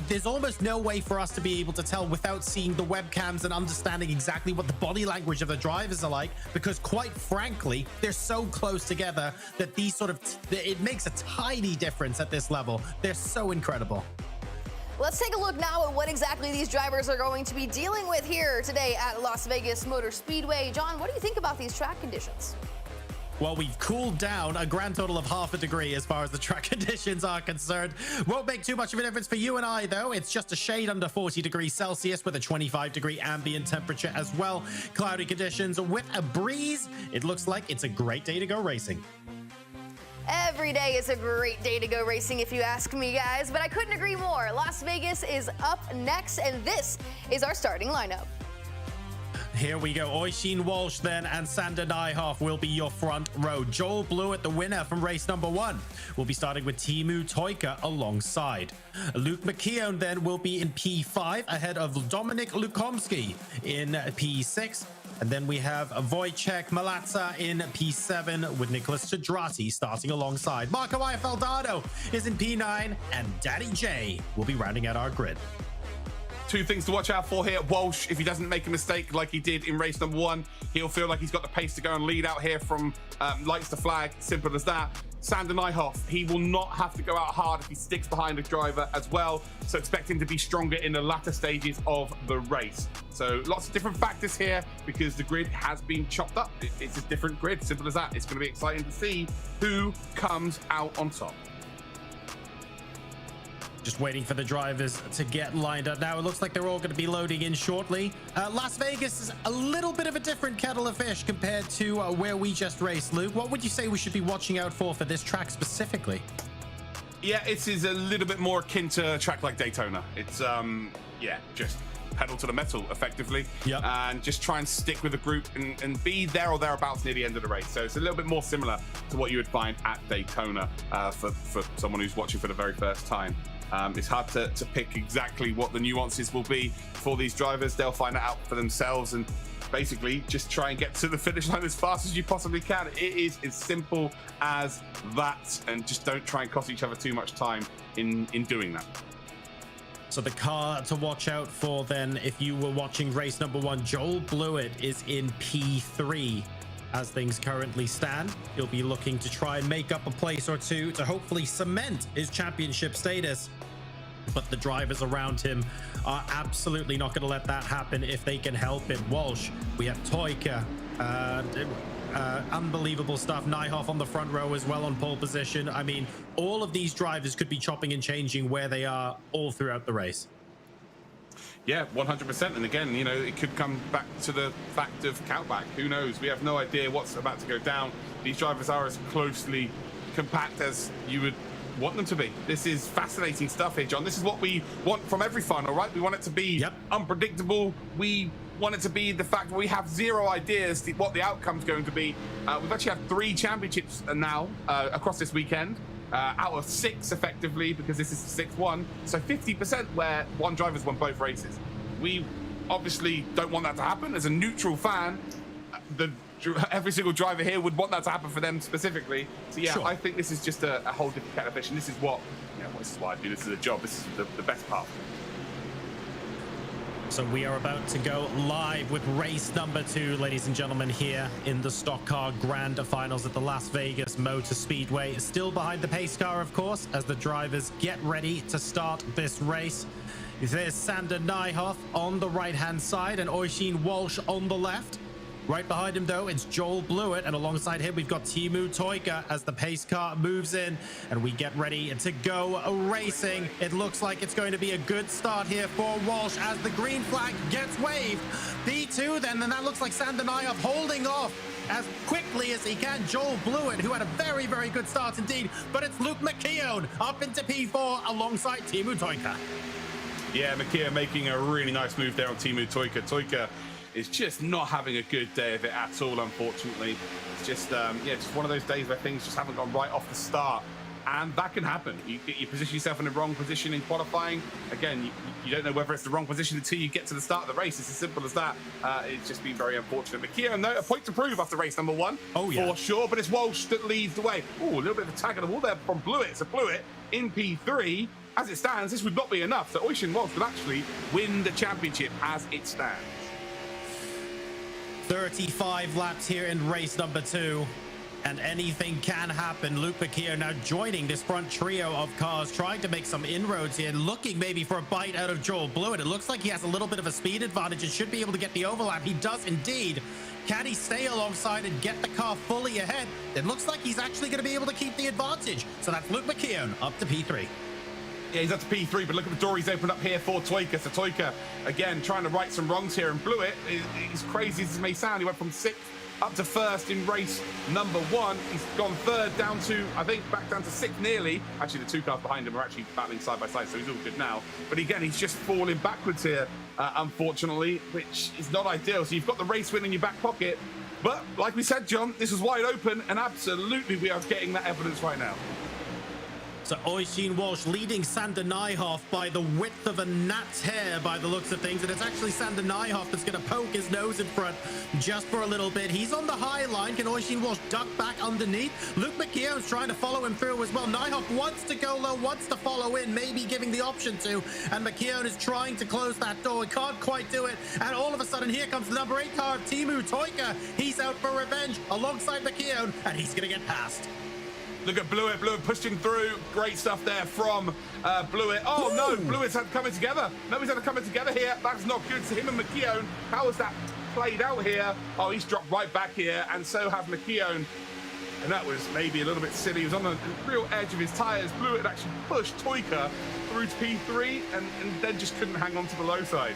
There's almost no way for us to be able to tell without seeing the webcams and understanding exactly what the body language of the drivers are like, because quite frankly, they're so close together that these sort of, it makes a tiny difference at this level. They're so incredible. Let's take a look now at what exactly these drivers are going to be dealing with here today at Las Vegas Motor Speedway. John, what do you think about these track conditions? Well, we've cooled down a grand total of ½ a degree as far as the track conditions are concerned. Won't make too much of a difference for you and I, though. It's just a shade under 40 degrees Celsius with a 25-degree ambient temperature as well. Cloudy conditions with a breeze. It looks like it's a great day to go racing. Every day is a great day to go racing, if you ask me, guys, but I couldn't agree more. Las Vegas is up next, and this is our starting lineup. Here we go. Oisin Walsh then and Sander Nijhoff will be your front row. Joel Blewett, the winner from race number 1, will be starting with Teemu Toika alongside. Luke McKeown then will be in P5 ahead of Dominik Lukomski in P6. And then we have Wojciech Malatza in P7 with Nicholas Cedrati starting alongside. Marco Iafaldado is in P9 and Daddy J will be rounding out our grid. Two things to watch out for here. Walsh, if he doesn't make a mistake like he did in race number 1, he'll feel like he's got the pace to go and lead out here from lights to flag. Simple as that. Sander Nijhoff, he will not have to go out hard if he sticks behind the driver as well. So expect him to be stronger in the latter stages of the race. So lots of different factors here because the grid has been chopped up. It's a different grid, simple as that. It's going to be exciting to see who comes out on top. Just waiting for the drivers to get lined up. Now it looks like they're all going to be loading in shortly. Las Vegas is a little bit of a different kettle of fish compared to where we just raced. Luke, what would you say we should be watching out for this track specifically? Yeah, it is a little bit more akin to a track like Daytona. It's, yeah, just pedal to the metal effectively. Yep. And just try and stick with the group and be there or thereabouts near the end of the race. So it's a little bit more similar to what you would find at Daytona for someone who's watching for the very first time. It's hard to pick exactly what the nuances will be for these drivers. They'll find it out for themselves and basically just try and get to the finish line as fast as you possibly can. It is as simple as that, and just don't try and cost each other too much time in doing that. So the car to watch out for then, if you were watching race number 1, Joel Blewett is in P3. As things currently stand, he'll be looking to try and make up a place or two to hopefully cement his championship status. But the drivers around him are absolutely not going to let that happen if they can help it. Walsh, we have Toika, unbelievable stuff. Nijhoff on the front row as well on pole position. I mean, all of these drivers could be chopping and changing where they are all throughout the race. Yeah, 100%. And again, you know, it could come back to the fact of countback. Who knows? We have no idea what's about to go down. These drivers are as closely compact as you would want them to be. This is fascinating stuff here, John. This is what we want from every final, right? We want it to be unpredictable. We want it to be the fact that we have zero ideas what the outcome's going to be. We've actually had 3 championships now across this weekend. Out of 6 effectively, because this is the 6th one. So 50% where one driver's won both races. We obviously don't want that to happen. As a neutral fan, every single driver here would want that to happen for them specifically. So yeah, sure. I think this is just a whole different kind of fish, and this is what, you know, this is why I do this as a job. This is the best part. So we are about to go live with race number 2, ladies and gentlemen, here in the Stock Car Grand Finals at the Las Vegas Motor Speedway. Still behind the pace car, of course, as the drivers get ready to start this race. There's Sander Nijhoff on the right-hand side and Oisin Walsh on the left. Right behind him, though, it's Joel Blewett, and alongside him, we've got Teemu Toika as the pace car moves in, and we get ready to go racing. It looks like it's going to be a good start here for Walsh as the green flag gets waved. P2 then, and that looks like Sander Nijhoff holding off as quickly as he can Joel Blewett, who had a very, very good start indeed, but it's Luke McKeown up into P4 alongside Teemu Toika. Yeah, McKeown making a really nice move there on Teemu Toika. Toika is just not having a good day of it at all, unfortunately. It's just, yeah, just one of those days where things just haven't gone right off the start And that can happen. You position yourself in the wrong position in qualifying. Again, you don't know whether it's the wrong position until you get to the start of the race. It's as simple as that. It's just been very unfortunate. McKeown, though, a point to prove after race number 1. Oh, yeah. For sure, but it's Walsh that leads the way. Oh, a little bit of a tag on the wall there from Blewett. So Blewett in P3. As it stands, this would not be enough. So Oisin Walsh could actually win the championship as it stands. 35 laps here in race number 2. And anything can happen. Luke McKeown now joining this front trio of cars, trying to make some inroads here, looking maybe for a bite out of Joel Blewett. It looks like he has a little bit of a speed advantage and should be able to get the overlap. He does indeed. Can he stay alongside and get the car fully ahead? It looks like he's actually going to be able to keep the advantage. So that's Luke McKeown up to P3. Yeah, he's up to P3, but look at the door he's opened up here for Toyka. So Toyka, again, trying to right some wrongs here. And Blewett, as crazy as it may sound, he went from 6th up to 1st in race number 1. He's gone 3rd down to, I think, back down to 6th nearly. Actually, the 2 cars behind him are actually battling side by side, so he's all good now. But again, he's just falling backwards here, unfortunately, which is not ideal. So you've got the race win in your back pocket. But like we said, John, this was wide open, and absolutely we are getting that evidence right now. So Oisin Walsh leading Sander Nijhoff by the width of a gnat's hair by the looks of things. And it's actually Sander Nijhoff that's going to poke his nose in front just for a little bit. He's on the high line. Can Oisin Walsh duck back underneath? Luke McKeown's trying to follow him through as well. Nijhoff wants to go low, wants to follow in, maybe giving the option to. And McKeown is trying to close that door. He can't quite do it. And all of a sudden, here comes the number 8 car of Teemu Toyka. He's out for revenge alongside McKeown, and he's going to get past. Look at Blewett. Blewett pushed him through. Great stuff there from Blewett. Oh, no. Blewett's had coming together. No, he's had to coming together here. That's not good. So him and McKeown, how has that played out here? Oh, he's dropped right back here. And so have McKeown. And that was maybe a little bit silly. He was on the real edge of his tyres. Blewett had actually pushed Toyka through to P3 and then just couldn't hang on to the low side.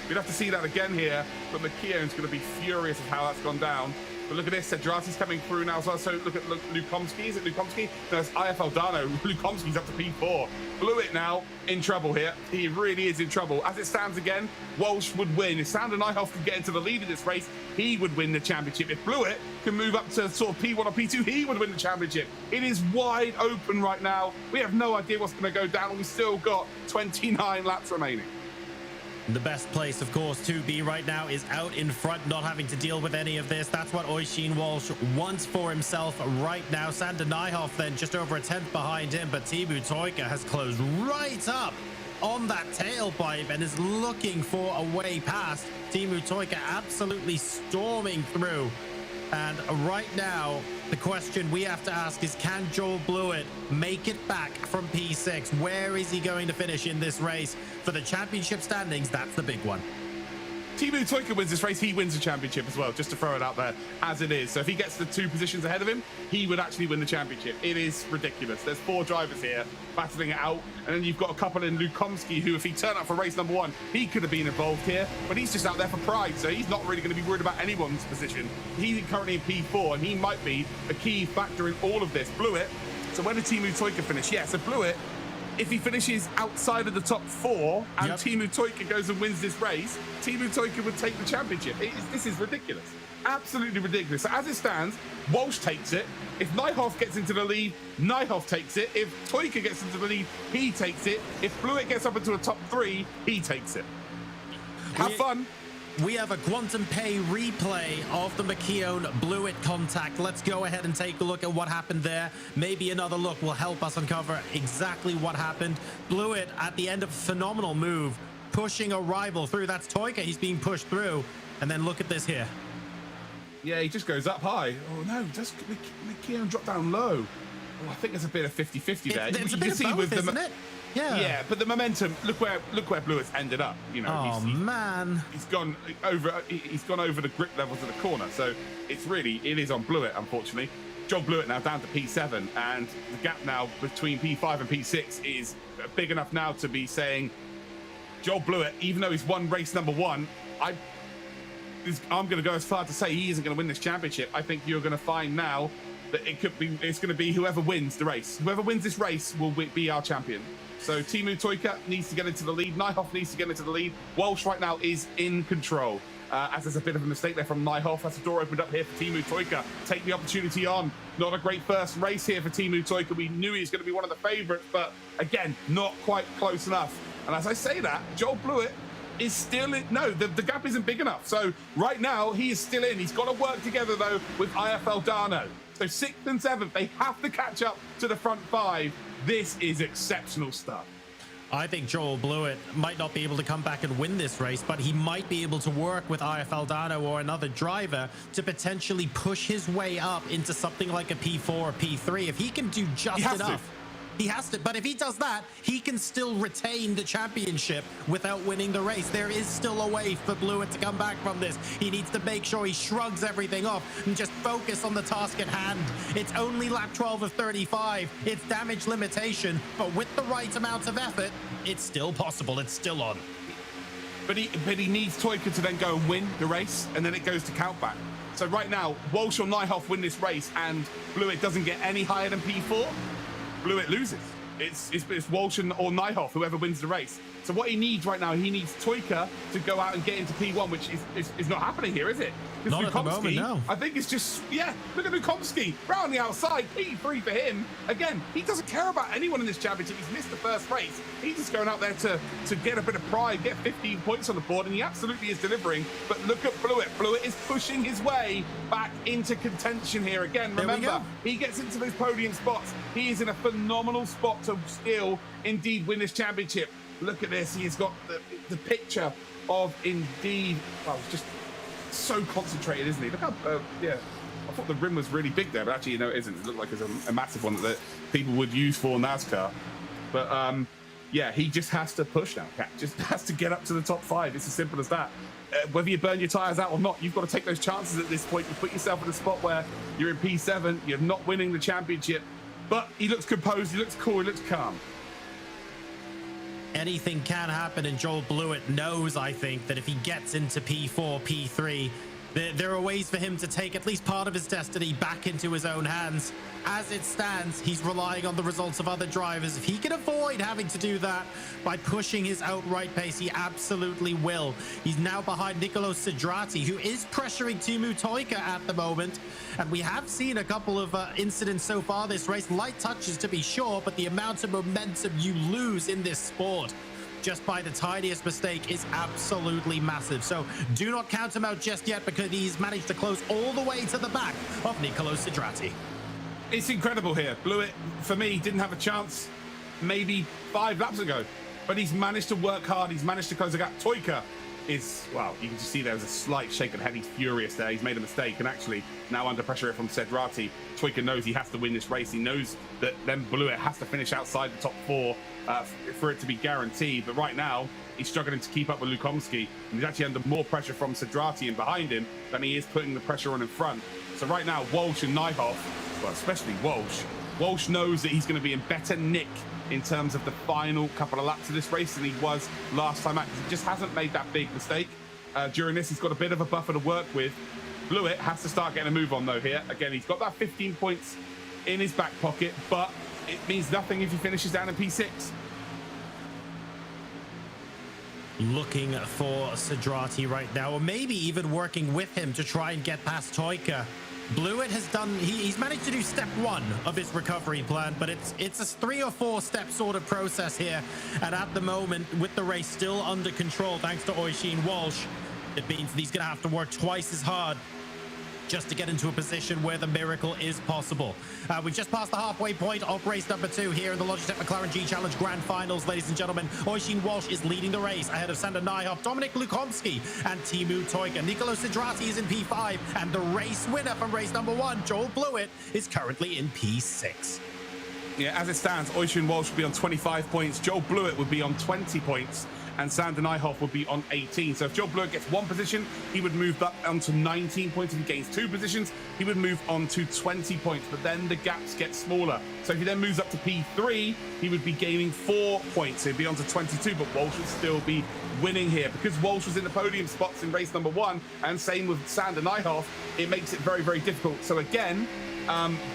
We'd have to see that again here. But McKeown's going to be furious of how that's gone down. But look at this, Sedrati's coming through now as well. So look at Lukomski. Is it Lukomski? No, it's IFL Dano. Lukomski's up to P4. Blewett now in trouble here. He really is in trouble. As it stands again, Walsh would win. If Sander Nijhoff could get into the lead of this race, he would win the championship. If Blewett can move up to sort of P1 or P2, he would win the championship. It is wide open right now. We have no idea what's going to go down. We've still got 29 laps remaining. The best place, of course, to be right now is out in front, not having to deal with any of this. That's what Oisin Walsh wants for himself right now. Sander Nijhoff then just over a 10th behind him, but Teemu Toyka has closed right up on that tailpipe and is looking for a way past. Teemu Toyka absolutely storming through. And right now, the question we have to ask is, can Joel Blewett make it back from P6? Where is he going to finish in this race? For the championship standings, that's the big one. Teemu Toyka wins this race, he wins the championship as well, just to throw it out there as it is. So if he gets the 2 positions ahead of him, he would actually win the championship. It is ridiculous. There's 4 drivers here battling it out, and then you've got a couple in Lukomski who, if he turned up for race number 1, he could have been involved here, but he's just out there for pride, so he's not really going to be worried about anyone's position. He's currently in P4, and he might be a key factor in all of this. Blewett, so where did Teemu Toyka finish? Yeah, so Blewett, if he finishes outside of the top 4 and Teemu Toyka goes and wins this race, Teemu Toyka would take the championship. This is ridiculous. Absolutely ridiculous. So as it stands, Walsh takes it. If Nijhoff gets into the lead, Nijhoff takes it. If Toyka gets into the lead, he takes it. If Blewett gets up into the top 3, he takes it. Have fun. We have a Quantum Pay replay of the McKeown-Blewett contact. Let's go ahead and take a look at what happened there. Maybe another look will help us uncover exactly what happened. Blewett, at the end of a phenomenal move, pushing a rival through. That's Toyka. He's being pushed through. And then look at this here. Yeah, he just goes up high. Oh, no, does McKeown drop down low? Oh, I think there's a bit of 50-50 there. It's a bit of both, isn't it? Yeah, but the momentum. Look where Blewett's ended up. You know, man, he's gone over the grip levels of the corner. So it is on Blewett, unfortunately. Joel Blewett now down to P7, and the gap now between P5 and P6 is big enough now to be saying Joel Blewett, even though he's won race number 1, I'm going to go as far to say he isn't going to win this championship. I think you're going to find now that it's going to be whoever wins the race. Whoever wins this race will be our champion. So Teemu Toyka needs to get into the lead. Nijhoff needs to get into the lead. Walsh right now is in control. as there's a bit of a mistake there from Nyhoff. That's a door opened up here for Teemu Toika. Take the opportunity on. Not a great first race here for Teemu Toika. We knew he was going to be one of the favorites, but again, not quite close enough. And as I say that, Joel Blewett is still in. No, the gap isn't big enough. So right now, he is still in. He's got to work together, though, with IFL Dano. So 6th and 7th, they have to catch up to the front 5. This is exceptional stuff. I think Joel Blewett might not be able to come back and win this race, but he might be able to work with IFL Dano or another driver to potentially push his way up into something like a P4 or P3. If he can do just enough. He has to, but if he does that, he can still retain the championship without winning the race. There is still a way for Blewett to come back from this. He needs to make sure he shrugs everything off and just focus on the task at hand. It's only lap 12 of 35. It's damage limitation, but with the right amount of effort, it's still possible. It's still on. But he needs Toika to then go and win the race, and then it goes to countback. So right now, Walsh or Nyhoff win this race, and Blewett doesn't get any higher than P4. Blewett loses. It's Walsh or Nyhoff, whoever wins the race. So what he needs right now, he needs Toika to go out and get into P1, which is not happening here, is it? Not at the moment, no. I think it's just, yeah, look at Lukomski, round the outside, P3 for him. Again, he doesn't care about anyone in this championship. He's missed the first race. He's just going out there to get a bit of pride, get 15 points on the board, and he absolutely is delivering. But look at Blewett. Blewett is pushing his way back into contention here. Again, remember, he gets into those podium spots. He is in a phenomenal spot to still indeed win this championship. Look at this. He's got the picture of indeed, well, just so concentrated, isn't he? Look how, yeah, I thought the rim was really big there, but actually, you know, it isn't. It looked like it's a massive one that people would use for NASCAR. But yeah, he just has to push now, Cat. Just has to get up to the top 5. It's as simple as that. Whether you burn your tires out or not, you've got to take those chances at this point. You put yourself in a spot where you're in P7, you're not winning the championship, but he looks composed, he looks cool, he looks calm. Anything can happen, and Joel Blewett knows, I think, that if he gets into P4, P3, there are ways for him to take at least part of his destiny back into his own hands. As it stands, he's relying on the results of other drivers. If he can avoid having to do that by pushing his outright pace, he absolutely will. He's now behind Nicolo Sidrati, who is pressuring Teemu Toika at the moment. And we have seen a couple of incidents so far this race. Light touches to be sure, but the amount of momentum you lose in this sport just by the tiniest mistake is absolutely massive. So do not count him out just yet, because he's managed to close all the way to the back of Nicolo Sidrati. It's incredible here. Blewett, for me, didn't have a chance maybe 5 laps ago, but he's managed to work hard. He's managed to close the gap. Toika is, well, you can just see there was a slight shake of head. He's furious there. He's made a mistake, and actually now under pressure from Sidrati, Toika knows he has to win this race. He knows that then Blewett has to finish outside the top 4 for it to be guaranteed. But right now, he's struggling to keep up with Lukomski, and he's actually under more pressure from Sidrati and behind him than he is putting the pressure on in front. So right now, Walsh and Nyhoff, well, especially Walsh knows that he's going to be in better nick in terms of the final couple of laps of this race than he was last time out. He just hasn't made that big mistake. During this, he's got a bit of a buffer to work with. Blewett has to start getting a move on, though, here. Again, he's got that 15 points in his back pocket, but it means nothing if he finishes down in P6. Looking for Sidrati right now, or maybe even working with him to try and get past Toika. Blewett has done, he's managed to do step 1 of his recovery plan, but it's a 3 or 4 step sort of process here. And at the moment, with the race still under control, thanks to Oisin Walsh, it means that he's going to have to work twice as hard just to get into a position where the miracle is possible. We've just passed the halfway point of race number 2 here in the Logitech McLaren G Challenge Grand Finals, ladies and gentlemen. Oisin Walsh is leading the race ahead of Sander Nyhoff, Dominic Lukomski, and Teemu Toika. Nicolo Sidrati is in P5, and the race winner from race number 1, Joel Blewett, is currently in P6. Yeah, as it stands, Oisin Walsh would be on 25 points, Joel Blewett would be on 20 points, and Sander Nyhoff would be on 18. So if Joel Blewett gets 1 position, he would move up onto 19 points. If he gains 2 positions, he would move on to 20 points, but then the gaps get smaller. So if he then moves up to P3, he would be gaining 4 points. So he'd be on to 22, but Walsh would still be winning here. Because Walsh was in the podium spots in race number 1, and same with Sander Nyhoff, it makes it very, very difficult. So again,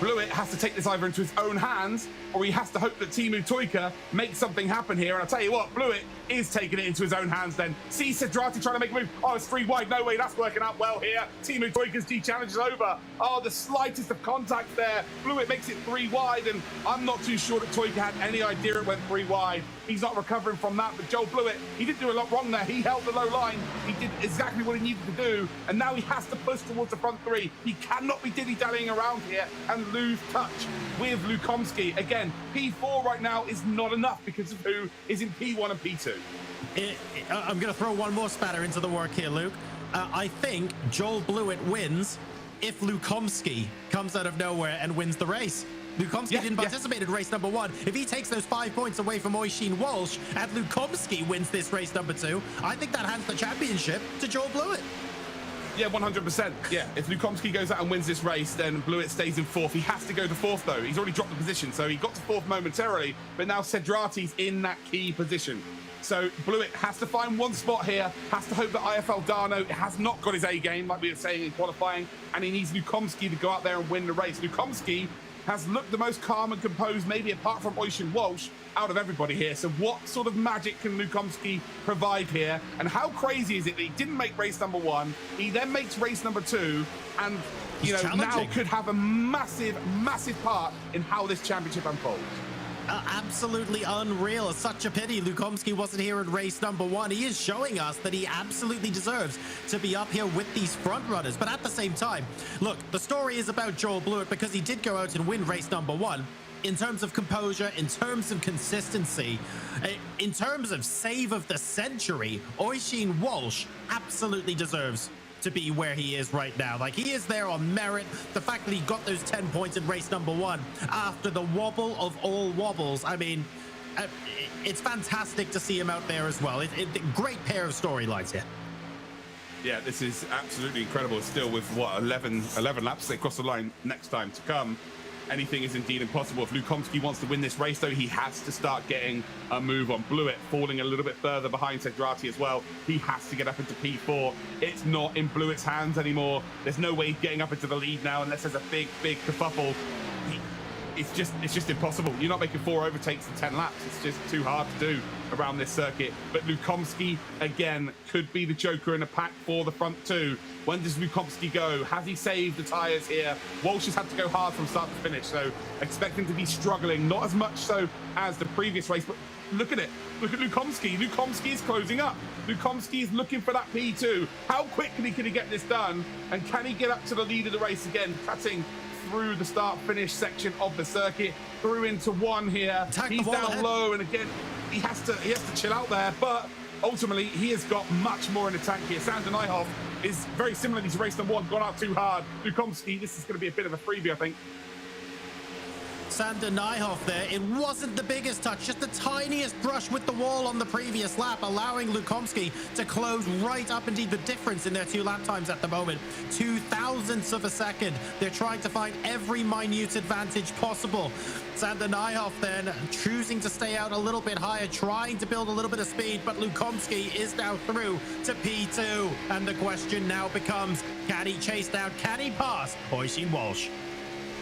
Blewett has to take this either into his own hands, or he has to hope that Teemu Tuikka makes something happen here. And I'll tell you what, Blewett is taking it into his own hands then. See Cedrati trying to make a move. Oh, it's 3 wide. No way, that's working out well here. Teemu Tuikka's G challenge is over. Oh, the slightest of contact there. Blewett makes it 3 wide, and I'm not too sure that Tuikka had any idea it went 3 wide. He's not recovering from that, but Joel Blewett, he didn't do a lot wrong there. He held the low line. He did exactly what he needed to do, and now he has to push towards the front 3. He cannot be dilly-dallying around here and lose touch with Lukomski. Again, P4 right now is not enough because of who is in P1 and P2. I'm going to throw one more spatter into the work here, Luke. I think Joel Blewett wins if Lukomski comes out of nowhere and wins the race. Lukomski didn't participate in race number 1. If he takes those 5 points away from Oisin Walsh and Lukomski wins this race number 2, I think that hands the championship to Joel Blewett. Yeah, 100%. Yeah, if Lukomski goes out and wins this race, then Blewett stays in 4th. He has to go to 4th, though. He's already dropped the position, so he got to 4th momentarily, but now Cedrati's in that key position. So Blewett has to find one spot here, has to hope that IFL Dano has not got his A game, like we were saying in qualifying, and he needs Lukomski to go out there and win the race. Lukomski has looked the most calm and composed, maybe apart from Oisin Walsh, out of everybody here. So what sort of magic can Lukomski provide here? And how crazy is it that he didn't make race number 1, he then makes race number 2, and you know now could have a massive, massive part in how this championship unfolds. Absolutely unreal. It's such a pity Lukomski wasn't here in race number 1. He is showing us that he absolutely deserves to be up here with these front runners. But at the same time, look, the story is about Joel Blewett because he did go out and win race number 1. In terms of composure, in terms of consistency, in terms of save of the century, Oisin Walsh absolutely deserves to be where he is right now. Like, he is there on merit. The fact that he got those 10 points in race number 1 after the wobble of all wobbles, I mean, it's fantastic to see him out there as well. Great pair of storylines here. Yeah, this is absolutely incredible. Still with, what, 11 laps across the line next time to come. Anything is indeed impossible. If Lukomski wants to win this race, though, he has to start getting a move on. Blewett falling a little bit further behind Cedrati as well. He has to get up into P4. It's not in Blewett's hands anymore. There's no way he's getting up into the lead now unless there's a big, big kerfuffle. It's just impossible. You're not making 4 overtakes in 10 laps. It's just too hard to do around this circuit. But Lukomski, again, could be the joker in a pack for the front 2. When does Lukomski go? Has he saved the tyres here? Walsh has had to go hard from start to finish, so expect him to be struggling. Not as much so as the previous race, but look at it. Look at Lukomski. Lukomski is closing up. Lukomski is looking for that P2. How quickly can he get this done? And can he get up to the lead of the race again, cutting through the start-finish section of the circuit, through into 1 here. He's down low, and again, he has to chill out there, but ultimately, he has got much more in the tank here. Sander Nyhoff is very similarly to race number 1, gone out too hard. Lukomski, this is going to be a bit of a freebie, I think. Sander Nyhoff there. It wasn't the biggest touch, just the tiniest brush with the wall on the previous lap, allowing Lukomski to close right up. Indeed, the difference in their 2 lap times at the moment, 0.002 of a second. They're trying to find every minute advantage possible. Sander Nyhoff then choosing to stay out a little bit higher, trying to build a little bit of speed, but Lukomski is now through to P2. And the question now becomes, can he chase down, can he pass Oisin Walsh?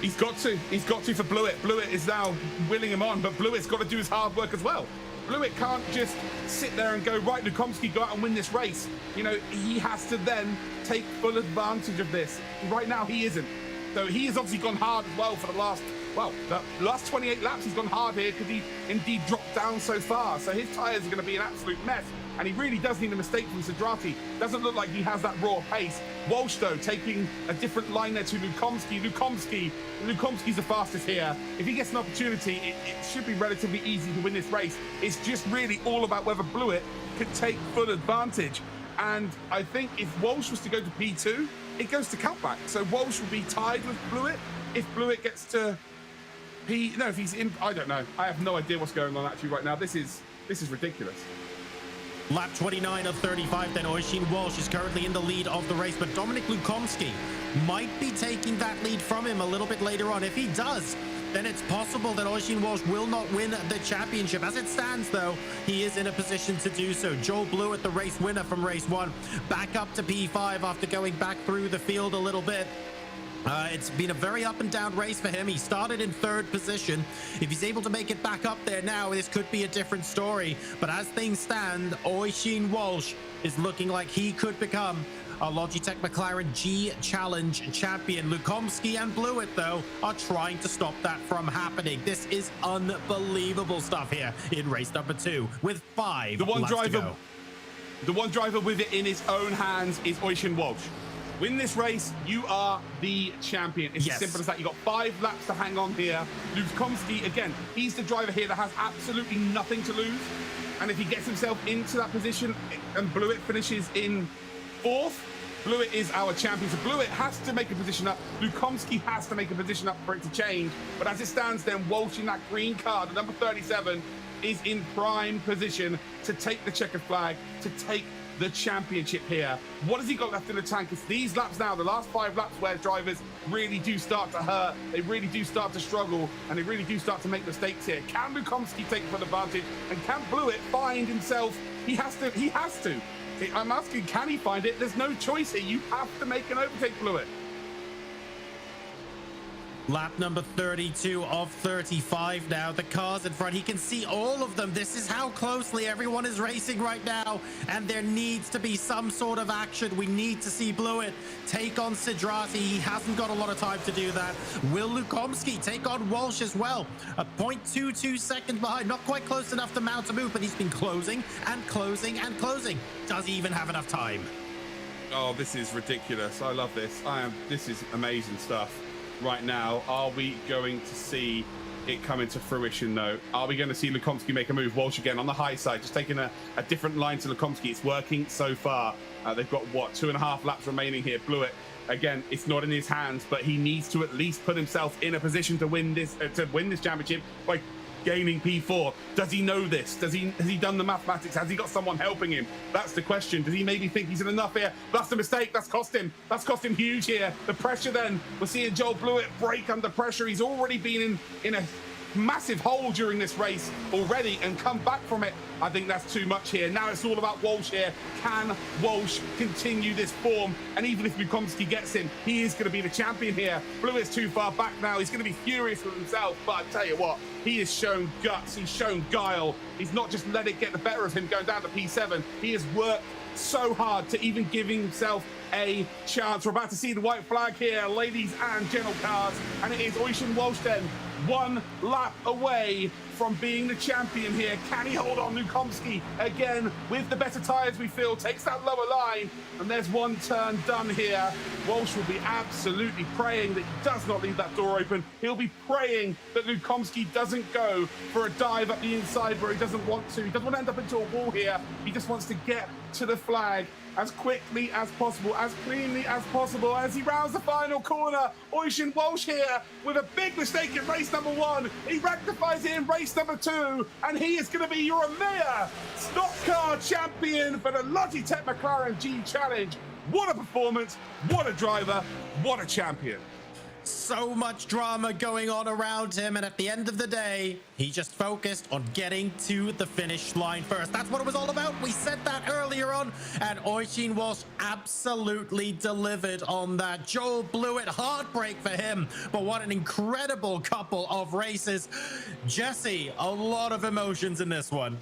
He's got to for Blewett. Blewett is now willing him on, but Blewett's got to do his hard work as well. Blewett can't just sit there and go, right, Lukomski, go out and win this race. You know, he has to then take full advantage of this. Right now, he isn't. So he has obviously gone hard as well for the last 28 laps. He's gone hard here because he indeed dropped down so far. So his tyres are going to be an absolute mess. And he really does need a mistake from Cedrati. Doesn't look like he has that raw pace. Walsh, though, taking a different line there to Lukomski. Lukomski's the fastest here. If he gets an opportunity, it should be relatively easy to win this race. It's just really all about whether Blewett could take full advantage. And I think if Walsh was to go to P2, it goes to Kaltbach. So Walsh would be tied with Blewett. If Blewett gets to if he's in, I don't know. I have no idea what's going on actually right now. This is ridiculous. Lap 29 of 35, then Oisin Walsh is currently in the lead of the race, but Dominic Lukomski might be taking that lead from him a little bit later on. If he does, then it's possible that Oisin Walsh will not win the championship. As it stands, though, he is in a position to do so. Joel Blewett, the race winner from race 1, back up to P5 after going back through the field a little bit. It's been a very up and down race for him. He started in 3rd position. If he's able to make it back up there now, this could be a different story. But as things stand, Oisin Walsh is looking like he could become a Logitech McLaren G Challenge champion. Lukomski and Blewett, though, are trying to stop that from happening. This is unbelievable stuff here in race number 2 with 5 laps to go. The one driver with it in his own hands is Oisin Walsh. Win this race, you are the champion. It's as simple as that. You've got 5 laps to hang on here. Lukomski, again, he's the driver here that has absolutely nothing to lose. And if he gets himself into that position and Blewett finishes in 4th, Blewett is our champion. So Blewett has to make a position up. Lukomski has to make a position up for it to change. But as it stands then, Walsh in that green car, the number 37, is in prime position to take the checkered flag, to take the championship here. What has he got left in the tank? It's these laps now, the last 5 laps, where drivers really do start to hurt. They really do start to struggle, and they really do start to make mistakes here. Can Lukomski take full advantage? And can Blewett find himself? He has to. I'm asking, can he find it? There's no choice here. You have to make an overtake, Blewett. Lap number 32 of 35 now. The cars in front, he can see all of them. This is how closely everyone is racing right now, and there needs to be some sort of action. We need to see Blewett take on Sidrati. He hasn't got a lot of time to do that. Will Lukomski take on Walsh as well? A 0.22 seconds behind, not quite close enough to mount a move, but he's been closing and closing and closing. Does he even have enough time? Oh, this is ridiculous. I love this. This is amazing stuff. Right now, are we going to see it come into fruition, though? Are we going to see Lukomski make a move? Walsh again on the high side, just taking a different line to Lukomski. It's working so far. They've got, what, 2.5 laps remaining here. Blewett, again, it's not in his hands, but he needs to at least put himself in a position to win this championship by gaining P4. Does he know this? Has he done the mathematics? Has he got someone helping him? That's the question. Does he maybe think he's in enough here? That's the mistake. That's cost him. That's cost him huge here. The pressure then. We're seeing Joel Blewett break under pressure. He's already been in a massive hole during this race already and come back from it. I think that's too much here. Now it's all about Walsh here. Can Walsh continue this form? And even if Lukomski gets him, he is going to be the champion here. Blewett's too far back now. He's going to be furious with himself. But I tell you what, he has shown guts. He's shown guile. He's not just let it get the better of him going down to P7. He has worked so hard to even give himself a chance. We're about to see the white flag here, ladies and gentle cars. And it is Oisin Walsh then, 1 lap away from being the champion here. Can he hold on? Lukomski again with the better tires, we feel, takes that lower line, and there's 1 turn done here. Walsh will be absolutely praying that he does not leave that door open. He'll be praying that Lukomski doesn't go for a dive up the inside where he doesn't want to. He doesn't want to end up into a wall here. He just wants to get to the flag as quickly as possible, as cleanly as possible, as he rounds the final corner. Oisin Walsh here with a big mistake in race number 1. He rectifies it in race number 2, and he is going to be your Emea stock car champion for the Logitech McLaren G Challenge. What a performance, what a driver, what a champion. So much drama going on around him, and at the end of the day, he just focused on getting to the finish line first. That's what it was all about. We said that earlier on, and Oisin Walsh absolutely delivered on that. Joel Blewett, heartbreak for him, but what an incredible couple of races. Jesse, a lot of emotions in this one.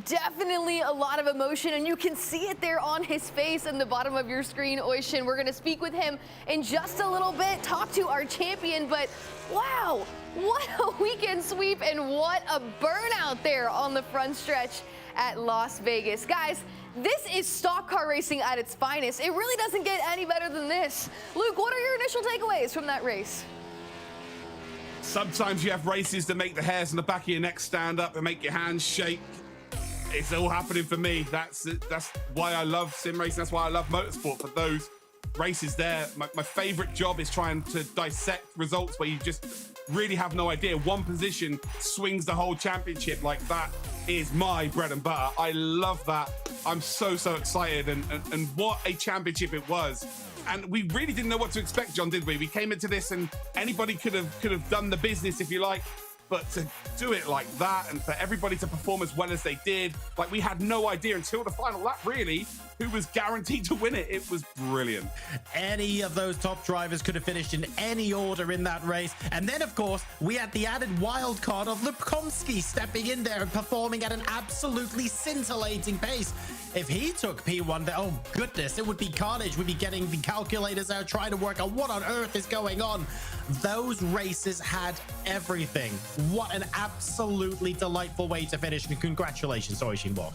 Definitely a lot of emotion, and you can see it there on his face in the bottom of your screen, Oisin. We're going to speak with him in just a little bit, talk to our champion, but wow, what a weekend sweep and what a burnout there on the front stretch at Las Vegas. Guys, this is stock car racing at its finest. It really doesn't get any better than this. Luke, what are your initial takeaways from that race? Sometimes you have races that make the hairs on the back of your neck stand up and make your hands shake. It's all happening for me. That's why I love sim racing. That's why I love motorsport, for those races there. My favorite job is trying to dissect results where you just really have no idea. One position swings the whole championship. Like, that is my bread and butter. I love that. I'm so excited, and what a championship it was. And we really didn't know what to expect, John, did we? We came into this and anybody could have done the business, if you like. but to do it like that and for everybody to perform as well as they did, like we had no idea until the final lap, really, who was guaranteed to win it. It was brilliant. Any of those top drivers could have finished in any order in that race. And then, of course, we had the added wild card of Lubkomski stepping in there and performing at an absolutely scintillating pace. If he took P1, then, oh goodness, it would be carnage. We'd be getting the calculators out trying to work out what on earth is going on. Those races had everything. What an absolutely delightful way to finish. And congratulations, Oisin Walsh.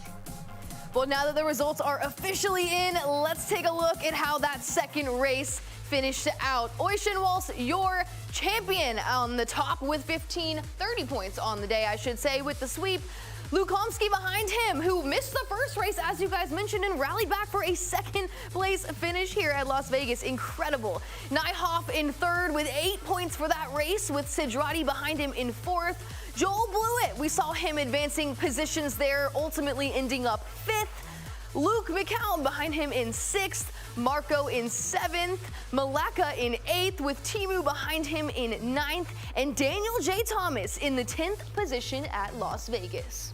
Well, now that the results are officially in, let's take a look at how that second race finished out. Oisin Walsh, your champion on the top with 30 points on the day, I should say, with the sweep. Lubkomski behind him, who missed the first race, as you guys mentioned, and rallied back for a second place finish here at Las Vegas. Incredible. Nyhoff in third with 8 points for that race, with Sidrati behind him in fourth. Joel Blewett, we saw him advancing positions there, ultimately ending up fifth. Luke McCown behind him in sixth. Marco in seventh. Malaka in eighth, with Timu behind him in ninth. And Daniel J. Thomas in the 10th position at Las Vegas.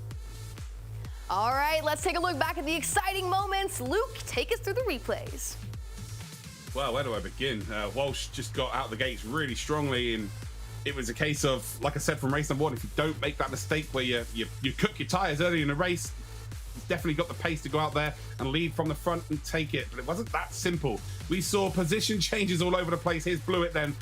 All right, let's take a look back at the exciting moments. Luke, take us through the replays. Well, where do I begin? Walsh just got out the gates really strongly, and it was a case of, like I said, from race number one, if you don't make that mistake where you cook your tires early in the race, he's definitely got the pace to go out there and lead from the front and take it. But it wasn't that simple. We saw position changes all over the place. Here's Blewett then,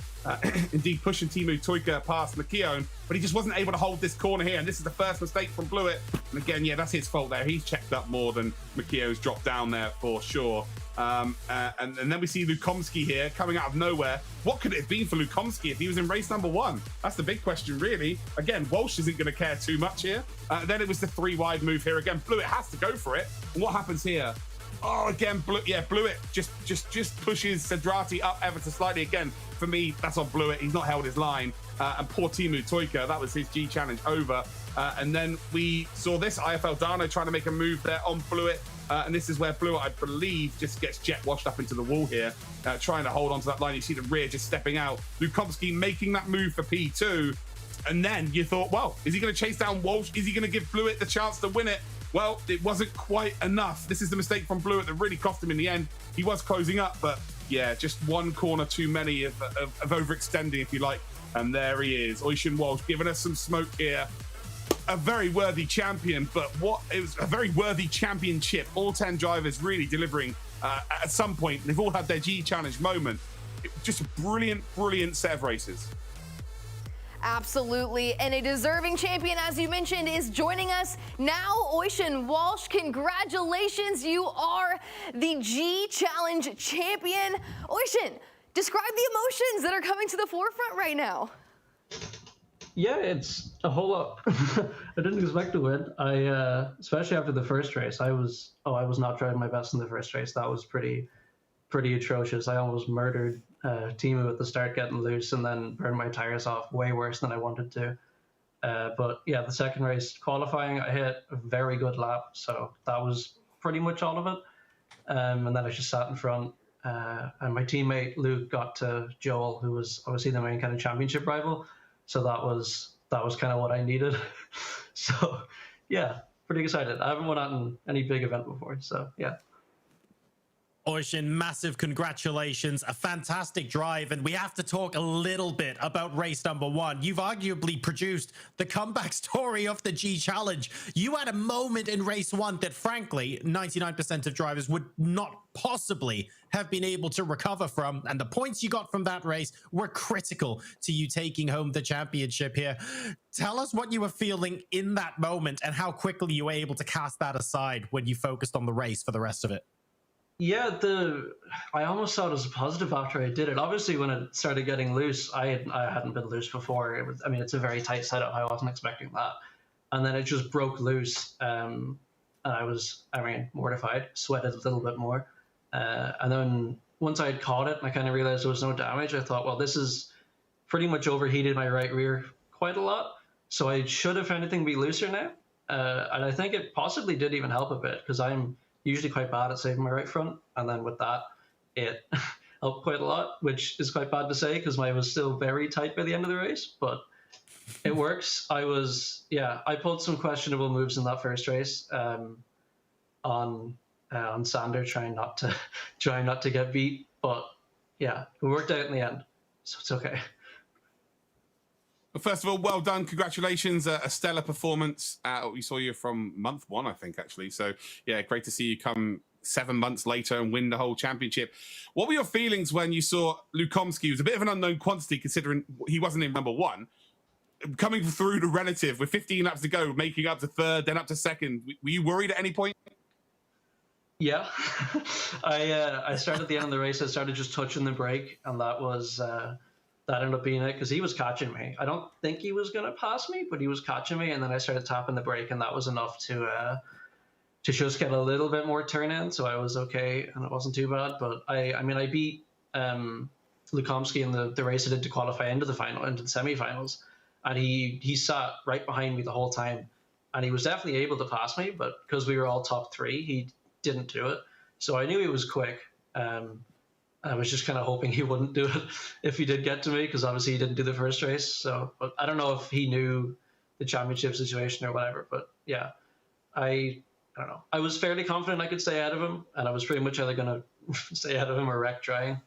indeed pushing Timu Tuika past McKeown, but he just wasn't able to hold this corner here. And this is the first mistake from Blewett. And again, yeah, that's his fault there. He's checked up more than McKeown's dropped down there for sure. And then we see Lubkomski here coming out of nowhere. What could it have been for Lubkomski if he was in race number one? That's the big question, really. Again, Walsh isn't going to care too much here. Then it was the 3-wide move here again. Blewett has to go for it. And what happens here? Oh, again, Blewett just pushes Sidrati up ever so slightly. Again, for me, that's on Blewett. He's not held his line. And poor Timu Tuika, that was his G challenge over. And then we saw this IFL Dano trying to make a move there on Blewett. And this is where Blewett, I believe, just gets jet washed up into the wall here, trying to hold onto that line. You see the rear just stepping out. Lubkomski making that move for P2. And then you thought, well, is he going to chase down Walsh? Is he going to give Blewett the chance to win it? Well, it wasn't quite enough. This is the mistake from Blewett that really cost him in the end. He was closing up, but yeah, just one corner too many of overextending, if you like. And there he is, Oisin Walsh, giving us some smoke here. A very worthy champion, but it was a very worthy championship. All 10 drivers really delivering at some point. They've all had their G Challenge moment. Just a brilliant, brilliant set of races. Absolutely, and a deserving champion, as you mentioned, is joining us now. Oisin Walsh, congratulations. You are the G Challenge champion. Oisin, describe the emotions that are coming to the forefront right now. Yeah, it's a whole lot. I didn't expect to win. Especially after the first race, I was not trying my best in the first race. That was pretty atrocious. I almost murdered Timu at the start, getting loose, and then burned my tires off way worse than I wanted to. But yeah, the second race qualifying, I hit a very good lap, so that was pretty much all of it. And then I just sat in front, and my teammate Luke got to Joel, who was obviously the main kind of championship rival. So that was kind of what I needed. So yeah, pretty excited. I haven't won at any big event before, so yeah. Oisin, massive congratulations, a fantastic drive, and we have to talk a little bit about race number one. You've arguably produced the comeback story of the G Challenge. You had a moment in race one that, frankly, 99% of drivers would not possibly have been able to recover from, and the points you got from that race were critical to you taking home the championship here. Tell us what you were feeling in that moment and how quickly you were able to cast that aside when you focused on the race for the rest of it. Yeah, I almost saw it as a positive after I did it. Obviously, when it started getting loose, I hadn't been loose before. It's a very tight setup. I wasn't expecting that. And then it just broke loose. And I was, mortified, sweated a little bit more. And then once I had caught it and I kind of realized there was no damage, I thought, well, this is pretty much overheated my right rear quite a lot. So I should, if anything, be looser now. And I think it possibly did even help a bit, because I'm usually quite bad at saving my right front, and then with that, it helped quite a lot, which is quite bad to say because I was still very tight by the end of the race. But It works. I pulled some questionable moves in that first race on Sander, trying not to get beat. But yeah, it worked out in the end, so it's okay. Well, first of all, well done. Congratulations. A stellar performance. We saw you from month 1, I think, actually. So, yeah, great to see you come 7 months later and win the whole championship. What were your feelings when you saw Lukomski, who's a bit of an unknown quantity considering he wasn't in number 1, coming through the relative with 15 laps to go, making up to 3rd, then up to 2nd? Were you worried at any point? Yeah. I started at the end of the race. I started just touching the brake, and that ended up being it because he was catching me. I don't think he was going to pass me, but he was catching me. And then I started tapping the brake, and that was enough to just get a little bit more turn in. So I was okay, and it wasn't too bad. But I beat Lukomski in the race I did to qualify into the semifinals. And he sat right behind me the whole time. And he was definitely able to pass me, but because we were all top 3, he didn't do it. So I knew he was quick. I was just kind of hoping he wouldn't do it if he did get to me, because obviously he didn't do the first race. So, but I don't know if he knew the championship situation or whatever. But yeah, I don't know. I was fairly confident I could stay ahead of him, and I was pretty much either going to stay ahead of him or wreck trying.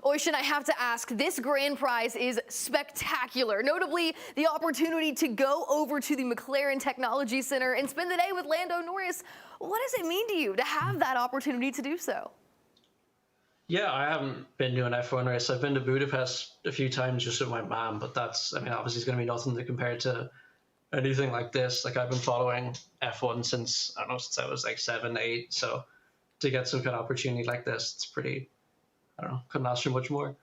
Oisin, I have to ask, this grand prize is spectacular. Notably, the opportunity to go over to the McLaren Technology Center and spend the day with Lando Norris. What does it mean to you to have that opportunity to do so? Yeah, I haven't been to an F1 race. I've been to Budapest a few times just with my mom, but obviously it's going to be nothing to compare to anything like this. Like, I've been following F1 since I was like 7, 8. So to get some kind of opportunity like this, it's pretty, couldn't ask for much more.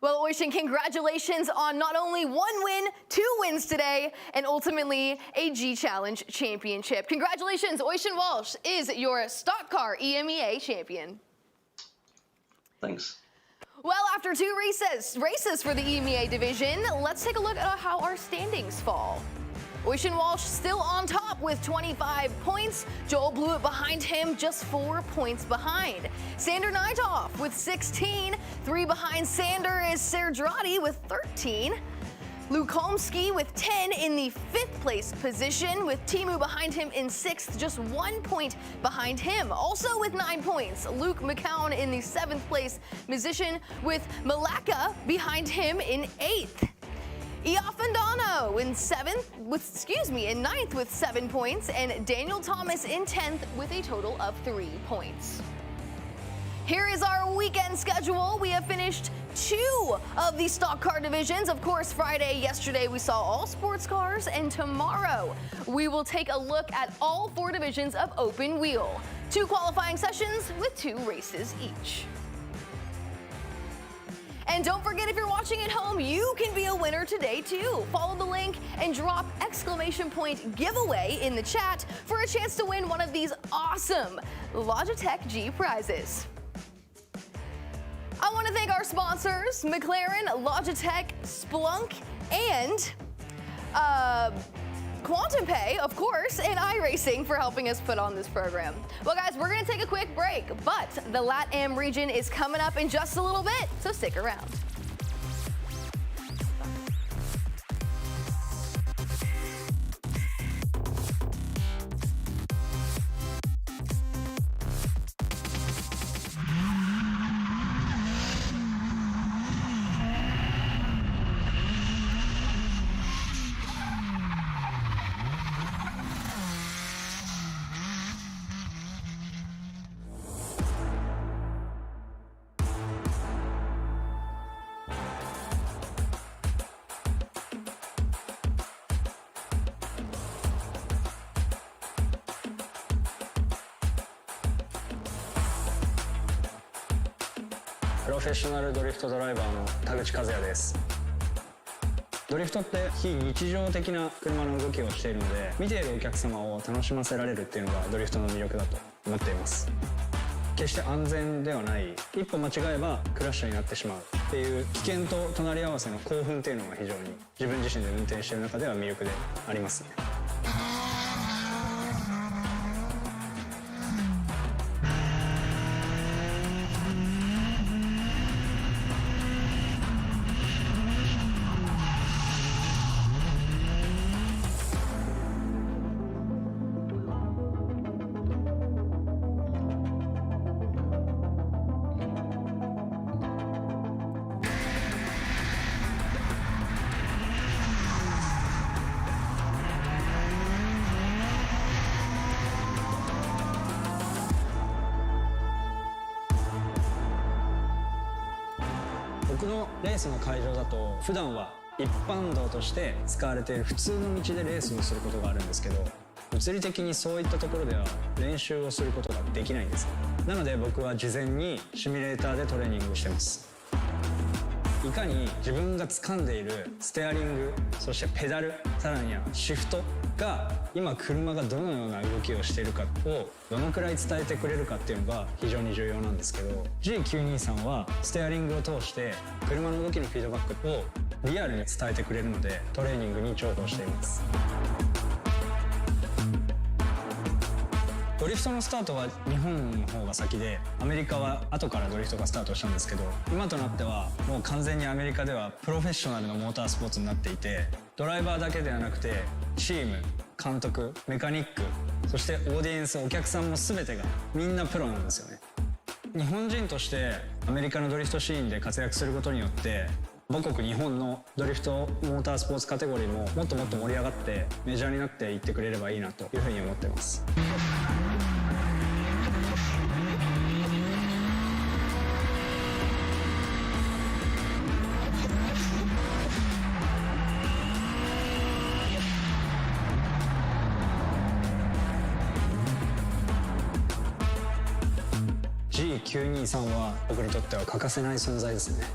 Well, Oisin, congratulations on not only 1 win, 2 wins today, and ultimately a G Challenge championship. Congratulations, Oisin Walsh is your Stock Car EMEA champion. Thanks. Well, after 2 races for the EMEA division, let's take a look at how our standings fall. Oisin Walsh still on top with 25 points. Joel Blewett behind him, just 4 points behind. Sander Neitoff with 16. 3 behind Sander is Serdrati with 13. Lukomski with 10 in the 5th place position, with Timu behind him in 6th, just 1 point behind him. Also with 9 points, Luke McCown in the 7th place position, with Malaka behind him in 8th. Iafandano in 9th with 7 points, and Daniel Thomas in 10th with a total of 3 points. Here is our weekend schedule. We have finished 2 of the stock car divisions. Of course, yesterday we saw all sports cars, and tomorrow we will take a look at all 4 divisions of open wheel. 2 qualifying sessions with 2 races each. And don't forget, if you're watching at home, you can be a winner today too. Follow the link and drop !point giveaway in the chat for a chance to win one of these awesome Logitech G prizes. I want to thank our sponsors, McLaren, Logitech, Splunk, and Quantum Pay, of course, and iRacing for helping us put on this program. Well, guys, we're going to take a quick break, but the LATAM region is coming up in just a little bit, so stick around.プロフェッショナルドリフトドライバーの田口和也です。ドリフトって非日常的な車の動きをしているので、見ているお客様を楽しませられるっていうのがドリフトの魅力だと思っています。決して安全ではない、一歩間違えばクラッシュになってしまうっていう危険と隣り合わせの興奮っていうのが非常に自分自身で運転している中では魅力でありますね。僕のレースの会場だと普段は一般道として使われている普通の道でレースをすることがあるんですけど、物理的にそういったところでは練習をすることができないんです。なので僕は事前にシミュレーターでトレーニングしてます。いかに自分が掴んでいるステアリング、そしてペダル、さらにはシフトが今車がどのような動きをしているかをどのくらい伝えてくれるかっていうのが非常に重要なんですけど、 G923 はステアリングを通して車の動きのフィードバックをリアルに伝えてくれるのでトレーニングに重宝しています。ドリフトのスタートは日本の方が先で、アメリカは後からドリフトがスタートしたんですけど、今となってはもう完全にアメリカではプロフェッショナルのモータースポーツになっていて、ドライバーだけではなくてチーム、監督、メカニック、そしてオーディエンス、お客さんも全てがみんなプロなんですよね。日本人としてアメリカのドリフトシーンで活躍することによって母国日本のドリフトモータースポーツカテゴリーももっともっと盛り上がってメジャーになっていってくれればいいなというふうに思ってます。G923 は僕にとっては欠かせない存在ですね。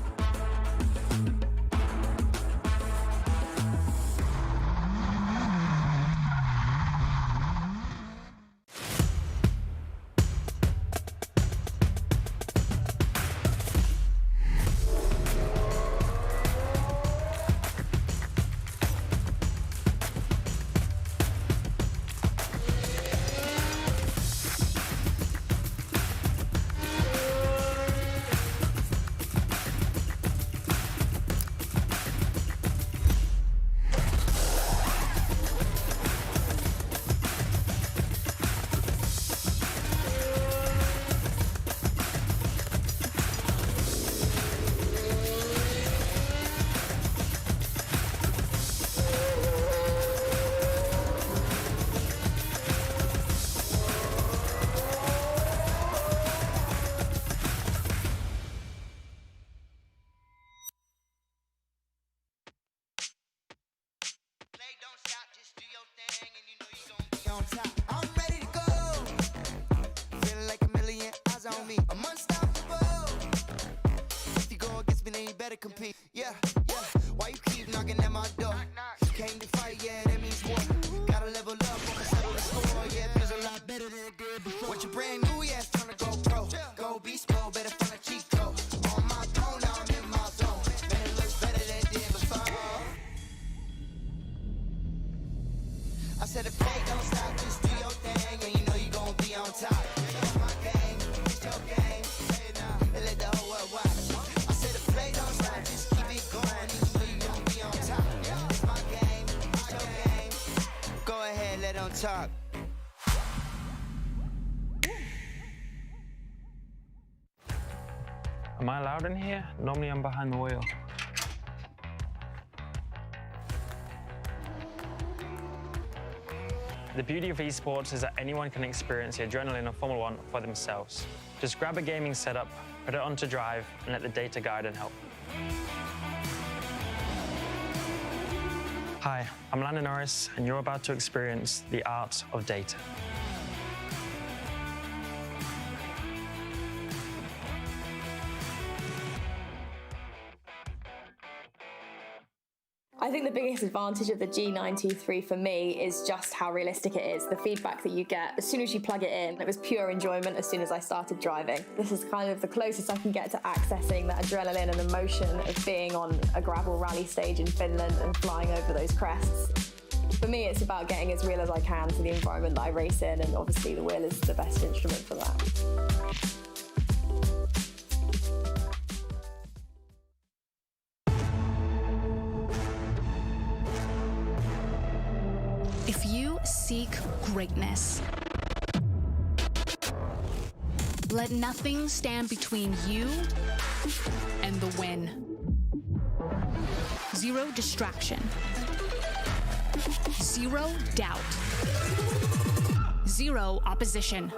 On top, I'm ready to go. Feeling like a million eyes on me. I'm unstoppable. If you go against me, then you better compete. Yeah, yeah. Why you keep knocking at my door? Came to fight, yeah, that means war. Gotta level up, wanna settle the score. Yeah, feels a lot better than it did before. What you brand new, yeah, it's time to go pro. Go beast mode, better find a cheat code. On my throne, now I'm in my zone. Man, it looks better than it did before. I said if play don't stop, just do your thing, and you know you gon' be on top. It's my game, it's your game, and let the whole world watch. I said if play don't stop, just keep it going, and you know you gon' be on top. It's my game, it's your game. Go ahead, let them talk. Am I allowed in here? Normally I'm behind the wheel. The beauty of esports is that anyone can experience the adrenaline of Formula 1 for themselves. Just grab a gaming setup, put it onto drive, and let the data guide and help. Hi, I'm Lando Norris, and you're about to experience the art of data. I think the biggest advantage of the G923 for me is just how realistic it is. The feedback that you get as soon as you plug it in, it was pure enjoyment as soon as I started driving. This is kind of the closest I can get to accessing that adrenaline and emotion of being on a gravel rally stage in Finland and flying over those crests. For me, it's about getting as real as I can to the environment that I race in, and obviously the wheel is the best instrument for that. If you seek greatness, let nothing stand between you and the win. Zero distraction. Zero doubt. Zero opposition.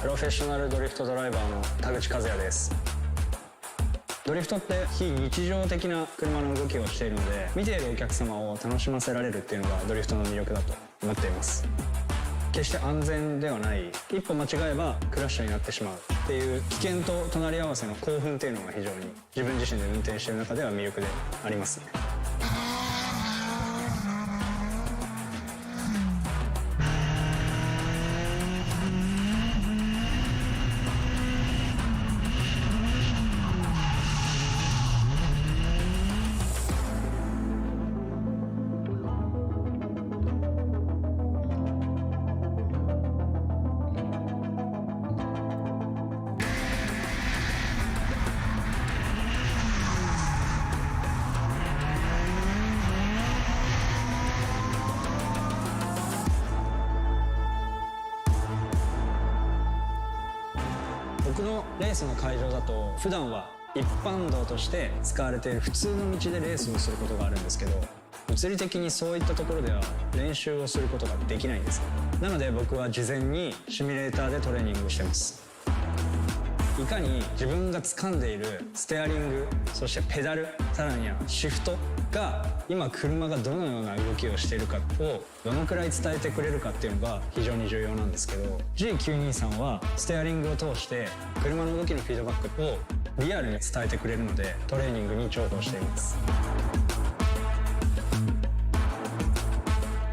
プロフェッショナルドリフトドライバーの田口和也です。ドリフトって非日常的な車の動きをしているので、見ているお客様を楽しませられるっていうのがドリフトの魅力だと思っています。決して安全ではない、一歩間違えばクラッシュになってしまうっていう危険と隣り合わせの興奮っていうのが非常に自分自身で運転している中では魅力でありますね。僕のレースの会場だと普段は一般道として使われている普通の道でレースをすることがあるんですけど、物理的にそういったところでは練習をすることができないんです。なので僕は事前にシミュレーターでトレーニングしてます。いかに自分が掴んでいるステアリング、そしてペダル、さらにはシフトが今車がどのような動きをしているかをどのくらい伝えてくれるかっていうのが非常に重要なんですけど、 G923 はステアリングを通して車の動きのフィードバックをリアルに伝えてくれるので、トレーニングに重宝しています。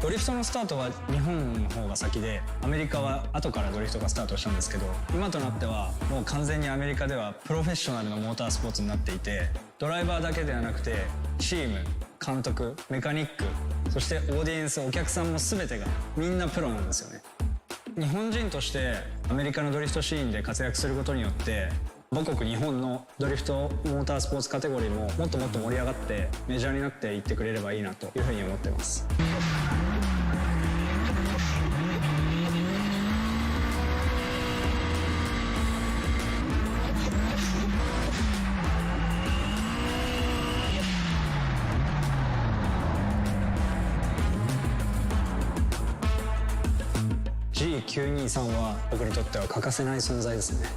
ドリフトのスタートは日本の方が先で、アメリカは後からドリフトがスタートしたんですけど、今となってはもう完全にアメリカではプロフェッショナルのモータースポーツになっていて、ドライバーだけではなくてチーム、監督、メカニック、そしてオーディエンス、お客さんも全てがみんなプロなんですよね。日本人としてアメリカのドリフトシーンで活躍することによって、母国日本のドリフトモータースポーツカテゴリーももっともっと盛り上がってメジャーになっていってくれればいいなというふうに思ってます。G923 は僕にとっては欠かせない存在ですね。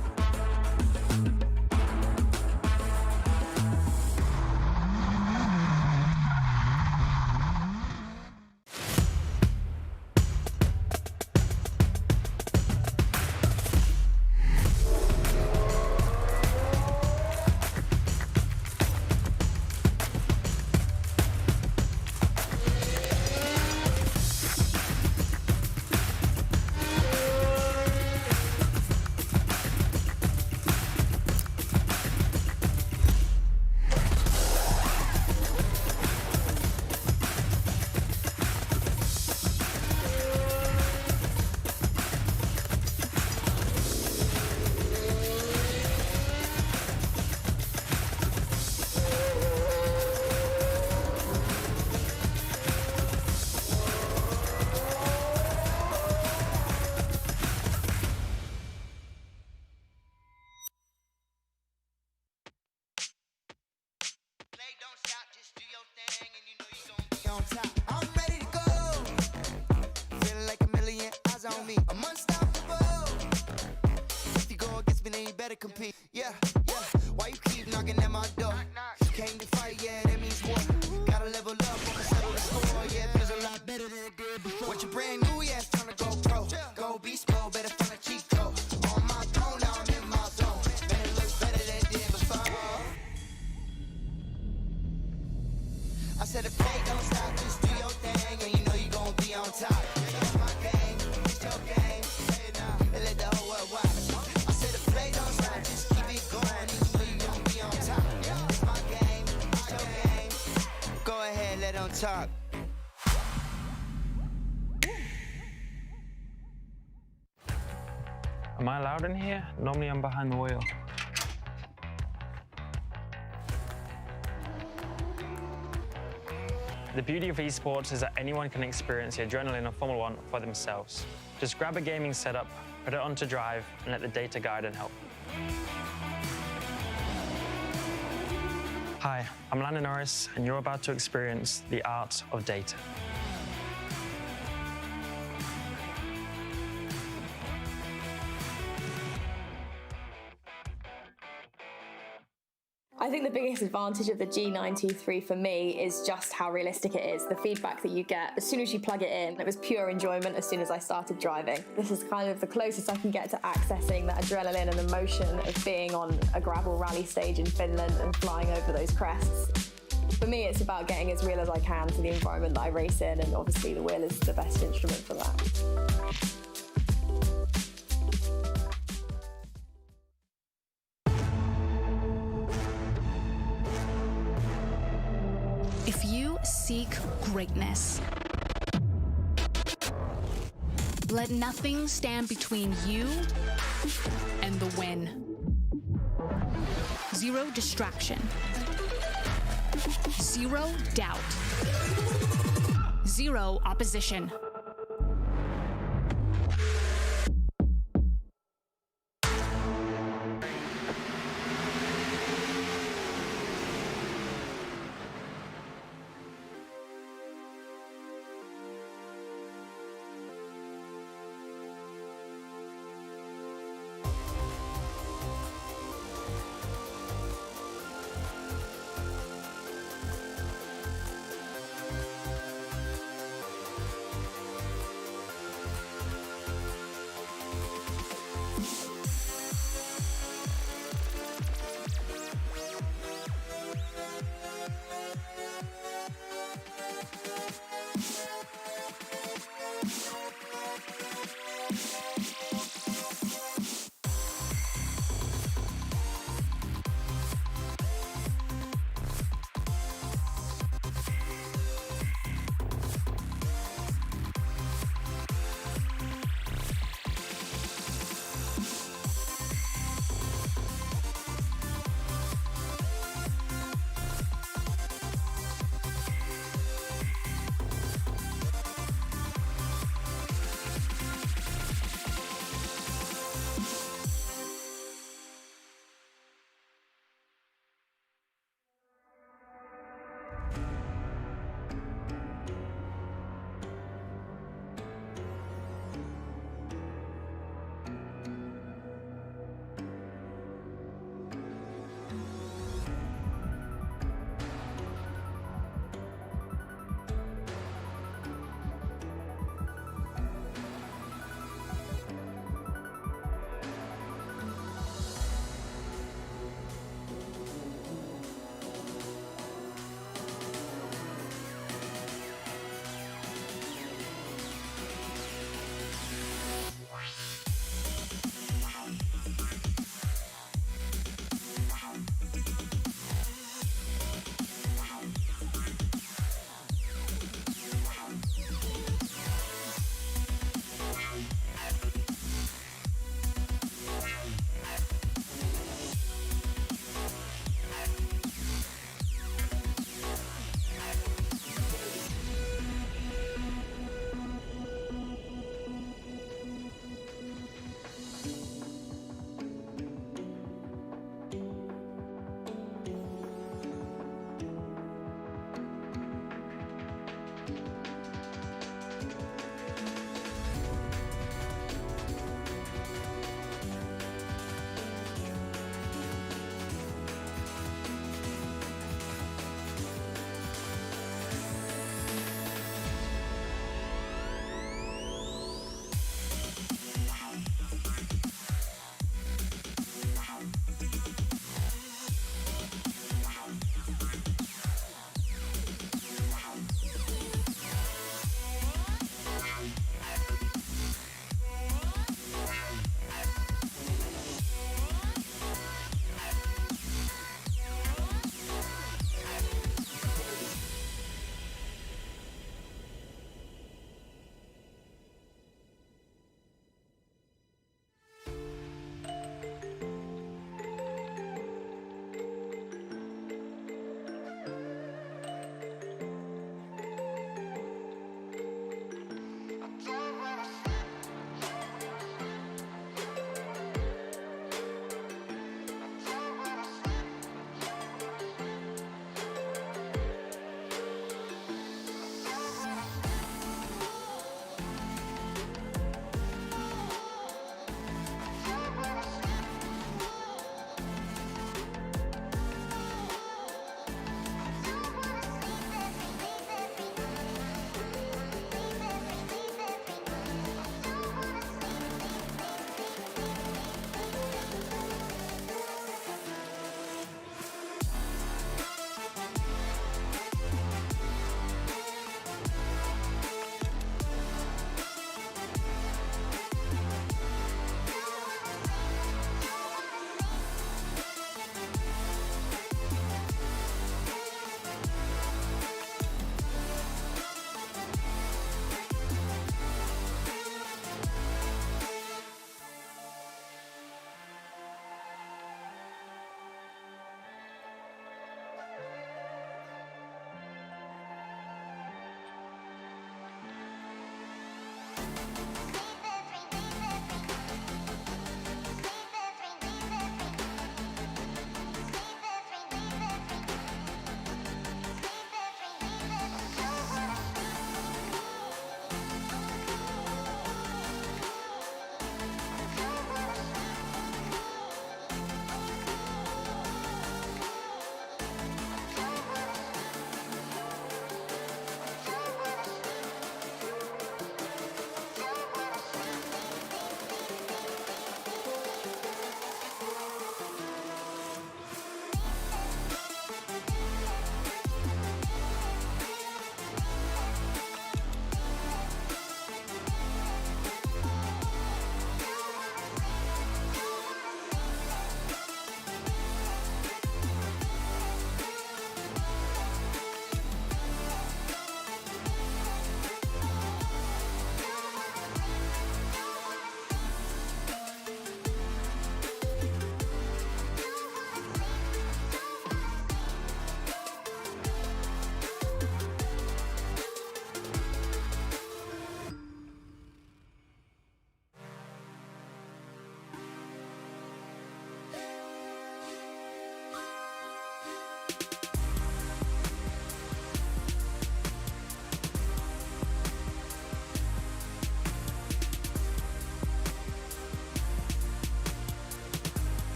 I'm ready to go. Feeling like a million eyes on me. I'm unstoppable. If you go against me, then you better compete. Yeah, yeah. Why you keep knocking at my door? Came to fight, yeah, that means war. Gotta level up, wanna settle the score. Yeah, feels a lot better than it did before. What you brand new, yeah, it's time to go pro. Go beast mode, better find a cheat code. On my throne, now I'm in my zone. Man, it looks better than it did before. I said the play don't stop, just do your thing, and you know you gon' be on top. It's my game, it's your game, say it now, and let the whole world watch. I said the play don't stop, just keep it going, and you know you gon' be on top. It's my game, it's your game, go ahead, let them talk. Am I allowed in here? Normally I'm behind the wheel. The beauty of esports is that anyone can experience the adrenaline of Formula 1 for themselves. Just grab a gaming setup, put it onto drive, and let the data guide and help. Hi, I'm Landon Norris, and you're about to experience the art of data. I think the biggest advantage of the G923 for me is just how realistic it is. The feedback that you get as soon as you plug it in, it was pure enjoyment as soon as I started driving. This is kind of the closest I can get to accessing that adrenaline and emotion of being on a gravel rally stage in Finland and flying over those crests. For me, it's about getting as real as I can to the environment that I race in, and obviously the wheel is the best instrument for that. If you seek greatness, let nothing stand between you and the win. Zero distraction. Zero doubt. Zero opposition.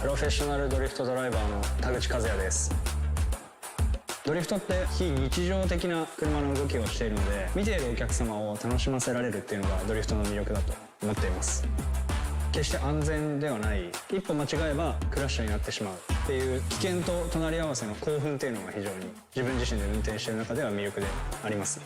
プロフェッショナルドリフトドライバーの田口和也です。ドリフトって非日常的な車の動きをしているので、見ているお客様を楽しませられるっていうのがドリフトの魅力だと思っています。決して安全ではない、一歩間違えばクラッシュになってしまうっていう危険と隣り合わせの興奮っていうのが非常に自分自身で運転している中では魅力でありますね。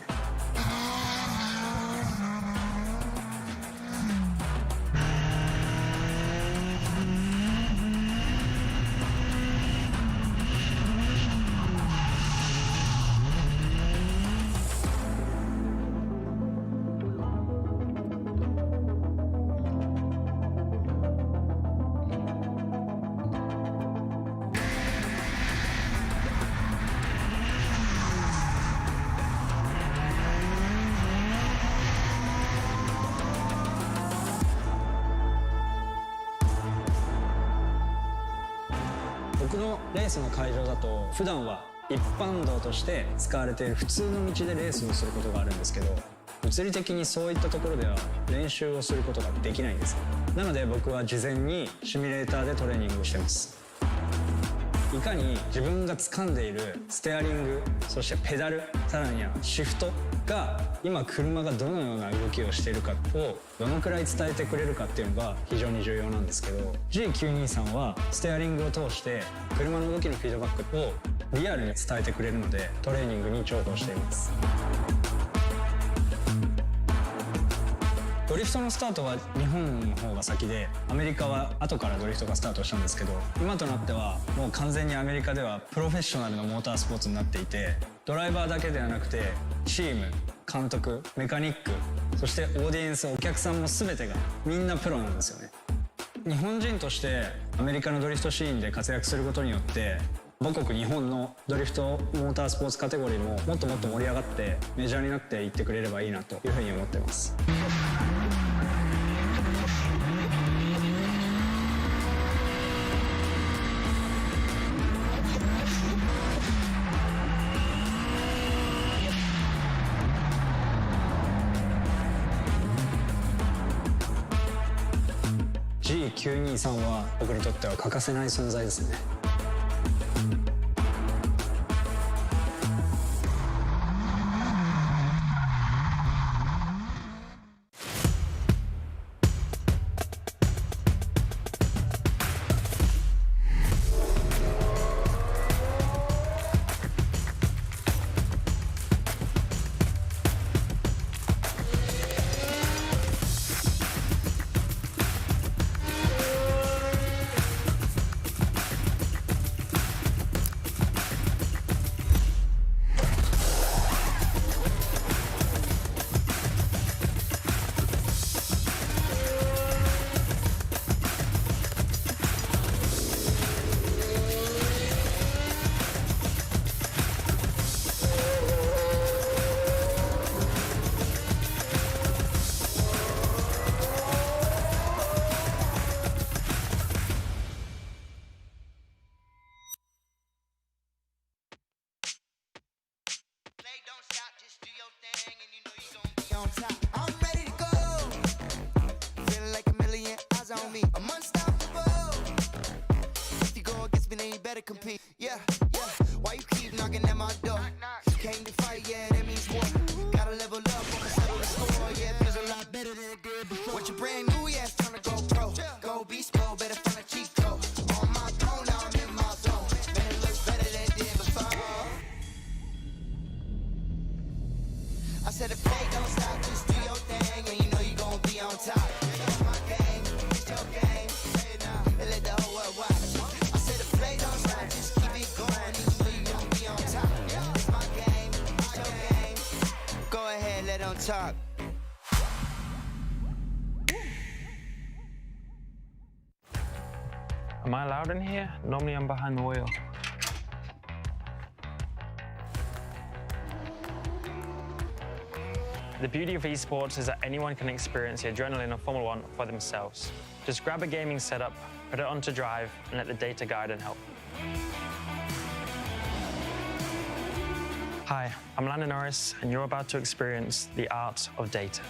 僕のレースの会場だと普段は一般道として使われている普通の道でレースをすることがあるんですけど、物理的にそういったところでは練習をすることができないんです。なので僕は事前にシミュレーターでトレーニングしてます。いかに自分が掴んでいるステアリング、そしてペダル、さらにはシフトが今車がどのような動きをしているかをどのくらい伝えてくれるかっていうのが非常に重要なんですけど、 G923 はステアリングを通して車の動きのフィードバックをリアルに伝えてくれるので、トレーニングに重宝しています。ドリフトのスタートは日本の方が先で、アメリカは後からドリフトがスタートしたんですけど、今となってはもう完全にアメリカではプロフェッショナルのモータースポーツになっていて、ドライバーだけではなくてチーム、監督、メカニック、そしてオーディエンス、お客さんも全てがみんなプロなんですよね。日本人としてアメリカのドリフトシーンで活躍することによって、母国日本のドリフトモータースポーツカテゴリーももっともっと盛り上がってメジャーになっていってくれればいいなというふうに思ってます。G923 は僕にとっては欠かせない存在ですね。On top, I'm ready to go. Feeling like a million eyes on me. I'm unstoppable. If you go against me, then you better compete. Yeah, yeah. Why you keep knocking at my door? You came to fight, yeah, that means war. Gotta level up, wanna settle the score. Yeah, feels a lot better than it did before. What you brand new, yeah, it's time to go pro. Go beast mode, better find a cheat code. On my throne, now I'm in my zone. Better look better than it did before. I said the play don't stop, just do your thing, and you know you gon' be on top. It's my game, it's your game, say it now, and let the whole world watch. I said the play don't stop, just keep it going, and you know you gon' be on top. It's my game, it's your game, go ahead, let them talk. Am I allowed in here? Normally I'm behind the wheel. The beauty of esports is that anyone can experience the adrenaline of Formula 1 for themselves. Just grab a gaming setup, put it onto drive, and let the data guide and help. Hi, I'm Lando Norris, and you're about to experience the art of data.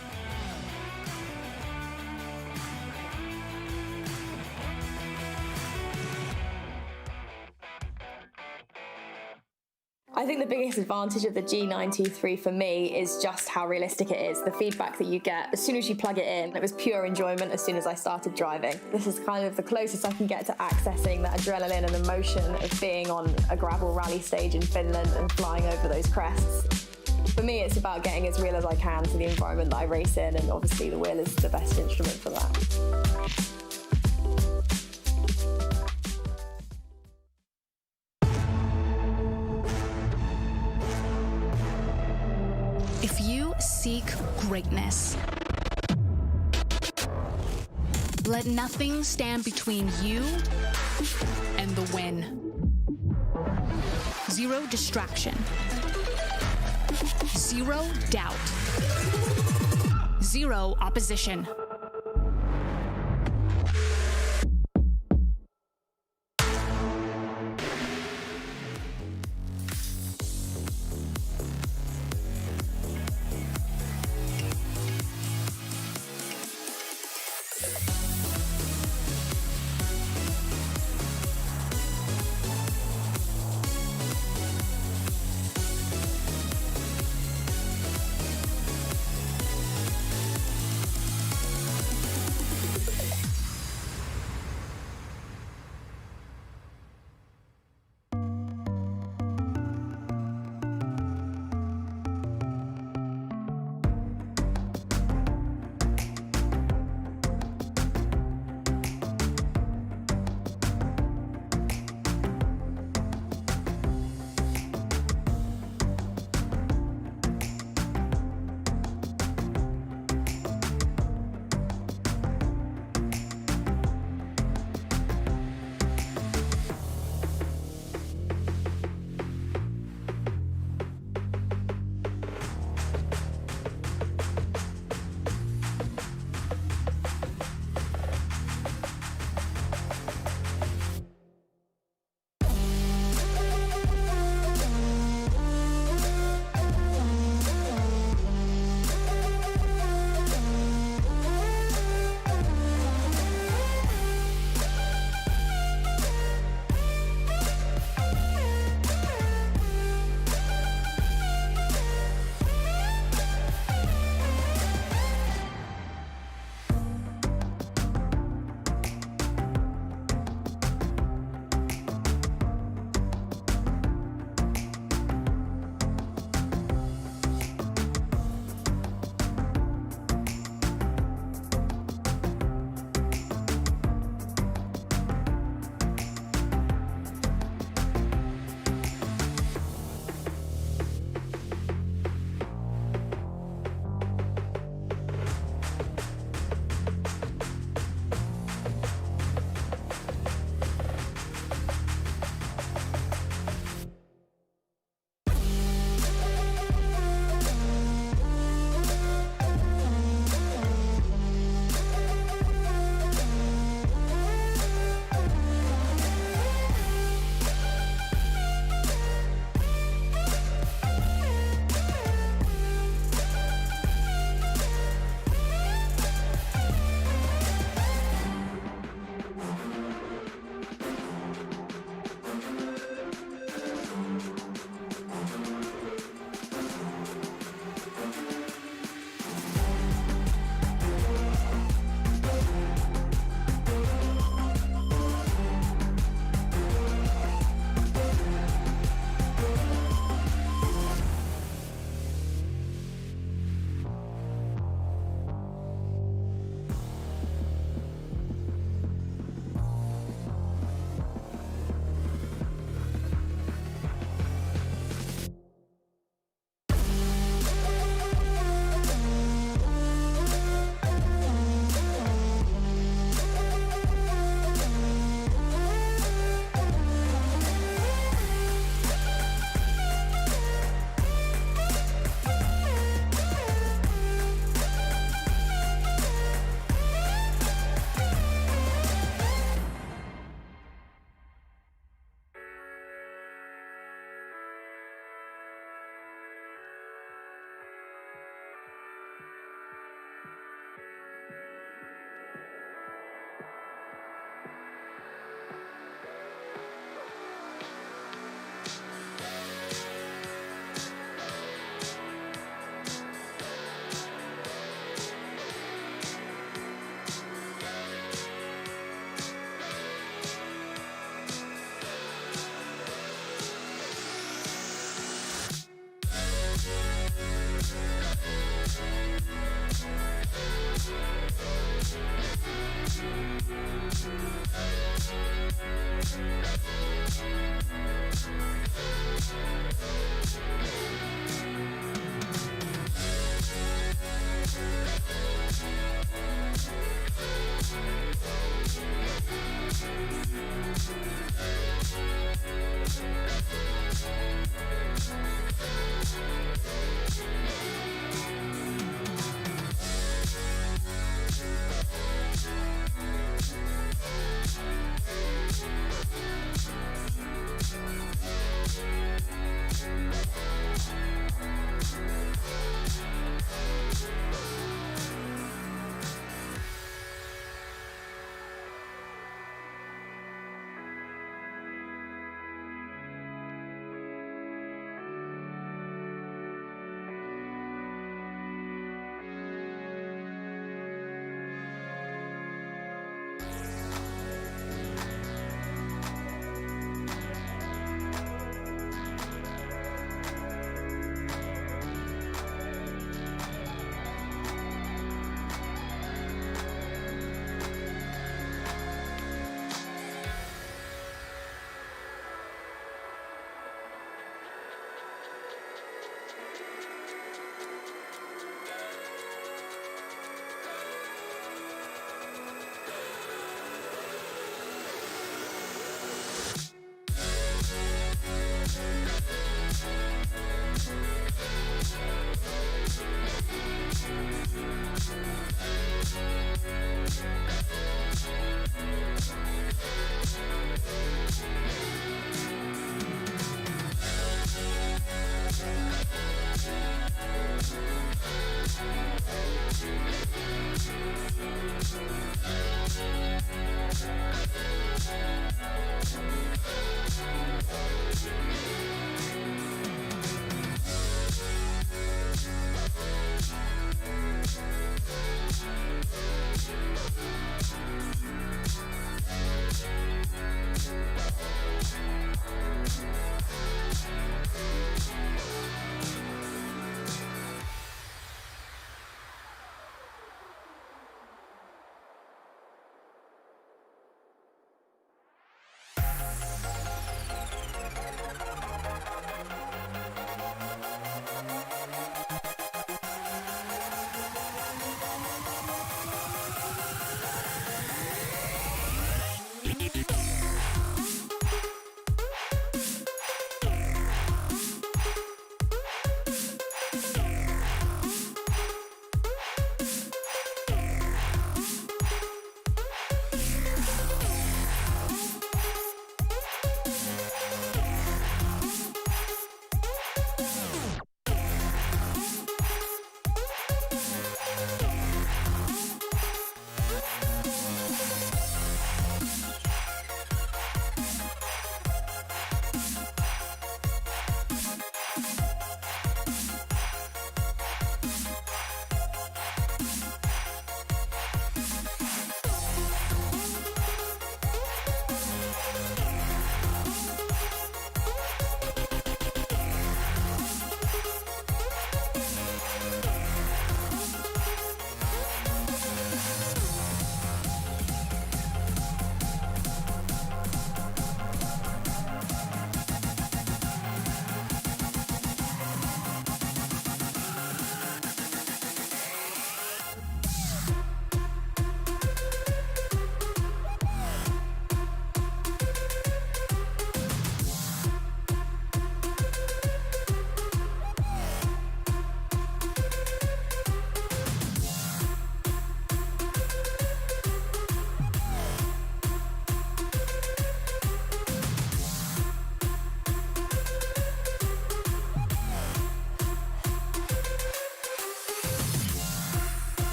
I think the biggest advantage of the G923 for me is just how realistic it is. The feedback that you get as soon as you plug it in, it was pure enjoyment as soon as I started driving. This is kind of the closest I can get to accessing that adrenaline and emotion of being on a gravel rally stage in Finland and flying over those crests. For me, it's about getting as real as I can to the environment that I race in, and obviously the wheel is the best instrument for that. If you seek greatness, let nothing stand between you and the win. Zero distraction. Zero doubt. Zero opposition.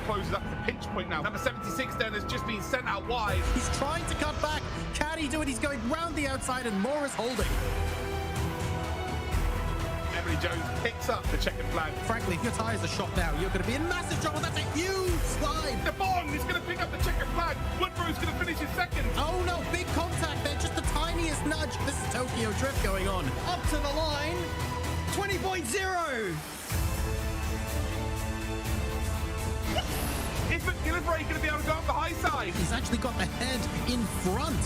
closes up the pinch point now. Number 76 then has just been sent out wide. He's trying to cut back. Can he do it? He's going round the outside and Moore is holding. Emily Jones picks up the checkered flag. Frankly, if your tires are shot now, you're going to be in massive trouble. That's a huge slide. The Bond is going to pick up the checkered flag. Woodrow's going to finish in second. Oh no, big contact there. Just the tiniest nudge. This is Tokyo Drift going on. Up to the line. 20.0. Is McGillivray going to be able to go up the high side? He's actually got the head in front.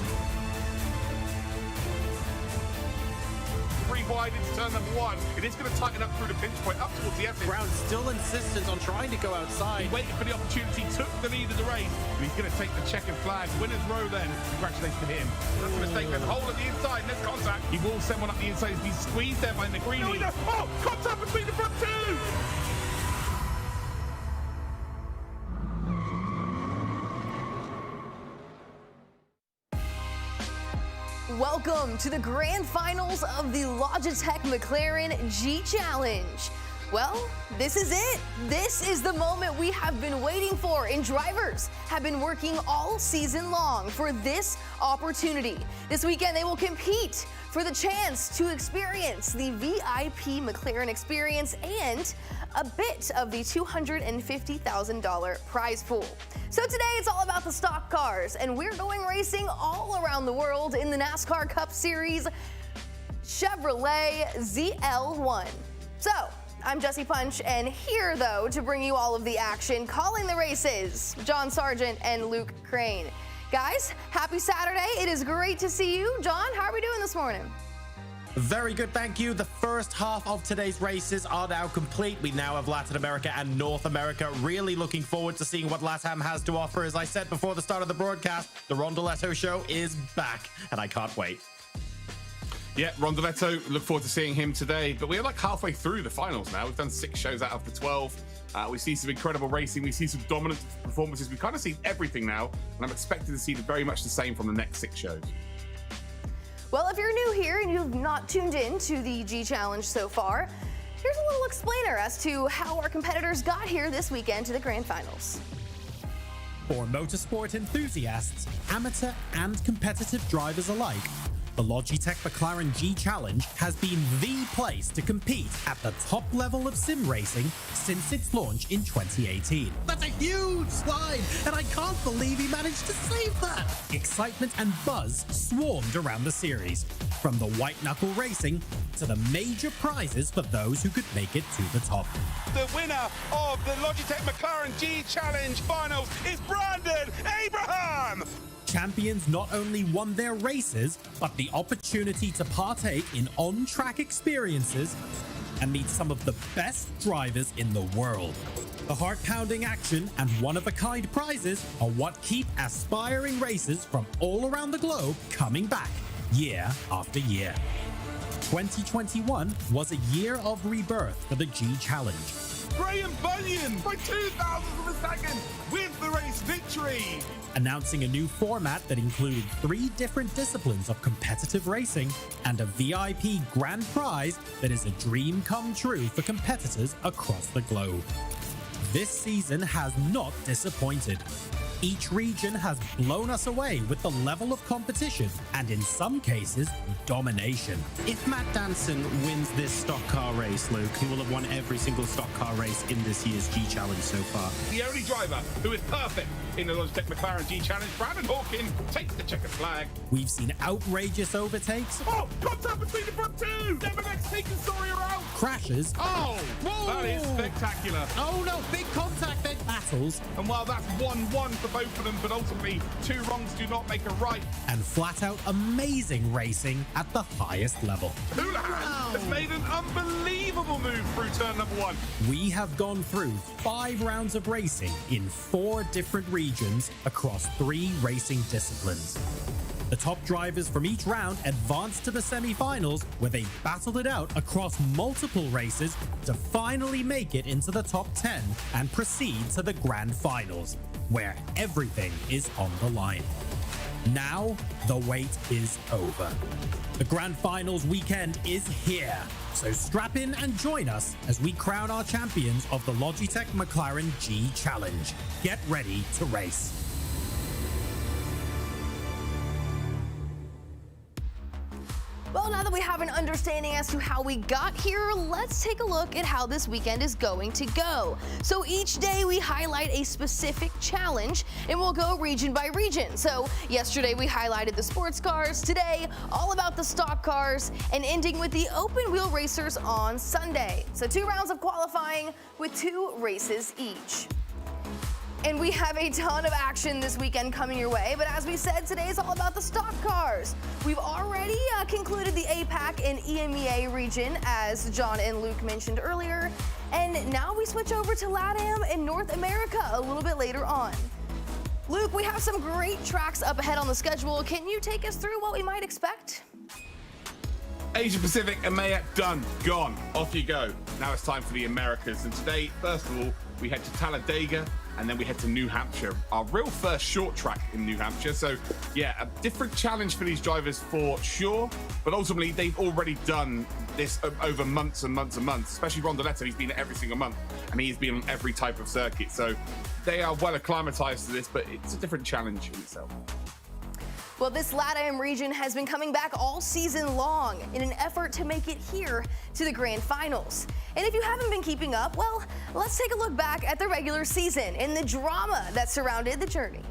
3 wide into turn number 1. It is going to tighten up through the pinch point up towards the exit. Brown still insistent on trying to go outside. He waited for the opportunity, took the lead of the race, and he's going to take the checkered flag. Winner's row then. Congratulations to him. That's a mistake. There's a hole at the inside, and there's contact. He will send one up the inside. He's squeezed there by McLaren. No, he does. Oh, contact between the front two! Welcome to the grand finals of the Logitech McLaren G Challenge. Well, this is it. This is the moment we have been waiting for, and drivers have been working all season long for this opportunity. This weekend, they will compete for the chance to experience the VIP McLaren experience and a bit of the $250,000 prize pool. So today it's all about the stock cars, and we're going racing all around the world in the NASCAR Cup Series Chevrolet ZL1. So I'm Jesse Punch, and here though to bring you all of the action, calling the races, John Sargent and Luke Crane. Guys, happy Saturday. It is great to see you. John, how are we doing this morning? Very good, thank you. The first half of today's races are now complete. We now have Latin America and North America. Really looking forward to seeing what LATAM has to offer. As I said before the start of the broadcast, the Rondoletto show is back, and I can't wait. Yeah, Rondoletto, look forward to seeing him today. But we're like halfway through the finals now. We've done 6 shows out of the 12. We see some incredible racing. We see some dominant performances. We've kind of seen everything now, and I'm expecting to see very much the same from the next 6 shows. Well, if you're new here and you've not tuned in to the G Challenge so far, here's a little explainer as to how our competitors got here this weekend to the grand finals. For motorsport enthusiasts, amateur and competitive drivers alike, the Logitech McLaren G Challenge has been the place to compete at the top level of sim racing since its launch in 2018. That's a huge slide, and I can't believe he managed to save that. Excitement and buzz swarmed around the series, from the white knuckle racing to the major prizes for those who could make it to the top. The winner of the Logitech McLaren G Challenge finals is Brandon Abraham! Champions not only won their races, but the opportunity to partake in on-track experiences and meet some of the best drivers in the world. The heart-pounding action and one-of-a-kind prizes are what keep aspiring racers from all around the globe coming back year after year. 2021 was a year of rebirth for the G Challenge. Graham Bunyan by 2,000th of a second with the race victory. Announcing a new format that included 3 different disciplines of competitive racing and a VIP grand prize that is a dream come true for competitors across the globe. This season has not disappointed. Each region has blown us away with the level of competition and, in some cases, domination. If Matt Danson wins this stock car race, Luke, he will have won every single stock car race in this year's G Challenge so far. The only driver who is perfect in the Logitech McLaren G Challenge, Brandon Hawkins, takes the checkered flag. We've seen outrageous overtakes. Oh, contact between the front two! Demonex taking Sawyer out! Crashes. Oh, whoa. That is spectacular. Oh no, big contact there. Battles. And while that's 1-1 for both of them, but ultimately 2 wrongs do not make a right. And flat out amazing racing at the highest level. Houlihan has made an unbelievable move through turn number 1. We have gone through 5 rounds of racing in 4 different regions across 3 racing disciplines. The top drivers from each round advanced to the semi-finals, where they battled it out across multiple races to finally make it into the top 10 and proceed to the grand finals, where everything is on the line. Now, the wait is over. The grand finals weekend is here. So strap in and join us as we crown our champions of the Logitech McLaren G Challenge. Get ready to race. Well, now that we have an understanding as to how we got here, let's take a look at how this weekend is going to go. So each day we highlight a specific challenge and we'll go region by region. So yesterday we highlighted the sports cars, today all about the stock cars, and ending with the open wheel racers on Sunday. So 2 rounds of qualifying with 2 races each. And we have a ton of action this weekend coming your way, but as we said, today is all about the stock cars. We've already concluded the Apac and Emea region, as John and Luke mentioned earlier, and now we switch over to LATAM and North America a little bit later on. Luke, we have some great tracks up ahead on the schedule. Can you take us through what we might expect? Asia Pacific, Emea, done, gone. Off you go. Now it's time for the Americas. And today, first of all, we head to Talladega and then we head to New Hampshire, our real first short track in New Hampshire. So yeah, a different challenge for these drivers for sure, but ultimately they've already done this over months and months and months, especially Rondeletto. He's been at every single month and he's been on every type of circuit. So they are well acclimatized to this, but it's a different challenge in itself. Well, this LATAM region has been coming back all season long in an effort to make it here to the grand finals. And if you haven't been keeping up, well, let's take a look back at the regular season and the drama that surrounded the journey.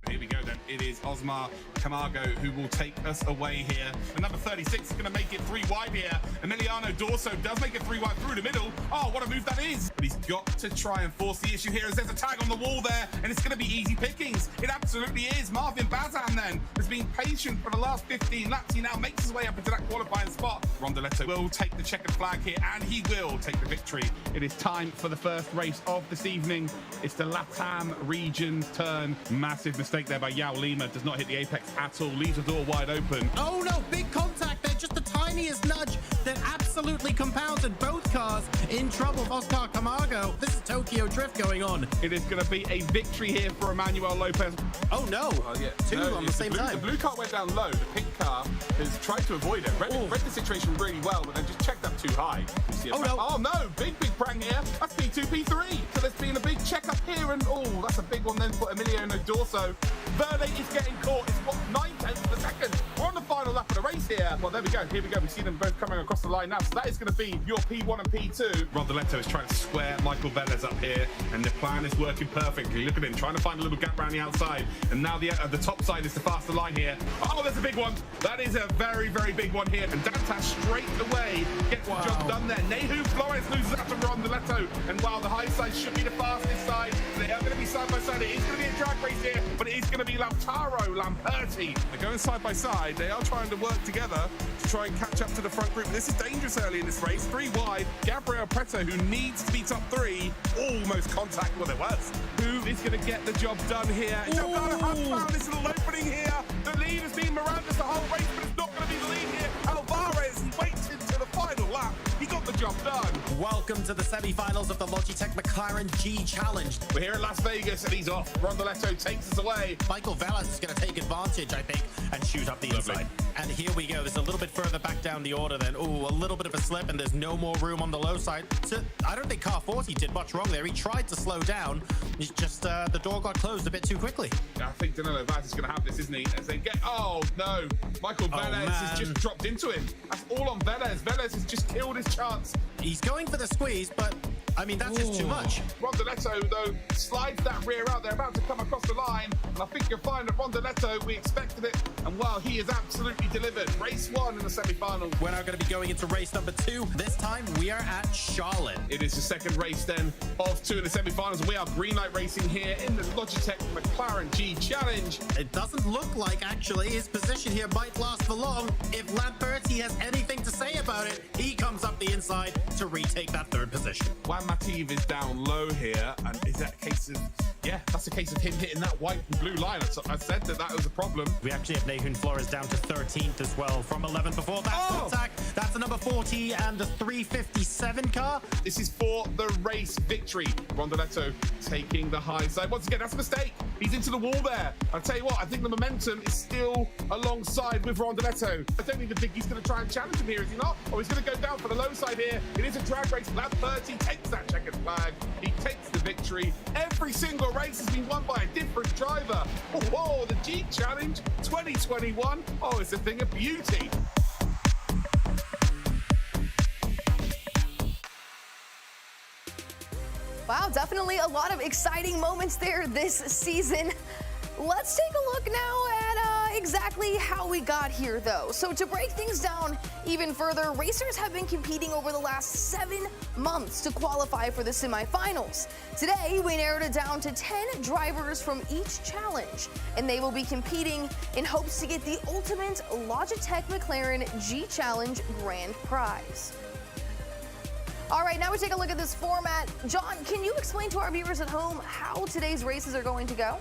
Here we go then. It is Osmar Camargo who will take us away here. The number 36 is going to make it 3 wide here. Emiliano Dorso does make it 3 wide through the middle. Oh, what a move that is. But he's got to try and force the issue here as there's a tag on the wall there, and it's going to be easy pickings. It absolutely is. Marvin Bazan then has been patient for the last 15 laps. He now makes his way up into that qualifying spot. Rondeletto will take the checkered flag here, and he will take the victory. It is time for the first race of this evening. It's the LATAM region's turn. Massive mistake there by Yao Lima. Does not hit the apex at all. Leaves the door wide open. Oh no, big contact there. Just the tiniest nudge that absolutely compounded both cars in trouble. Oscar Camargo. This is Tokyo Drift going on. It is going to be a victory here for Emmanuel Lopez. Oh no, yeah. Two on the same time. The blue car went down low. The pink car has tried to avoid it. Read the situation really well, but then just checked up too high. Oh no, big prank here. That's P2, P3. So there's been a big check up here, and oh, that's a big one then for Emiliano Dorso. Verde is getting caught. It's what, 9/10 of a second. We're on the final lap of the race here. Well, there we go. Here we go. We see them both coming across the line now. So that is going to be your P1 and P2. Rondeletto is trying to square Michael Velez up here, and the plan is working perfectly. Look at him trying to find a little gap around the outside, and now the top side is the faster line here. Oh, there's a big one. That is a very, very big one here. And Danson straight away gets the job done there. Nehu Flores loses out to Rondeletto, and while the high side should be the fastest side, they are going to be side by side. It is going to be a drag race here, but it is going to be Lautaro Lamperti. They're going side by side. They are trying to work together to try and catch up to the front group. This is dangerous early in this race. 3 wide. Gabriel Preto, who needs to be top 3, almost contact. Well, there was. Who is going to get the job done here? Delgado has found this little opening here. The lead has been Miranda's the whole race, but it's not going to be the lead here. Alvarez, he waits until the final lap. He got the job done. Welcome to the semi-finals of the Logitech McLaren G Challenge. We're here in Las Vegas and he's off. Rondeletto takes us away. Michael Velez is going to take advantage, I think, and shoot up the inside. And here we go. There's a little bit further back down the order then. Ooh, a little bit of a slip, and there's no more room on the low side. So I don't think car 40 did much wrong there. He tried to slow down. It's just the door got closed a bit too quickly. I think Danilo Vaz is going to have this, isn't he? As they get... Oh, no. Michael Velez has just dropped into him. That's all on Velez. Velez has just killed his chance. He's going for the squeeze, but I mean, that's just too much. Rondeletto, though, slides that rear out. They're about to come across the line. And I think you'll find that Rondeletto, we expected it. And well, he has absolutely delivered. Race 1 in the semi-final. We're now going to be going into race number 2. This time, we are at Charlotte. It is the second race, then, of 2 in the semi-finals. We are green light racing here in the Logitech McLaren G Challenge. It doesn't look like, actually, his position here might last for long. If Lamperti has anything to say about it, he comes up the inside to retake that 3rd position. Juan Mativ is down low here, and is that a case of Yeah, that's a case of him hitting that white and blue line. I said that was a problem. We actually have Nahun Flores down to 13th as well from 11 before. That's the attack. That's the number 40 and the 357 car. This is for the race victory. Rondoletto taking the high side. Once again, that's a mistake. He's into the wall there. I'll tell you what, I think the momentum is still alongside with Rondoletto. I don't even think he's going to try and challenge him here, is he not? Or he's going to go down for the low side here. It is a drag race. Lap 30 takes that checkered flag. He takes the victory. Every single race has been won by a different driver. Oh, the G Challenge 2021. Oh, it's a thing of beauty. Wow, definitely a lot of exciting moments there this season. Let's take a look now at exactly how we got here, though. So to break things down even further, racers have been competing over the last 7 months to qualify for the semifinals. Today, we narrowed it down to 10 drivers from each challenge, and they will be competing in hopes to get the ultimate Logitech McLaren G Challenge Grand Prize. All right, now we take a look at this format. John, can you explain to our viewers at home how today's races are going to go?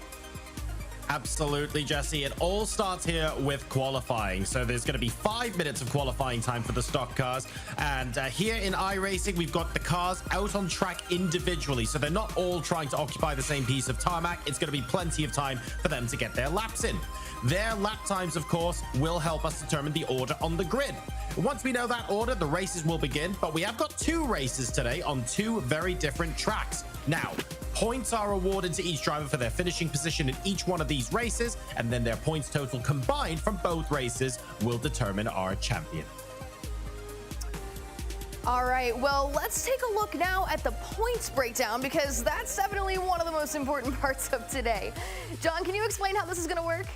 Absolutely, Jesse. It all starts here with qualifying. So there's going to be 5 minutes of qualifying time for the stock cars. And here in iRacing, we've got the cars out on track individually. So they're not all trying to occupy the same piece of tarmac. It's going to be plenty of time for them to get their laps in. Their lap times, of course, will help us determine the order on the grid. Once we know that order, the races will begin. But we have got 2 races today on 2 very different tracks. Now, points are awarded to each driver for their finishing position in each one of these races, and then their points total combined from both races will determine our champion. All right, well, let's take a look now at the points breakdown, because that's definitely one of the most important parts of today. John, can you explain how this is going to work?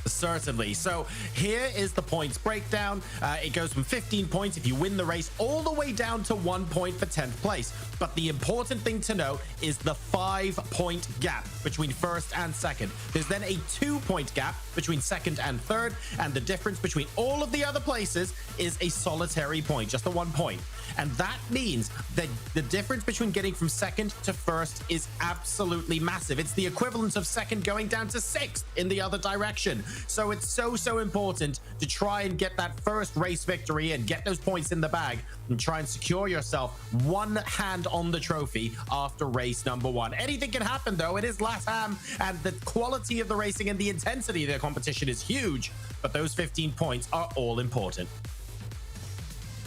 Certainly. So here is the points breakdown. It goes from 15 points if you win the race all the way down to 1 point for 10th place. But the important thing to note is the 5-point gap between first and second. There's then a 2-point gap between second and third, and the difference between all of the other places is a solitary point, just the 1 point. And that means that the difference between getting from second to first is absolutely massive. It's the equivalent of second going down to 6th in the other direction. So it's so important to try and get that first race victory and get those points in the bag and try and secure yourself one hand on the trophy after race number 1. Anything can happen, though. It is LATAM, and the quality of the racing and the intensity of the competition is huge, but those 15 points are all important.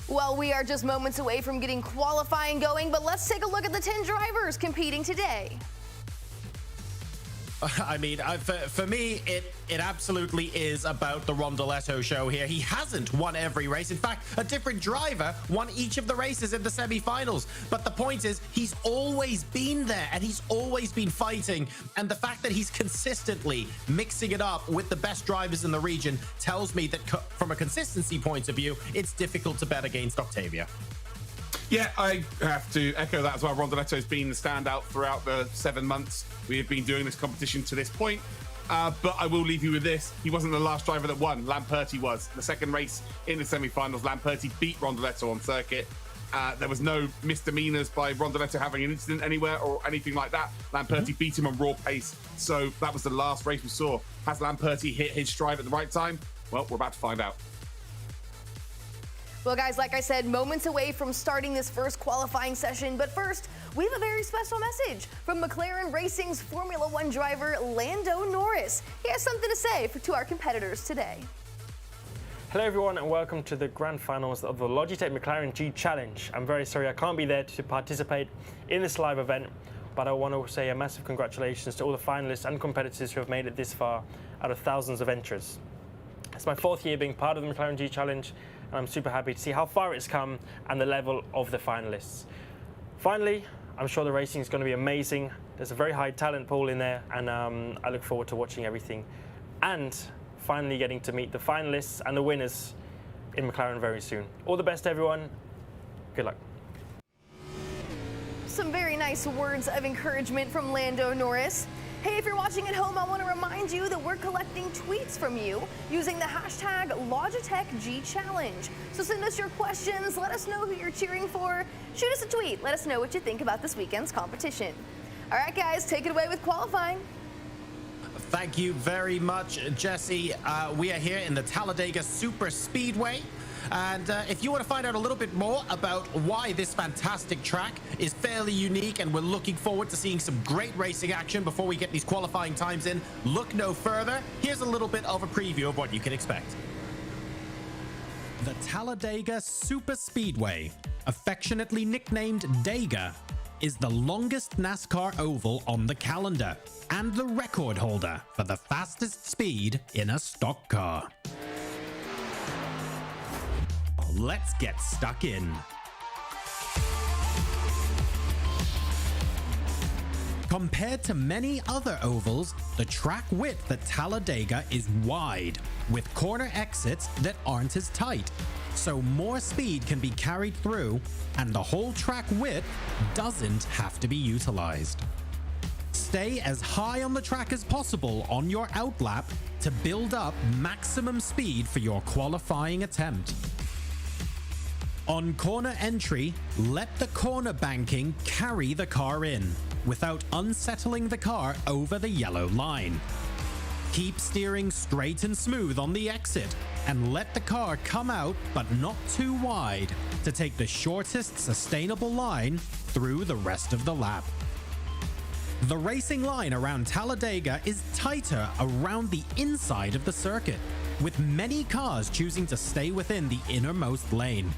Well, we are just moments away from getting qualifying going, but let's take a look at the 10 drivers competing today. I mean, for me, it absolutely is about the Rondoletto show here. He hasn't won every race. In fact, a different driver won each of the races in the semifinals. But the point is, he's always been there, and he's always been fighting. And the fact that he's consistently mixing it up with the best drivers in the region tells me that from a consistency point of view, it's difficult to bet against Octavia. Yeah, I have to echo that as well. Rondoletto's been the standout throughout the 7 months we have been doing this competition to this point. But I will leave you with this. He wasn't the last driver that won. Lamperti was. The second race in the semi-finals, Lamperti beat Rondoletto on circuit. There was no misdemeanors by Rondoletto having an incident anywhere or anything like that. Lamperti beat him on raw pace. So that was the last race we saw. Has Lamperti hit his stride at the right time? Well, we're about to find out. Well, guys, like I said, moments away from starting this first qualifying session. But first, we have a very special message from McLaren Racing's Formula One driver, Lando Norris. He has something to say to our competitors today. Hello everyone and welcome to the grand finals of the Logitech McLaren G Challenge. I'm very sorry I can't be there to participate in this live event, but I want to say a massive congratulations to all the finalists and competitors who have made it this far out of thousands of entrants. It's my 4th year being part of the McLaren G Challenge, and I'm super happy to see how far it's come and the level of the finalists. Finally, I'm sure the racing is going to be amazing. There's a very high talent pool in there, and I look forward to watching everything. And finally getting to meet the finalists and the winners in McLaren very soon. All the best, everyone. Good luck. Some very nice words of encouragement from Lando Norris. Hey, if you're watching at home, I want to remind you that we're collecting tweets from you using the hashtag Logitech G Challenge. So send us your questions, let us know who you're cheering for, shoot us a tweet, let us know what you think about this weekend's competition. All right, guys, take it away with qualifying. Thank you very much, Jesse. We are here in the Talladega Super Speedway. And if you want to find out a little bit more about why this fantastic track is fairly unique and we're looking forward to seeing some great racing action before we get these qualifying times in, look no further. Here's a little bit of a preview of what you can expect. The Talladega Super Speedway, affectionately nicknamed Dega, is the longest NASCAR oval on the calendar and the record holder for the fastest speed in a stock car. Let's get stuck in. Compared to many other ovals, the track width at Talladega is wide, with corner exits that aren't as tight, so more speed can be carried through, and the whole track width doesn't have to be utilized. Stay as high on the track as possible on your outlap to build up maximum speed for your qualifying attempt. On corner entry, let the corner banking carry the car in, without unsettling the car over the yellow line. Keep steering straight and smooth on the exit, and let the car come out but not too wide to take the shortest sustainable line through the rest of the lap. The racing line around Talladega is tighter around the inside of the circuit, with many cars choosing to stay within the innermost lane.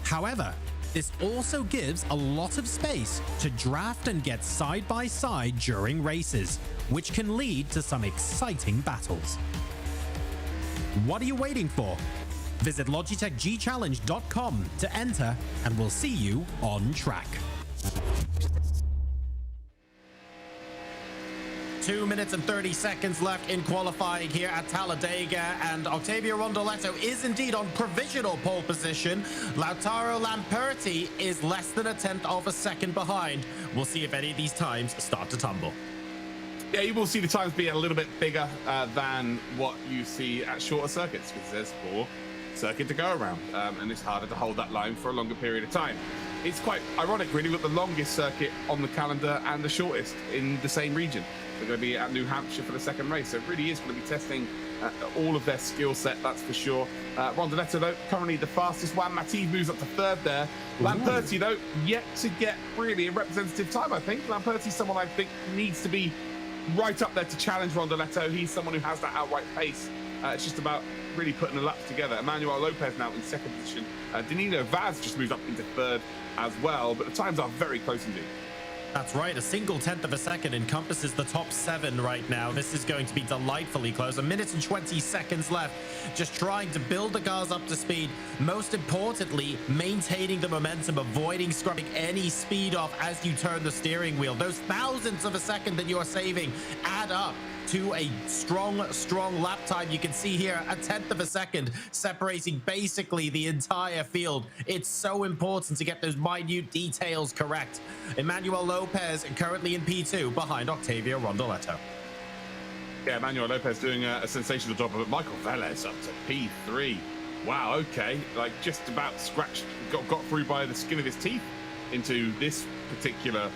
However, this also gives a lot of space to draft and get side by side during races, which can lead to some exciting battles. What are you waiting for? Visit LogitechGChallenge.com to enter, and we'll see you on track. 2 minutes and 30 seconds left in qualifying here at Talladega, and Octavio Rondoletto is indeed on provisional pole position. Lautaro Lamperti is less than a tenth of a second behind. We'll see if any of these times start to tumble. Yeah, you will see the times be a little bit bigger than what you see at shorter circuits, because there's more circuit to go around, and it's harder to hold that line for a longer period of time. It's quite ironic, really, with the longest circuit on the calendar and the shortest in the same region. They're going to be at New Hampshire for the second race, so it really is going to be testing all of their skill set, that's for sure. Rondoletto, though, currently the fastest one. Matiz moves up to third there. Lamperti, though, yet to get really a representative time, I think. Lamperti's someone I think needs to be right up there to challenge Rondoletto. He's someone who has that outright pace. It's just about really putting the laps together. Emmanuel Lopez now in second position. Danilo Vaz just moved up into third as well, but the times are very close indeed. That's right, a single tenth of a second encompasses the top 7 right now. This is going to be delightfully close. 1 minute and 20 seconds left. Just trying to build the cars up to speed. Most importantly, maintaining the momentum, avoiding scrubbing any speed off as you turn the steering wheel. Those thousandths of a second that you're saving add up to a strong lap time. You can see here a tenth of a second separating basically the entire field. It's so important to get those minute details correct. Emmanuel Lopez currently in P2 behind Octavio Rondoletto. Yeah, Emmanuel Lopez doing a sensational job of it. Michael Velez up to P3. Wow, okay. Like just about scratched, got through by the skin of his teeth into this particular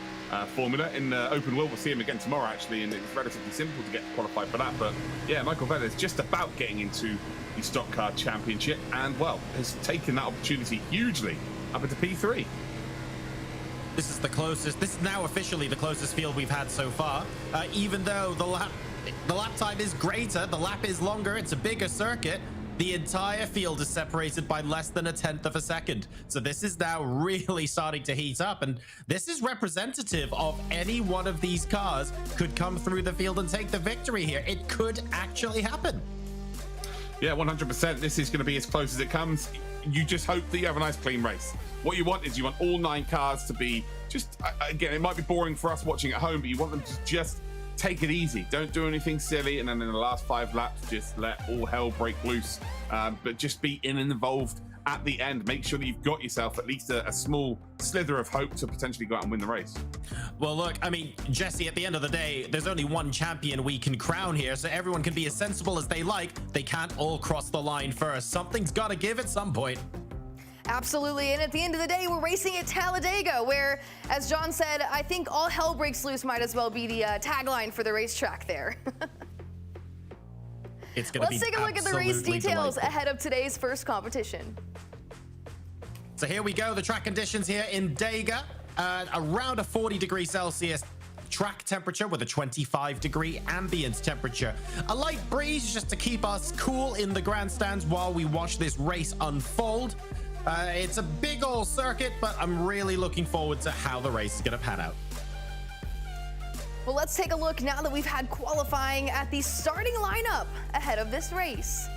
formula in open wheel. We'll see him again tomorrow, actually, and it's relatively simple to get qualified for that. But yeah, Michael Velez just about getting into the Stock Car Championship, and well, has taken that opportunity hugely up into P3. This is the closest. This is now officially the closest field we've had so far. Even though the lap time is greater, the lap is longer, it's a bigger circuit. The entire field is separated by less than a tenth of a second. So this is now really starting to heat up, and this is representative of any one of these cars could come through the field and take the victory here. It could actually happen. Yeah, 100%. This is going to be as close as it comes. You just hope that you have a nice clean race. What you want is you want all 9 cars to be just, again, it might be boring for us watching at home, but you want them to just take it easy. Don't do anything silly, and then in the last 5 laps, just let all hell break loose. But just be in and involved at the end. Make sure that you've got yourself at least a small slither of hope to potentially go out and win the race. Well, look, I mean, Jesse, at the end of the day, there's only one champion we can crown here, so everyone can be as sensible as they like. They can't all cross the line first. Something's got to give at some point. Absolutely, and at the end of the day, we're racing at Talladega, where, as John said, I think all hell breaks loose might as well be the tagline for the racetrack there. It's gonna Let's take a look at the race details delightful. ahead of today's first competition. So here we go, the track conditions here in Dega, around a 40 Celsius track temperature with a 25-degree ambient temperature. A light breeze just to keep us cool in the grandstands while we watch this race unfold. It's a big old circuit, but I'm really looking forward to how the race is going to pan out. Well, let's take a look now that we've had qualifying at the starting lineup ahead of this race.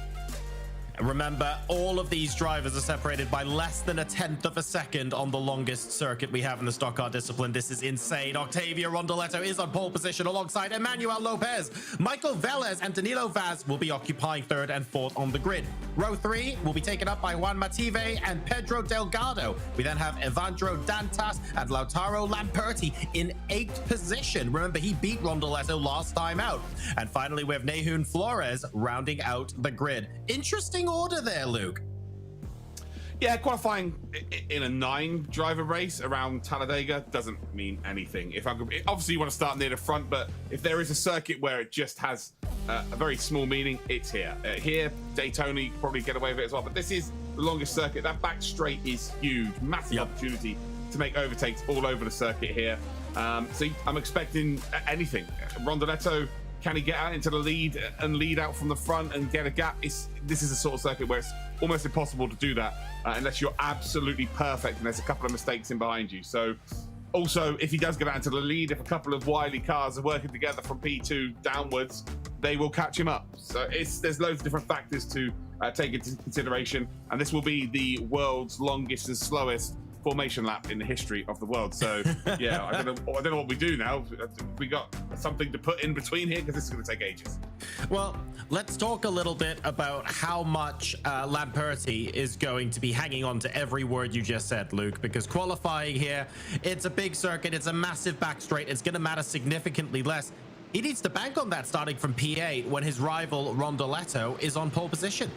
Remember, all of these drivers are separated by less than a 1/10 of a second on the longest circuit we have in the stock car discipline. This is insane. Octavio Rondoletto is on pole position alongside Emmanuel Lopez. Michael Velez and Danilo Vaz will be occupying 3rd and 4th on the grid. Row 3 will be taken up by Juan Mative and Pedro Delgado. We then have Evandro Dantas and Lautaro Lamperti in 8th position. Remember, he beat Rondoletto last time out. And finally, we have Nahun Flores rounding out the grid. Interesting order there, Luke. Yeah, qualifying in a 9-driver race around Talladega doesn't mean anything. Obviously you want to start near the front, but if there is a circuit where it just has a very small meaning, it's here. Here, Daytona, you can probably get away with it as well, but this is the longest circuit. That back straight is huge, massive opportunity to make overtakes all over the circuit here. So I'm expecting anything. Rondoletto, can he get out into the lead and lead out from the front and get a gap? This is a sort of circuit where it's almost impossible to do that unless you're absolutely perfect and there's a couple of mistakes in behind you. So also, if he does get out into the lead, if a couple of wily cars are working together from P2 downwards, they will catch him up. So there's loads of different factors to take into consideration. And this will be the world's longest and slowest formation lap in the history of the world. So yeah, I don't know what we do now. We got something to put in between here because this is going to take ages. Well, let's talk a little bit about how much Lamperti is going to be hanging on to every word you just said, Luke, because qualifying here, it's a big circuit, it's a massive back straight, it's going to matter significantly less. He needs to bank on that starting from P8 when his rival Rondoletto is on pole position.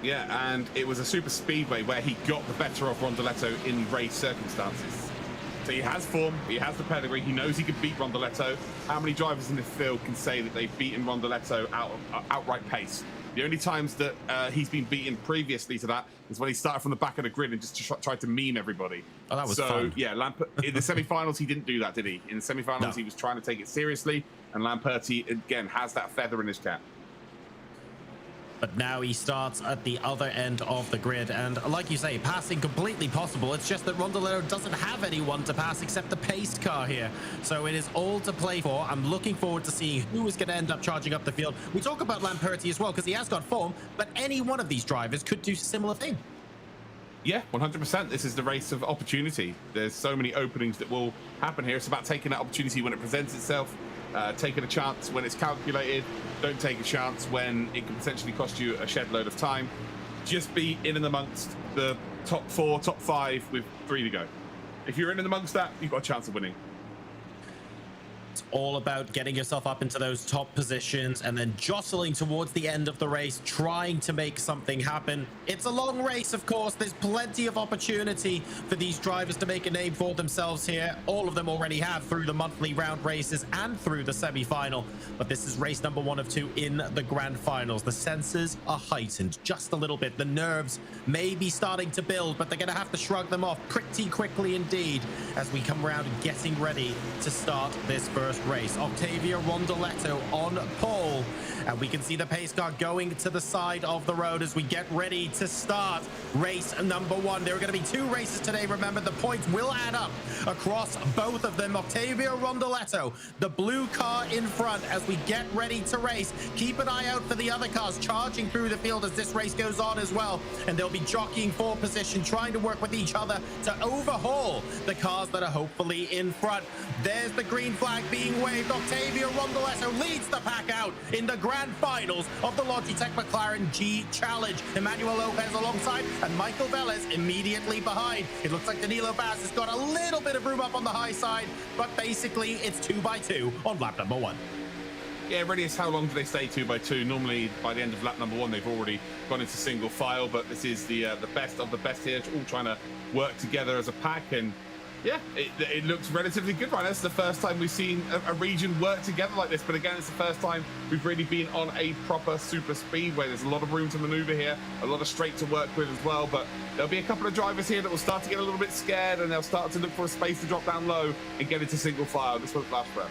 Yeah, and it was a super speedway where he got the better of Rondoletto in race circumstances. So he has form, he has the pedigree, he knows he can beat Rondoletto. How many drivers in the field can say that they've beaten Rondoletto outright pace? The only times that he's been beaten previously to that is when he started from the back of the grid and just tried to meme everybody. Oh, that was fun. Yeah, in the semi-finals, he didn't do that, did he? In the semi-finals, he was trying to take it seriously, and Lamperti, again, has that feather in his cap. But now he starts at the other end of the grid, and like you say, passing completely possible. It's just that Rondoletto doesn't have anyone to pass except the paced car here. So it is all to play for. I'm looking forward to seeing who is going to end up charging up the field. We talk about Lamperti as well because he has got form, but any one of these drivers could do a similar thing. Yeah, 100%. This is the race of opportunity. There's so many openings that will happen here. It's about taking that opportunity when it presents itself, taking a chance when it's calculated. Don't take a chance when it can potentially cost you a shed load of time. Just be in and amongst the top 4, top 5 with 3 to go. If you're in and amongst that, you've got a chance of winning. It's all about getting yourself up into those top positions and then jostling towards the end of the race, trying to make something happen. It's a long race, of course. There's plenty of opportunity for these drivers to make a name for themselves here. All of them already have through the monthly round races and through the semi-final. But this is race number 1 of 2 in the grand finals. The senses are heightened just a little bit. The nerves may be starting to build, but they're going to have to shrug them off pretty quickly indeed as we come around and getting ready to start this first race. Octavio Rondoletto on pole, and we can see the pace car going to the side of the road as we get ready to start race number 1. There are going to be 2 races today. Remember, the points will add up across both of them. Octavio Rondoletto, the blue car in front as we get ready to race. Keep an eye out for the other cars charging through the field as this race goes on as well, and they'll be jockeying for position, trying to work with each other to overhaul the cars that are hopefully in front. There's the green flag being waved. Octavio Rondoletto leads the pack out in the grand finals of the Logitech McLaren G Challenge. Emmanuel Lopez alongside and Michael Velez immediately behind. It looks like Danilo Vaz has got a little bit of room up on the high side, but basically it's 2 by 2 on lap number 1. Yeah, it really is how long do they stay 2x2. Normally, by the end of lap number 1, they've already gone into single file, but this is the best of the best here, all trying to work together as a pack, and yeah, it looks relatively good right now. It's the first time we've seen a region work together like this, but again, it's the first time we've really been on a proper super speed where there's a lot of room to maneuver here, a lot of straight to work with as well, but there'll be a couple of drivers here that will start to get a little bit scared, and they'll start to look for a space to drop down low and get into single file. This was last round.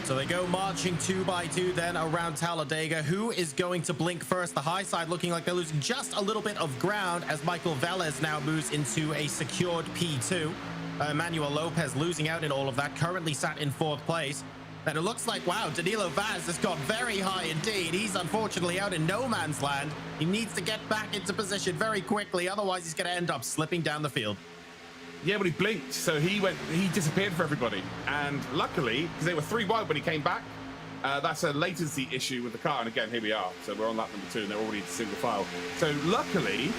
So they go marching 2x2 then around Talladega. Who is going to blink first? The high side looking like they're losing just a little bit of ground as Michael Velez now moves into a secured P2. Emmanuel Lopez losing out in all of that, currently sat in 4th place. And it looks like, wow, Danilo Vaz has got very high indeed. He's unfortunately out in no man's land. He needs to get back into position very quickly, otherwise he's going to end up slipping down the field. Yeah, but he blinked, so he disappeared for everybody. And luckily, because they were 3 wide when he came back, that's a latency issue with the car. And again, here we are. So we're on lap number 2, and they're already in single file. So luckily,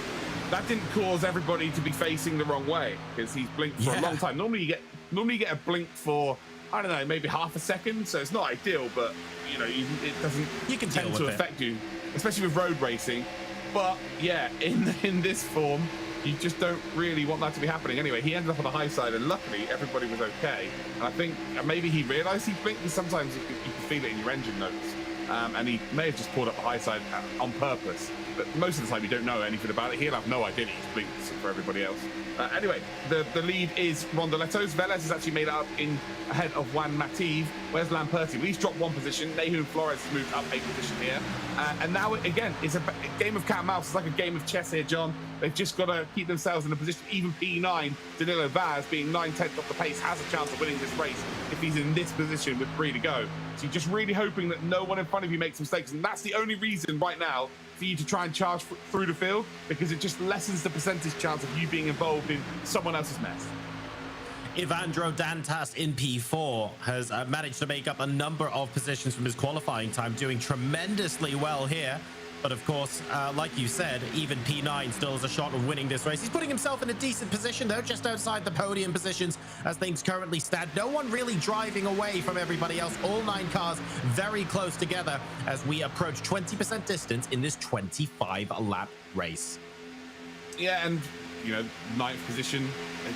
that didn't cause everybody to be facing the wrong way, because he's blinked for a long time. Normally you get a blink for, I don't know, maybe half a second. So it's not ideal, but you know, it doesn't tend to affect you, especially with road racing. But yeah, in this form, you just don't really want that to be happening. Anyway, he ended up on the high side, and luckily everybody was okay. And I think maybe he realized he blinked, because sometimes you can feel it in your engine notes. And he may have just pulled up the high side on purpose. But most of the time you don't know anything about it. He'll have no idea he's blinked for everybody else. Anyway, the lead is Rondoletto's. Velez is actually made up in ahead of Juan Mativ. Where's Lamperti? Well, he's dropped 1 position. Nahum Flores has moved up a position here. And now, again, it's a game of cat and mouse. It's like a game of chess here, John. They've just got to keep themselves in a position. Even P9, Danilo Vaz, being 9/10 off the pace, has a chance of winning this race if he's in this position with 3 to go. So you're just really hoping that no one in front of you makes mistakes. And that's the only reason right now for you to try and charge through the field, because it just lessens the percentage chance of you being involved in someone else's mess. Ivandro Dantas in P4 has managed to make up a number of positions from his qualifying time, doing tremendously well here. But of course, like you said, even P9 still has a shot of winning this race. He's putting himself in a decent position, though, just outside the podium positions as things currently stand. No one really driving away from everybody else. All 9 cars very close together as we approach 20% distance in this 25-lap race. Yeah, and, you know, 9th position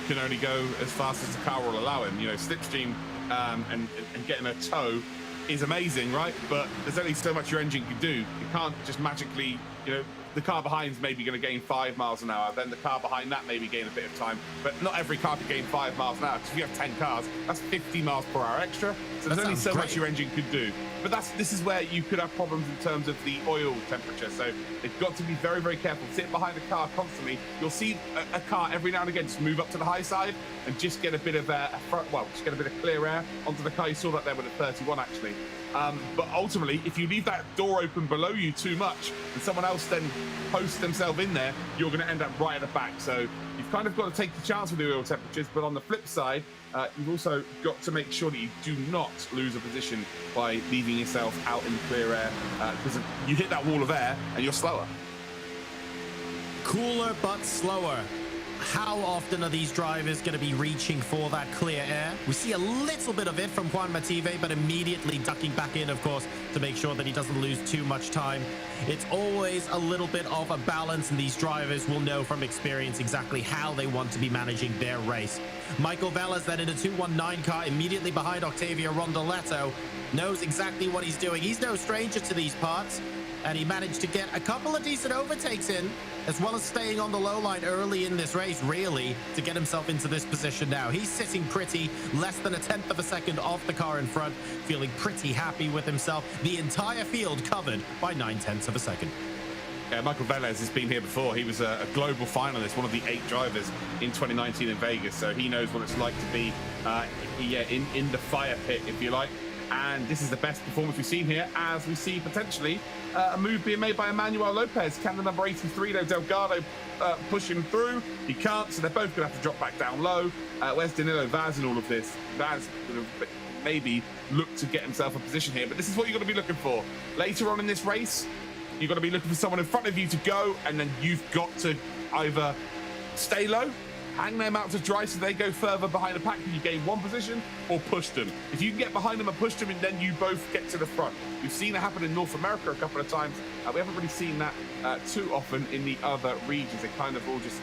can only go as fast as the car will allow him. You know, slipstream and getting a tow is amazing, right? But there's only so much your engine can do. You can't just magically, you know, the car behind is maybe going to gain 5 miles an hour, then the car behind that maybe gain a bit of time, but not every car can gain 5 miles an hour, because if you have 10 cars, that's 50 miles per hour extra, so there's only so much your engine could do. But this is where you could have problems in terms of the oil temperature, so they've got to be very, very careful. Sit behind the car constantly. You'll see a car every now and again just move up to the high side and just get a bit of just get a bit of clear air onto the car. You saw that there with the 31 actually. But ultimately, if you leave that door open below you too much and someone else then posts themselves in there, you're going to end up right at the back. So you've kind of got to take the chance with the oil temperatures, but on the flip side, you've also got to make sure that you do not lose a position by leaving yourself out in clear air, because you hit that wall of air and you're slower. Cooler but slower. How often are these drivers going to be reaching for that clear air? We see a little bit of it from Juan Mative, but immediately ducking back in, of course, to make sure that he doesn't lose too much time. It's always a little bit of a balance, and these drivers will know from experience exactly how they want to be managing their race. Michael Velez then in a 219 car immediately behind Octavio Rondoletto, knows exactly what he's doing. He's no stranger to these parts, and he managed to get a couple of decent overtakes in, as well as staying on the low line early in this race, really, to get himself into this position now. He's sitting pretty, less than 1/10 of a second off the car in front, feeling pretty happy with himself. The entire field covered by 9/10 of a second. Yeah, Michael Velez has been here before. He was a global finalist, one of the 8 drivers in 2019 in Vegas, so he knows what it's like to be in the fire pit, if you like. And this is the best performance we've seen here, as we see potentially a move being made by Emmanuel Lopez. Can the number 83, though, Delgado push him through? He can't, so they're both going to have to drop back down low. Where's Danilo Vaz in all of this? Vaz could have maybe looked to get himself a position here, but this is what you're going to be looking for. Later on in this race, you've got to be looking for someone in front of you to go, and then you've got to either stay low hang them out to dry so they go further behind the pack and you gain one position, or push them. If you can get behind them and push them, and then you both get to the front. We've seen it happen in North America a couple of times. We haven't really seen that too often in the other regions. They kind of all just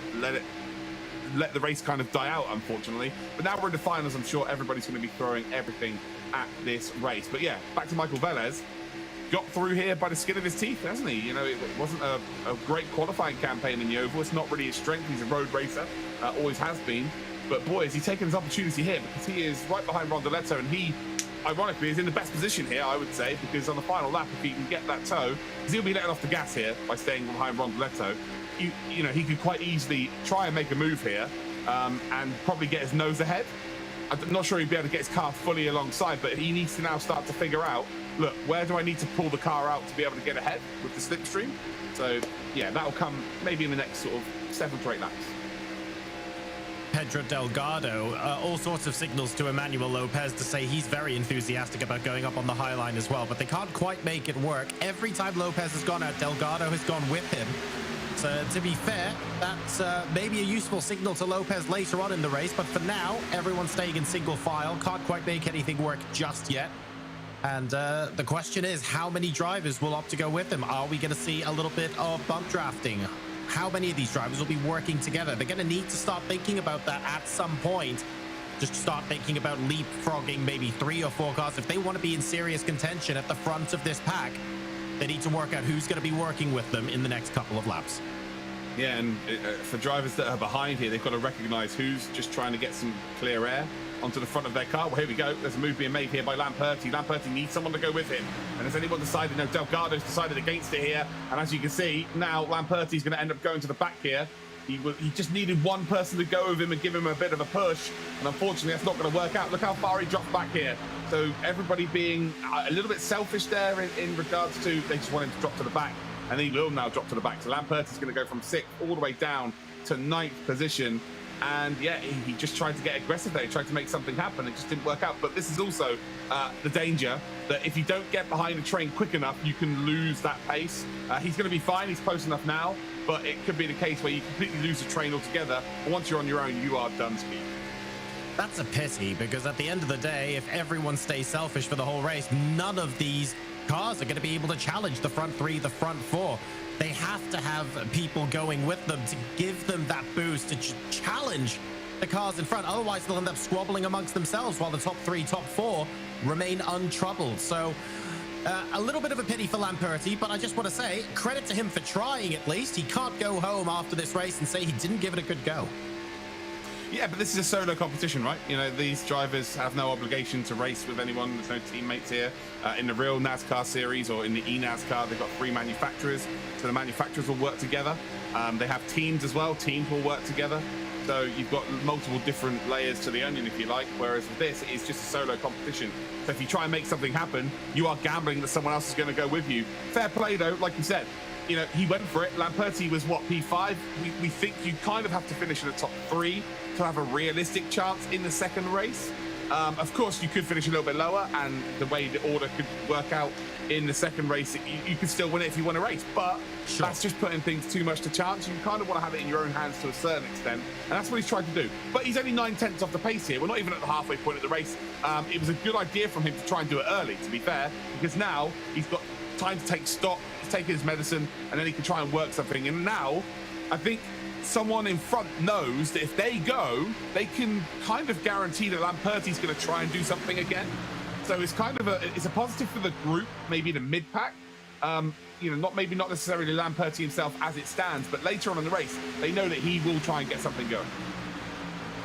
let the race kind of die out, unfortunately. But now we're in the finals. I'm sure everybody's going to be throwing everything at this race. But yeah, back to Michael Velez. Got through here by the skin of his teeth, hasn't he? You know, it wasn't a great qualifying campaign in the oval. It's not really his strength. He's a road racer, always has been. But boy, is he taking his opportunity here, because he is right behind Rondeletto, and he, ironically, is in the best position here, I would say, because on the final lap, if he can get that toe, because he'll be letting off the gas here by staying behind Rondeletto. You know, he could quite easily try and make a move here, and probably get his nose ahead. I'm not sure he'd be able to get his car fully alongside, but he needs to now start to figure out, look, where do I need to pull the car out to be able to get ahead with the slipstream? So, yeah, that'll come maybe in the next sort of 7 to 8 laps. Pedro Delgado, all sorts of signals to Emmanuel Lopez to say he's very enthusiastic about going up on the high line as well, but they can't quite make it work. Every time Lopez has gone out, Delgado has gone with him. So to be fair, that's maybe a useful signal to Lopez later on in the race, but for now, everyone's staying in single file. Can't quite make anything work just yet. And the question is, how many drivers will opt to go with him? Are we going to see a little bit of bump drafting? How many of these drivers will be working together? They're going to need to start thinking about that at some point. Just start thinking about leapfrogging maybe 3 or 4 cars. If they want to be in serious contention at the front of this pack, they need to work out who's going to be working with them in the next couple of laps. Yeah, and for drivers that are behind here, they've got to recognize who's just trying to get some clear air onto the front of their car. Well, here we go. There's a move being made here by Lamperti. Lamperti needs someone to go with him. And has anyone decided? No, Delgado's decided against it here. And as you can see, now Lamperti's going to end up going to the back here. He just needed one person to go with him and give him a bit of a push. And unfortunately, that's not going to work out. Look how far he dropped back here. So everybody being a little bit selfish there in regards to they just want him to drop to the back. And he will now drop to the back. So Lamperti's going to go from 6th all the way down to 9th position. And yeah, he just tried to get aggressive there. He tried to make something happen. It just didn't work out. But this is also the danger that if you don't get behind the train quick enough, you can lose that pace. He's going to be fine. He's close enough now. But it could be the case where you completely lose the train altogether. But once you're on your own, you are done speed. That's a pity, because at the end of the day, if everyone stays selfish for the whole race, none of these cars are going to be able to challenge the front 3, the front 4. They have to have people going with them to give them that boost to challenge the cars in front. Otherwise, they'll end up squabbling amongst themselves while the top 3, top 4 remain untroubled. So a little bit of a pity for Lamperti, but I just want to say credit to him for trying at least. He can't go home after this race and say he didn't give it a good go. Yeah, but this is a solo competition, right? You know, these drivers have no obligation to race with anyone. There's no teammates here. In the real NASCAR series or in the eNASCAR, they've got 3 manufacturers. So the manufacturers will work together. They have teams as well. Teams will work together. So you've got multiple different layers to the onion, if you like. Whereas with this, it's just a solo competition. So if you try and make something happen, you are gambling that someone else is going to go with you. Fair play, though, like you said. You know, he went for it. Lamperti was, what, P5? We think you kind of have to finish in the top 3 to have a realistic chance in the second race. Of course, you could finish a little bit lower, and the way the order could work out in the second race, you could still win it if you won a race. But that's just putting things too much to chance. You kind of want to have it in your own hands to a certain extent, and that's what he's trying to do. But he's only 9/10 off the pace here. We're not even at the halfway point of the race. It was a good idea from him to try and do it early, to be fair, because now he's got time to take stock, take his medicine, and then he can try and work something. And now, I think someone in front knows that if they go, they can kind of guarantee that Lamperti's going to try and do something again. So it's kind of it's a positive for the group, maybe the mid-pack. You know, not necessarily Lamperti himself as it stands, but later on in the race, they know that he will try and get something going.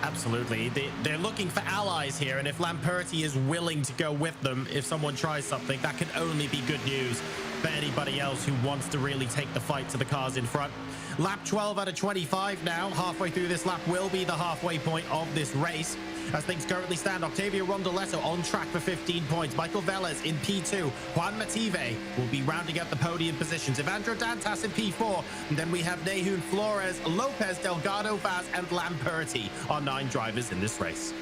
Absolutely. They're looking for allies here, and if Lamperti is willing to go with them, if someone tries something, that can only be good news for anybody else who wants to really take the fight to the cars in front. Lap 12 out of 25 now. Halfway through this lap will be the halfway point of this race. As things currently stand, Octavio Rondeletto on track for 15 points. Michael Velez in P2. Juan Mative will be rounding out the podium positions. Evandro Dantas in P4. And then we have Nehun Flores, Lopez, Delgado, Vaz, and Lamperti are 9 drivers in this race.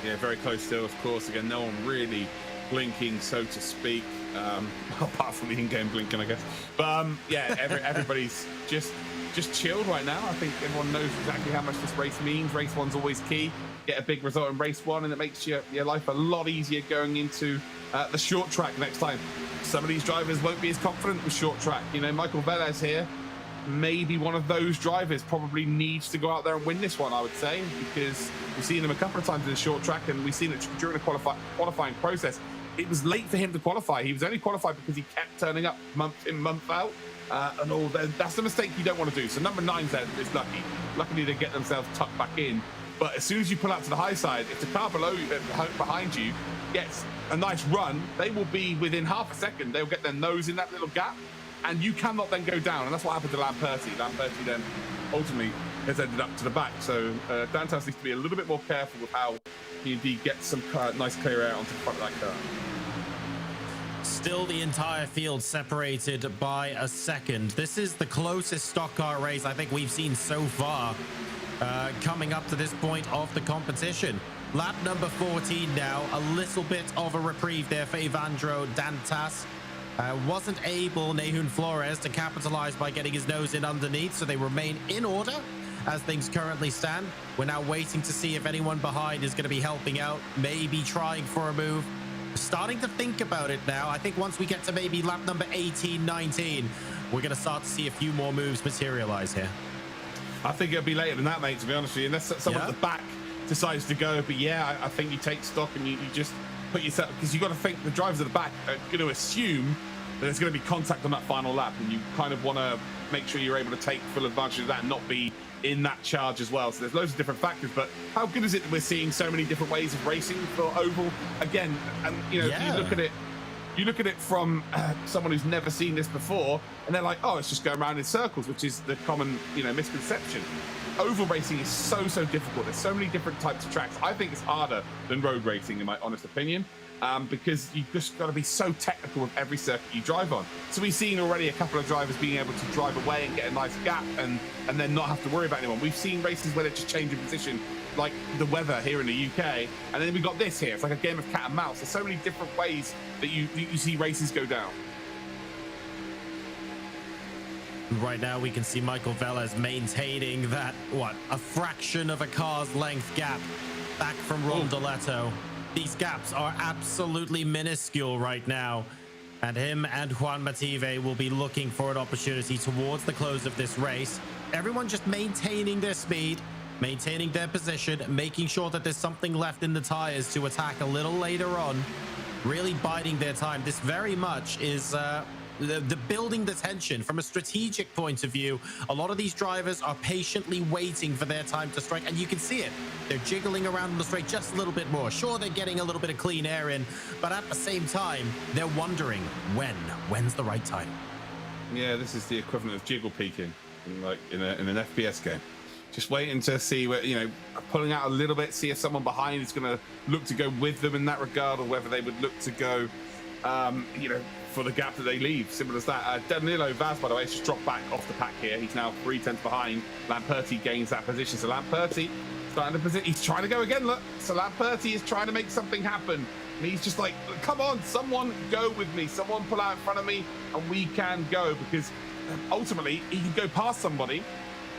Yeah, very close still, of course. Again, no one really blinking, so to speak. Apart from the in-game blinking, I guess. But yeah, everybody's just just chilled right now. I think everyone knows exactly how much this race means. Race one's always key. Get a big result in race one, and it makes your life a lot easier going into the short track next time. Some of these drivers won't be as confident with short track. You know, Michael Velez here, maybe one of those drivers, probably needs to go out there and win this one, I would say, because we've seen him a couple of times in the short track, and we've seen it during the qualifying process. It was late for him to qualify. He was only qualified because he kept turning up month in, month out, and all that. That's the mistake you don't want to do. So number 9 there is lucky. Luckily, they get themselves tucked back in. But as soon as you pull out to the high side, if the car below you, behind you, gets a nice run, they will be within half a second. They'll get their nose in that little gap, and you cannot then go down. And that's what happened to Lamperti. Lamperti then ultimately has ended up to the back. So Danson needs to be a little bit more careful with how he indeed gets some nice clear air onto the front of that car. Still the entire field separated by a second. This is the closest stock car race I think we've seen so far coming up to this point of the competition. Lap number 14 now. A little bit of a reprieve there for Evandro Dantas. Wasn't able, Nahun Flores, to capitalize by getting his nose in underneath, so they remain in order as things currently stand. We're now waiting to see if anyone behind is going to be helping out, maybe trying for a move. Starting to think about it now. I think once we get to maybe lap number 18, 19, we're going to start to see a few more moves materialize here. I think it'll be later than that, mate, to be honest with you, unless someone at the back decides to go. But yeah, I think you take stock and you just put yourself, because you've got to think the drivers at the back are going to assume that there's going to be contact on that final lap, and you kind of want to make sure you're able to take full advantage of that and not be in that charge as well. So there's loads of different factors, but how good is it that we're seeing so many different ways of racing for Oval again? And you know, you look at it from someone who's never seen this before, and they're like, oh, it's just going around in circles, which is the common, you know, misconception. Oval racing is so difficult. There's so many different types of tracks. I think it's harder than road racing, in my honest opinion, because you've just got to be so technical with every circuit you drive on. So we've seen already a couple of drivers being able to drive away and get a nice gap and then not have to worry about anyone. We've seen races where they just change in position, like the weather here in the UK, and then we've got this here. It's like a game of cat and mouse. There's so many different ways that you see races go down. Right now we can see Michael Velez maintaining that, a fraction of a car's length gap back from Rondoletto. These gaps are absolutely minuscule right now, and him and Juan Mative will be looking for an opportunity towards the close of this race. Everyone just maintaining their speed, maintaining their position, making sure that there's something left in the tires to attack a little later on, really biding their time. This very much is the building the tension from a strategic point of view. A lot of these drivers are patiently waiting for their time to strike, and you can see it. They're jiggling around on the straight just a little bit more. Sure, they're getting a little bit of clean air in, but at the same time, they're wondering when's the right time. Yeah, this is the equivalent of jiggle peeking, like in an FPS game. Just waiting to see where, you know, pulling out a little bit, see if someone behind is going to look to go with them in that regard, or whether they would look to go, you know, for the gap that they leave. Simple as that. Danilo Vaz, by the way, has just dropped back off the pack here. He's now 3/10 behind. Lamperti gains that position. So Lamperti starting to position. He's trying to go again. Look. So Lamperti is trying to make something happen. And he's just like, come on, someone go with me. Someone pull out in front of me and we can go, because ultimately he can go past somebody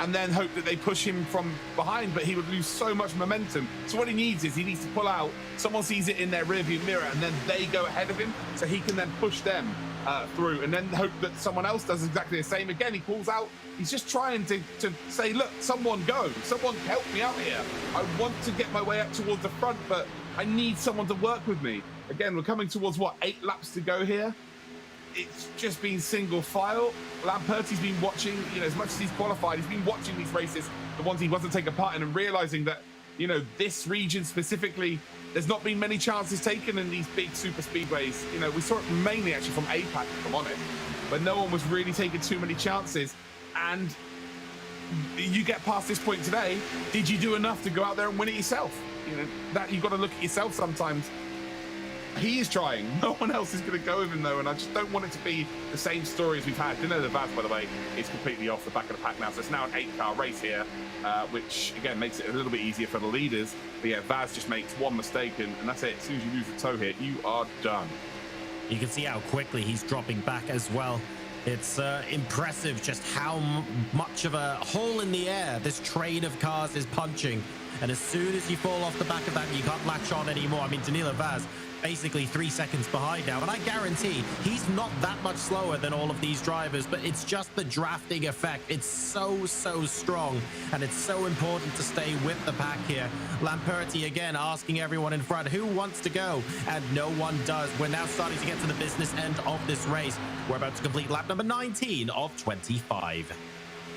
and then hope that they push him from behind, but he would lose so much momentum. So what he needs is he needs to pull out, someone sees it in their rearview mirror, and then they go ahead of him, so he can then push them through, and then hope that someone else does exactly the same. Again, he pulls out. He's just trying to say, look, someone go. Someone help me out here. I want to get my way up towards the front, but I need someone to work with me. Again, we're coming towards, 8 laps to go here. It's just been single file. Lamperti's been watching, you know, as much as he's qualified, he's been watching these races, the ones he wasn't taking part in, and realizing that, you know, this region specifically, there's not been many chances taken in these big super speedways. You know, we saw it mainly actually from Apac, if I'm honest, but no one was really taking too many chances. And you get past this point today, did you do enough to go out there and win it yourself? You know, that you've got to look at yourself sometimes. He is trying. No one else is going to go with him, though, and I just don't want it to be the same story as we've had. Dino the Vaz, by the way, is completely off the back of the pack now, so it's now an 8-car race here, which, again, makes it a little bit easier for the leaders. But, yeah, Vaz just makes one mistake, and that's it. As soon as you lose the toe here, you are done. You can see how quickly he's dropping back as well. It's impressive just how much of a hole in the air this train of cars is punching. And as soon as you fall off the back of that, you can't latch on anymore. I mean, Danilo Vaz basically 3 seconds behind now. And I guarantee he's not that much slower than all of these drivers, but it's just the drafting effect. It's so strong, and it's so important to stay with the pack here. Lamperti again asking everyone in front who wants to go, and no one does. We're now starting to get to the business end of this race. We're about to complete lap number 19 of 25.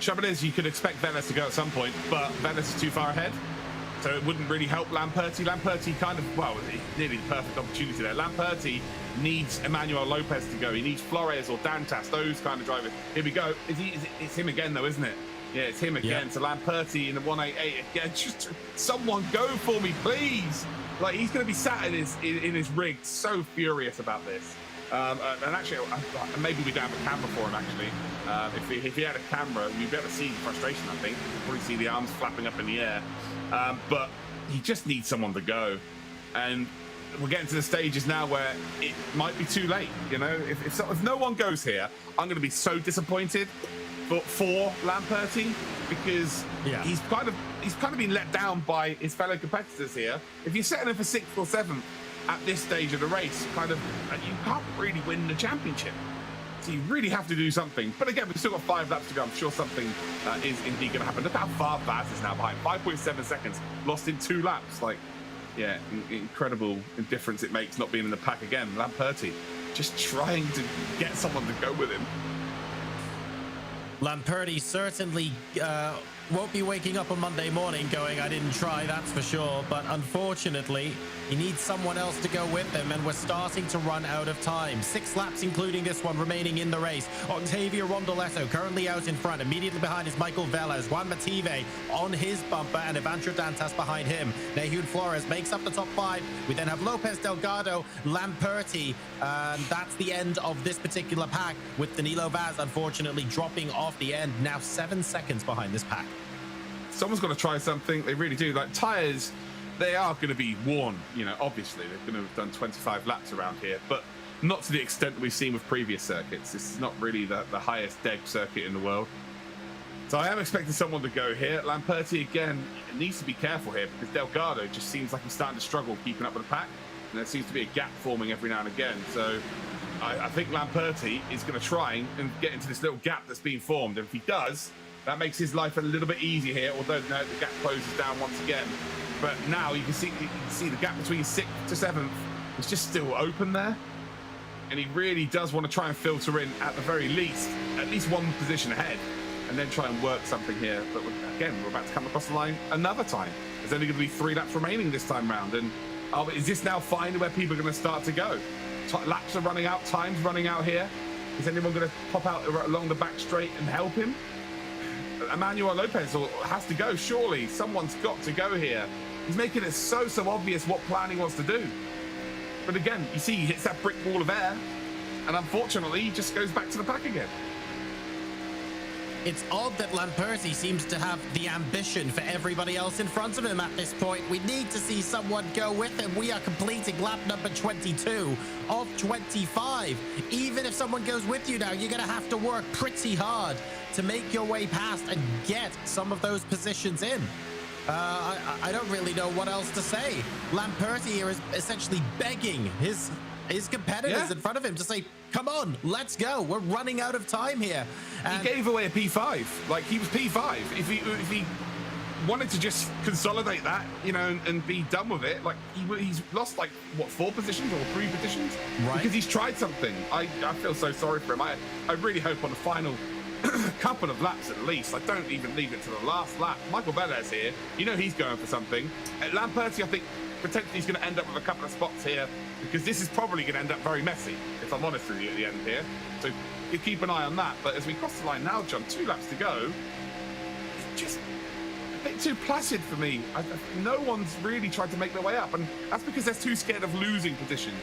Trouble is, you could expect Velez to go at some point, but Velez is too far ahead. So it wouldn't really help Lamperti. Lamperti kind of, well, nearly the perfect opportunity there. Lamperti needs Emmanuel Lopez to go. He needs Flores or Dantas, those kind of drivers. Here we go. It's him again, though, isn't it? Yeah, it's him again. Yeah. So Lamperti in the 188 again. Just someone go for me, please. Like, he's going to be sat in his rig so furious about this. And actually, maybe we don't have a camera for him, actually. If he had a camera, you'd be able to see the frustration, I think. You'd probably see the arms flapping up in the air. But he just needs someone to go. And we're getting to the stages now where it might be too late. You know, if no one goes here, I'm going to be so disappointed for Lamperti, because he's kind of been let down by his fellow competitors here. If you're setting him for 6th or 7th at this stage of the race, you can't really win the championship. So you really have to do something. But again, we've still got 5 laps to go. I'm sure something is indeed going to happen. Look how far Vaz is now behind. 5.7 seconds, lost in 2 laps. Like, yeah, incredible difference it makes not being in the pack again. Lamperti just trying to get someone to go with him. Lamperti certainly won't be waking up on Monday morning going, I didn't try, that's for sure. But unfortunately, he needs someone else to go with him, and we're starting to run out of time. 6 laps, including this one, remaining in the race. Octavio Rondoletto currently out in front. Immediately behind is Michael Velez. Juan Mative on his bumper, and Evandro Dantas behind him. Nahud Flores makes up the top 5. We then have Lopez Delgado, Lamperti, and that's the end of this particular pack, with Danilo Vaz unfortunately dropping off the end, now 7 seconds behind this pack. Someone's got to try something. They really do. Like, tires, they are going to be worn, you know, obviously. They're going to have done 25 laps around here, but not to the extent that we've seen with previous circuits. This is not really the highest deg circuit in the world. So I am expecting someone to go here. Lamperti, again, needs to be careful here, because Delgado just seems like he's starting to struggle keeping up with the pack, and there seems to be a gap forming every now and again. So I think Lamperti is going to try and get into this little gap that's been formed. And if he does, that makes his life a little bit easier here, although no, the gap closes down once again. But now you can see the gap between 6th to 7th is just still open there. And he really does want to try and filter in, at the very least, at least 1 position ahead, and then try and work something here. But again, we're about to come across the line another time. There's only going to be 3 laps remaining this time round. And is this now finally where people are going to start to go? Laps are running out, time's running out here. Is anyone going to pop out along the back straight and help him? Emmanuel Lopez has to go, surely. Someone's got to go here. He's making it so obvious what plan he wants to do. But again, you see he hits that brick wall of air, and unfortunately, he just goes back to the pack again. It's odd that Lamperti seems to have the ambition for everybody else in front of him at this point. We need to see someone go with him. We are completing lap number 22 of 25. Even if someone goes with you now, you're going to have to work pretty hard to make your way past and get some of those positions in. I don't really know what else to say. Lamperti here is essentially begging his competitors in front of him to say, come on, let's go. We're running out of time here. And he gave away a P5. Like, he was P5. If he wanted to just consolidate that, you know, and be done with it, like, he's lost, like, what, 4 positions or 3 positions? Right. Because he's tried something. I feel so sorry for him. I really hope on the final couple of laps at least, like, don't even leave it to the last lap. Michael Velez here, you know he's going for something. Lamperti, I think, potentially he's going to end up with a couple of spots here, because this is probably going to end up very messy, if I'm honest with you, at the end here. So you keep an eye on that. But as we cross the line now, John, 2 laps to go, it's just a bit too placid for me. No one's really tried to make their way up, and that's because they're too scared of losing positions.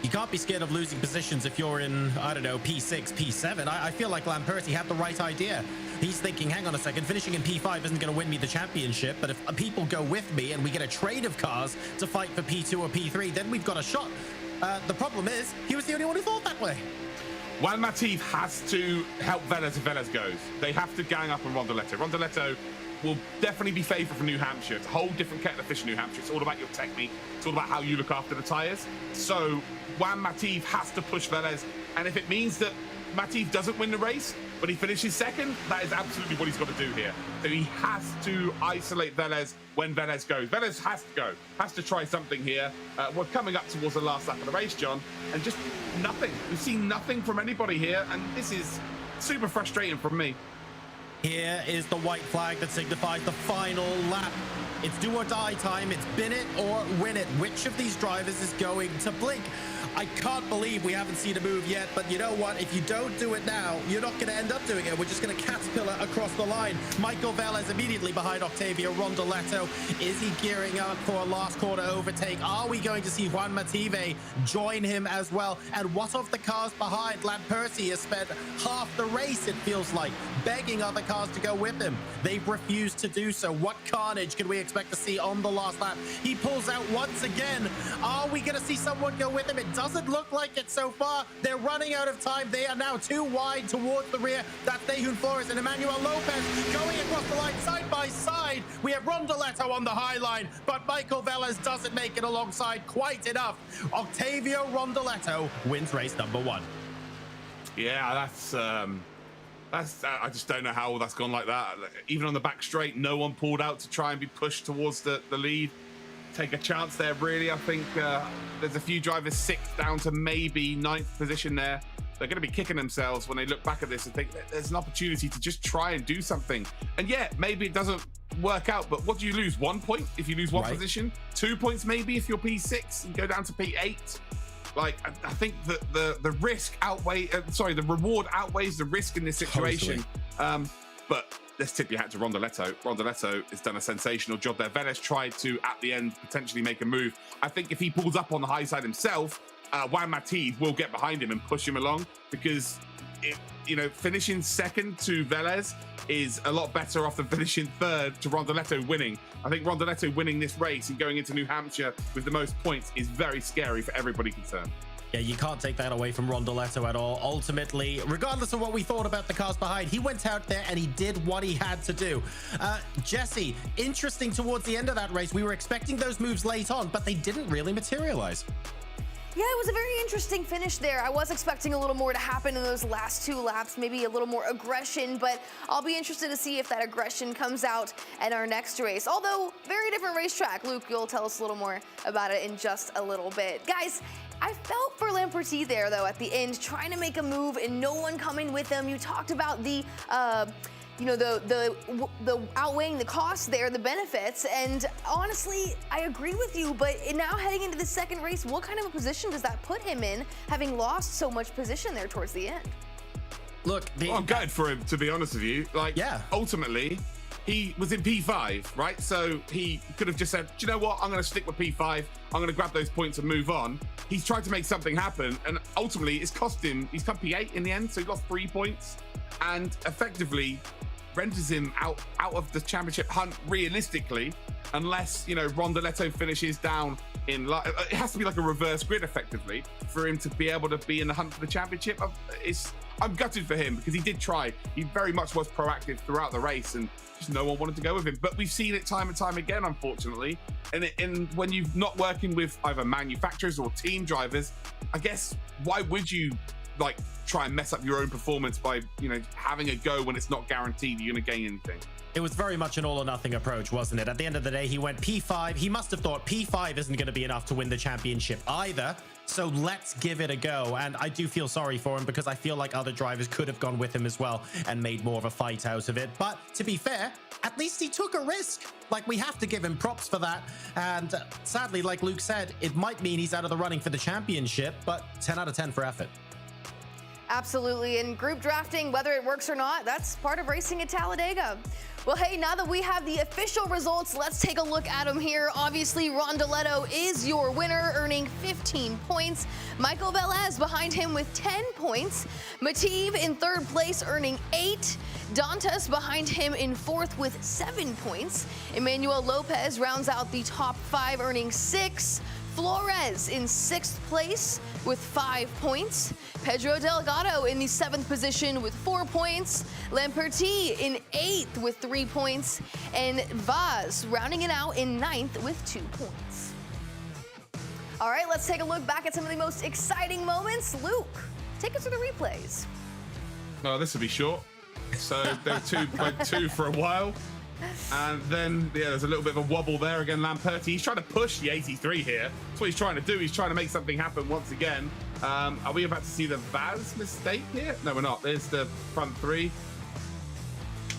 You can't be scared of losing positions if you're in, I don't know, P6, P7. I feel like Lamperti had the right idea. He's thinking, hang on a second, finishing in P5 isn't going to win me the championship, but if people go with me and we get a trade of cars to fight for P2 or P3, then we've got a shot. The problem is, he was the only one who thought that way. Juan Matif has to help Velez if Velez goes. They have to gang up on Rondoletto. Rondoletto will definitely be favored from New Hampshire. It's a whole different kettle of fish in New Hampshire. It's all about your technique. It's all about how you look after the tires. So Juan Matif has to push Velez. And if it means that Matif doesn't win the race, but he finishes second, that is absolutely what he's got to do here. So he has to isolate Velez when Velez goes. Velez has to go, has to try something here. We're coming up towards the last lap of the race, John, and just nothing. We've seen nothing from anybody here, and this is super frustrating for me. Here is the white flag that signifies the final lap. It's do or die time. It's bin it or win it. Which of these drivers is going to blink? I can't believe we haven't seen a move yet, but you know what? If you don't do it now, you're not going to end up doing it. We're just going to caterpillar across the line. Michael Velez immediately behind Octavio Rondoletto. Is he gearing up for a last corner overtake? Are we going to see Juan Mative join him as well? And what of the cars behind? Lad Percy has spent half the race, it feels like, begging other cars to go with him. They've refused to do so. What carnage can we expect to see on the last lap? He pulls out once again. Are we going to see someone go with him? It doesn't look like it so far. They're running out of time. They are now too wide towards the rear. That's Dejun Flores and Emmanuel Lopez going across the line side by side. We have Rondoletto on the high line, but Michael Velez doesn't make it alongside quite enough. Octavio Rondoletto wins race number 1. Yeah, that's I just don't know how that's gone like that. Even on the back straight, no one pulled out to try and be pushed towards the lead. Take a chance there, really. I think there's a few drivers 6th down to maybe 9th position there. They're going to be kicking themselves when they look back at this and think there's an opportunity to just try and do something. And yeah, maybe it doesn't work out, but what do you lose? 1 point if you lose one position? 2 points maybe if you're P6 and go down to P8? Like, I think that the risk the reward outweighs the risk in this situation. But let's tip your hat to Rondoletto. Rondoletto has done a sensational job there. Velez tried to, at the end, potentially make a move. I think if he pulls up on the high side himself, Juan Mative will get behind him and push him along, because finishing second to Velez is a lot better off than finishing third to Rondoletto winning. I think Rondoletto winning this race and going into New Hampshire with the most points is very scary for everybody concerned. Yeah, you can't take that away from Rondoletto at all. Ultimately, regardless of what we thought about the cars behind, he went out there and he did what he had to do. Jesse, interesting towards the end of that race. We were expecting those moves late on, but they didn't really materialize. Yeah, it was a very interesting finish there. I was expecting a little more to happen in those last 2 laps, maybe a little more aggression, but I'll be interested to see if that aggression comes out in our next race. Although, very different racetrack. Luke, you'll tell us a little more about it in just a little bit. Guys, I felt for Lamperti there, though, at the end, trying to make a move and no one coming with him. You talked about the outweighing the costs there, the benefits, and honestly, I agree with you, but now heading into the second race, what kind of a position does that put him in, having lost so much position there towards the end? Look, I'm gutted for him, to be honest with you. Ultimately, he was in P5, right? So he could have just said, do you know what? I'm going to stick with P5. I'm going to grab those points and move on. He's tried to make something happen, and ultimately, it's cost him. He's come P8 in the end, so he lost 3 points, and effectively renders him out of the championship hunt realistically, unless Rondoletto finishes down in it has to be like a reverse grid effectively for him to be able to be in the hunt for the championship. I'm gutted for him because he did try. He very much was proactive throughout the race, and just no one wanted to go with him. But we've seen it time and time again, unfortunately. And when you're not working with either manufacturers or team drivers, I guess why would you try and mess up your own performance by having a go when it's not guaranteed you're going to gain anything? It was very much an all or nothing approach, wasn't it? At the end of the day, he went P5. He must have thought P5 isn't going to be enough to win the championship either. So let's give it a go. And I do feel sorry for him because I feel like other drivers could have gone with him as well and made more of a fight out of it. But to be fair, at least he took a risk. We have to give him props for that. And sadly, like Luke said, it might mean he's out of the running for the championship, but 10 out of 10 for effort. Absolutely, and group drafting, whether it works or not, that's part of racing at Talladega. Well, hey, now that we have the official results, let's take a look at them here. Obviously, Rondoletto is your winner, earning 15 points. Michael Velez behind him with 10 points. Mative in 3rd place, earning 8. Dantas behind him in 4th with 7 points. Emmanuel Lopez rounds out the top 5, earning 6. Flores in 6th place with 5 points. Pedro Delgado in the 7th position with 4 points. Lamperti in 8th with 3 points. And Vaz rounding it out in 9th with 2 points. All right, let's take a look back at some of the most exciting moments. Luke, take us through the replays. Oh, this will be short. So they went two for a while. And then, yeah, there's a little bit of a wobble there again. Lamperti, he's trying to push the 83 here. That's what he's trying to do. He's trying to make something happen once again. Are we about to see the Vaz mistake here? No, we're not. There's the front three.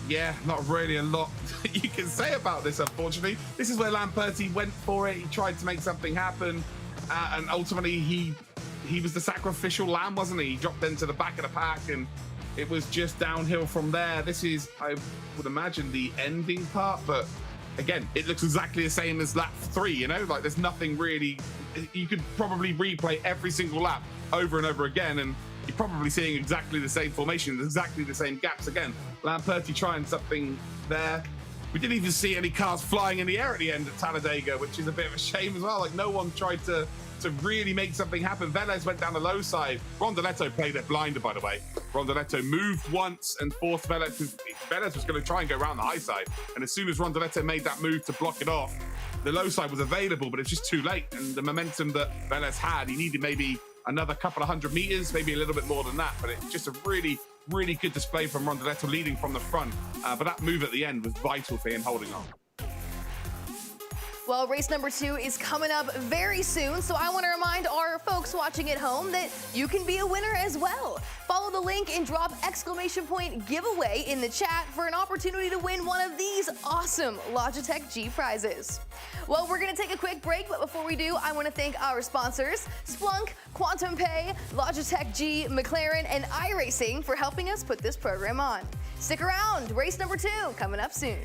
Yeah, not really a lot you can say about this, unfortunately. This is where Lamperti went for it. He tried to make something happen. And ultimately, he was the sacrificial lamb, wasn't he? He dropped into the back of the pack, and it was just downhill from there. This is, I would imagine, the ending part, but again, it looks exactly the same as lap 3, you know? Like, there's nothing really... You could probably replay every single lap over and over again, and you're probably seeing exactly the same formation, exactly the same gaps again. Lamperti trying something there. We didn't even see any cars flying in the air at the end at Talladega, which is a bit of a shame as well. Like, no one tried to really make something happen. Velez went down the low side. Rondoletto played it blinder, by the way. Rondoletto moved once and forced Velez, because Velez was going to try and go around the high side. And as soon as Rondoletto made that move to block it off, the low side was available, but it's just too late. And the momentum that Velez had, he needed maybe another couple of 100 meters, maybe a little bit more than that. But it's just a really, really good display from Rondoletto leading from the front. But that move at the end was vital for him holding on. Well, race number 2 is coming up very soon, so I want to remind our folks watching at home that you can be a winner as well. Follow the link and drop ! giveaway in the chat for an opportunity to win one of these awesome Logitech G prizes. Well, we're going to take a quick break, but before we do, I want to thank our sponsors, Splunk, Quantum Pay, Logitech G, McLaren, and iRacing for helping us put this program on. Stick around, race number 2 coming up soon.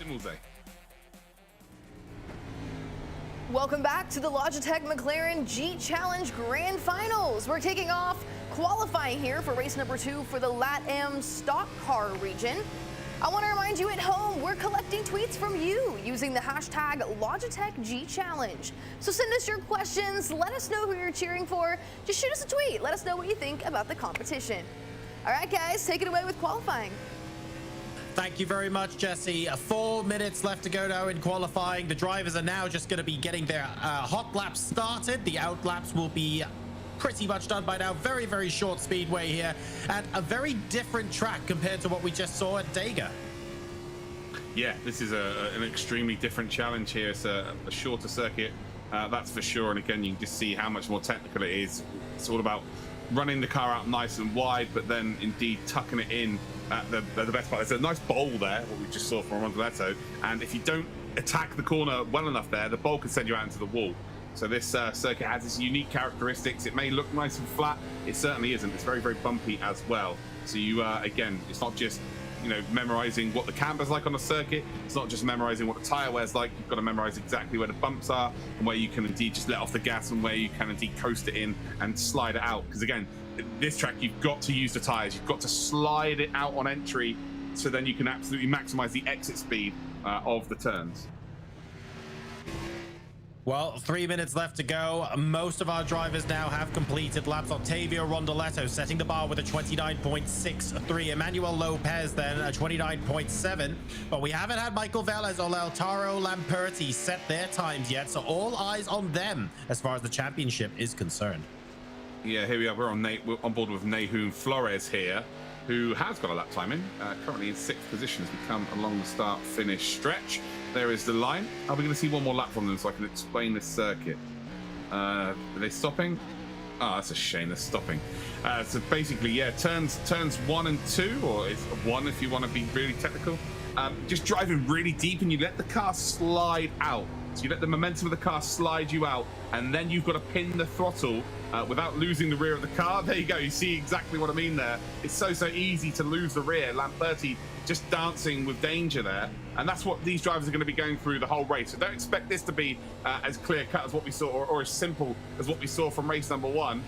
Same all day. Welcome back to the Logitech McLaren G Challenge Grand Finals. We're kicking off qualifying here for race number 2 for the LATAM Stock Car region. I want to remind you at home, we're collecting tweets from you using the hashtag Logitech G Challenge. So send us your questions, let us know who you're cheering for. Just shoot us a tweet, let us know what you think about the competition. All right, guys, take it away with qualifying. Thank you very much, Jesse. 4 minutes left to go now in qualifying. The drivers are now just going to be getting their hot laps started. The out laps will be pretty much done by now. Very, very short speedway here, and a very different track compared to what we just saw at Dega. Yeah, this is an extremely different challenge here. It's a shorter circuit, that's for sure. And again, you can just see how much more technical it is. It's all about running the car out nice and wide, but then indeed tucking it in at the best part. There's a nice bowl there, what we just saw from Rondaletto, and if you don't attack the corner well enough there, the bowl can send you out into the wall. So this circuit has its unique characteristics. It may look nice and flat, it certainly isn't. It's very, very bumpy as well. So you, again, it's not just, you know, memorizing what the camber's like on a circuit. It's not just memorizing what the tire wear's like. You've got to memorize exactly where the bumps are and where you can indeed just let off the gas and where you can indeed coast it in and slide it out. Because again, this track, you've got to use the tires. You've got to slide it out on entry, so then you can absolutely maximize the exit speed of the turns. Well, 3 minutes left to go. Most of our drivers now have completed laps. Octavio Rondaletto setting the bar with a 29.63. Emmanuel Lopez then a 29.7. But we haven't had Michael Velez or Lautaro Lamperti set their times yet, so all eyes on them as far as the championship is concerned. Yeah, here we are. We're on board with Nahum Flores here, who has got a lap time in, currently in 6th position as we come along the start-finish stretch. There is the line. Are we going to see one more lap from them so I can explain this circuit? Are they stopping? Oh, that's a shame, they're stopping. So basically, yeah, turns 1 and 2, or it's 1 if you want to be really technical. Just driving really deep, and you let the car slide out. So you let the momentum of the car slide you out, and then you've got to pin the throttle without losing the rear of the car. There you go. You see exactly what I mean there. It's so easy to lose the rear. Lamperti just dancing with danger there. And that's what these drivers are going to be going through the whole race. So don't expect this to be as clear-cut as what we saw, or as simple as what we saw from race number 1.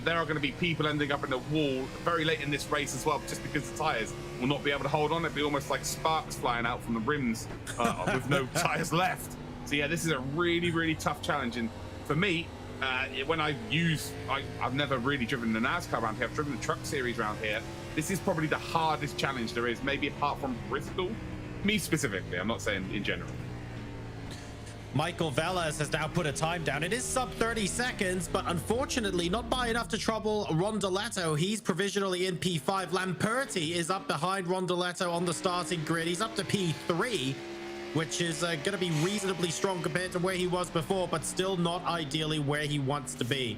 There are going to be people ending up in a wall very late in this race as well, just because the tyres will not be able to hold on. It'll be almost like sparks flying out from the rims with no tyres left. So yeah, this is a really, really tough challenge. And for me, when I've never really driven the NASCAR around here. I've driven the truck series around here. This is probably the hardest challenge there is, maybe apart from Bristol. Me specifically, I'm not saying in general. Michael Velez has now put a time down. It is sub 30 seconds, but unfortunately not by enough to trouble Rondaletto. He's provisionally in P5. Lamperti is up behind Rondaletto on the starting grid. He's up to P3, which is going to be reasonably strong compared to where he was before, but still not ideally where he wants to be.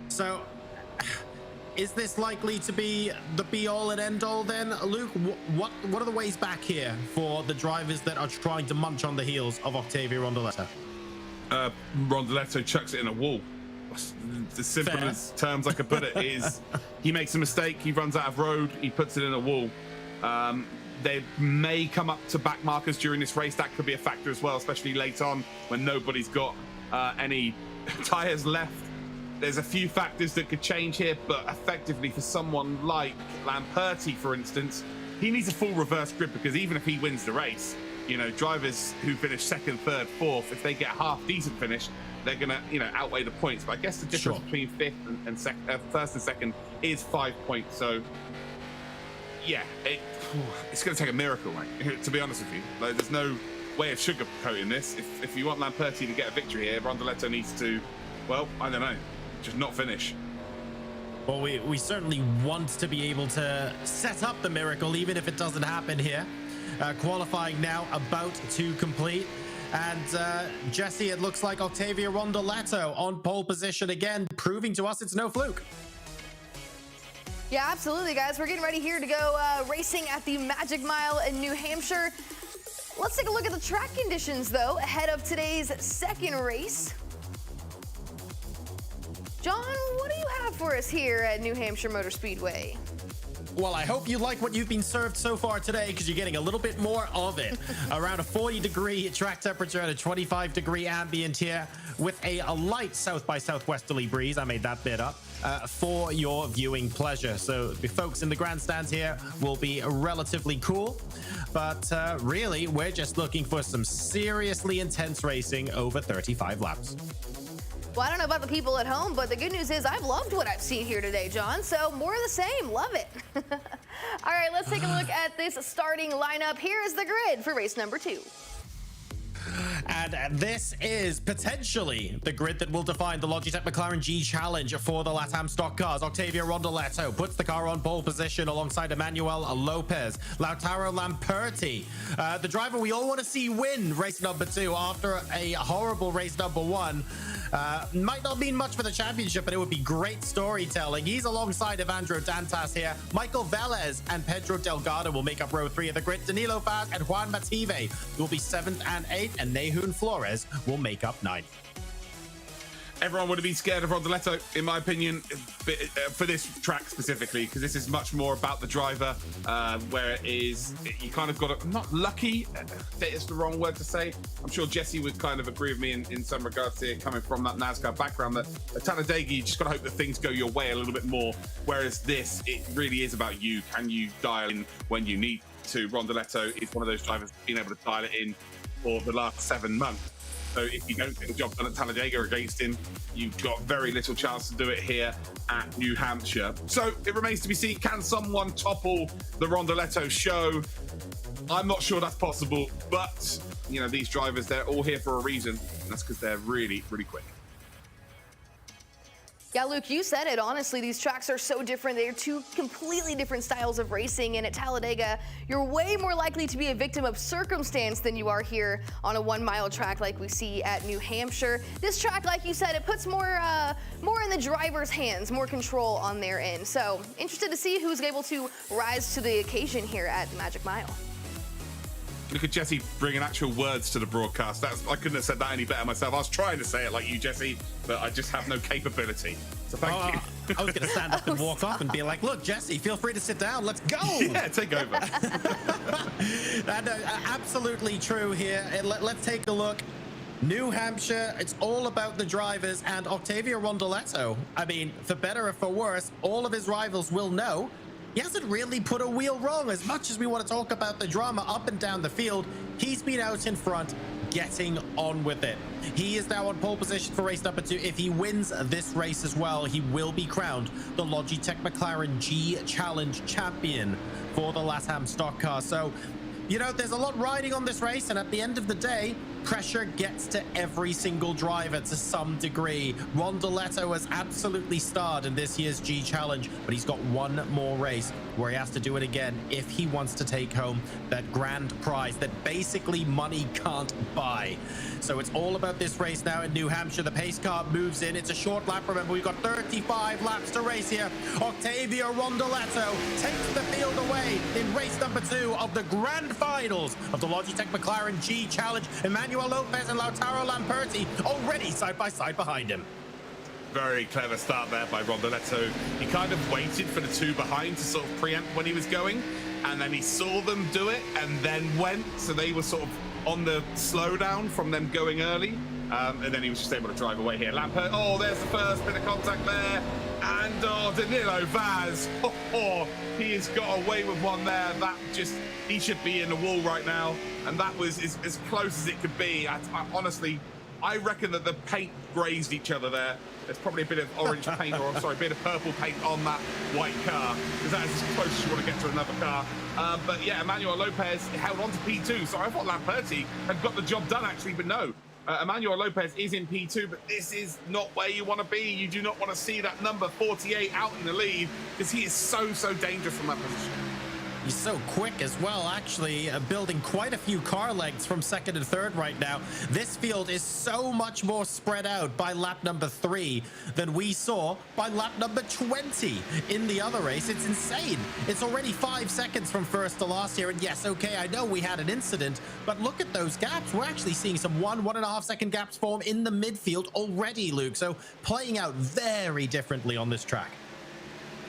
So is this likely to be the be-all and end-all then? Luke, what are the ways back here for the drivers that are trying to munch on the heels of Octavio Rondaletto? Rondaletto chucks it in a wall. As simple as terms I could put it is, he makes a mistake, he runs out of road, he puts it in a wall. They may come up to back markers during this race. That could be a factor as well, especially late on when nobody's got any tyres left. There's a few factors that could change here, but effectively for someone like Lamperti, for instance, he needs a full reverse grip, because even if he wins the race, you know, drivers who finish 2nd, 3rd, 4th, if they get a half decent finish, they're going to, you know, outweigh the points. But I guess the difference between 5th and 1st and 2nd is 5 points. So yeah, it's going to take a miracle, mate, to be honest with you. Like, there's no way of sugarcoating this. If you want Lamperti to get a victory here, Rondaletto needs to, well, I don't know, just not finish. Well, we certainly want to be able to set up the miracle, even if it doesn't happen here. Qualifying now about to complete. And Jesse, it looks like Octavio Rondaletto on pole position again, proving to us it's no fluke. Yeah, absolutely, guys. We're getting ready here to go racing at the Magic Mile in New Hampshire. Let's take a look at the track conditions, though, ahead of today's 2nd race. John, what do you have for us here at New Hampshire Motor Speedway? Well, I hope you like what you've been served so far today, because you're getting a little bit more of it. Around a 40-degree track temperature and a 25-degree ambient here, with a light south by southwesterly breeze. I made that bit up. For your viewing pleasure. So the folks in the grandstands here will be relatively cool, but really we're just looking for some seriously intense racing over 35 laps. Well, I don't know about the people at home, but the good news is I've loved what I've seen here today, John. So more of the same. Love it. All right, let's take a look at this starting lineup. Here is the grid for race number 2. And this is potentially the grid that will define the Logitech McLaren G Challenge for the LATAM stock cars. Octavio Rondoletto puts the car on pole position alongside Emmanuel Lopez. Lautaro Lamperti, the driver we all want to see win race number 2 after a horrible race number 1. Might not mean much for the championship, but it would be great storytelling. He's alongside Evandro Dantas here. Michael Velez and Pedro Delgado will make up row 3 of the grid. Danilo Vaz and Juan Mative will be 7th and 8th, and Nahun Flores will make up 9th. Everyone would have been scared of Rondoletto, in my opinion, for this track specifically, because this is much more about the driver, where it is, you kind of got to, not lucky, it's the wrong word to say. I'm sure Jesse would kind of agree with me in some regards here, coming from that NASCAR background, that at Talladega, you just got to hope that things go your way a little bit more, whereas this, it really is about you. Can you dial in when you need to? Rondoletto is one of those drivers being able to dial it in for the last 7 months. So if you don't get the job done at Talladega against him, you've got very little chance to do it here at New Hampshire. So it remains to be seen, can someone topple the Rondoletto show? I'm not sure that's possible, but you know, these drivers, they're all here for a reason, and that's because they're really, really quick. Yeah, Luke, you said it. Honestly, these tracks are so different. They're two completely different styles of racing. And at Talladega, you're way more likely to be a victim of circumstance than you are here on a 1-mile track like we see at New Hampshire. This track, like you said, it puts more in the driver's hands, more control on their end. So interested to see who's able to rise to the occasion here at Magic Mile. Look at Jesse bringing actual words to the broadcast. I couldn't have said that any better myself. I was trying to say it like you, Jesse, but I just have no capability. So thank you. I was going to stand up and walk off and be like, look, Jesse, feel free to sit down. Let's go. Yeah, take over. Absolutely true here. Let's take a look. New Hampshire, it's all about the drivers, and Octavio Rondoletto, I mean, for better or for worse, all of his rivals will know he hasn't really put a wheel wrong. As much as we want to talk about the drama up and down the field, he's been out in front, getting on with it. He is now on pole position for race number 2. If he wins this race as well, he will be crowned the Logitech McLaren G Challenge champion for the LATAM stock car. So, you know, there's a lot riding on this race, and at the end of the day, pressure gets to every single driver to some degree. Rondoletto has absolutely starred in this year's G Challenge, but he's got one more race where he has to do it again if he wants to take home that grand prize that basically money can't buy. So it's all about this race now in New Hampshire. The pace car moves in. It's a short lap. Remember, we've got 35 laps to race here. Octavio Rondoletto takes the field away in race number 2 of the grand finals of the Logitech McLaren G Challenge. Emmanuel Lopez and Lautaro Lamperti already side by side behind him. Very clever start there by Rondoletto. He kind of waited for the 2 behind to sort of preempt when he was going, and then he saw them do it and then went. So they were sort of on the slowdown from them going early. And then he was just able to drive away here. Lampert, oh, there's the first bit of contact there. And oh, Danilo Vaz, he has got away with one there. That just, he should be in the wall right now. And that was as close as it could be. Honestly, I reckon that the paint grazed each other there. There's probably a bit of orange paint, or I'm sorry, a bit of purple paint on that white car, because that is as close as you want to get to another car. But yeah, Emmanuel Lopez held on to P2. So I thought Lamperti had got the job done, actually, but no. Emmanuel Lopez is in P2, but this is not where you want to be. You do not want to see that number 48 out in the lead, because he is so dangerous from that position. He's so quick as well, actually, building quite a few car legs from 2nd and 3rd right now. This field is so much more spread out by lap number 3 than we saw by lap number 20 in the other race. It's insane. It's already 5 seconds from first to last here. And yes, okay, I know we had an incident, but look at those gaps. We're actually seeing some 1.5 second gaps form in the midfield already, Luke. So playing out very differently on this track.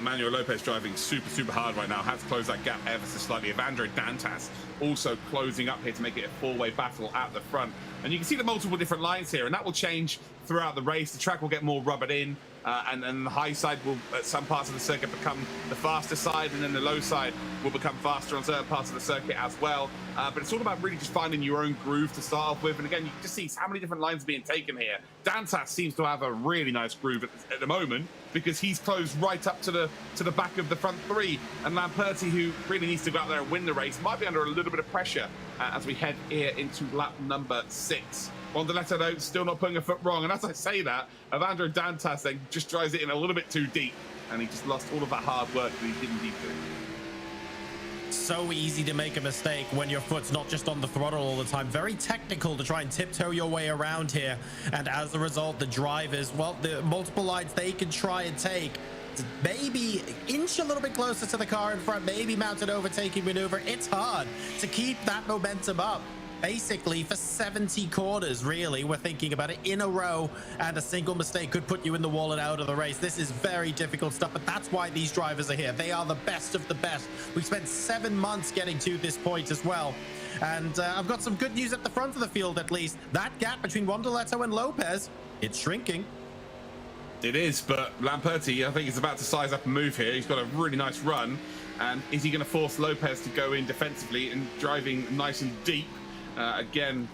Manuel Lopez driving super hard right now, has closed that gap ever so slightly. Evandro Dantas also closing up here to make it a four-way battle at the front. And you can see the multiple different lines here, and that will change throughout the race. The track will get more rubbered in, and then the high side will, at some parts of the circuit, become the faster side, and then the low side will become faster on certain parts of the circuit as well. But it's all about really just finding your own groove to start off with. And again, you can just see how many different lines are being taken here. Dantas seems to have a really nice groove at the moment, because he's closed right up to the back of the front three. And Lamperti, who really needs to go out there and win the race, might be under a little bit of pressure as we head here into lap number 6. Rondaletto, though, still not putting a foot wrong. And as I say that, Evandro Dantas then just drives it in a little bit too deep, and he just lost all of that hard work that he didn't need to. So easy to make a mistake when your foot's not just on the throttle all the time. Very technical to try and tiptoe your way around here. And as a result, the drivers, well, the multiple lines they can try and take, maybe inch a little bit closer to the car in front, maybe mount an overtaking maneuver. It's hard to keep that momentum up. Basically, for 70 corners, really, we're thinking about it in a row, and a single mistake could put you in the wall and out of the race. This is very difficult stuff, but that's why these drivers are here. They are the best of the best. We spent 7 months getting to this point as well. And I've got some good news at the front of the field, at least. That gap between Rondaletto and Lopez, it's shrinking. It is, but Lamperti, I think, is about to size up and move here. He's got a really nice run. And is he going to force Lopez to go in defensively and driving nice and deep? Again,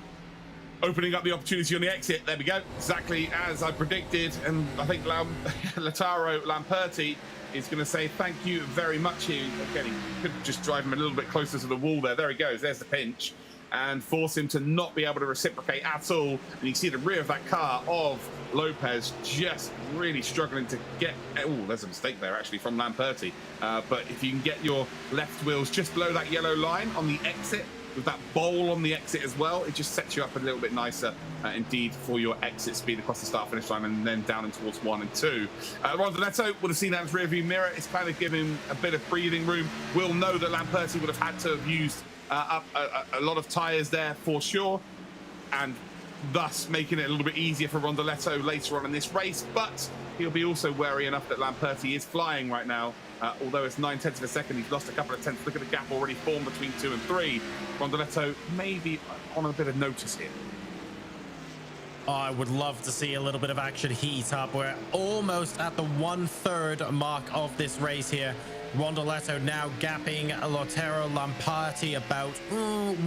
opening up the opportunity on the exit. There we go. Exactly as I predicted. And I think Lautaro Lamperti is going to say thank you very much here. Again, he could just drive him a little bit closer to the wall there. There he goes. There's the pinch. And force him to not be able to reciprocate at all. And you see the rear of that car of Lopez just really struggling to get... Oh, there's a mistake there, actually, from Lamperti. But if you can get your left wheels just below that yellow line on the exit, with that bowl on the exit as well, it just sets you up a little bit nicer indeed for your exit speed across the start finish line, and then down in towards 1 and 2. Rondaletto would have seen that in his rearview mirror. It's kind of giving him a bit of breathing room. We'll know that Lamperti would have had to have used up a lot of tyres there for sure, and thus making it a little bit easier for Rondaletto later on in this race. But he'll be also wary enough that Lamperti is flying right now. Although it's 9/10 of a second, he's lost a couple of tenths. Look at the gap already formed between 2 and 3. Rondaletto maybe on a bit of notice here. I would love to see a little bit of action heat up. We're almost at the 1/3 mark of this race here. Rondaletto now gapping Lautaro Lamperti about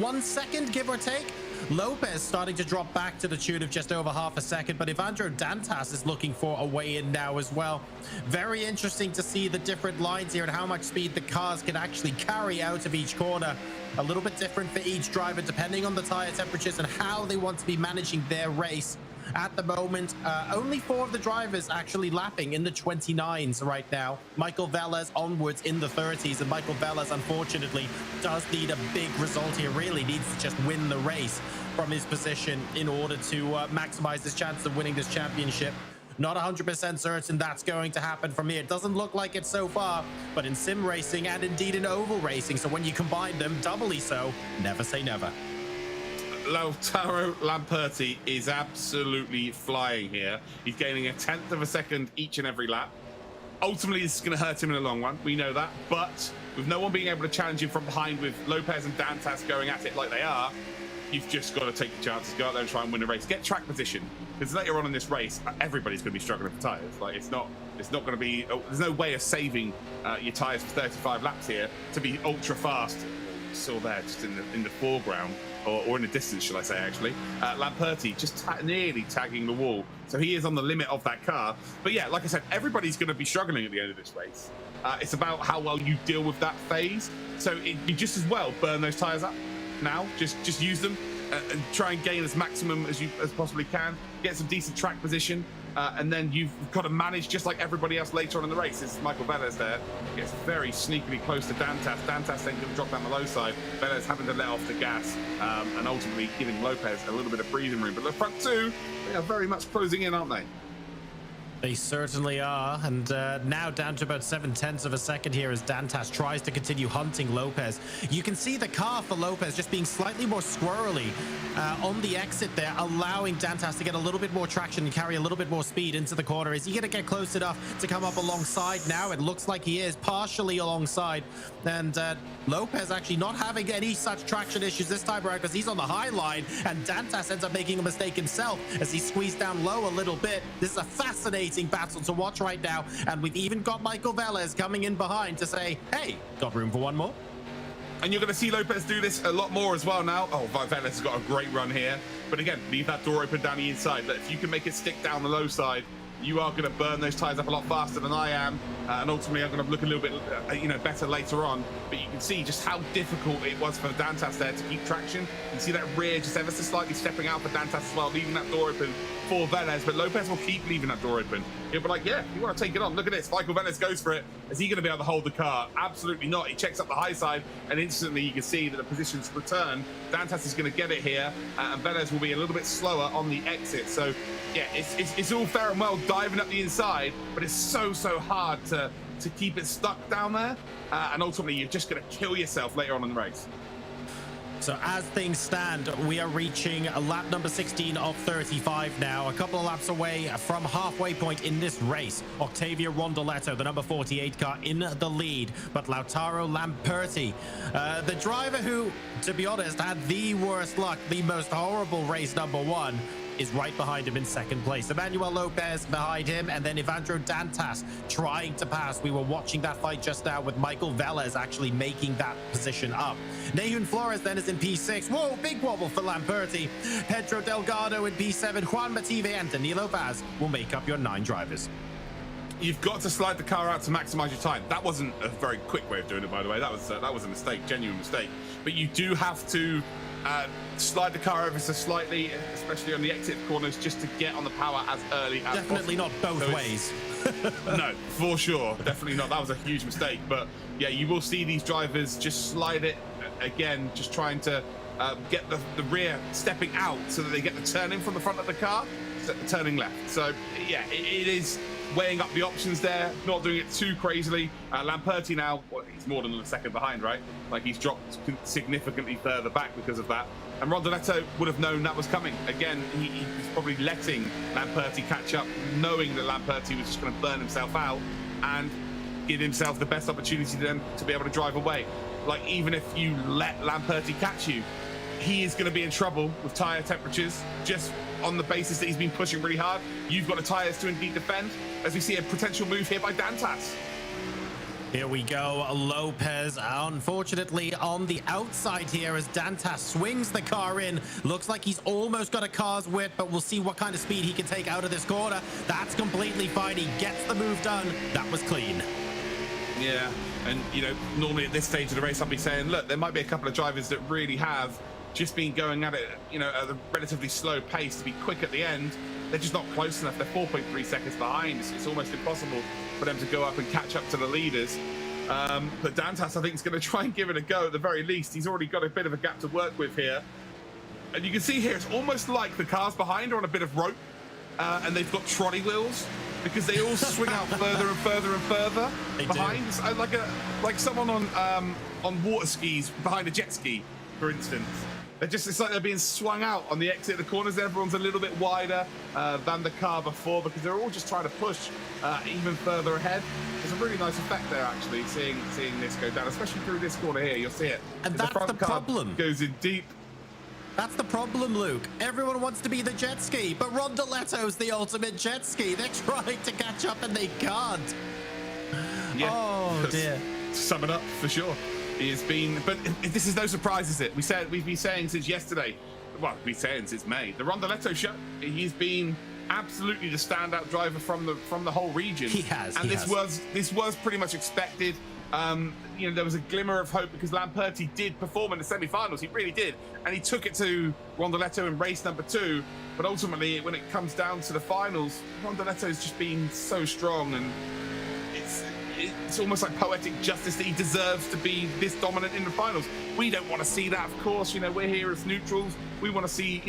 1 second, give or take. Lopez starting to drop back to the tune of just over half a second, but Evandro Dantas is looking for a way in now as well. Very interesting to see the different lines here and how much speed the cars can actually carry out of each corner. A little bit different for each driver depending on the tire temperatures and how they want to be managing their race. At the moment, only 4 of the drivers actually lapping in the 29s right now. Michael Velez onwards in the 30s, and Michael Velez, unfortunately, does need a big result here. Really needs to just win the race from his position in order to maximize his chance of winning this championship. Not 100% certain that's going to happen from here. It doesn't look like it so far, but in sim racing and indeed in oval racing, so when you combine them, doubly so, never say never. Lautaro Lamperti is absolutely flying here. He's gaining 1/10 of a second each and every lap. Ultimately, this is going to hurt him in the long run. We know that. But with no one being able to challenge him from behind, with Lopez and Dantas going at it like they are, you've just got to take your chances, go out there and try and win the race. Get track position, because later on in this race, everybody's going to be struggling for tyres. Like, it's not going to be... There's no way of saving your tyres for 35 laps here to be ultra fast. Still there, just in the foreground. Or in the distance, shall I say, actually. Lamperti just nearly tagging the wall. So he is on the limit of that car. But yeah, like I said, everybody's going to be struggling at the end of this race. It's about how well you deal with that phase. So you just as well burn those tyres up now. Just use them and try and gain as maximum as you possibly can. Get some decent track position. And then you've got to manage just like everybody else later on in the race. This is Michael Velez there. Gets very sneakily close to Dantas. Dantas then going to drop down the low side. Velez having to let off the gas and ultimately giving Lopez a little bit of breathing room. But the front two, they are very much closing in, aren't they? They certainly are, and now down to about 7/10 of a second here as Dantas tries to continue hunting Lopez. You can see the car for Lopez just being slightly more squirrely on the exit there, allowing Dantas to get a little bit more traction and carry a little bit more speed into the corner. Is he going to get close enough to come up alongside now? It looks like he is partially alongside, and Lopez actually not having any such traction issues this time around because he's on the high line, and Dantas ends up making a mistake himself as he squeezed down low a little bit. This is a fascinating battle to watch right now, and we've even got Michael Velez coming in behind to say, hey, got room for one more? And you're going to see Lopez do this a lot more as well now. Oh, Velez has got a great run here. But again, leave that door open down the inside. If you can make it stick down the low side, you are going to burn those tires up a lot faster than I am, and ultimately I'm going to look a little bit, better later on. But you can see just how difficult it was for Dantas there to keep traction. You can see that rear just ever so slightly stepping out for Dantas as well, leaving that door open for Velez. But Lopez will keep leaving that door open. He'll be like, yeah, you want to take it on? Look at this. Michael Velez goes for it. Is he going to be able to hold the car? Absolutely not. He checks up the high side, and instantly you can see that the position's returned. Dantas is going to get it here, and Velez will be a little bit slower on the exit. So yeah, it's all fair and well diving up the inside, but it's so hard to keep it stuck down there, and ultimately you're just going to kill yourself later on in the race. So as things stand, we are reaching lap number 16 of 35 now, a couple of laps away from halfway point in this race. Octavio Rondoletto, the number 48 car, in the lead, but Lautaro Lamperti, the driver who, to be honest, had the worst luck, the most horrible race, number 1, is right behind him in second place. Emmanuel Lopez behind him, and then Evandro Dantas trying to pass. We were watching that fight just now with Michael Velez actually making that position up. Nahun Flores then is in P6. Whoa, big wobble for Lamperti. Pedro Delgado in P7. Juan Mative and Danilo Vaz will make up your 9 drivers. You've got to slide the car out to maximize your time. That wasn't a very quick way of doing it, by the way. That was a mistake, genuine mistake. But you do have to slide the car ever so slightly, especially on the exit corners, just to get on the power as early as Definitely possible. not both ways. No, for sure. Definitely not. That was a huge mistake. But yeah, you will see these drivers just slide it again, just trying to get the rear stepping out so that they get the turn in from the front of the car, turning left. So yeah, it is weighing up the options there, not doing it too crazily. Lamperti now, well, he's more than a second behind, right? Like, he's dropped significantly further back because of that. And Rondoletto would have known that was coming. Again, he was probably letting Lamperti catch up, knowing that Lamperti was just going to burn himself out and give himself the best opportunity then to be able to drive away. Like, even if you let Lamperti catch you, he is going to be in trouble with tyre temperatures, just on the basis that he's been pushing really hard. You've got the tyres to indeed defend, as we see a potential move here by Dantas. Here we go. Lopez, unfortunately, on the outside here as Dantas swings the car in. Looks like he's almost got a car's width, but we'll see what kind of speed he can take out of this corner. That's completely fine. He gets the move done. That was clean. Yeah, and, normally at this stage of the race, I'll be saying, look, there might be a couple of drivers that really have just been going at it, at a relatively slow pace to be quick at the end. They're just not close enough. They're 4.3 seconds behind. It's almost impossible for them to go up and catch up to the leaders. But Dantas, I think, is going to try and give it a go at the very least. He's already got a bit of a gap to work with here. And you can see here, it's almost like the cars behind are on a bit of rope, and they've got trolley wheels, because they all swing out further and further and further behind. It's like someone on water skis behind a jet ski, for instance. It's like they're being swung out on the exit of the corners. Everyone's a little bit wider than the car before, because they're all just trying to push even further ahead. There's a really nice effect there, actually, seeing this go down, especially through this corner here. You'll see it. And that's the problem. Goes in deep. That's the problem, Luke. Everyone wants to be the jet ski, but Rondoletto's the ultimate jet ski. They're trying to catch up and they can't. Yeah. Oh, dear. To sum it up, for sure. He has been, but this is no surprise, is it? We've been saying since yesterday, well, we've been saying since May, the Rondoletto show. He's been absolutely the standout driver from the whole region. He has, and this was pretty much expected. There was a glimmer of hope because Lamperti did perform in the semi-finals. He really did, and he took it to Rondoletto in race number 2. But ultimately, when it comes down to the finals, Rondoletto's just been so strong, and it's almost like poetic justice that he deserves to be this dominant in the finals. We don't want to see that, of course. We're here as neutrals. We want to see,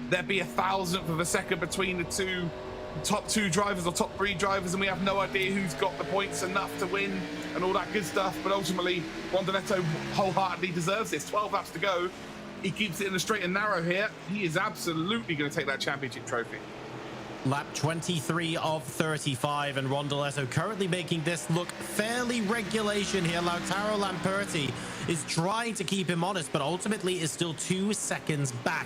there be 1,000th of a second between the two top 2 drivers or top 3 drivers, and we have no idea who's got the points enough to win and all that good stuff. But ultimately, Rondoletto wholeheartedly deserves this. 12 laps to go. He keeps it in the straight and narrow here. He is absolutely going to take that championship trophy. Lap 23 of 35, and Rondoletto currently making this look fairly regulation here. Lautaro Lamperti is trying to keep him honest, but ultimately is still 2 seconds back.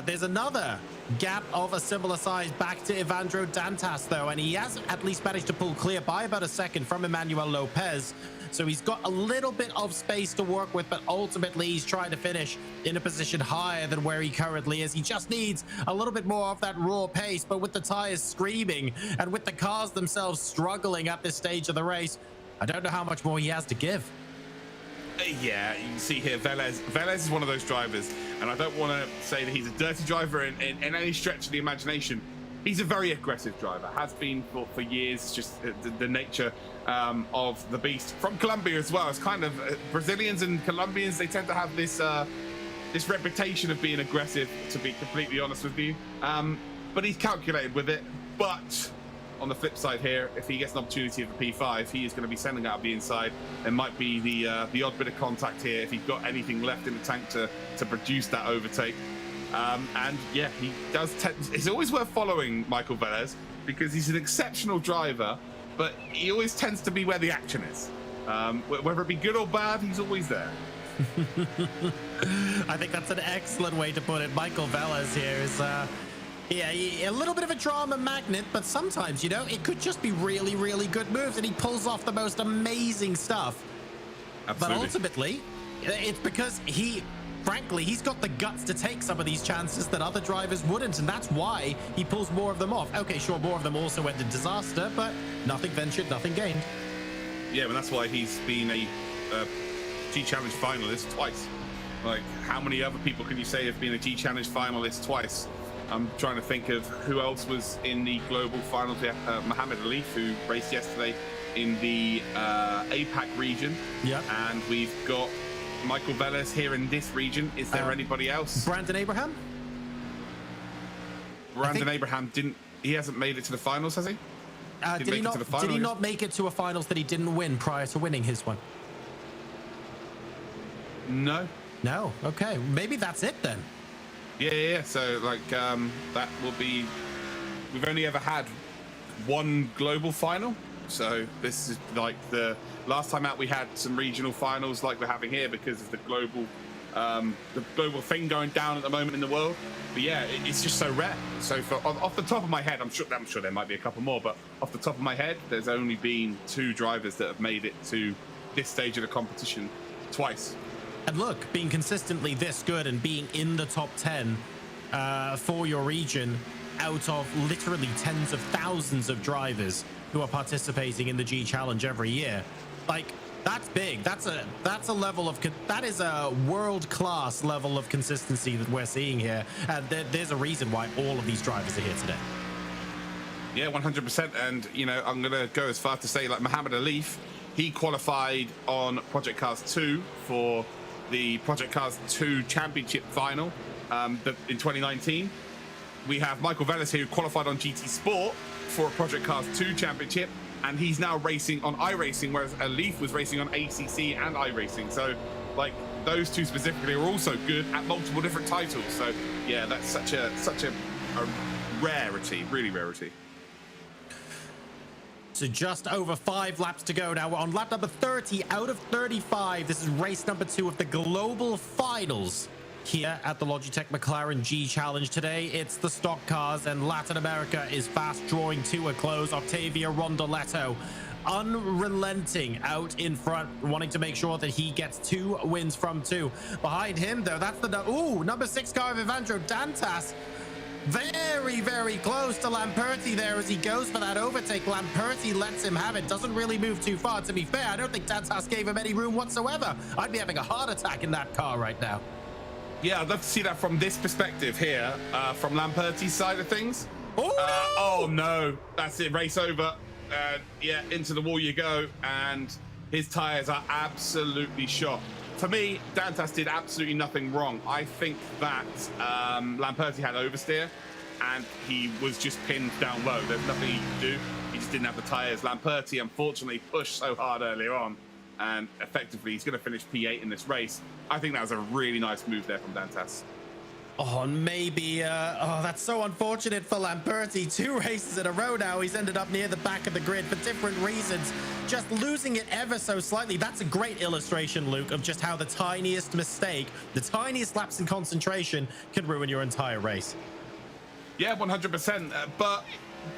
There's another gap of a similar size back to Evandro Dantas, though, and he has at least managed to pull clear by about a second from Emmanuel Lopez. So he's got a little bit of space to work with, but ultimately he's trying to finish in a position higher than where he currently is. He just needs a little bit more of that raw pace, but with the tires screaming and with the cars themselves struggling at this stage of the race, I don't know how much more he has to give. Yeah, you can see here Velez. Velez is one of those drivers, and I don't want to say that he's a dirty driver in any stretch of the imagination. He's a very aggressive driver, has been for years, just the nature of the beast. From Colombia as well. It's kind of Brazilians and Colombians, they tend to have this this reputation of being aggressive, to be completely honest with you. But he's calculated with it. But on the flip side here, if he gets an opportunity of the P5, he is going to be sending out the inside. There might be the odd bit of contact here if he's got anything left in the tank to produce that overtake. And yeah, he does. It's always worth following Michael Velez because he's an exceptional driver, but he always tends to be where the action is. Whether it be good or bad, he's always there. I think that's an excellent way to put it. Michael Velez here is, a little bit of a drama magnet, but sometimes, you know, it could just be really, really good moves, and he pulls off the most amazing stuff. Absolutely. But ultimately, it's because frankly, he's got the guts to take some of these chances that other drivers wouldn't, and that's why he pulls more of them off. Okay, sure, more of them also went to disaster, but nothing ventured, nothing gained. Yeah, and that's why he's been a G Challenge finalist twice. Like, how many other people can you say have been a G Challenge finalist twice? I'm trying to think of who else was in the global finals. Mohammed Alif, who raced yesterday in the Apac region. Yeah. And we've got Michael Velez here in this region. Is there anybody else? Brandon Abraham? Brandon Abraham he hasn't made it to the finals, has he? Did he not make it to a finals that he didn't win prior to winning his one? No. No. Okay. Maybe that's it then. Yeah. So like that will be. We've only ever had one global final, so this is like the last time out we had some regional finals like we're having here because of the global thing going down at the moment in the world. But yeah, it's just so rare. So off the top of my head, I'm sure there might be a couple more, but off the top of my head, there's only been 2 drivers that have made it to this stage of the competition twice. And look, being consistently this good and being in the top 10 for your region out of literally tens of thousands of drivers who are participating in the G Challenge every year, like, that's big. That is a world-class level of consistency that we're seeing here. And there's a reason why all of these drivers are here today. Yeah, 100%. And, you know, I'm going to go as far to say, like, Mohammed Alif, he qualified on Project Cars 2 for the Project Cars 2 Championship final in 2019. We have Michael Velez here, who qualified on GT Sport for a Project Cars 2 Championship. And he's now racing on iRacing, whereas Alif was racing on ACC and iRacing. So, like, those 2 specifically are also good at multiple different titles. So, yeah, that's such a rarity, really rarity. So just over 5 laps to go now. We're on lap number 30 out of 35. This is race number 2 of the global finals here at the Logitech McLaren G Challenge. Today, it's the stock cars, and Latin America is fast drawing to a close. Octavio Rondoletto, unrelenting out in front, wanting to make sure that he gets 2 wins from 2. Behind him, though, that's the number 6 car of Evandro Dantas. Very, very close to Lamperti there as he goes for that overtake. Lamperti lets him have it. Doesn't really move too far. To be fair, I don't think Dantas gave him any room whatsoever. I'd be having a heart attack in that car right now. Yeah, I'd love to see that from this perspective here, from Lamperti's side of things. Oh no, that's it, race over. Yeah, into the wall you go, and his tires are absolutely shot. For me, Dantas did absolutely nothing wrong. I think that Lamperti had oversteer, and he was just pinned down low. There's nothing he could do. He just didn't have the tyres. Lamperti, unfortunately, pushed so hard earlier on, and effectively he's going to finish P8 in this race. I think that was a really nice move there from Dantas. Oh, and maybe, that's so unfortunate for Lamperti. 2 races in a row now. He's ended up near the back of the grid for different reasons. Just losing it ever so slightly. That's a great illustration, Luke, of just how the tiniest mistake, the tiniest lapse in concentration can ruin your entire race. Yeah, 100%. But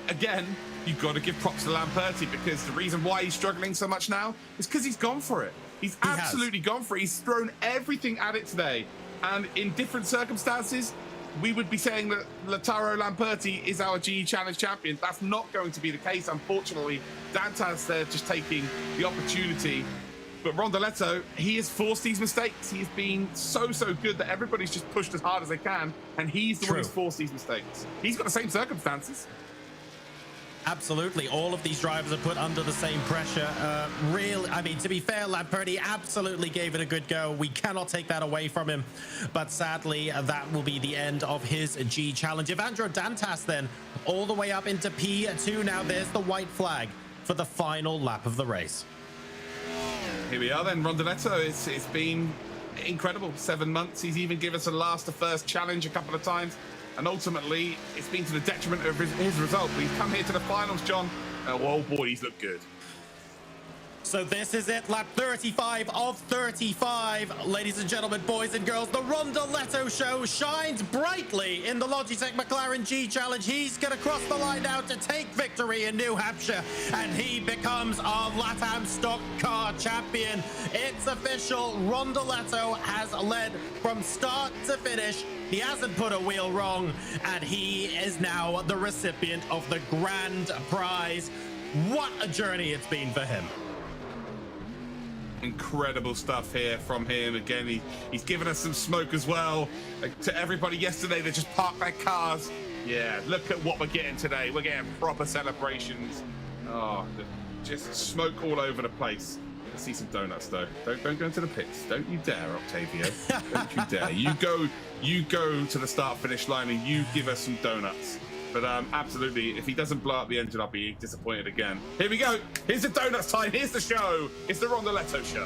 again, you've got to give props to Lamperti, because the reason why he's struggling so much now is because he's gone for it. He's absolutely gone for it. He's thrown everything at it today. And in different circumstances, we would be saying that Lautaro Lamperti is our GE Challenge champion. That's not going to be the case, unfortunately. Dantas there just taking the opportunity. But Rondoletto, he has forced these mistakes. He has been so good that everybody's just pushed as hard as they can, and he's the one who's forced these mistakes. He's got the same circumstances. Absolutely. All of these drivers are put under the same pressure. I mean, to be fair, Lamperti absolutely gave it a good go. We cannot take that away from him. But sadly, that will be the end of his G challenge. Evandro Dantas then all the way up into P2. Now there's the white flag for the final lap of the race. Here we are then, Rondoletto. It's been incredible. 7 months. He's even given us a last to first challenge a couple of times. And ultimately, it's been to the detriment of his result. But he's come here to the finals, John. Oh boy, he's looked good. So this is it, lap 35 of 35. Ladies and gentlemen, boys and girls, the Rondoletto show shines brightly in the Logitech McLaren G Challenge. He's going to cross the line now to take victory in New Hampshire, and he becomes our LATAM stock car champion. It's official. Rondoletto has led from start to finish. He hasn't put a wheel wrong, and he is now the recipient of the grand prize. What a journey it's been for him. Incredible stuff here from him. Again, he's given us some smoke as well. To everybody yesterday that just parked their cars. Yeah, look at what we're getting today. We're getting proper celebrations. Oh, just smoke all over the place. Let's see some donuts though. Don't go into the pits. Don't you dare, Octavio. Don't you dare. You go to the start finish line and you give us some donuts. But absolutely, if he doesn't blow up the engine, I'll be disappointed again. Here we go. Here's the donuts time. Here's the show. It's the Rondoletto show.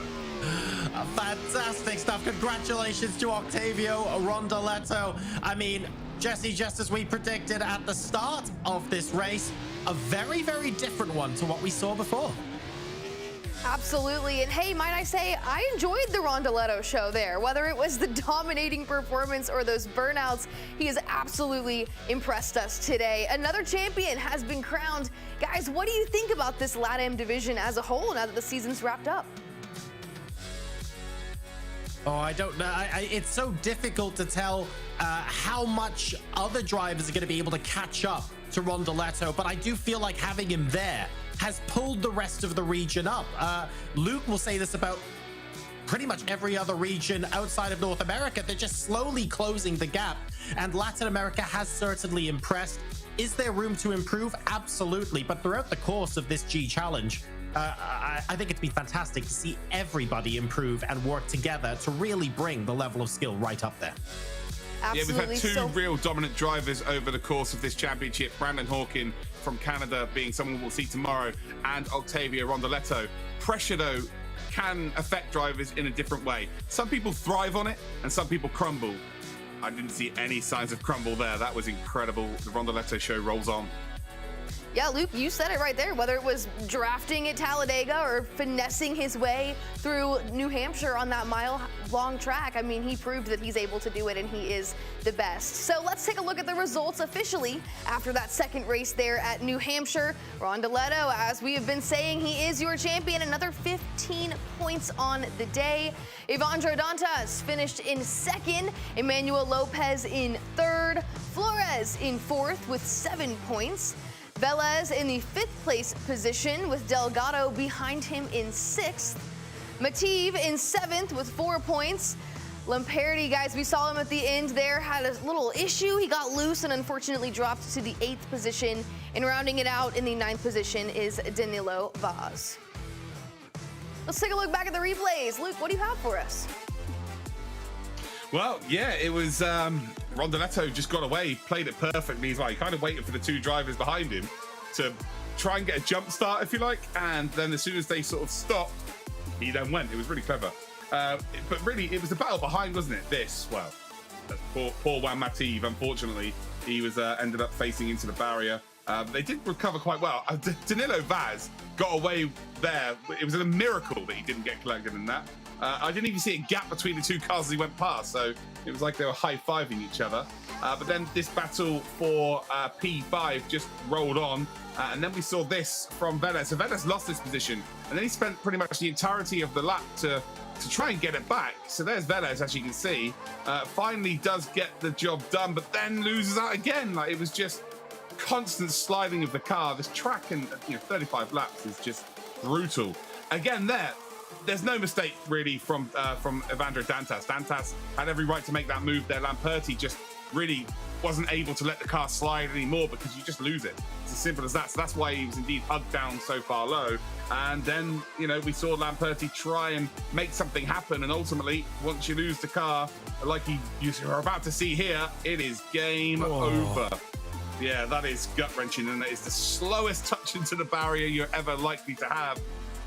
Fantastic stuff. Congratulations to Octavio Rondoletto. I mean, Jesse, just as we predicted at the start of this race, a very, very different one to what we saw before. Absolutely. And hey, might I say, I enjoyed the Rondoletto show there. Whether it was the dominating performance or those burnouts, he has absolutely impressed us today. Another champion has been crowned. Guys, what do you think about this LATAM division as a whole now that the season's wrapped up? Oh, I don't know. It's so difficult to tell how much other drivers are going to be able to catch up to Rondoletto, but I do feel like having him there has pulled the rest of the region up. Luke will say this about pretty much every other region outside of North America. They're just slowly closing the gap, and Latin America has certainly impressed. Is there room to improve? Absolutely. But throughout the course of this G Challenge, I think it's been fantastic to see everybody improve and work together to really bring the level of skill right up there. Absolutely. Yeah, we've had two real dominant drivers over the course of this championship. Brandon Hawkin from Canada being someone we'll see tomorrow, and Octavio Rondoletto. Pressure, though, can affect drivers in a different way. Some people thrive on it, and some people crumble. I didn't see any signs of crumble there. That was incredible. The Rondoletto show rolls on. Yeah, Luke, you said it right there. Whether it was drafting at Talladega or finessing his way through New Hampshire on that mile-long track, I mean, he proved that he's able to do it, and he is the best. So let's take a look at the results officially after that second race there at New Hampshire. Rondoletto, as we have been saying, he is your champion. Another 15 points on the day. Evandro Dantas finished in second. Emmanuel Lopez in third. Flores in fourth with 7 points. Velez in the 5th place position with Delgado behind him in 6th. Mativ in 7th with 4 points. Lamperti, guys, we saw him at the end there, had a little issue. He got loose and unfortunately dropped to the 8th position. And rounding it out in the 9th position is Danilo Vaz. Let's take a look back at the replays. Luke, what do you have for us? Well, yeah, it was Rondoletto just got away, played it perfectly. He's like kind of waiting for the two drivers behind him to try and get a jump start, if you like. And then as soon as they sort of stopped, he then went. It was really clever. But really, it was the battle behind, wasn't it? Poor Juan Mativ, unfortunately, he was ended up facing into the barrier. They did recover quite well. Danilo Vaz got away there. It was a miracle that he didn't get collected in that. I didn't even see a gap between the two cars as he went past, so it was like they were high-fiving each other. But then this battle for P5 just rolled on, and then we saw this from Velez. So Velez lost this position, and then he spent pretty much the entirety of the lap to try and get it back. So there's Velez, as you can see, finally does get the job done, but then loses out again. Like, it was just constant sliding of the car. This track in 35 laps is just brutal. Again, there's no mistake really from Evandro Dantas. Dantas had every right to make that move there. Lamperti just really wasn't able to let the car slide anymore because you just lose it. It's as simple as that. So that's why he was indeed hugged down so far low. And then, we saw Lamperti try and make something happen. And ultimately, once you lose the car, like you're about to see here, it is game over. Yeah, that is gut-wrenching, and that is the slowest touch into the barrier you're ever likely to have.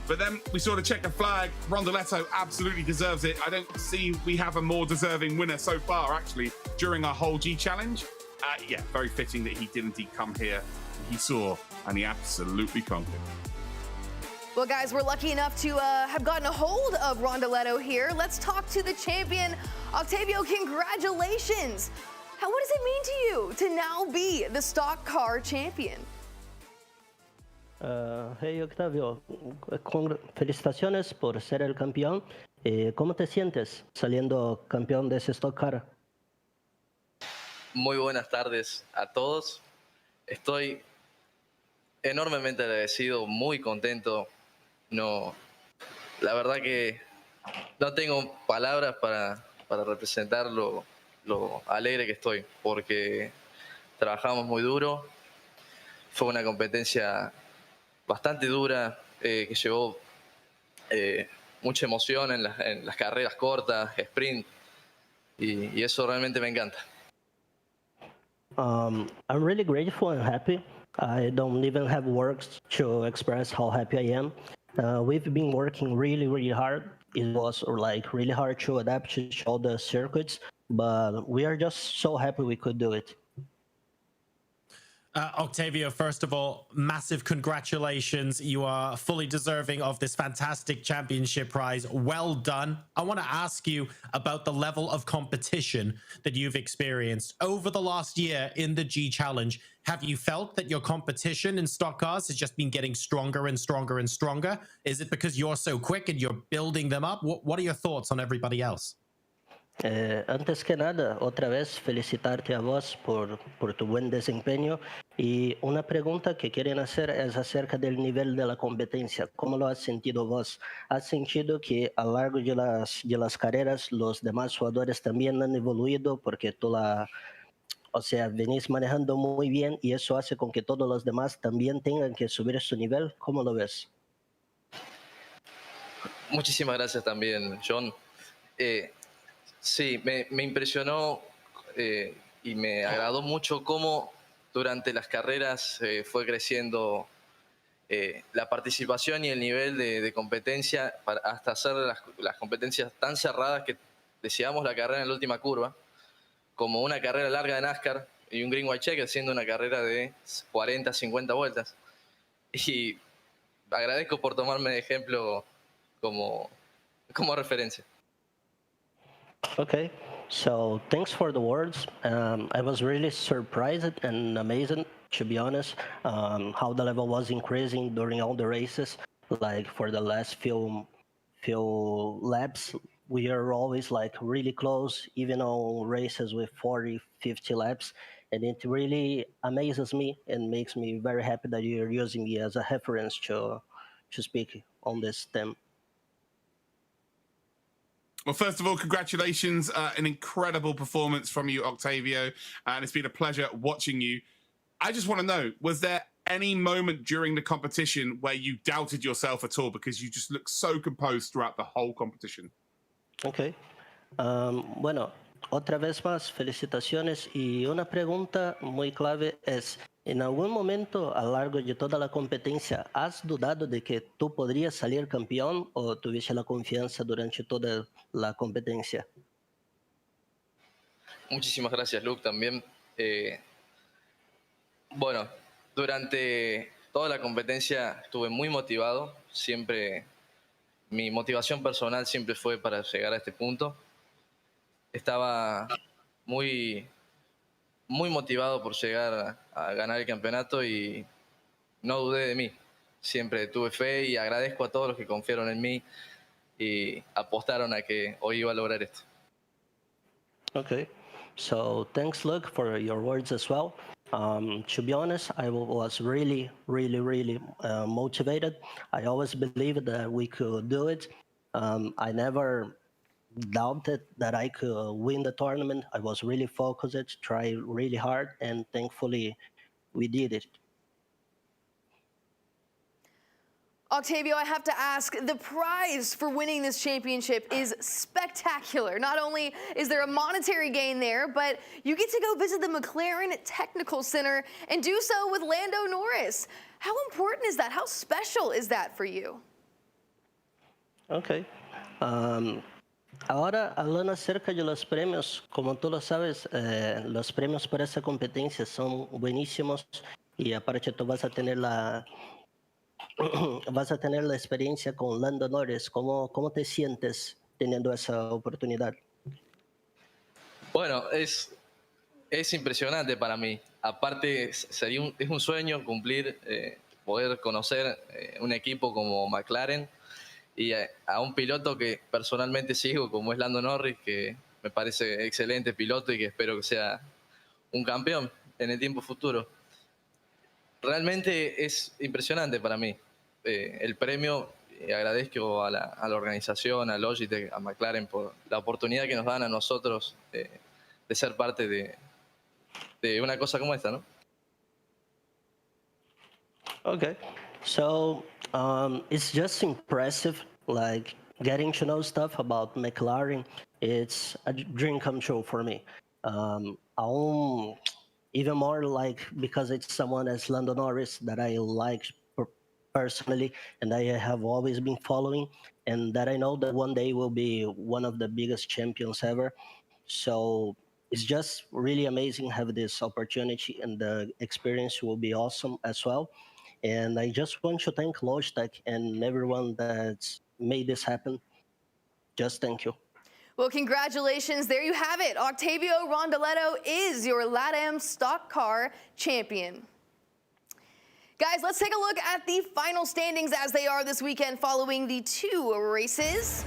But then we saw the checkered flag. Rondoletto absolutely deserves it. I don't see we have a more deserving winner so far, actually, during our whole G challenge. Yeah, very fitting that he did indeed come here. He saw, and he absolutely conquered. Well, guys, we're lucky enough to have gotten a hold of Rondoletto here. Let's talk to the champion. Octavio, congratulations. What does it mean to you to now be the stock car champion? Hey Octavio, felicitaciones por ser el campeón. ¿Cómo te sientes saliendo campeón de ese stock car? Muy buenas tardes a todos. Estoy enormemente agradecido, muy contento. La verdad que no tengo palabras para representar lo alegre que estoy, porque trabajamos muy duro. Fue una competencia bastante dura, que llevó mucha emoción en las carreras cortas, sprint, y eso realmente me encanta. I'm really grateful and happy. I don't even have words to express how happy I am. We've been working really, really hard. It was really hard to adapt to all the circuits, but we are just so happy we could do it. Octavio, first of all, massive congratulations. You are fully deserving of this fantastic championship prize. Well done. I want to ask you about the level of competition that you've experienced over the last year in the G Challenge. Have you felt that your competition in stock cars has just been getting stronger and stronger and stronger? Is it because you're so quick and you're building them up? What are your thoughts on everybody else? Antes que nada, otra vez felicitarte a vos por tu buen desempeño, y una pregunta que quieren hacer es acerca del nivel de la competencia. ¿Cómo lo has sentido vos? ¿Has sentido que a lo largo de las carreras los demás jugadores también han evoluido porque venís manejando muy bien y eso hace con que todos los demás también tengan que subir su nivel? ¿Cómo lo ves? Muchísimas gracias también, John. Sí, me impresionó y me agradó mucho cómo durante las carreras fue creciendo la participación y el nivel de competencia hasta hacer las competencias tan cerradas que deseamos la carrera en la última curva, como una carrera larga de NASCAR y un Green White Checker siendo una carrera de 40, 50 vueltas. Y agradezco por tomarme de ejemplo como referencia. Okay, so thanks for the words. I was really surprised and amazed, to be honest, how the level was increasing during all the races. Like for the last few laps, we are always really close, even on races with 40, 50 laps. And it really amazes me and makes me very happy that you're using me as a reference to speak on this theme. Well, first of all, congratulations. An incredible performance from you, Octavio. And it's been a pleasure watching you. I just want to know, was there any moment during the competition where you doubted yourself at all because you just looked so composed throughout the whole competition? Okay. Bueno, Otra vez más, felicitaciones. Y una pregunta muy clave es, ¿en algún momento a lo largo de toda la competencia has dudado de que tú podrías salir campeón o tuviste la confianza durante toda la competencia? Muchísimas gracias, Luke, también. Bueno, durante toda la competencia estuve muy motivado. Siempre, mi motivación personal siempre fue para llegar a este punto. Estaba muy, muy motivado por llegar a ganar el campeonato y no dudé de mí. Siempre tuve fe y agradezco a todos los que confiaron en mí y apostaron a que hoy iba a lograr esto. Okay, so thanks, Luke, for your words as well. To be honest, I was really motivated. I always believed that we could do it. I never doubted that I could win the tournament. I was really focused, tried really hard, and thankfully we did it. Octavio, I have to ask, the prize for winning this championship is spectacular. Not only is there a monetary gain there, but you get to go visit the McLaren Technical Center and do so with Lando Norris. How important is that? How special is that for you? Okay. Ahora, hablando acerca de los premios, como tú lo sabes, los premios para esa competencia son buenísimos y aparte tú vas a tener la experiencia con Lando Norris. ¿Cómo te sientes teniendo esa oportunidad? Bueno, es impresionante para mí. Aparte, es un sueño cumplir, poder conocer un equipo como McLaren y a un piloto que personalmente sigo, como es Lando Norris, que me parece excelente piloto y que espero que sea un campeón en el tiempo futuro. Realmente es impresionante para mí. El premio, agradezco a la organización, a Logitech, a McLaren por la oportunidad que nos dan a nosotros de ser parte de una cosa como esta, ¿no? Okay, so it's just impressive, like getting to know stuff about McLaren. It's a dream come true for me. Even more like because it's someone as Lando Norris that I like personally and I have always been following, and that I know that one day will be one of the biggest champions ever. So it's just really amazing to have this opportunity, and the experience will be awesome as well. And I just want to thank Logitech and everyone that's made this happen. Just thank you. Well, congratulations. There you have it. Octavio Rondoletto is your LATAM Stock Car champion. Guys, let's take a look at the final standings as they are this weekend following the 2 races.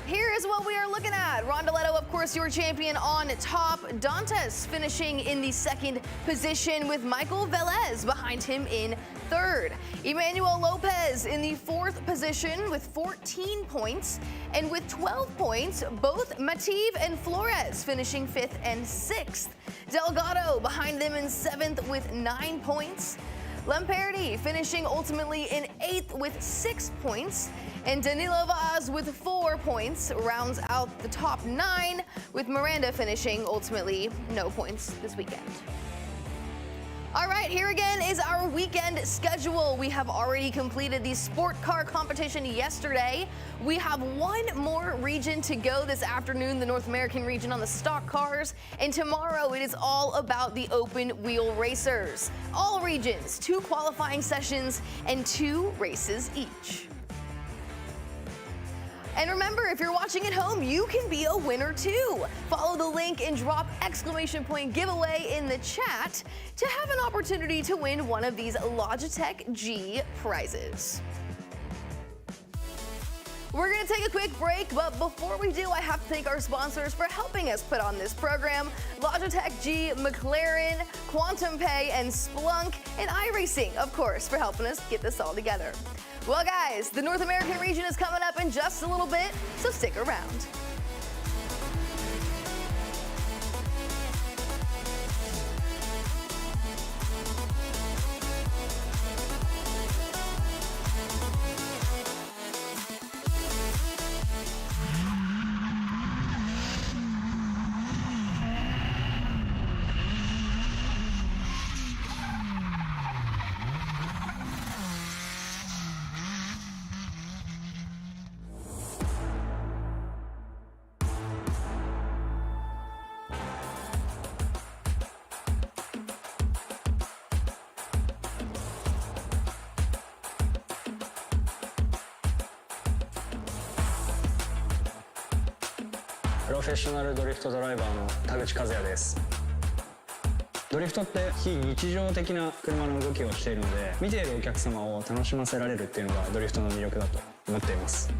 Here is what we are looking at. Rondoletto, of course, your champion on top. Dantes finishing in the 2nd position with Michael Velez behind him in 3rd. Emmanuel Lopez in the 4th position with 14 points. And with 12 points, both Mativ and Flores finishing 5th and 6th. Delgado behind them in 7th with 9 points. Lamperti finishing ultimately in 8th with 6 points. And Danilo Vaz with 4 points rounds out the top 9, with Miranda finishing ultimately no points this weekend. All right, here again is our weekend schedule. We have already completed the sport car competition yesterday. We have one more region to go this afternoon, the North American region on the stock cars. And tomorrow it is all about the open wheel racers. All regions, 2 qualifying sessions and 2 races each. And remember, if you're watching at home, you can be a winner too. Follow the link and drop ! giveaway in the chat to have an opportunity to win one of these Logitech G prizes. We're going to take a quick break, but before we do, I have to thank our sponsors for helping us put on this program. Logitech G, McLaren, Quantum Pay, and Splunk, and iRacing, of course, for helping us get this all together. Well, guys, the North American region is coming up in just a little bit, so stick around. プロフェッショナルドリフトドライバーの田口和也です。ドリフトって非日常的な車の動きをしているので、見ているお客様を楽しませられるっていうのがドリフトの魅力だと思っています。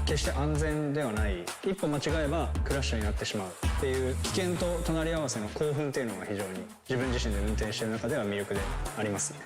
決して安全ではない、一歩間違えばクラッシュになってしまうっていう危険と隣り合わせの興奮っていうのが非常に自分自身で運転している中では魅力でありますね。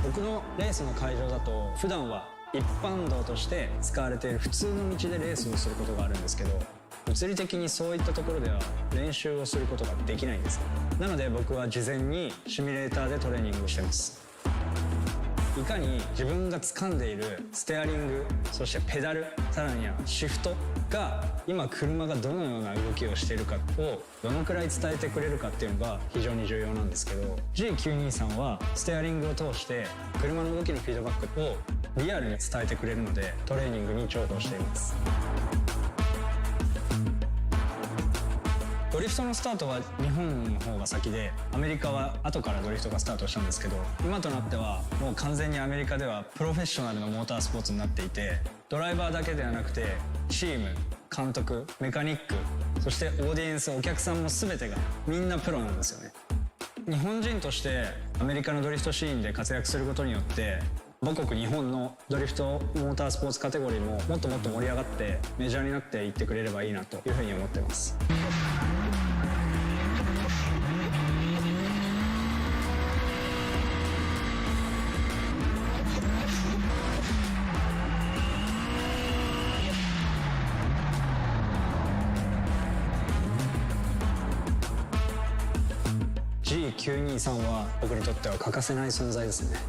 僕のレースの会場だと普段は一般道として使われている普通の道でレースをすることがあるんですけど、物理的にそういったところでは練習をすることができないんです。なので僕は事前にシミュレーターでトレーニングしてます。いかに自分が掴んでいるステアリング、そしてペダル、さらにはシフトが今車がどのような動きをしているかをどのくらい伝えてくれるかっていうのが非常に重要なんですけど、 G923 はステアリングを通して車の動きのフィードバックをリアルに伝えてくれるので、トレーニングに重宝しています。ドリフトのスタートは日本の方が先で、アメリカは後からドリフトがスタートしたんですけど、今となってはもう完全にアメリカではプロフェッショナルのモータースポーツになっていて、ドライバーだけではなくてチーム、監督、メカニック、そしてオーディエンス、お客さんも全てがみんなプロなんですよね。日本人としてアメリカのドリフトシーンで活躍することによって、母国日本のドリフトモータースポーツカテゴリーももっともっと盛り上がってメジャーになっていってくれればいいなというふうに思ってます。G923 は僕にとっては欠かせない存在ですね。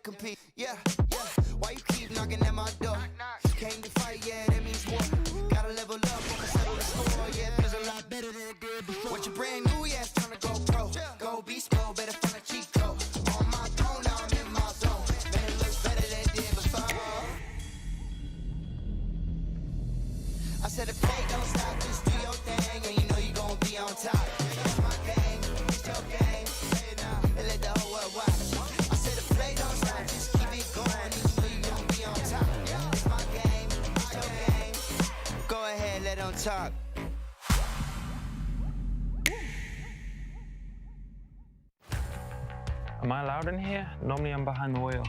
Compete, yeah, yeah. Why you keep knocking at my door? Came to fight, yeah, that means war. Gotta level up, wanna settle the score. Yeah, feels a lot better than it did before. What you brand new, yeah, it's time to go pro. Go beast mode, better find a cheat code. On my throne, now I'm in my zone. Man, it looks better than it did before. I said the play don't stop, just do your thing, and you know you gon' be on top. It's my game, it's your game. Say it now, and let the whole world watch. I said the play don't stop, just keep it going, and you know you gon' be on top. It's my game, it's your game. Go ahead, let them talk. Am I allowed in here? Normally I'm behind the wheel.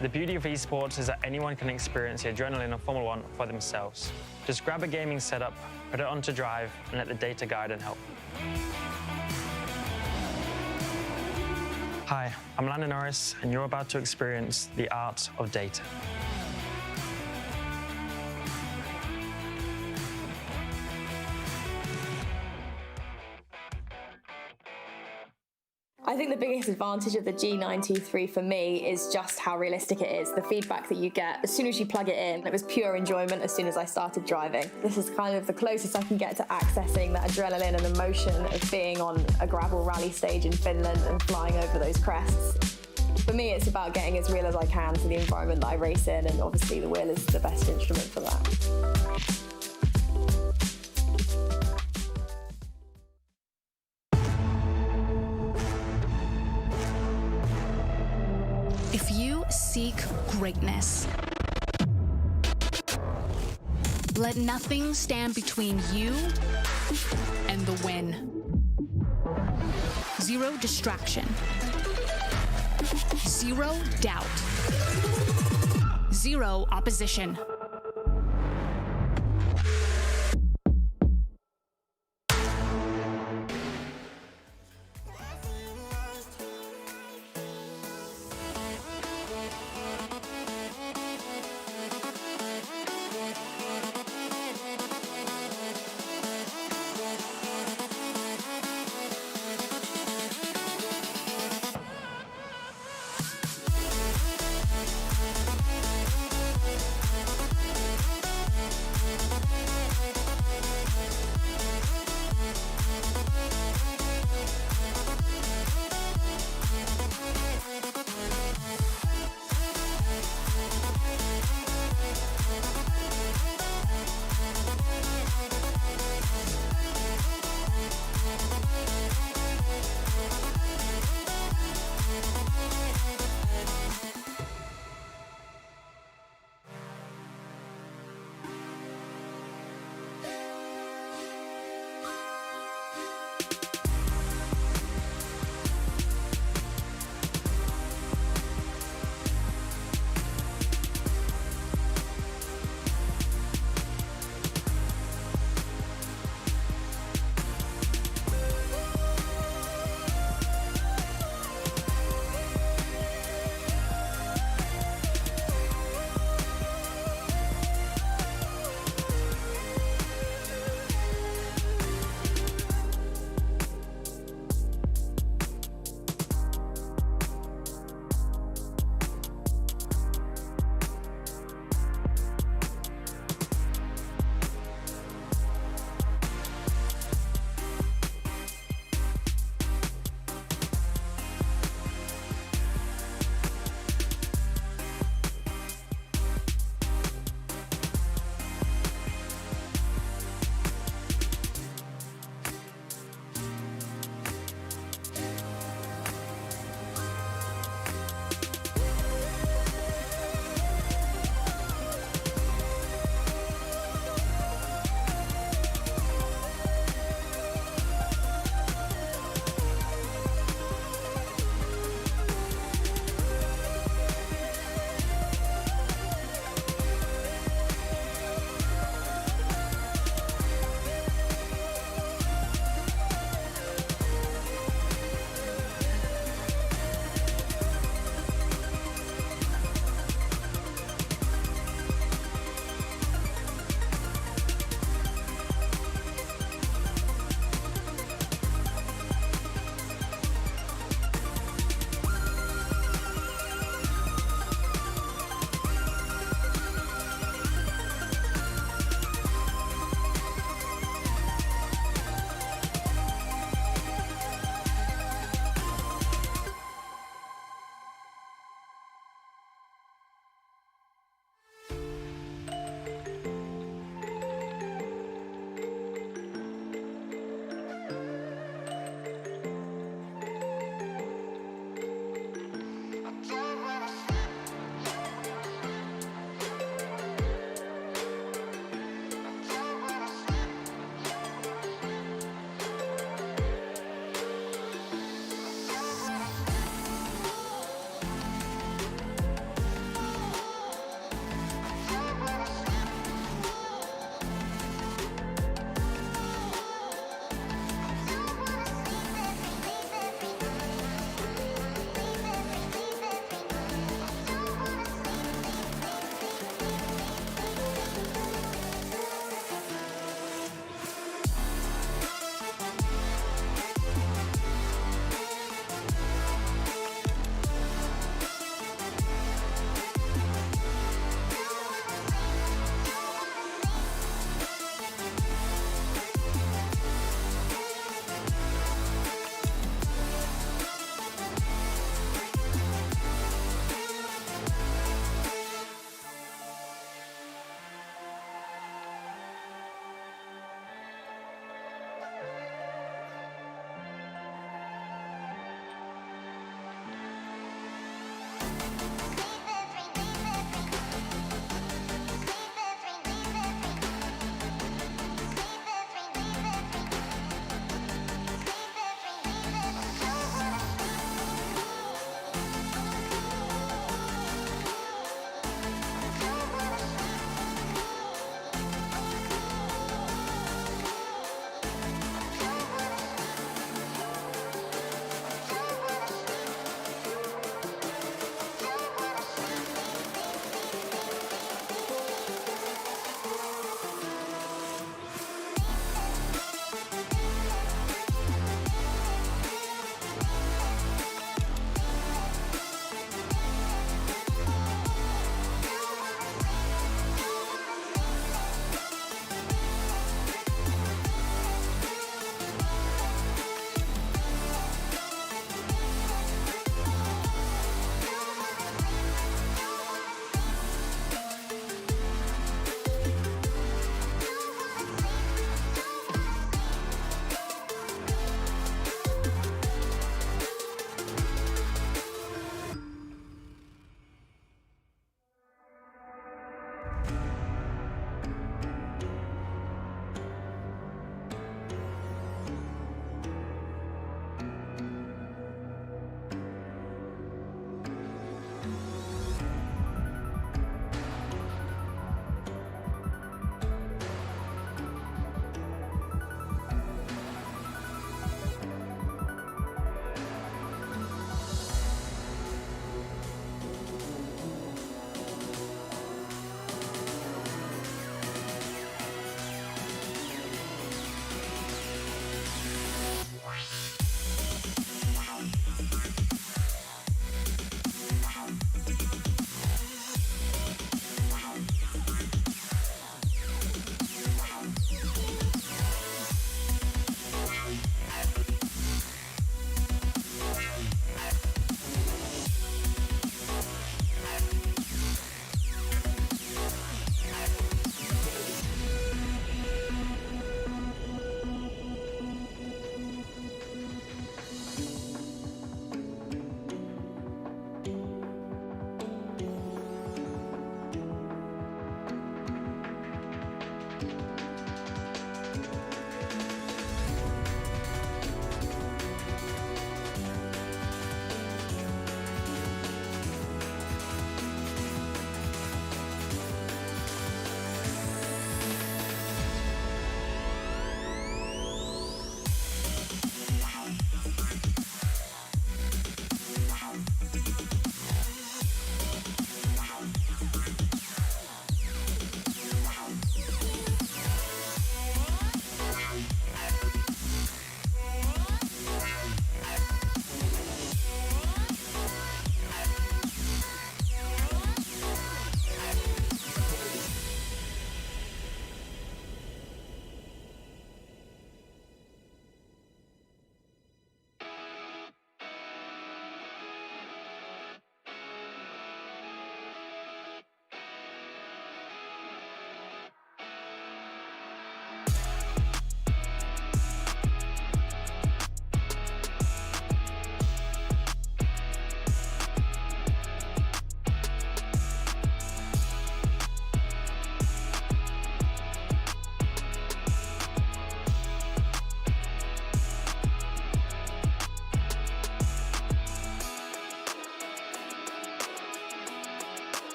The beauty of esports is that anyone can experience the adrenaline of Formula 1 for themselves. Just grab a gaming setup, put it onto drive, and let the data guide and help. Hi, I'm Lando Norris, and you're about to experience the art of data. biggest advantage of the G93 for me is just how realistic it is. The feedback that you get as soon as you plug it in, it was pure enjoyment as soon as I started driving. This is kind of the closest I can get to accessing that adrenaline and emotion of being on a gravel rally stage in Finland and flying over those crests. For me, it's about getting as real as I can to the environment that I race in, and obviously the wheel is the best instrument for that. If you seek greatness, let nothing stand between you and the win. Zero distraction. Zero doubt. Zero opposition.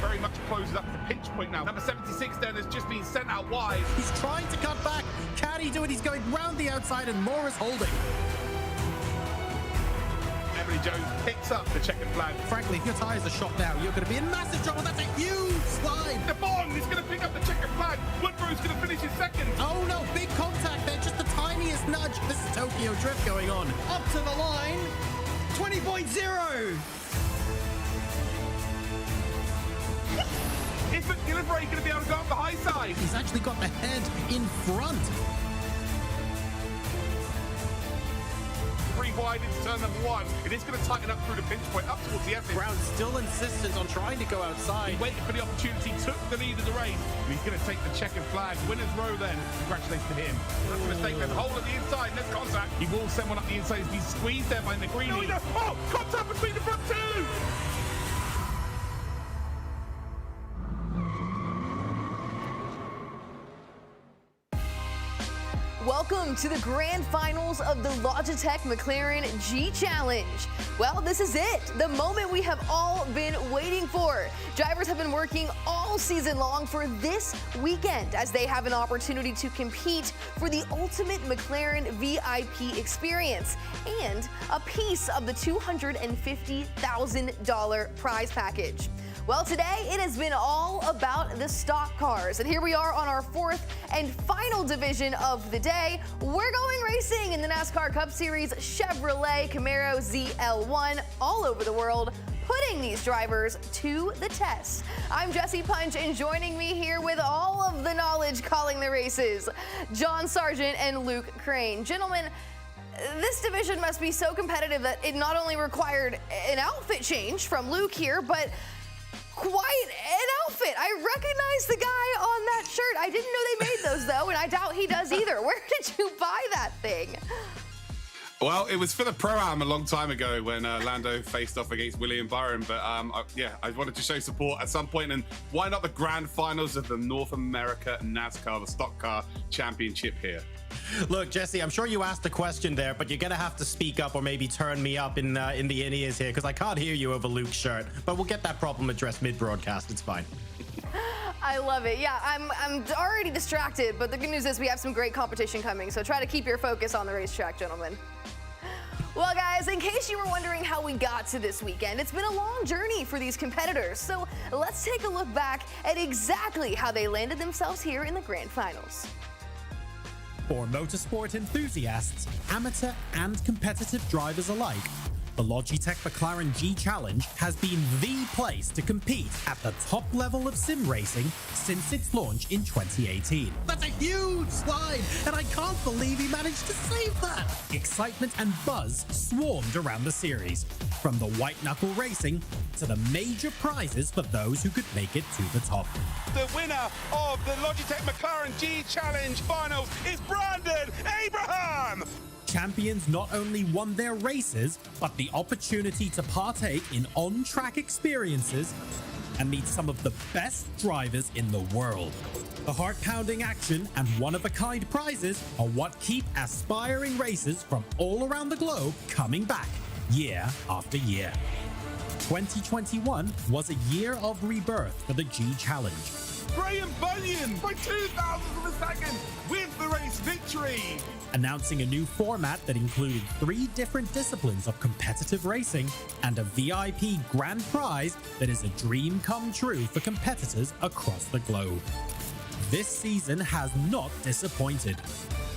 very much closes up the pinch point now. Number 76 then has just been sent out wide. He's trying to cut back. Can he do it? He's going round the outside and Moore is holding. Emily Jones picks up the checkered flag. Frankly, if your tires are shot now, you're going to be in massive trouble. That's a huge slide. The Bond is going to pick up the checkered flag. Woodrow's going to finish in second. Oh no, big contact there. Just the tiniest nudge. This is Tokyo Drift going on. Up to the line. 20.0. Is McGillivray going to be able to go up the high side? He's actually got the head in front. 3 wide into turn number 1. It is going to tighten up through the pinch point up towards the exit. Brown still insistent on trying to go outside. He waited for the opportunity, took the lead of the race. And he's going to take the checkered flag. Winner's row then. Congratulations to him. That's a mistake. There's a hole at the inside. There's contact. He will send one up the inside. He's been squeezed there by McLaren. Oh, contact between the front two. Welcome to the grand finals of the Logitech McLaren G Challenge. Well, this is it, the moment we have all been waiting for. Drivers have been working all season long for this weekend as they have an opportunity to compete for the ultimate McLaren VIP experience and a piece of the $250,000 prize package. Well, today it has been all about the stock cars. And here we are on our 4th and final division of the day. We're going racing in the NASCAR Cup Series Chevrolet Camaro ZL1 all over the world, putting these drivers to the test. I'm Jesse Punch, and joining me here with all of the knowledge calling the races, John Sargent and Luke Crane. Gentlemen, this division must be so competitive that it not only required an outfit change from Luke here, but quite an outfit. I recognize the guy on that shirt. I didn't know they made those though, and I doubt he does either. Where did you buy that thing? Well, it was for the Pro-Am a long time ago when Lando faced off against William Byron. But yeah, I wanted to show support at some point. And why not the grand finals of the North America NASCAR, the Stock Car Championship here? Look, Jesse, I'm sure you asked the question there, but you're going to have to speak up or maybe turn me up in the in-ears here because I can't hear you over Luke's shirt. But we'll get that problem addressed mid-broadcast. It's fine. I love it. Yeah, I'm already distracted, but the good news is we have some great competition coming. So try to keep your focus on the racetrack, gentlemen. Well, guys, in case you were wondering how we got to this weekend, it's been a long journey for these competitors. So let's take a look back at exactly how they landed themselves here in the grand finals. For motorsport enthusiasts, amateur and competitive drivers alike, the Logitech McLaren G Challenge has been the place to compete at the top level of sim racing since its launch in 2018. That's a huge slide, and I can't believe he managed to save that. Excitement and buzz swarmed around the series, from the white knuckle racing to the major prizes for those who could make it to the top. The winner of the Logitech McLaren G Challenge Finals is Brandon Abraham! Champions not only won their races, but the opportunity to partake in on-track experiences and meet some of the best drivers in the world. The heart-pounding action and one-of-a-kind prizes are what keep aspiring racers from all around the globe coming back year after year. 2021 was a year of rebirth for the G Challenge. Graham Bunyan by 2,000ths of a second with the race victory. Announcing a new format that included 3 different disciplines of competitive racing and a VIP grand prize that is a dream come true for competitors across the globe. This season has not disappointed.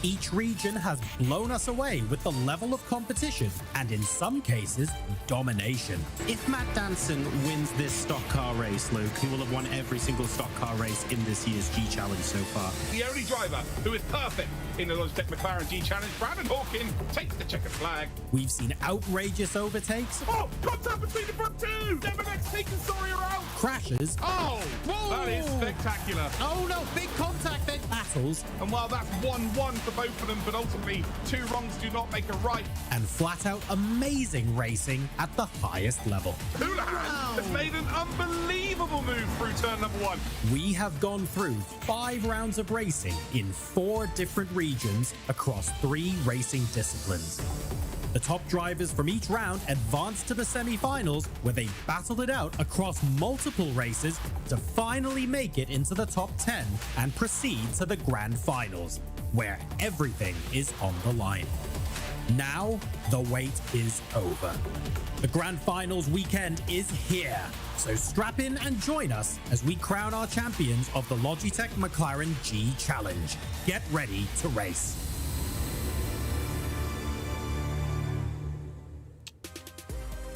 Each region has blown us away with the level of competition and, in some cases, domination. If Matt Danson wins this stock car race, Luke, he will have won every single stock car race in this year's G Challenge so far. The only driver who is perfect in the Logitech McLaren G Challenge, Brandon Hawkins, takes the checkered flag. We've seen outrageous overtakes. Oh, contact between the front two! Demonex taking Sawyer out! Crashes. Oh, whoa. That is spectacular. Oh no, big contact then. Battles. And while that's 1-1 for both of them, but ultimately 2 wrongs do not make a right. And flat out amazing racing at the highest level. Houlihan has made an unbelievable move through turn number 1. We have gone through 5 rounds of racing in 4 different regions across 3 racing disciplines. The top drivers from each round advanced to the semi-finals, where they battled it out across multiple races to finally make it into the top 10 and proceed to the grand finals, where everything is on the line. Now, the wait is over. The grand finals weekend is here, so strap in and join us as we crown our champions of the Logitech McLaren G Challenge. Get ready to race.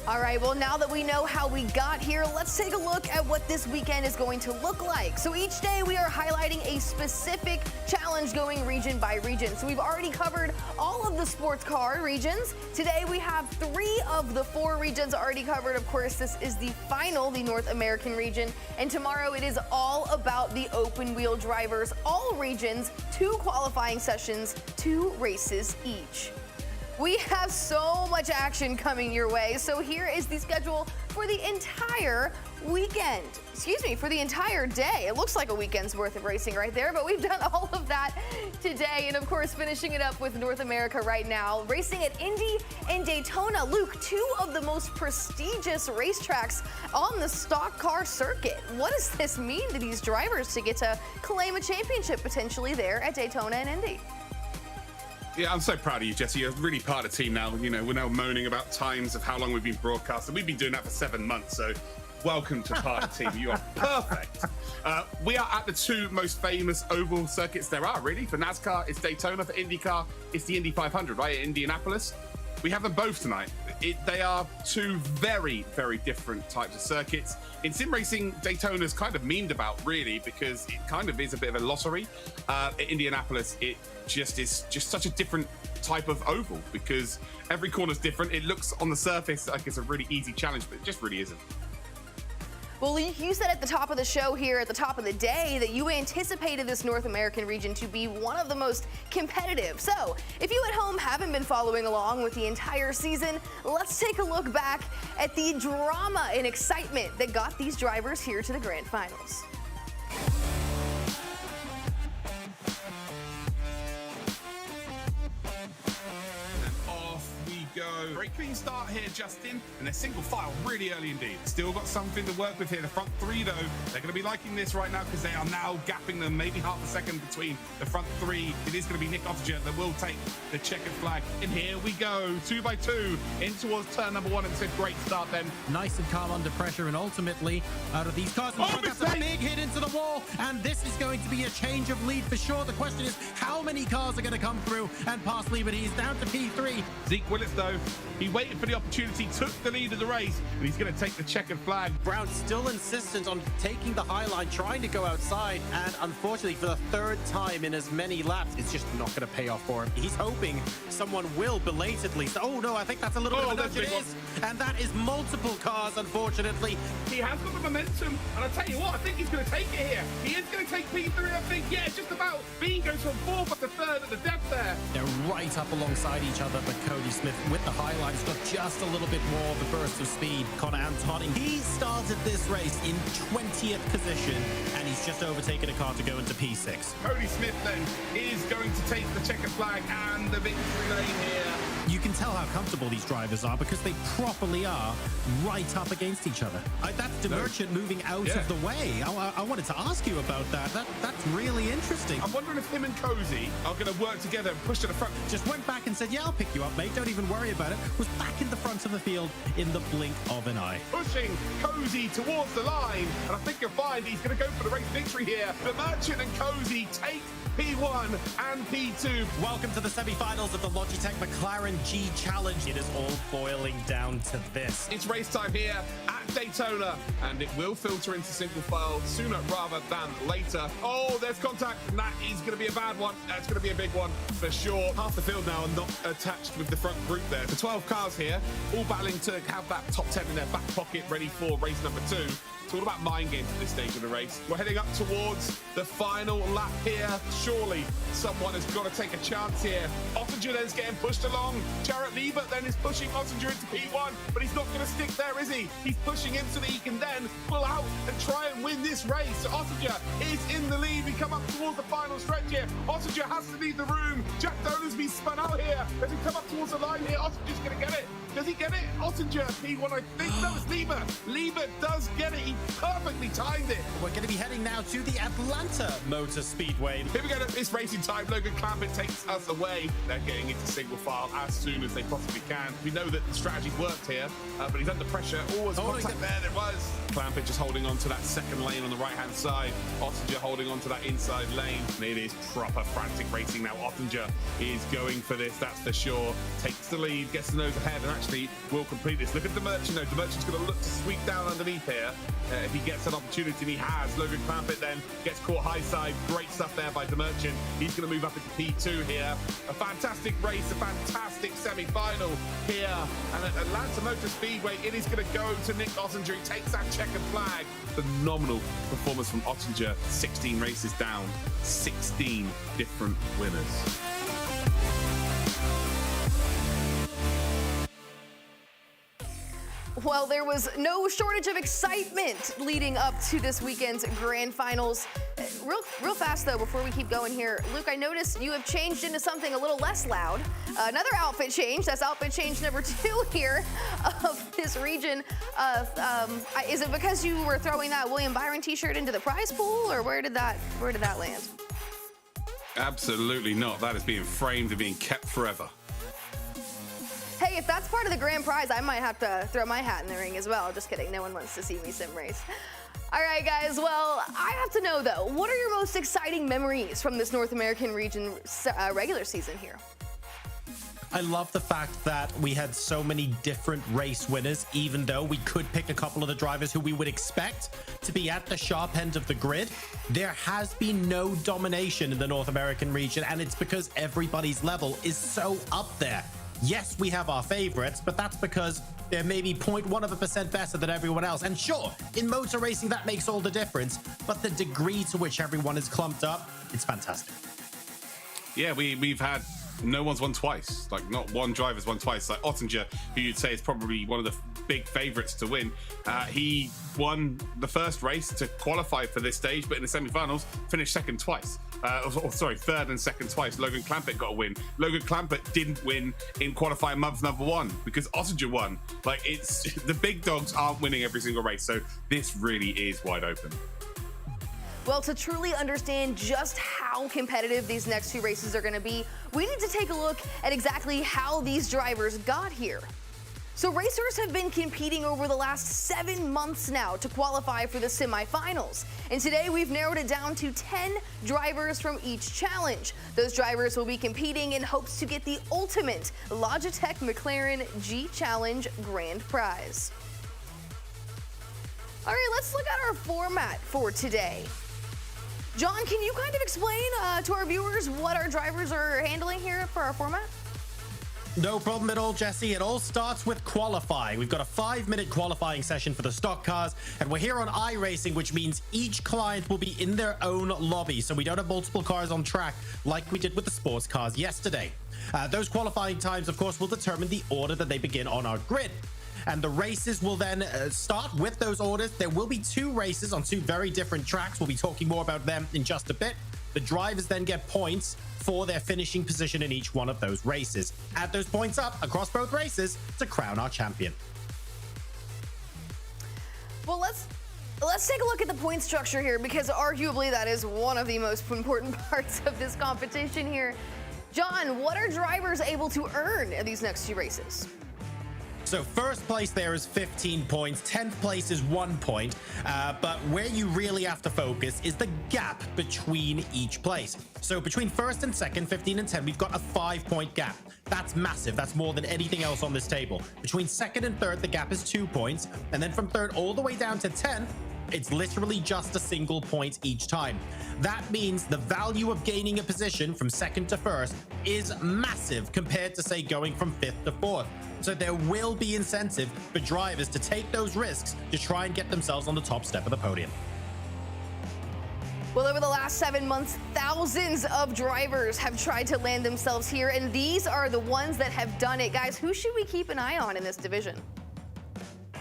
All right, well, now that we know how we got here, let's take a look at what this weekend is going to look like. So each day we are highlighting a specific challenge going region by region. So we've already covered all of the sports car regions. Today we have 3 of the 4 regions already covered. Of course, this is the final, the North American region. And tomorrow it is all about the open wheel drivers. All regions, 2 qualifying sessions, 2 races each. We have so much action coming your way, so here is the schedule for the entire weekend. Excuse me, for the entire day. It looks like a weekend's worth of racing right there, but we've done all of that today. And of course, finishing it up with North America right now. Racing at Indy and Daytona. Luke, 2 of the most prestigious racetracks on the stock car circuit. What does this mean to these drivers to get to claim a championship potentially there at Daytona and Indy? Yeah, I'm so proud of you, Jesse. You're really part of the team now. You know, we're now moaning about times of how long we've been broadcasting. We've been doing that for 7 months, so welcome to part of the team. You are perfect. We are at the 2 most famous oval circuits there are, really. For NASCAR, it's Daytona. For IndyCar, it's the Indy 500, right, at Indianapolis. We have them both tonight. They are 2 very, very different types of circuits. In sim racing, Daytona's kind of memed about, really, because it kind of is a bit of a lottery. At Indianapolis, it just is just such a different type of oval because every corner's different. It looks on the surface like it's a really easy challenge, but it just really isn't. Well, you said at the top of the show here, at the top of the day, that you anticipated this North American region to be one of the most competitive. So, if you at home haven't been following along with the entire season, let's take a look back at the drama and excitement that got these drivers here to the grand finals. Go. Great clean start here, Justin, and they're single file really early indeed. Still got something to work with here. The front 3, though, they're going to be liking this right now because they are now gapping them maybe half a second between the front 3. It is going to be Nick Ottinger that will take the checkered flag. And here we go, 2 by 2 in towards turn number 1, and it's a great start then. Nice and calm under pressure, and ultimately, out of these cars in front, that's a big hit into the wall, and this is going to be a change of lead for sure. The question is, how many cars are going to come through and pass Lee, but he's down to P3. Zeke Willits, though, he waited for the opportunity, took the lead of the race, and he's going to take the checkered flag. Brown still insistent on taking the high line, trying to go outside, and unfortunately for the 3rd time in as many laps, it's just not going to pay off for him. He's hoping someone will belatedly. Oh no, I think that's a little bit of a nudge. It is, and that is multiple cars, unfortunately. He has got the momentum, and I'll tell you what, I think he's going to take it here. He is going to take P3, I think. Yeah, just about. Bean goes from 4th up to 3rd at the depth there. They're right up alongside each other, but Cody Smith with the high line has got just a little bit more of a burst of speed. Connor Antonin, he started this race in 20th position, and he's just overtaken a car to go into P6. Cody Smith then is going to take the checkered flag and the victory lane here. You can tell how comfortable these drivers are because they properly are right up against each other. That's DeMerchant moving out of the way. I wanted to ask you about that. That's really interesting. I'm wondering if him and Cozy are going to work together and push to the front. Just went back and said, yeah, I'll pick you up, mate. Don't even worry about it. Was back in the front of the field in the blink of an eye. Pushing Cozy towards the line. And I think you'll find he's going to go for the race victory here. DeMerchant and Cozy take P1 and P2. Welcome to the semi-finals of the Logitech McLaren G Challenge. It is all boiling down to this. It's race time here at Daytona, and it will filter into single file sooner rather than later. Oh, there's contact, and that is going to be a bad one. That's going to be a big one for sure. Half the field now are not attached with the front group there. The 12 cars here, all battling to have that top 10 in their back pocket, ready for race number 2. It's all about mind games at this stage of the race. We're heading up towards the final lap here. Surely someone has got to take a chance here. Ottinger then is getting pushed along. Jarrett Liebert then is pushing Ottinger into P1, but he's not going to stick there, is he? He's pushing pushing him so that he can then pull out and try and win this race. So Ottinger is in the lead. We come up towards the final stretch here. Ottinger has to leave the room. Jack Dolersby spun out here. As we come up towards the line here, Ottinger's going to get it. Does he get it? Ottinger, P1, I think. No, it's Lieber. Lieber does get it. He perfectly timed it. We're going to be heading now to the Atlanta Motor Speedway. Here we go. It's racing time. Logan Clampett takes us away. They're getting into single file as soon as they possibly can. We know that the strategy worked here, but he's under pressure. Always contact there. There was. Clampett just holding on to that second lane on the right-hand side. Ottinger holding on to that inside lane. And it is proper frantic racing now. Ottinger is going for this, that's for sure. Takes the lead, gets the nose ahead, and actually will complete this. Look at the Merchant, though. The Merchant's going to look to sweep down underneath here. If he gets an opportunity, and he has. Logan Clampett then gets caught high side. Great stuff there by the Merchant. He's going to move up into P2 here. A fantastic race, a fantastic semi-final here. And at Atlanta Motor Speedway, it is going to go to Nick Ottinger. He takes that checkered flag. Phenomenal performance from Ottinger. 16 races down, 16 different winners. Well, there was no shortage of excitement leading up to this weekend's grand finals. Real fast, though, before we keep going here, Luke, I noticed you have changed into something a little less loud. Another outfit change. That's outfit change number 2 here of this region. Is it because you were throwing that William Byron t-shirt into the prize pool, or where did that land? Absolutely not. That is being framed and being kept forever. Hey, if that's part of the grand prize, I might have to throw my hat in the ring as well. Just kidding. No one wants to see me sim race. All right, guys. Well, I have to know, though, what are your most exciting memories from this North American region regular season here? I love the fact that we had so many different race winners, even though we could pick a couple of the drivers who we would expect to be at the sharp end of the grid. There has been no domination in the North American region, and it's because everybody's level is so up there. Yes, we have our favorites, but that's because they're maybe 0.1% better than everyone else. And sure, in motor racing, that makes all the difference. But the degree to which everyone is clumped up, it's fantastic. Yeah, we've had no one's won twice. Like, not one driver's won twice. Like Ottinger, who you'd say is probably one of the big favorites to win. He won the first race to qualify for this stage, but in the semi-finals, finished second twice. Third and second twice. Logan Clampett got a win. Logan Clampett didn't win in qualifying month number 1 because Ottinger won. Like, it's the big dogs aren't winning every single race, so this really is wide open. Well, to truly understand just how competitive these next 2 races are going to be, we need to take a look at exactly how these drivers got here. So racers have been competing over the last 7 months now to qualify for the semifinals. And today we've narrowed it down to 10 drivers from each challenge. Those drivers will be competing in hopes to get the ultimate Logitech McLaren G Challenge Grand Prize. All right, let's look at our format for today. John, can you kind of explain to our viewers what our drivers are handling here for our format? No problem at all, Jesse. It all starts with qualifying. We've got a 5-minute qualifying session for the stock cars, and we're here on iRacing, which means each client will be in their own lobby, so we don't have multiple cars on track like we did with the sports cars yesterday. Those qualifying times, of course, will determine the order that they begin on our grid. And the races will then start with those orders. There will be 2 races on 2 very different tracks. We'll be talking more about them in just a bit. The drivers then get points for their finishing position in each one of those races. Add those points up across both races to crown our champion. Well, let's take a look at the point structure here, because arguably that is one of the most important parts of this competition here. John, what are drivers able to earn in these next 2 races? So first place there is 15 points, 10th place is 1 point, but where you really have to focus is the gap between each place. So between first and second, 15 and 10, we've got a 5-point gap. That's massive. That's more than anything else on this table. Between second and third, the gap is 2 points, and then from third all the way down to 10th, it's literally just a single point each time. That means the value of gaining a position from second to first is massive compared to, say, going from 5th to 4th. So there will be incentive for drivers to take those risks to try and get themselves on the top step of the podium. Well, over the last 7 months, thousands of drivers have tried to land themselves here, and these are the ones that have done it. Guys, who should we keep an eye on in this division?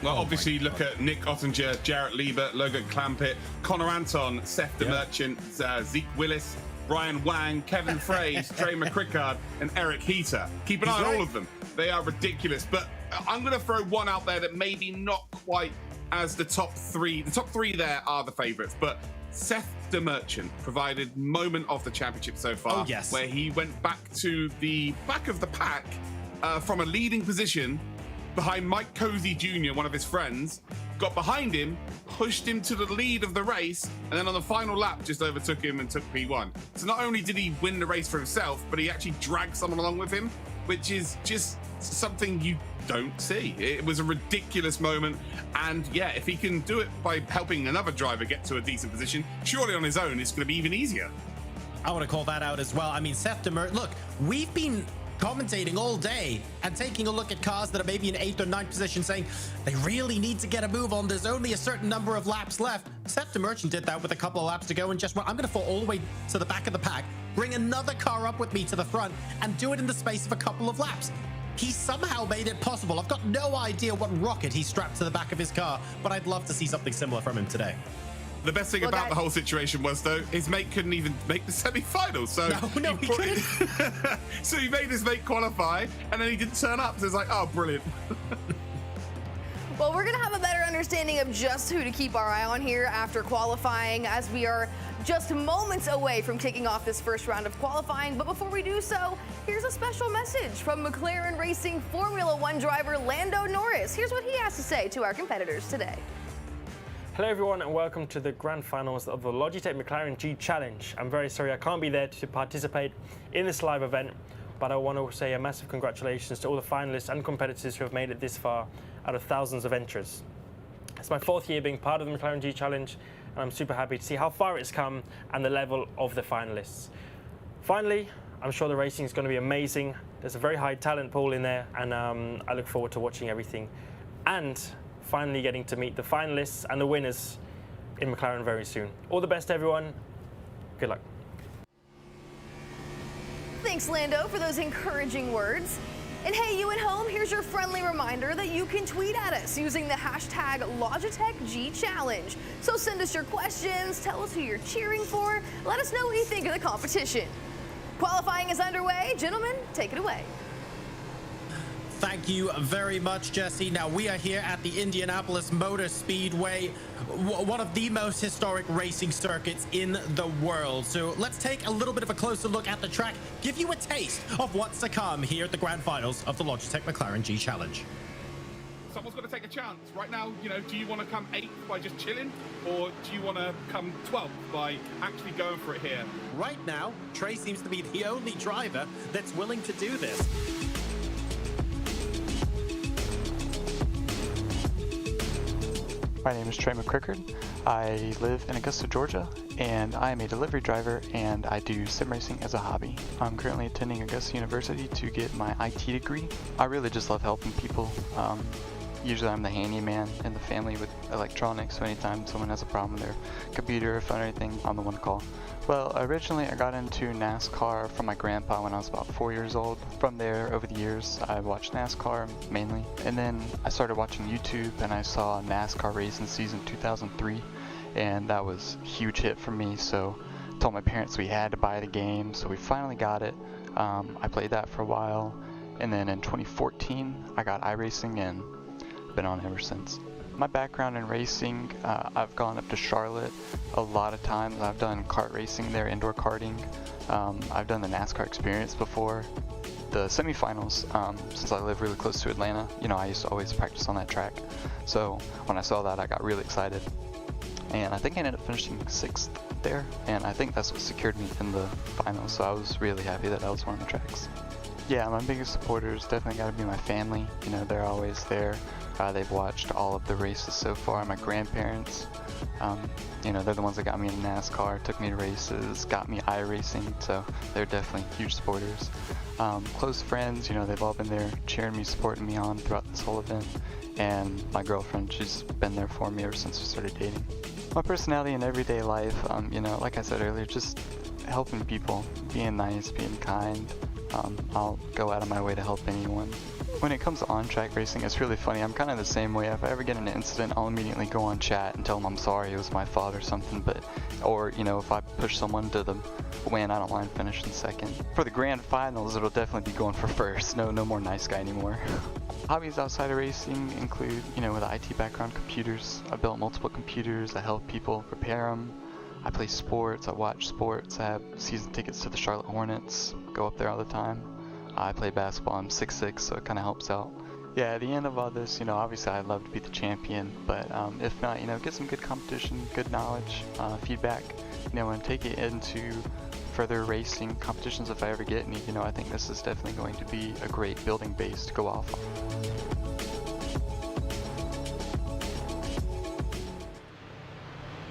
Well, obviously, look at Nick Ottinger, Jarrett Liebert, Logan Clampett, Connor Anton, Seth the Merchant, Zeke Willis, Brian Wang, Kevin Fraze, Trey McCrickard, and Eric Heater. Keep an eye on all of them. They are ridiculous. But I'm going to throw one out there that maybe not quite as the top three. The top three there are the favourites, but Seth the Merchant provided moment of the championship so far. Oh, yes. Where he went back to the back of the pack from a leading position behind Mike Cozy Jr., one of his friends, got behind him, pushed him to the lead of the race, and then on the final lap just overtook him and took P1. So not only did he win the race for himself, but he actually dragged someone along with him, which is just something you don't see. It was a ridiculous moment, and yeah, if he can do it by helping another driver get to a decent position, surely on his own it's going to be even easier. I want to call that out as well. I mean, Seth Demert, look, we've been commentating all day and taking a look at cars that are maybe in 8th or 9th position saying they really need to get a move on. There's only a certain number of laps left. Seth the Merchant did that with a couple of laps to go and just went, I'm going to fall all the way to the back of the pack, bring another car up with me to the front and do it in the space of a couple of laps. He somehow made it possible. I've got no idea what rocket he strapped to the back of his car, but I'd love to see something similar from him today. The best thing about the whole situation was, though, his mate couldn't even make the semi-finals. So no, he couldn't. So he made his mate qualify, and then he didn't turn up. So it's like, oh, brilliant. Well, we're going to have a better understanding of just who to keep our eye on here after qualifying, as we are just moments away from kicking off this first round of qualifying. But before we do so, here's a special message from McLaren Racing Formula One driver Lando Norris. Here's what he has to say to our competitors today. Hello everyone and welcome to the grand finals of the Logitech McLaren G Challenge. I'm very sorry I can't be there to participate in this live event, but I want to say a massive congratulations to all the finalists and competitors who have made it this far out of thousands of entrants. It's my 4th year being part of the McLaren G Challenge, and I'm super happy to see how far it's come and the level of the finalists. Finally, I'm sure the racing is going to be amazing. There's a very high talent pool in there, and I look forward to watching everything. And finally getting to meet the finalists and the winners in McLaren very soon. All the best, everyone. Good luck. Thanks, Lando, for those encouraging words. And hey, you at home, here's your friendly reminder that you can tweet at us using the hashtag Logitech G Challenge. So send us your questions, tell us who you're cheering for, let us know what you think of the competition. Qualifying is underway. Gentlemen, take it away. Thank you very much, Jesse. Now, we are here at the Indianapolis Motor Speedway, one of the most historic racing circuits in the world. So let's take a little bit of a closer look at the track, give you a taste of what's to come here at the grand finals of the Logitech McLaren G Challenge. Someone's got to take a chance. Right now, you know, do you want to come 8th by just chilling, or do you want to come 12th by actually going for it here? Right now, Trey seems to be the only driver that's willing to do this. My name is Trey McCrickard. I live in Augusta, Georgia, and I am a delivery driver, and I do sim racing as a hobby. I'm currently attending Augusta University to get my IT degree. I really just love helping people. Usually I'm the handyman in the family with electronics, so anytime someone has a problem with their computer or phone or anything, I'm the one to call. Well, originally I got into NASCAR from my grandpa when I was about 4 years old. From there, over the years, I watched NASCAR mainly. And then I started watching YouTube and I saw NASCAR race in season 2003. And that was a huge hit for me, so I told my parents we had to buy the game, so we finally got it. I played that for a while. And then in 2014, I got iRacing and been on ever since. My background in racing, I've gone up to Charlotte a lot of times. I've done kart racing there, indoor karting. I've done the NASCAR experience before. The semifinals, since I live really close to Atlanta, you know, I used to always practice on that track. So when I saw that, I got really excited. And I think I ended up finishing 6th there, and I think that's what secured me in the finals. So I was really happy that I was one of the tracks. Yeah, my biggest supporters definitely got to be my family. You know, they're always there. They've watched all of the races so far. My grandparents, you know, they're the ones that got me into NASCAR, took me to races, got me iRacing, so they're definitely huge supporters. Close friends, you know, they've all been there cheering me, supporting me on throughout this whole event. And my girlfriend, she's been there for me ever since we started dating. My personality in everyday life, you know, like I said earlier, just helping people, being nice, being kind. I'll go out of my way to help anyone. When it comes to on-track racing, it's really funny. I'm kind of the same way. If I ever get in an incident, I'll immediately go on chat and tell them I'm sorry, it was my fault or something. Or if I push someone to the win, I don't mind finishing second. For the grand finals, it'll definitely be going for first. No more nice guy anymore. Hobbies outside of racing include, with an IT background, computers. I built multiple computers. I help people repair them. I play sports. I watch sports. I have season tickets to the Charlotte Hornets. Go up there all the time. I play basketball. I'm 6'6", so it kind of helps out. Yeah, at the end of all this, obviously I'd love to be the champion, but if not, get some good competition, good knowledge, feedback, and take it into further racing competitions if I ever get any. I think this is definitely going to be a great building base to go off of.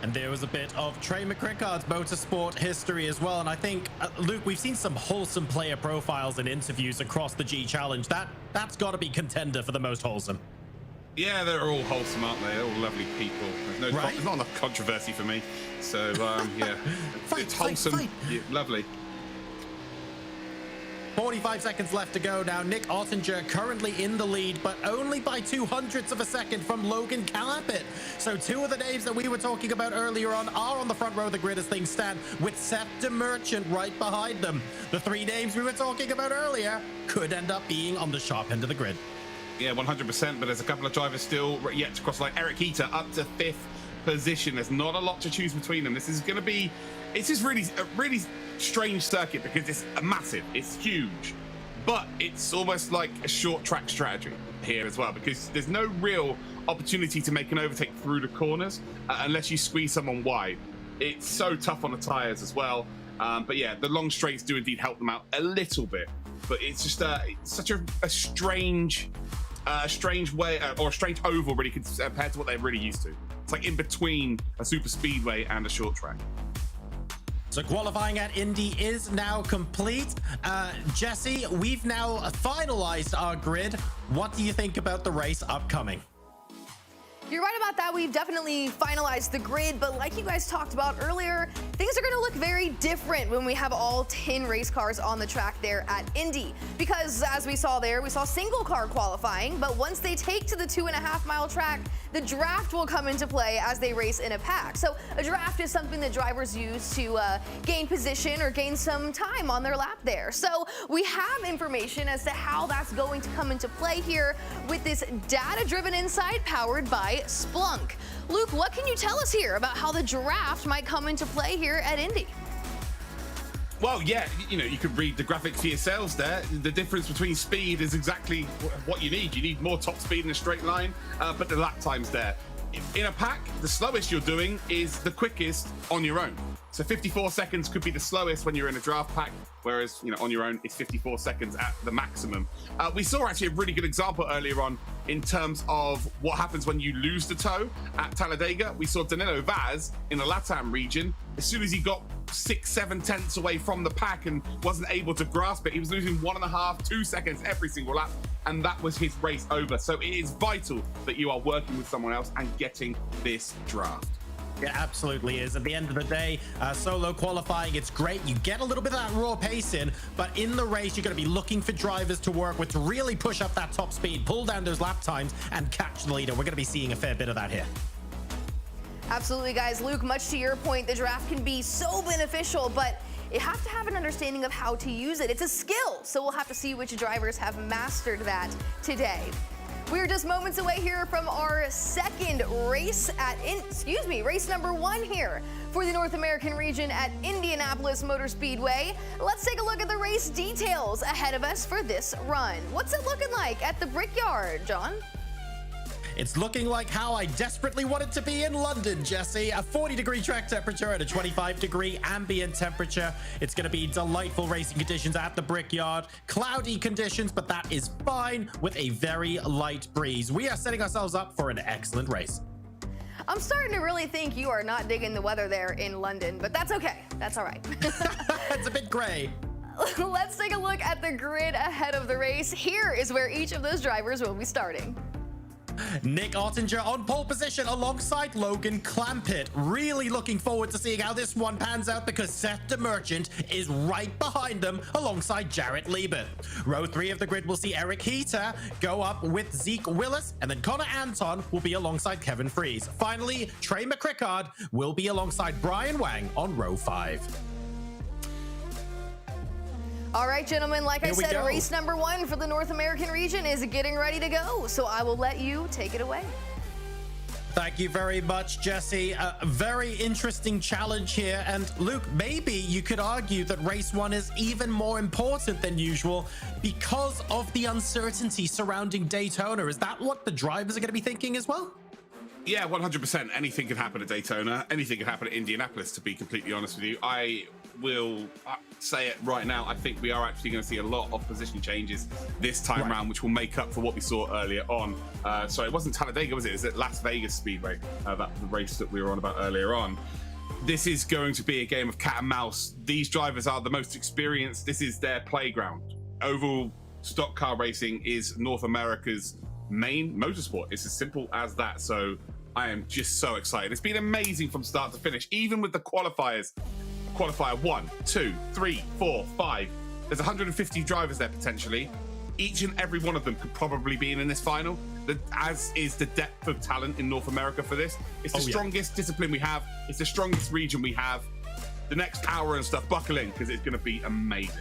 And there was a bit of Trey McCrickard's motorsport history as well. And I think, Luke, we've seen some wholesome player profiles and interviews across the G Challenge. That's got to be contender for the most wholesome. Yeah, they're all wholesome, aren't they? They're all lovely people. There's not enough controversy for me. So, yeah. It's wholesome. Yeah, lovely. 45 seconds left to go now. Nick Ottinger currently in the lead, but only by 0.02 of a second from Logan Calapit. So two of the names that we were talking about earlier on are on the front row of the grid as things stand, with Seth DeMerchant right behind them. The three names we were talking about earlier could end up being on the sharp end of the grid. Yeah, 100%, but there's a couple of drivers still yet to cross, like Eric Heater up to 5th position. There's not a lot to choose between them. This is going to be, it's just really strange circuit because it's massive, it's huge, but it's almost like a short track strategy here as well, because there's no real opportunity to make an overtake through the corners unless you squeeze someone wide. It's so tough on the tires as well, but yeah, the long straights do indeed help them out a little bit, but it's just such a strange way, or a strange oval really compared to what they're really used to. It's like in between a super speedway and a short track. So qualifying at Indy is now complete. Jesse, we've now finalized our grid. What do you think about the race upcoming? You're right about that. We've definitely finalized the grid, but like you guys talked about earlier, things are going to look very different when we have all 10 race cars on the track there at Indy. Because as we saw there, we saw single car qualifying, but once they take to the 2.5-mile track, the draft will come into play as they race in a pack. So a draft is something that drivers use to gain position or gain some time on their lap there. So we have information as to how that's going to come into play here with this data-driven insight powered by Splunk. Luke, what can you tell us here about how the draft might come into play here at Indy? Well, yeah, you could read the graphics for yourselves there. The difference between speed is exactly what you need. You need more top speed in a straight line, but the lap time's there. In a pack, the slowest you're doing is the quickest on your own. So 54 seconds could be the slowest when you're in a draft pack, whereas, on your own, it's 54 seconds at the maximum. We saw actually a really good example earlier on in terms of what happens when you lose the toe at Talladega. We saw Danilo Vaz in the LATAM region. As soon as he got 6-7 tenths away from the pack and wasn't able to grasp it, he was losing 1.5, 2 seconds every single lap, and that was his race over. So it is vital that you are working with someone else and getting this draft. It absolutely is. At the end of the day, solo qualifying, it's great. You get a little bit of that raw pace in, but in the race, you're going to be looking for drivers to work with to really push up that top speed, pull down those lap times, and catch the leader. We're going to be seeing a fair bit of that here. Absolutely, guys. Luke, much to your point, the draft can be so beneficial, but you have to have an understanding of how to use it. It's a skill, so we'll have to see which drivers have mastered that today. We're just moments away here from our second race at, race number 1 here for the North American region at Indianapolis Motor Speedway. Let's take a look at the race details ahead of us for this run. What's it looking like at the Brickyard, John? It's looking like how I desperately want it to be in London, Jesse. A 40-degree track temperature and a 25-degree ambient temperature. It's going to be delightful racing conditions at the Brickyard. Cloudy conditions, but that is fine with a very light breeze. We are setting ourselves up for an excellent race. I'm starting to really think you are not digging the weather there in London, but that's okay. That's all right. It's a bit gray. Let's take a look at the grid ahead of the race. Here is where each of those drivers will be starting. Nick Ottinger on pole position alongside Logan Clampett. Really looking forward to seeing how this one pans out because Seth DeMerchant is right behind them alongside Jarrett Liebert. Row 3 of the grid will see Eric Heater go up with Zeke Willis, and then Connor Anton will be alongside Kevin Fries. Finally, Trey McCrickard will be alongside Brian Wang on row 5. All right, gentlemen, like I Here we said, go. race number 1 for the North American region is getting ready to go. So I will let you take it away. Thank you very much, Jesse. A very interesting challenge here. And Luke, maybe you could argue that race 1 is even more important than usual because of the uncertainty surrounding Daytona. Is that what the drivers are going to be thinking as well? Yeah, 100%. Anything can happen at Daytona. Anything can happen at Indianapolis, to be completely honest with you. I will say it right now. I think we are actually going to see a lot of position changes this time around, which will make up for what we saw earlier on. Sorry, it wasn't Talladega, was it? It was at Las Vegas Speedway, that the race that we were on about earlier on. This is going to be a game of cat and mouse. These drivers are the most experienced. This is their playground. Oval stock car racing is North America's main motorsport. It's as simple as that. So I am just so excited. It's been amazing from start to finish, even with the qualifiers. Qualifier 1, 2, 3, 4, 5. There's 150 drivers there potentially. Each and every one of them could probably be in this final, as is the depth of talent in North America for this. It's the strongest discipline we have. It's the strongest region we have. The next hour and stuff, buckle in, because it's going to be amazing.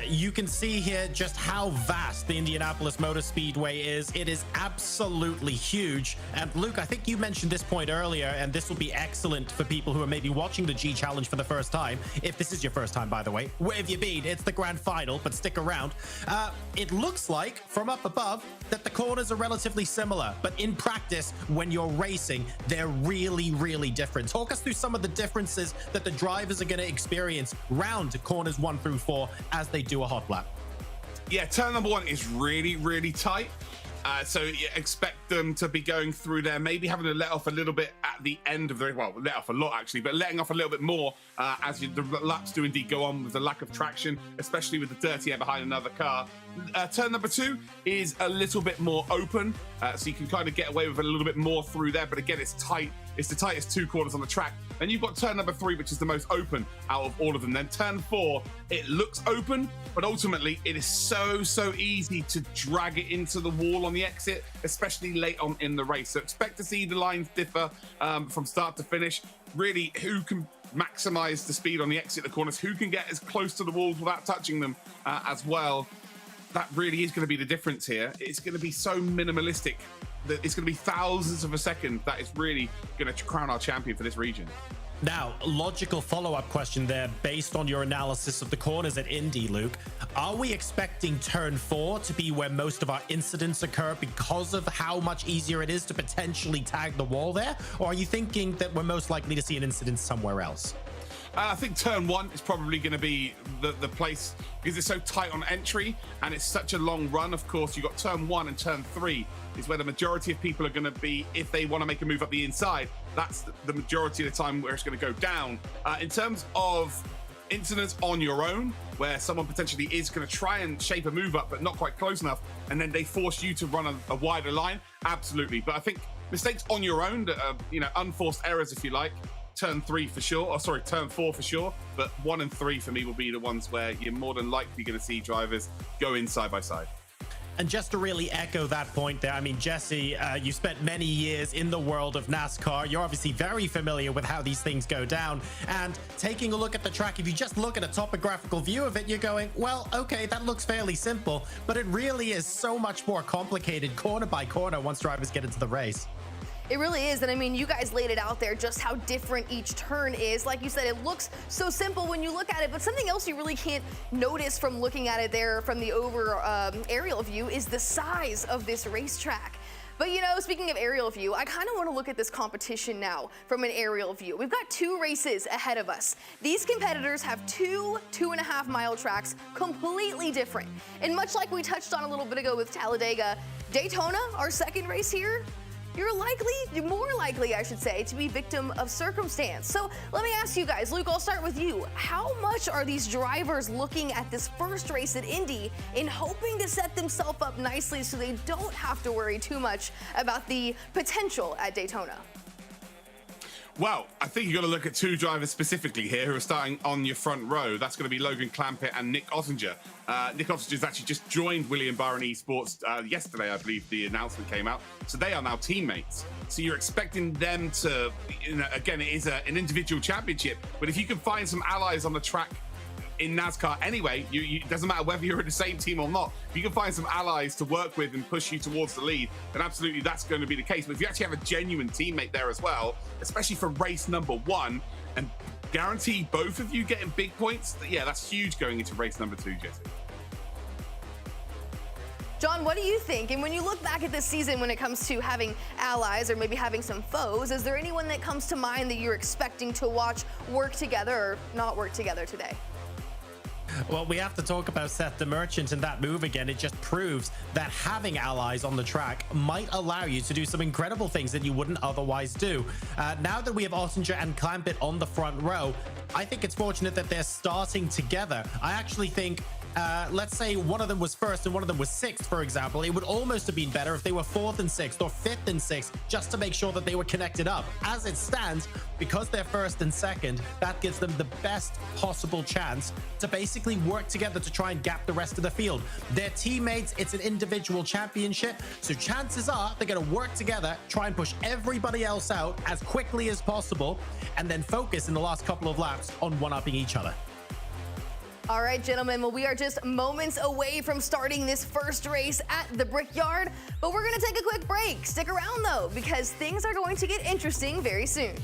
You can see here just how vast the Indianapolis Motor Speedway is. It is absolutely huge. And Luke, I think you mentioned this point earlier, and this will be excellent for people who are maybe watching the G Challenge for the first time. If this is your first time, by the way, where have you been? It's the grand final, but stick around. It looks like, from up above, that the corners are relatively similar. But in practice, when you're racing, they're really, really different. Talk us through some of the differences that the drivers are going to experience round corners 1 through 4 as they do a hot lap. Yeah, turn number 1 is really, really tight. So you expect them to be going through there, maybe having to let off a little bit at the end of the, well, let off a lot actually, but letting off a little bit more as the laps do indeed go on with the lack of traction, especially with the dirty air behind another car. Turn number 2 is a little bit more open, so you can kind of get away with a little bit more through there, but again, it's tight. It's the tightest 2 corners on the track. Then you've got turn number 3, which is the most open out of all of them. Then turn 4, it looks open, but ultimately it is so easy to drag it into the wall on the exit, especially late on in the race. So expect to see the lines differ from start to finish. Really, who can maximize the speed on the exit, the corners, who can get as close to the walls without touching them as well. That really is going to be the difference here. It's going to be so minimalistic that it's going to be thousands of a second that is really going to crown our champion for this region. Now, logical follow-up question there based on your analysis of the corners at Indy, Luke. Are we expecting turn 4 to be where most of our incidents occur because of how much easier it is to potentially tag the wall there? Or are you thinking that we're most likely to see an incident somewhere else? I think turn 1 is probably going to be the place because it's so tight on entry and it's such a long run. Of course, you've got turn 1 and turn 3 is where the majority of people are going to be if they want to make a move up the inside. That's the majority of the time where it's going to go down. In terms of incidents on your own, where someone potentially is going to try and shape a move up but not quite close enough, and then they force you to run a wider line, absolutely. But I think mistakes on your own, that are, unforced errors, if you like, turn 3 for sure, or sorry, turn 4 for sure, but 1 and 3 for me will be the ones where you're more than likely going to see drivers go in side by side. And just to really echo that point there, I mean, Jesse, you spent many years in the world of NASCAR. You're obviously very familiar with how these things go down. And taking a look at the track, if you just look at a topographical view of it, you're going, well, okay, that looks fairly simple, but it really is so much more complicated corner by corner once drivers get into the race. It really is, and I mean, you guys laid it out there just how different each turn is. Like you said, it looks so simple when you look at it, but something else you really can't notice from looking at it there from the aerial view is the size of this racetrack. But speaking of aerial view, I kind of want to look at this competition now from an aerial view. We've got 2 races ahead of us. These competitors have 2 2.5-mile tracks, completely different. And much like we touched on a little bit ago with Talladega, Daytona, our second race here, you're more likely, I should say, to be victim of circumstance. So let me ask you guys, Luke, I'll start with you. How much are these drivers looking at this first race at Indy in hoping to set themselves up nicely so they don't have to worry too much about the potential at Daytona? Well, I think you've got to look at two drivers specifically here who are starting on your front row. That's going to be Logan Clampett and Nick Ottinger. Nick Ottinger's actually just joined William Byron Esports yesterday, I believe the announcement came out. So they are now teammates. So you're expecting them to, again, it is an individual championship, but if you can find some allies on the track in NASCAR anyway, it doesn't matter whether you're in the same team or not. If you can find some allies to work with and push you towards the lead, then absolutely that's going to be the case. But if you actually have a genuine teammate there as well, especially for race number 1, and guarantee both of you getting big points, yeah, that's huge going into race number 2, Jesse. John, what do you think? And when you look back at this season when it comes to having allies or maybe having some foes, is there anyone that comes to mind that you're expecting to watch work together or not work together today? Well, we have to talk about Seth the Merchant and that move again. It just proves that having allies on the track might allow you to do some incredible things that you wouldn't otherwise do. Now that we have Ottinger and Clampett on the front row, I think it's fortunate that they're starting together. I actually think let's say one of them was first and one of them was sixth, for example, it would almost have been better if they were fourth and sixth or fifth and sixth, just to make sure that they were connected up. As it stands, because they're first and second, that gives them the best possible chance to basically work together to try and gap the rest of the field. They're teammates, it's an individual championship, so chances are they're going to work together, try and push everybody else out as quickly as possible, and then focus in the last couple of laps on one-upping each other. All right, gentlemen, well, we are just moments away from starting this first race at the Brickyard, but we're going to take a quick break. Stick around, though, because things are going to get interesting very soon.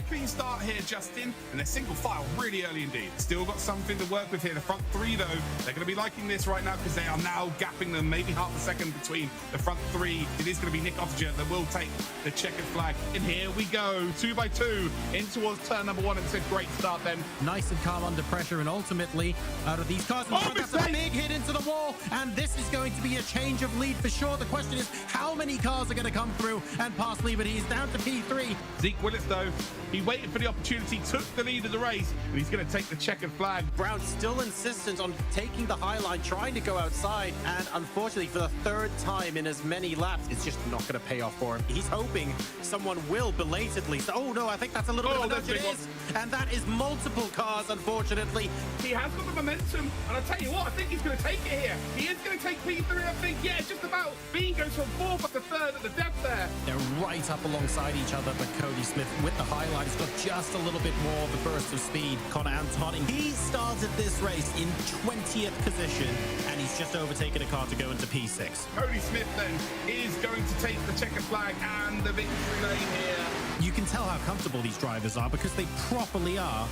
very clean start here, Justin, and they're single file really early indeed. Still got something to work with here. The front three, though, they're going to be liking this right now because they are now gapping them maybe half a second between the front three. It is going to be Nick Ottinger that will take the checkered flag. And here we go, 2 by 2 in towards turn number 1. It's a great start then. Nice and calm under pressure, and ultimately, out of these cars, that's a big hit into the wall, and this is going to be a change of lead for sure. The question is, how many cars are going to come through and pass Lee, but he's down to P3. Zeke Willis, though, he waited for the opportunity, took the lead of the race, and he's going to take the checkered flag. Brown still insistent on taking the high line, trying to go outside, and unfortunately for the third time in as many laps, it's just not going to pay off for him. He's hoping someone will belatedly. Oh no, I think that's a little bit of a nudge. It is, and that is multiple cars, unfortunately. He has got the momentum, and I'll tell you what, I think he's going to take it here. He is going to take P3, I think. Yeah, just about. Bean goes from 4th up to 3rd at the depth there. They're right up alongside each other, but Cody Smith with the highlight has got just a little bit more of the burst of speed. Connor Antoning, he started this race in 20th position, and he's just overtaken a car to go into P6. Cody Smith then is going to take the checkered flag and the victory lane here. You can tell how comfortable these drivers are because they properly are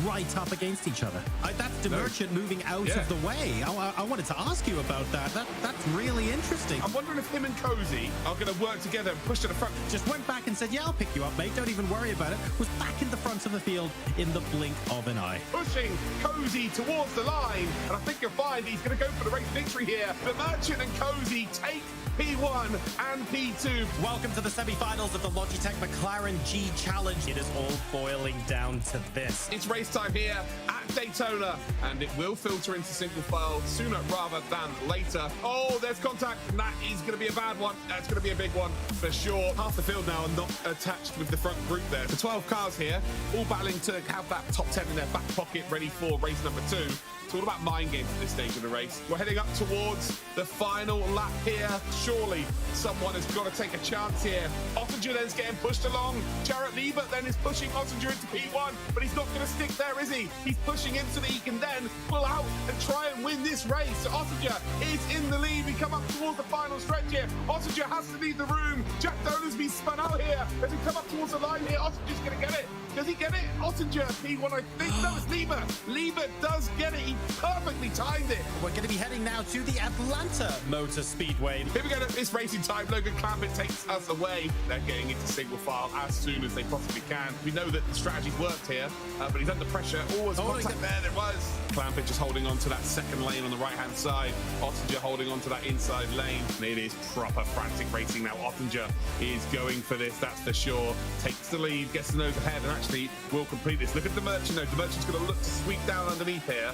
right up against each other. That's DeMerchant moving out of the way. I wanted to ask you about that. That's really interesting. I'm wondering if him and Cozy are going to work together and push to the front. Just went back and said, yeah, I'll pick you up, mate. Don't even worry about it. Was back in the front of the field in the blink of an eye. Pushing Cozy towards the line. And I think you'll find he's going to go for the race victory here. DeMerchant and Cozy take P1 and P2. Welcome to the semi-finals of the Logitech McLaren G Challenge. It is all boiling down to this. It's race time here at Daytona, and it will filter into single file sooner rather than later. Oh, there's contact, and that is going to be a bad one. That's going to be a big one for sure. Half the field now are not attached with the front group there. The 12 cars here, all battling to have that top 10 in their back pocket, ready for race number 2. It's all about mind games at this stage of the race. We're heading up towards the final lap here. Surely someone has got to take a chance here. Ottinger then's getting pushed along. Jarrett Liebert then is pushing Ottinger into P1, but he's not going to stick there, is he? He's pushing him so that he can then pull out and try and win this race. So Ottinger is in the lead. We come up towards the final stretch here. Ottinger has to leave the room. Jack Dolan's been spun out here. As we come up towards the line here, Ottinger's going to get it. Does he get it? Ottinger, P1, I think. No, it's Liebert. Liebert does get it. He perfectly timed it. We're going to be heading now to the Atlanta Motor Speedway. Here we go. It's racing time. Logan Clampett takes us away. They're getting into single file as soon as they possibly can. We know that the strategy's worked here, but he's under pressure. Always contact there. There was. Clampett just holding on to that second lane on the right-hand side. Ottinger holding on to that inside lane. And it is proper frantic racing now. Ottinger is going for this, that's for sure. Takes the lead, gets the nose ahead, and actually will complete this. Look at DeMerchant though. DeMerchant's going to look to sweep down underneath here.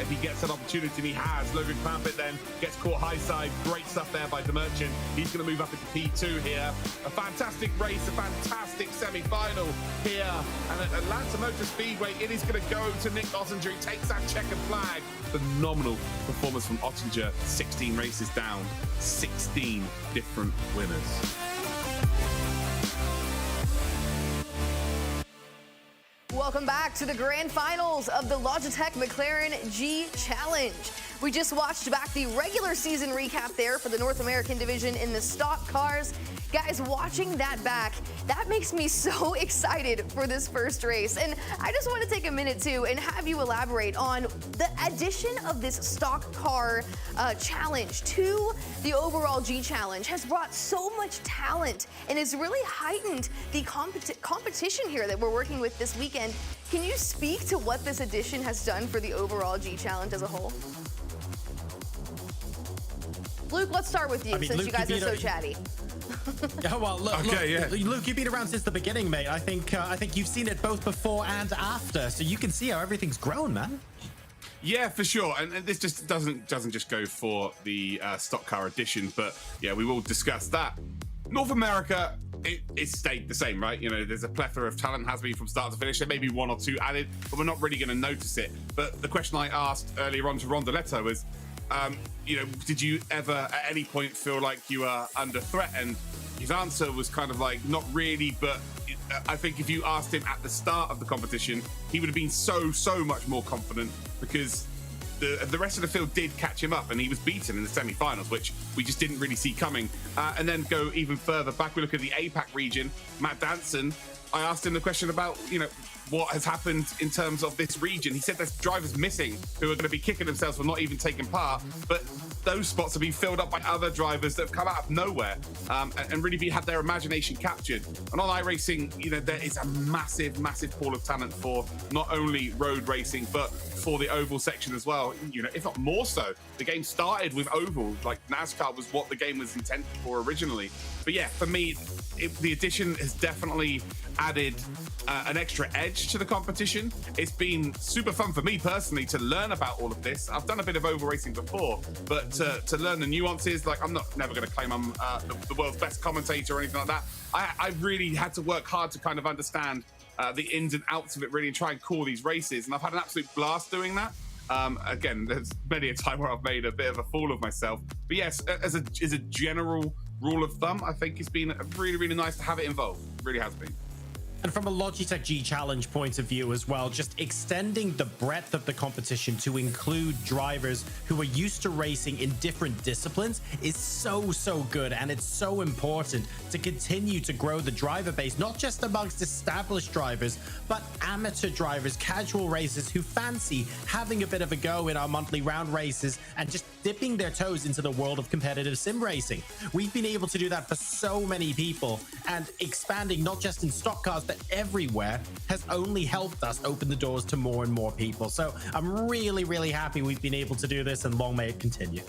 If he gets an opportunity, and he has. Logan Clampett then gets caught high side. Great stuff there by DeMerchant. He's going to move up into P2 here. A fantastic race, a fantastic semi-final here. And at Atlanta Motor Speedway, it is going to go to Nick Ottinger. He takes that checkered flag. Phenomenal performance from Ottinger. 16 races down, 16 different winners. Welcome back to the grand finals of the Logitech McLaren G Challenge. We just watched back the regular season recap there for the North American division in the stock cars. Guys, watching that back, that makes me so excited for this first race. And I just want to take a minute too and have you elaborate on the addition of this stock car challenge to the overall G Challenge has brought so much talent and has really heightened the competition here that we're working with this weekend. Can you speak to what this addition has done for the overall G Challenge as a whole? Luke, let's start with you since Luke, you guys are so chatty. Yeah, well, look, Luke, you've been around since the beginning, mate. I think you've seen it both before and after, so you can see how everything's grown, man. Yeah, for sure. And this just doesn't just go for the stock car edition, but yeah, we will discuss that. North America, it stayed the same, right? You know, there's a plethora of talent, has been from start to finish. There may be one or two added, but we're not really going to notice it. But the question I asked earlier on to Ron Deletto was, you know, did you ever at any point feel like you were under threat? And his answer was kind of like, not really, but I think if you asked him at the start of the competition, he would have been so much more confident because the rest of the field did catch him up and he was beaten in the semi-finals, which we just didn't really see coming. And then go even further back, we look at the Apac region. Matt Danson I asked him the question about, what has happened in terms of this region. He said there's drivers missing who are going to be kicking themselves for not even taking part, but those spots have been filled up by other drivers that have come out of nowhere and really had their imagination captured. And on iRacing, there is a massive, massive pool of talent for not only road racing, but for the oval section as well, if not more so. The game started with oval, like NASCAR was what the game was intended for originally. But yeah, for me, the addition has definitely added an extra edge to the competition. It's been super fun for me personally to learn about all of this. I've done a bit of oval racing before, but to learn the nuances, like I'm never going to claim I'm the world's best commentator or anything like that. I really had to work hard to kind of understand the ins and outs of it, really, and try and call these races. And I've had an absolute blast doing that. Again, there's many a time where I've made a bit of a fool of myself. But yes, as a general rule of thumb, I think it's been really, really nice to have it involved. It really has been. And from a Logitech G Challenge point of view as well, just extending the breadth of the competition to include drivers who are used to racing in different disciplines is so good. And it's so important to continue to grow the driver base, not just amongst established drivers, but amateur drivers, casual racers who fancy having a bit of a go in our monthly round races and just dipping their toes into the world of competitive sim racing. We've been able to do that for so many people, and expanding not just in stock cars, but everywhere has only helped us open the doors to more and more people. So I'm really, really happy we've been able to do this, and long may it continue.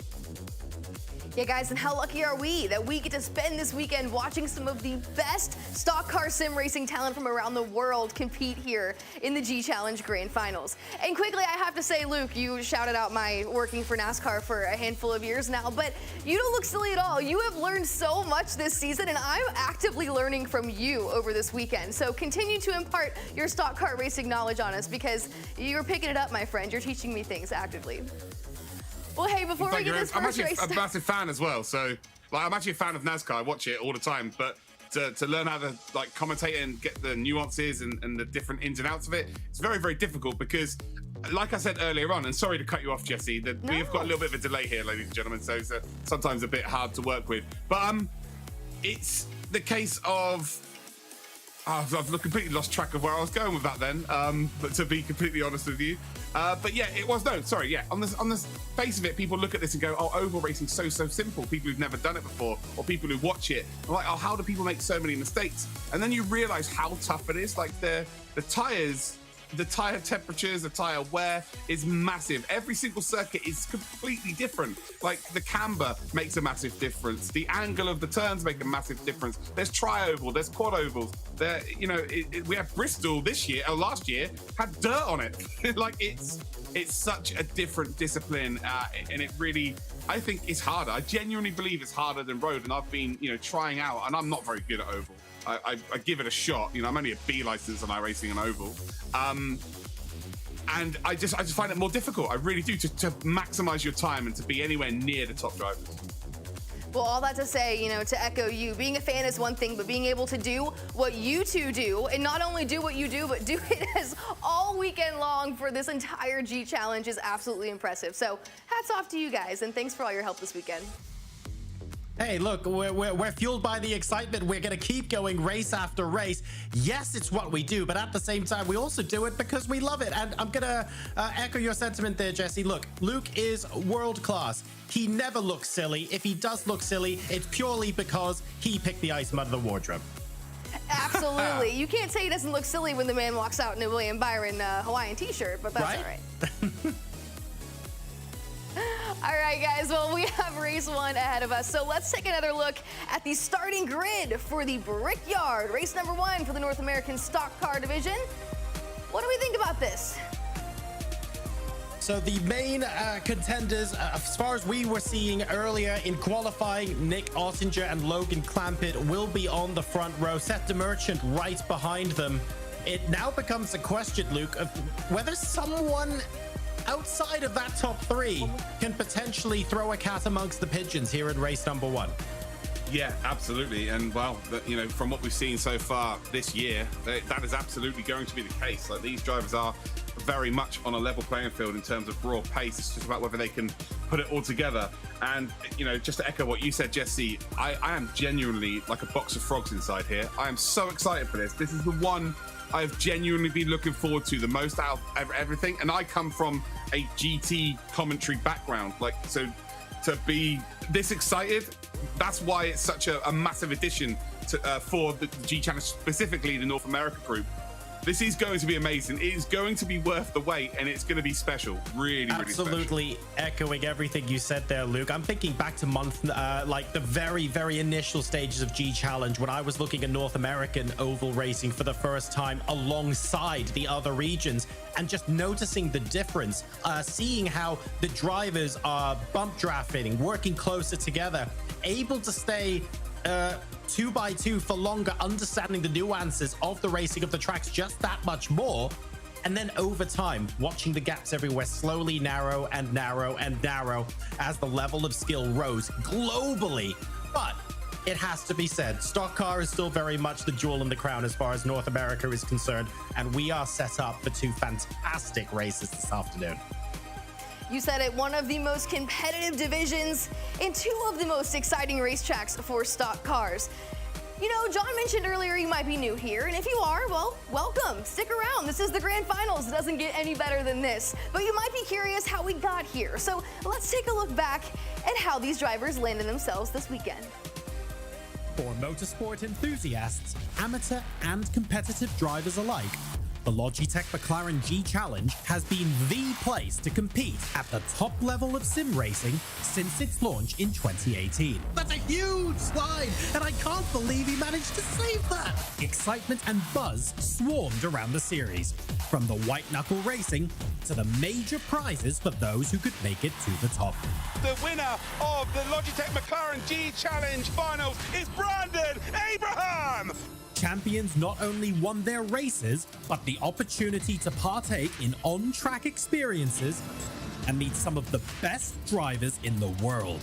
Yeah, guys, and how lucky are we that we get to spend this weekend watching some of the best stock car sim racing talent from around the world compete here in the G Challenge Grand Finals. And quickly, I have to say, Luke, you shouted out my working for NASCAR for a handful of years now, but you don't look silly at all. You have learned so much this season, and I'm actively learning from you over this weekend. So continue to impart your stock car racing knowledge on us, because you're picking it up, my friend. You're teaching me things actively. Well, hey, before we get this first race, I'm a massive fan as well. So, I'm actually a fan of NASCAR. I watch it all the time. But to learn how to commentate and get the nuances and the different ins and outs of it, it's very, very difficult because, like I said earlier on, and sorry to cut you off, Jesse, we have got a little bit of a delay here, ladies and gentlemen. So it's sometimes a bit hard to work with. But it's the case of. I've completely lost track of where I was going with that then, but to be completely honest with you. But yeah, it was, on the face of it, people look at this and go, oh, oval racing's so simple. People who've never done it before, or people who watch it, are like, oh, how do people make so many mistakes? And then you realize how tough it is. Like the tires, the tire temperatures, the tire wear is massive. Every single circuit is completely different. Like the camber makes a massive difference. The angle of the turns make a massive difference. There's tri-oval, there's quad ovals. There, we have Bristol this year, or last year, had dirt on it. Like it's such a different discipline, and it really, I think, is harder. I genuinely believe it's harder than road, and I've been, trying out, and I'm not very good at oval. I give it a shot. I'm only a B license on iRacing and oval. And I just find it more difficult. I really do, to maximize your time and to be anywhere near the top drivers. Well, all that to say, to echo you, being a fan is one thing, but being able to do what you two do, and not only do what you do, but do it as all weekend long for this entire G Challenge is absolutely impressive. So hats off to you guys, and thanks for all your help this weekend. Hey, look, we're fueled by the excitement. We're going to keep going race after race. Yes, it's what we do, but at the same time, we also do it because we love it. And I'm going to echo your sentiment there, Jesse. Look, Luke is world class. He never looks silly. If he does look silly, it's purely because he picked the item out of the wardrobe. Absolutely. You can't say he doesn't look silly when the man walks out in a William Byron Hawaiian t-shirt, but that's right? All right. All right, guys, well, we have race one ahead of us, so let's take another look at the starting grid for the Brickyard, race number one for the North American Stock Car Division. What do we think about this? So the main contenders, as far as we were seeing earlier in qualifying, Nick Ottinger and Logan Clampett will be on the front row. Seth DeMerchant right behind them. It now becomes a question, Luke, of whether someone outside of that top three can potentially throw a cat amongst the pigeons here in race number one. Yeah, absolutely. And well, from what we've seen so far this year, that is absolutely going to be the case. Like, these drivers are very much on a level playing field in terms of raw pace. It's just about whether they can put it all together. And, you know, just to echo what you said, Jesse, I am genuinely like a box of frogs inside here. I am so excited for this. This is the one I've genuinely been looking forward to the most out of everything. And I come from a GT commentary background. Like, so to be this excited, that's why it's such a massive addition to, for the G Challenge, specifically the North America group. This is going to be amazing. It is going to be worth the wait, and it's going to be special. Really, really special. Absolutely echoing everything you said there, Luke. I'm thinking back to like the very, very initial stages of G Challenge when I was looking at North American oval racing for the first time alongside the other regions, and just noticing the difference, seeing how the drivers are bump drafting, working closer together, able to stay 2x2 for longer, understanding the nuances of the racing of the tracks just that much more. And then over time, watching the gaps everywhere slowly narrow and narrow and narrow as the level of skill rose globally. But it has to be said, stock car is still very much the jewel in the crown as far as North America is concerned. And we are set up for two fantastic races this afternoon. You said it, one of the most competitive divisions and two of the most exciting racetracks for stock cars. You know, John mentioned earlier you might be new here, and if you are, well, welcome. Stick around. This is the grand finals. It doesn't get any better than this. But you might be curious how we got here. So let's take a look back at how these drivers landed themselves this weekend. For motorsport enthusiasts, amateur and competitive drivers alike, the Logitech McLaren G Challenge has been the place to compete at the top level of sim racing since its launch in 2018. That's a huge slide, and I can't believe he managed to save that. Excitement and buzz swarmed around the series, from the white knuckle racing to the major prizes for those who could make it to the top. The winner of the Logitech McLaren G Challenge Finals is Brandon Abraham! Champions not only won their races, but the opportunity to partake in on-track experiences and meet some of the best drivers in the world.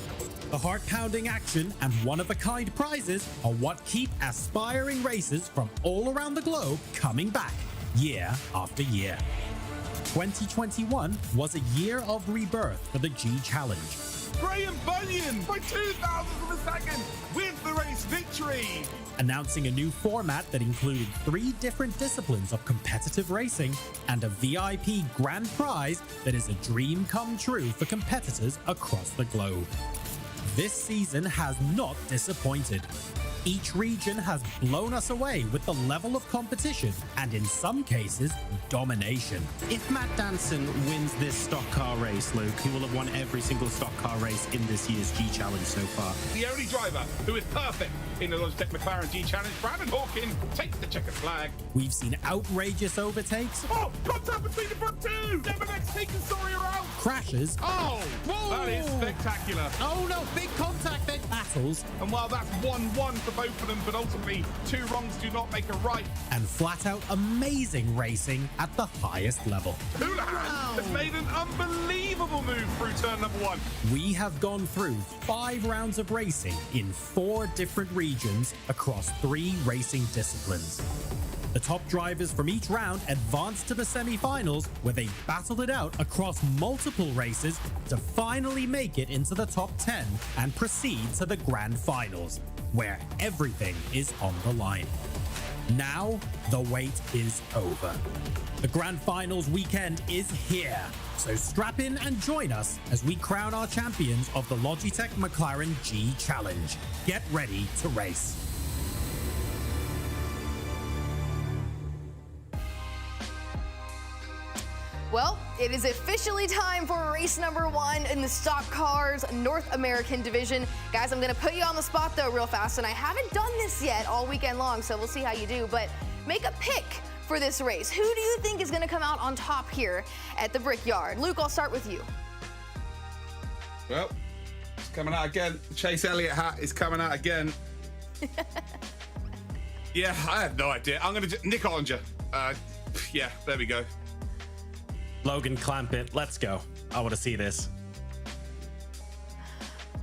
The heart-pounding action and one-of-a-kind prizes are what keep aspiring racers from all around the globe coming back year after year. 2021 was a year of rebirth for the G Challenge. Graham Bunyan by 2,000ths of a second with the race victory. Announcing a new format that included 3 different disciplines of competitive racing and a VIP grand prize that is a dream come true for competitors across the globe. This season has not disappointed. Each region has blown us away with the level of competition and, in some cases, domination. If Matt Danson wins this stock car race, Luke, he will have won every single stock car race in this year's G Challenge so far. The only driver who is perfect in the Logitech McLaren G Challenge, Brandon Hawkins, takes the checkered flag. We've seen outrageous overtakes. Oh, contact between the front two! Demonex taking Sawyer out! Crashes. Oh, whoa. That is spectacular. Oh no, big contact, big battles. And while that's 1-1 for both of them, but ultimately 2 wrongs do not make a right. And flat out amazing racing at the highest level. Houlihan has made an unbelievable move through turn number 1. We have gone through 5 rounds of racing in 4 different regions across 3 racing disciplines. The top drivers from each round advanced to the semi-finals, where they battled it out across multiple races to finally make it into the top 10 and proceed to the grand finals, where everything is on the line. Now, the wait is over. The grand finals weekend is here, so strap in and join us as we crown our champions of the Logitech McLaren G Challenge. Get ready to race. Well, it is officially time for race number 1 in the Stock Cars North American division. Guys, I'm gonna put you on the spot though real fast, and I haven't done this yet all weekend long, so we'll see how you do, but make a pick for this race. Who do you think is gonna come out on top here at the Brickyard? Luke, I'll start with you. Well, it's coming out again. Chase Elliott hat is coming out again. Yeah, I have no idea. I'm gonna Nick Ollinger. Yeah, there we go. Logan Clampett, let's go. I want to see this.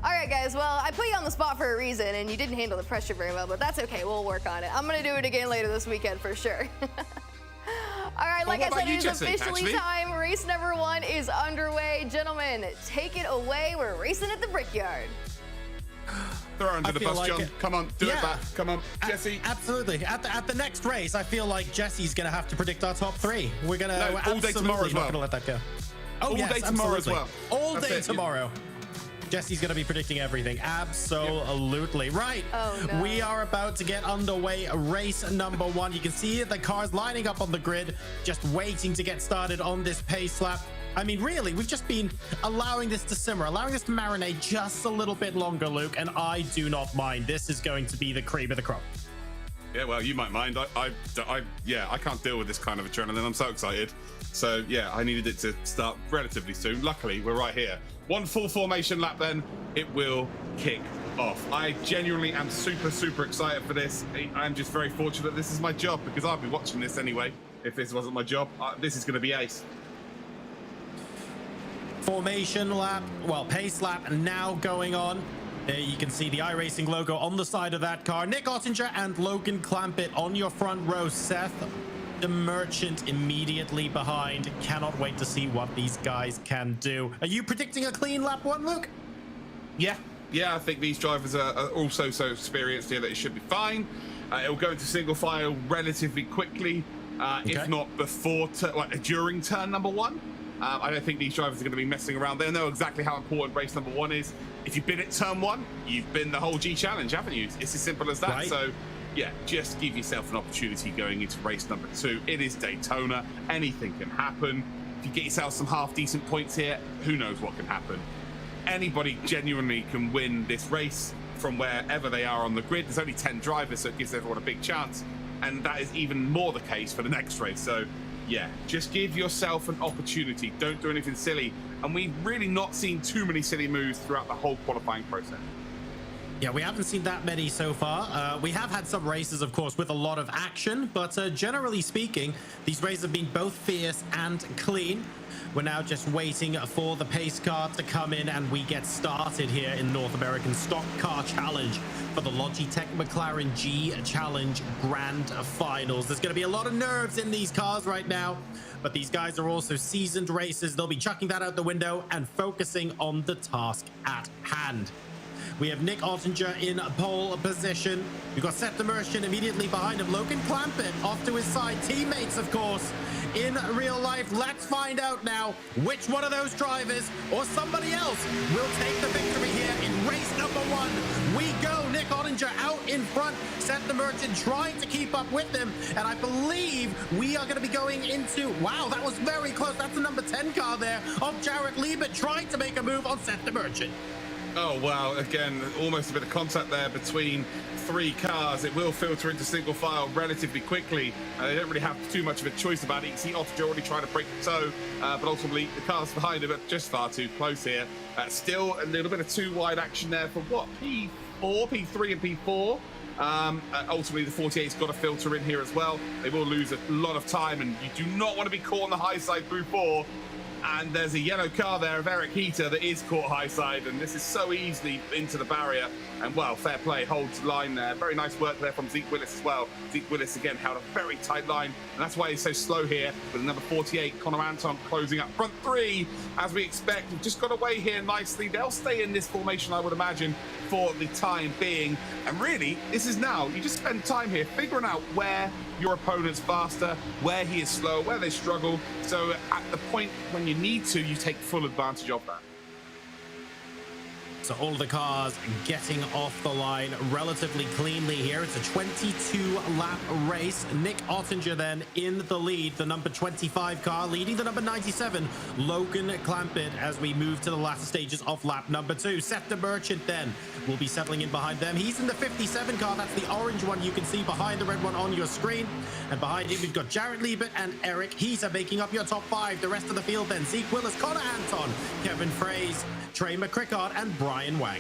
All right, guys, well, I put you on the spot for a reason, and you didn't handle the pressure very well, but that's okay. We'll work on it. I'm going to do it again later this weekend for sure. All All right, like Well, I said, it is Jesse, officially time. Race number 1 is underway. Gentlemen, take it away. We're racing at the Brickyard. Throw her under the bus, John. Come on, do it back. Come on, Jesse. Absolutely. At the next race, I feel like Jesse's going to have to predict our top 3. We're going to all day tomorrow as well. Not going to let that go. Oh, all yes, day tomorrow as well. All day tomorrow. Jesse's going to be predicting everything. Absolutely. Right. Oh, no. We are about to get underway. Race number 1. You can see the cars lining up on the grid, just waiting to get started on this pace lap. I mean, really, we've just been allowing this to simmer, allowing this to marinate just a little bit longer, Luke, and I do not mind. This is going to be the cream of the crop. Yeah, well, you might mind. I can't deal with this kind of adrenaline. I'm so excited. So, yeah, I needed it to start relatively soon. Luckily, we're right here. 1 full formation lap, then it will kick off. I genuinely am super excited for this. I'm just very fortunate this is my job, because I'd be watching this anyway. If this wasn't my job, this is going to be ace. Formation lap, well, pace lap now going on. There you can see the iRacing logo on the side of that car. Nick Ottinger and Logan Clampett on your front row. Seth, the Merchant, immediately behind. Cannot wait to see what these guys can do. Are you predicting a clean lap 1, Luke? Yeah, I think these drivers are also so experienced here that it should be fine. It'll go into single file relatively quickly, if not before, during turn number 1. I don't think these drivers are going to be messing around. They know exactly how important race number 1 is. If you've been at turn 1, you've been the whole G Challenge, haven't you? It's as simple as that. Right. So, yeah, just give yourself an opportunity going into race number 2. It is Daytona. Anything can happen. If you get yourself some half-decent points here, who knows what can happen. Anybody genuinely can win this race from wherever they are on the grid. There's only 10 drivers, so it gives everyone a big chance. And that is even more the case for the next race. So, yeah, just give yourself an opportunity. Don't do anything silly. And we've really not seen too many silly moves throughout the whole qualifying process. Yeah, we haven't seen that many so far. We have had some races, of course, with a lot of action, but generally speaking, these races have been both fierce and clean. We're now just waiting for the pace car to come in, and we get started here in North American Stock Car Challenge for the Logitech McLaren G Challenge Grand Finals. There's going to be a lot of nerves in these cars right now, but these guys are also seasoned racers. They'll be chucking that out the window and focusing on the task at hand. We have Nick Ottinger in pole position. We've got Seth the Merchant immediately behind him. Logan Clampett off to his side. Teammates, of course, in real life. Let's find out now which one of those drivers or somebody else will take the victory here in race number 1. We go. Nick Ottinger out in front. Seth the Merchant trying to keep up with them. And I believe we are going to be going into... Wow, that was very close. That's the number 10 car there of Jarrett Liebert trying to make a move on Seth the Merchant. Oh, wow. Again, almost a bit of contact there between 3 cars. It will filter into single file relatively quickly. They don't really have too much of a choice about it. You see Ottinger already trying to break the toe, but ultimately the cars behind him are just far too close here. Still a little bit of too wide action there for what? P3 and P4. Ultimately, the 48's got to filter in here as well. They will lose a lot of time, and you do not want to be caught on the high side through 4. And there's a yellow car there of Eric Heater that is caught high side, and this is so easily into the barrier. And well, fair play, holds line there. Very nice work there from Zeke Willis as well. Zeke Willis again held a very tight line, and that's why he's so slow here. With number 48, Connor Anton closing up front 3, as we expect. We've just got away here nicely. They'll stay in this formation, I would imagine, for the time being. And really, this is now, you just spend time here figuring out where your opponent's faster, where he is slow, where they struggle. So at the point when you need to, you take full advantage of that. So all the cars getting off the line relatively cleanly here. It's a 22-lap race. Nick Ottinger then in the lead, the number 25 car, leading the number 97, Logan Clampett, as we move to the latter stages of lap number 2. Seth the Merchant then will be settling in behind them. He's in the 57 car. That's the orange one you can see behind the red one on your screen. And behind him, we've got Jarrett Liebert and Eric Heater making up your top 5. The rest of the field then, Zeke Willis, Connor Anton, Kevin Fraze, Trey McCrickard, and Brian Wang.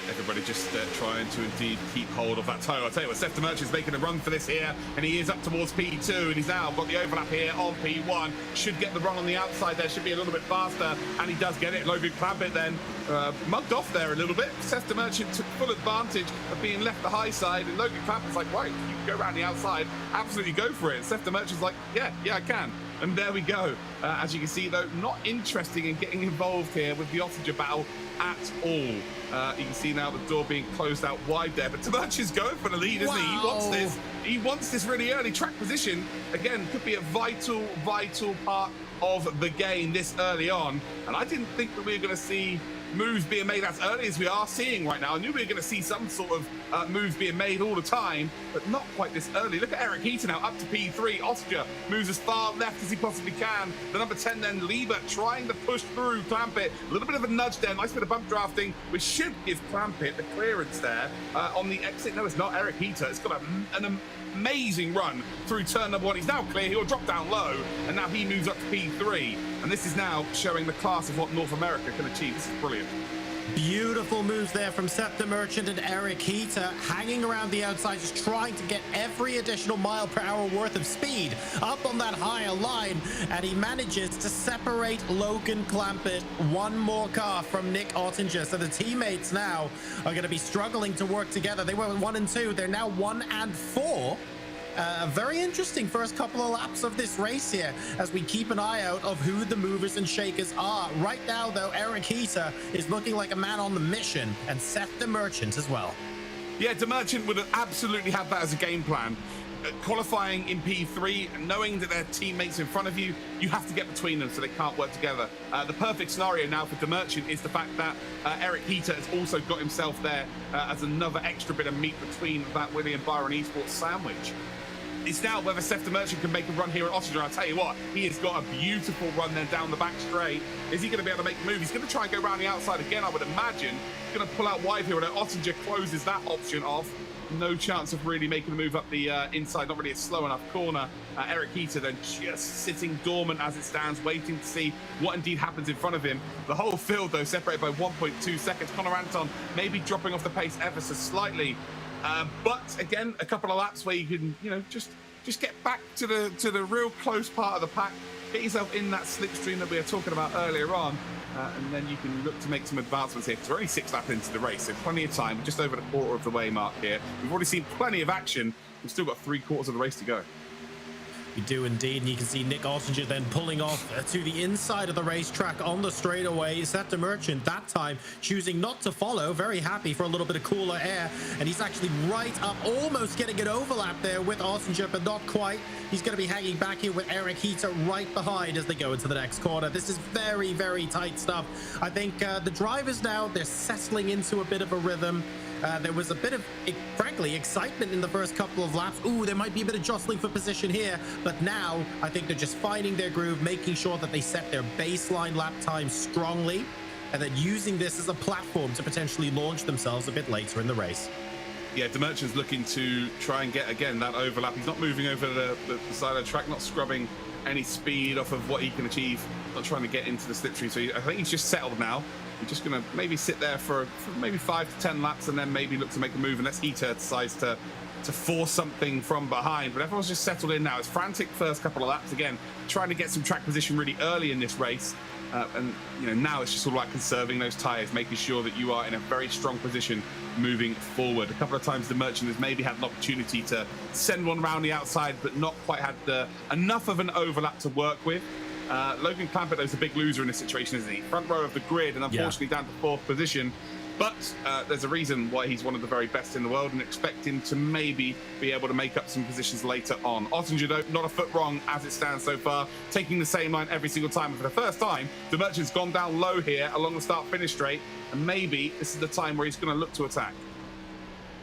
Everybody just trying to indeed keep hold of that toe. I'll tell you what, Seth DeMerchant's making a run for this here, and he is up towards P2, and he's now got the overlap here on P1. Should get the run on the outside there, should be a little bit faster, and he does get it. Logan Clampett then mugged off there a little bit. Seth DeMerchant took full advantage of being left the high side, and Logan Clampett's like, right, you can go around the outside, absolutely go for it. And Seth DeMerchant's like, yeah, I can. And there we go. As you can see, though, not interested in getting involved here with the Ottinger battle at all. You can see now the door being closed out wide there, but DeMerchant's going for the lead, isn't he? He wants this. He wants this really early. Track position, again, could be a vital part of the game this early on. And I didn't think that we were going to see moves being made as early as we are seeing right now. I knew we were going to see some sort of moves being made all the time, but not quite this early. Look at Eric Heaton now up to P3. Ottinger moves as far left as he possibly can. The number 10 then, Lieber, trying to push through Clampett. A little bit of a nudge there. Nice bit of bump drafting, which should give Clampett the clearance there on the exit. No, it's not. Eric Heaton. It's got an amazing run through turn number 1. He's now clear. He'll drop down low, and now he moves up to P3. And this is now showing the class of what North America can achieve. This is brilliant. Beautiful moves there from Seth DeMerchant and Eric Heater, hanging around the outside, just trying to get every additional mile per hour worth of speed up on that higher line, and he manages to separate Logan Clampett one more car from Nick Ottinger. So the teammates now are going to be struggling to work together. They were 1 and 2, they're now 1 and 4. A very interesting first couple of laps of this race here as we keep an eye out of who the movers and shakers are. Right now, though, Eric Heater is looking like a man on the mission, and Seth DeMerchant as well. Yeah, DeMerchant would absolutely have that as a game plan. Qualifying in P3, knowing that their teammates in front of you, you have to get between them so they can't work together. The perfect scenario now for DeMerchant is the fact that Eric Heater has also got himself there as another extra bit of meat between that William Byron Esports sandwich. It's now whether Seth DeMerchant can make a run here at Ottinger. I'll tell you what, he has got a beautiful run then down the back straight. Is he going to be able to make the move? He's going to try and go around the outside again, I would imagine. He's going to pull out wide here, and Ottinger closes that option off. No chance of really making the move up the inside, not really a slow enough corner. Eric Heater then just sitting dormant as it stands, waiting to see what indeed happens in front of him. The whole field, though, separated by 1.2 seconds. Connor Anton maybe dropping off the pace ever so slightly. But again, a couple of laps where you can, just get back to the real close part of the pack, get yourself in that slipstream that we were talking about earlier on, and then you can look to make some advancements here, because we're only 6 laps into the race, so plenty of time. We're just over the quarter of the way mark here. We've already seen plenty of action. We've still got 3/4 of the race to go. We do indeed, and you can see Nick Ottinger then pulling off to the inside of the racetrack on the straightaway. Seth DeMerchant that time choosing not to follow, very happy for a little bit of cooler air, and he's actually right up, almost getting an overlap there with Ottinger, but not quite. He's going to be hanging back here with Eric Heater right behind as they go into the next corner. This is very, very tight stuff. I think the drivers now, they're settling into a bit of a rhythm. There was a bit of, frankly, excitement in the first couple of laps. Ooh, there might be a bit of jostling for position here. But now, I think they're just finding their groove, making sure that they set their baseline lap time strongly, and then using this as a platform to potentially launch themselves a bit later in the race. Yeah, DeMerchant's looking to try and get, again, that overlap. He's not moving over the side of the track, not scrubbing any speed off of what he can achieve, not trying to get into the slipstream. So I think he's just settled now. He's just going to maybe sit there for maybe 5 to 10 laps and then maybe look to make a move, unless Heater decides to force something from behind. But everyone's just settled in now. It's frantic first couple of laps, again, trying to get some track position really early in this race. And now it's just all about conserving those tyres, making sure that you are in a very strong position moving forward. A couple of times DeMerchant has maybe had an opportunity to send one around the outside, but not quite had enough of an overlap to work with. Logan Clampett is a big loser in this situation, isn't he? Front row of the grid, and unfortunately down to 4th position. But there's a reason why he's one of the very best in the world, and expect him to maybe be able to make up some positions later on. Ottinger, though, not a foot wrong as it stands so far, taking the same line every single time. And for the first time, DeMerchant's gone down low here along the start-finish straight, and maybe this is the time where he's going to look to attack.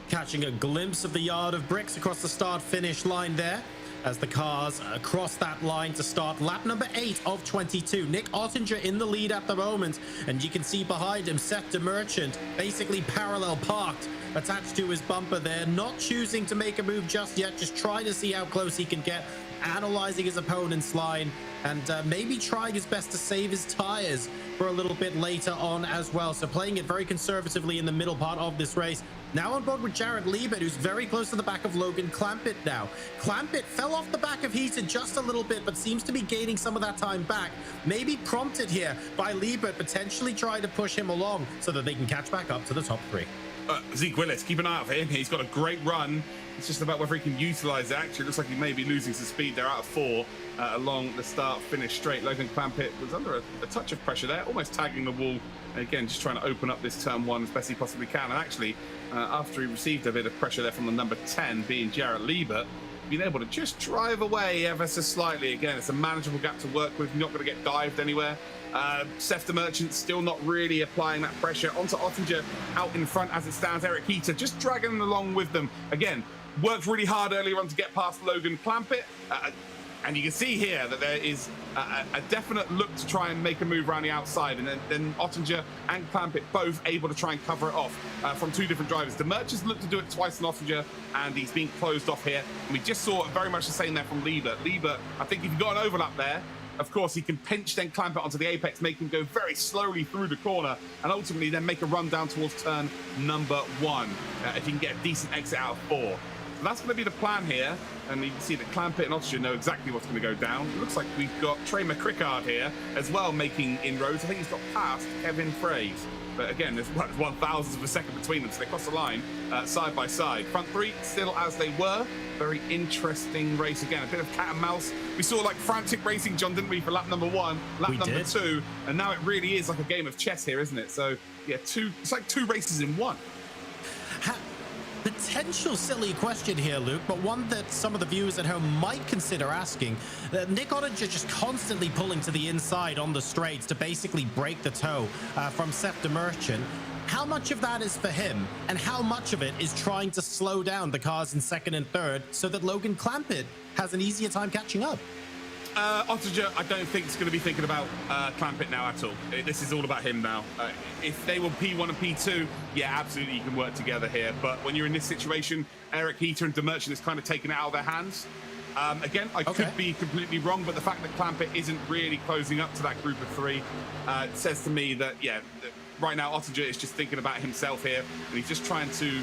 Catching a glimpse of the yard of bricks across the start-finish line there, as the cars cross that line to start lap number 8 of 22. Nick Ottinger in the lead at the moment, and you can see behind him Seth DeMerchant basically parallel parked, attached to his bumper there, not choosing to make a move just yet, just trying to see how close he can get. analyzing his opponent's line, and maybe trying his best to save his tires for a little bit later on as well. So playing it very conservatively in the middle part of this race. Now on board with Jared Liebert, who's very close to the back of Logan Clampett now. Clampett fell off the back of Heater just a little bit, but seems to be gaining some of that time back. Maybe prompted here by Liebert potentially trying to push him along so that they can catch back up to the top 3. Zeke Willis, keep an eye out for him. He's got a great run. It's just about whether he can utilize it. Actually, it looks like he may be losing some speed. They're out of 4 along the start-finish straight. Logan Clampett was under a touch of pressure there, almost tagging the wall. Again, just trying to open up this turn 1 as best he possibly can. And actually, after he received a bit of pressure there from the number 10, being Jarrett Liebert, being able to just drive away ever so slightly. Again, it's a manageable gap to work with. You're not going to get dived anywhere. Seth the Merchant still not really applying that pressure onto Ottinger out in front as it stands. Eric Heater just dragging along with them. Again, worked really hard earlier on to get past Logan Clampett. And you can see here that there is a definite look to try and make a move around the outside. And then Ottinger and Clampett both able to try and cover it off from 2 different drivers. The Merchants looked to do it twice on Ottinger, and he's being closed off here. And we just saw very much the same there from Liebert. Liebert, I think if you've got an overlap there, of course, he can pinch then Clampett onto the apex, make him go very slowly through the corner, and ultimately then make a run down towards turn number 1 if he can get a decent exit out of 4. So that's going to be the plan here, and you can see that Clampett and Ottinger know exactly what's going to go down. It looks like we've got Trey McCrickard here as well making inroads. I think he's got past Kevin Fraze. But again, there's 1,000th of a second between them, so they cross the line side by side. Front 3 still as they were. Very interesting race again. A bit of cat and mouse. We saw like frantic racing, John, didn't we, for lap number 1, lap number 2, and now it really is like a game of chess here, isn't it? So yeah, it's like 2 races in 1. Potential silly question here, Luke, but one that some of the viewers at home might consider asking. Nick Ottinger just constantly pulling to the inside on the straights to basically break the toe from Seth the Merchant. How much of that is for him, and how much of it is trying to slow down the cars in 2nd and 3rd so that Logan Clampett has an easier time catching up? Ottinger, I don't think is going to be thinking about Clampett now at all. This is all about him now. If they were P1 and P2, yeah, absolutely, you can work together here. But when you're in this situation, Eric Heater and DeMerchant has kind of taken it out of their hands. Again, I could be completely wrong, but the fact that Clampett isn't really closing up to that group of 3 says to me that, yeah, right now Ottinger is just thinking about himself here, and he's just trying to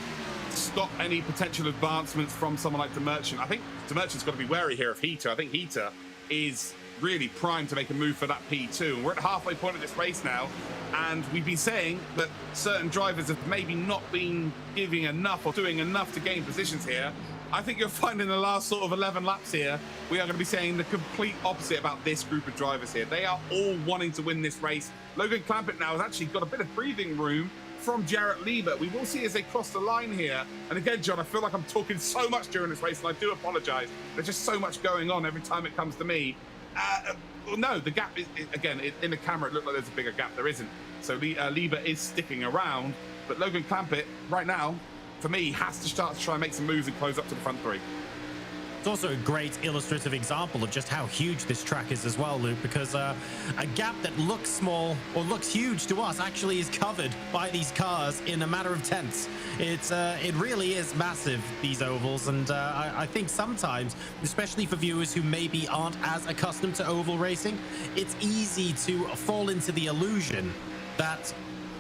stop any potential advancements from someone like DeMerchant. I think DeMerchant's got to be wary here of Heater. I think Heater is really primed to make a move for that P2. And we're at the halfway point of this race now, and we've been saying that certain drivers have maybe not been giving enough or doing enough to gain positions here. I think you'll find in the last sort of 11 laps here, we are going to be saying the complete opposite about this group of drivers here. They are all wanting to win this race. Logan Clampett now has actually got a bit of breathing room from Jarrett Liebert. We will see as they cross the line here. And again, John, I feel like I'm talking so much during this race, and I do apologize. There's just so much going on every time it comes to me. No, the gap is, again, in the camera, it looked like there's a bigger gap. There isn't. So Liebert is sticking around. But Logan Clampett, right now, for me, has to start to try and make some moves and close up to the front 3. It's also a great illustrative example of just how huge this track is as well, Luke, because a gap that looks small or looks huge to us actually is covered by these cars in a matter of tenths. It really is massive, these ovals, and I think sometimes, especially for viewers who maybe aren't as accustomed to oval racing, it's easy to fall into the illusion that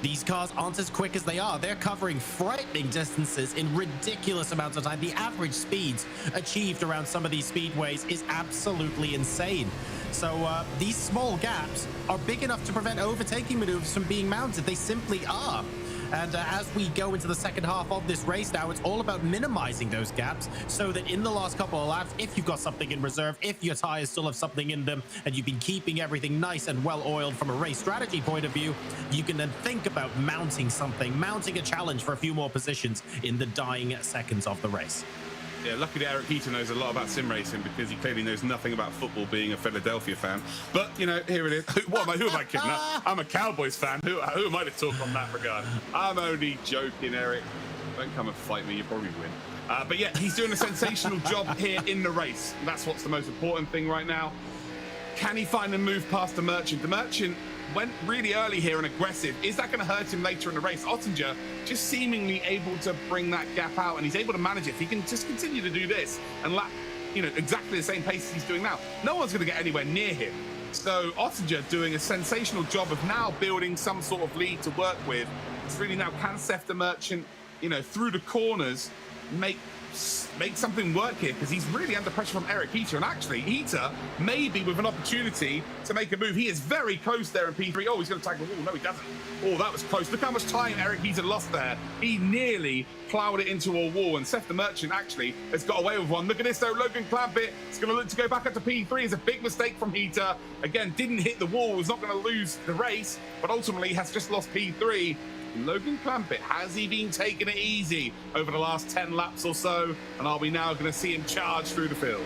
these cars aren't as quick as they are. They're covering frightening distances in ridiculous amounts of time. The average speeds achieved around some of these speedways is absolutely insane. So these small gaps are big enough to prevent overtaking maneuvers from being mounted. They simply are. And as we go into the second half of this race now, it's all about minimizing those gaps so that in the last couple of laps, if you've got something in reserve, if your tires still have something in them, and you've been keeping everything nice and well oiled from a race strategy point of view, you can then think about mounting something, mounting a challenge for a few more positions in the dying seconds of the race. Yeah, luckily Eric Heater knows a lot about sim racing, because he clearly knows nothing about football, being a Philadelphia fan. But, you know, here it is. Who am I kidding? I'm a Cowboys fan. Who am I to talk on that regard? I'm only joking, Eric. Don't come and fight me. You probably win. But yeah, he's doing a sensational job here in the race. That's what's the most important thing right now. Can he find a move past the Merchant? The Merchant went really early here and aggressive. Is that going to hurt him later in the race? Ottinger just seemingly able to bring that gap out, and he's able to manage it. If he can just continue to do this and lap exactly the same pace as he's doing now. No one's going to get anywhere near him. So Ottinger doing a sensational job of now building some sort of lead to work with. It's really now, can Seth the Merchant, through the corners, make something work here, because he's really under pressure from Eric Heater. And actually, Heater maybe with an opportunity to make a move. He is very close there in P3. Oh, he's going to tag the wall. No, he doesn't. Oh, that was close. Look how much time Eric Heater lost there. He nearly plowed it into a wall, and Seth the Merchant actually has got away with one. Look at this though, Logan Clampett is going to look to go back up to P3. It's a big mistake from Heater. Again, didn't hit the wall, was not going to lose the race, but ultimately has just lost P3. Logan Clampett, has he been taking it easy over the last 10 laps or so? And are we now going to see him charge through the field?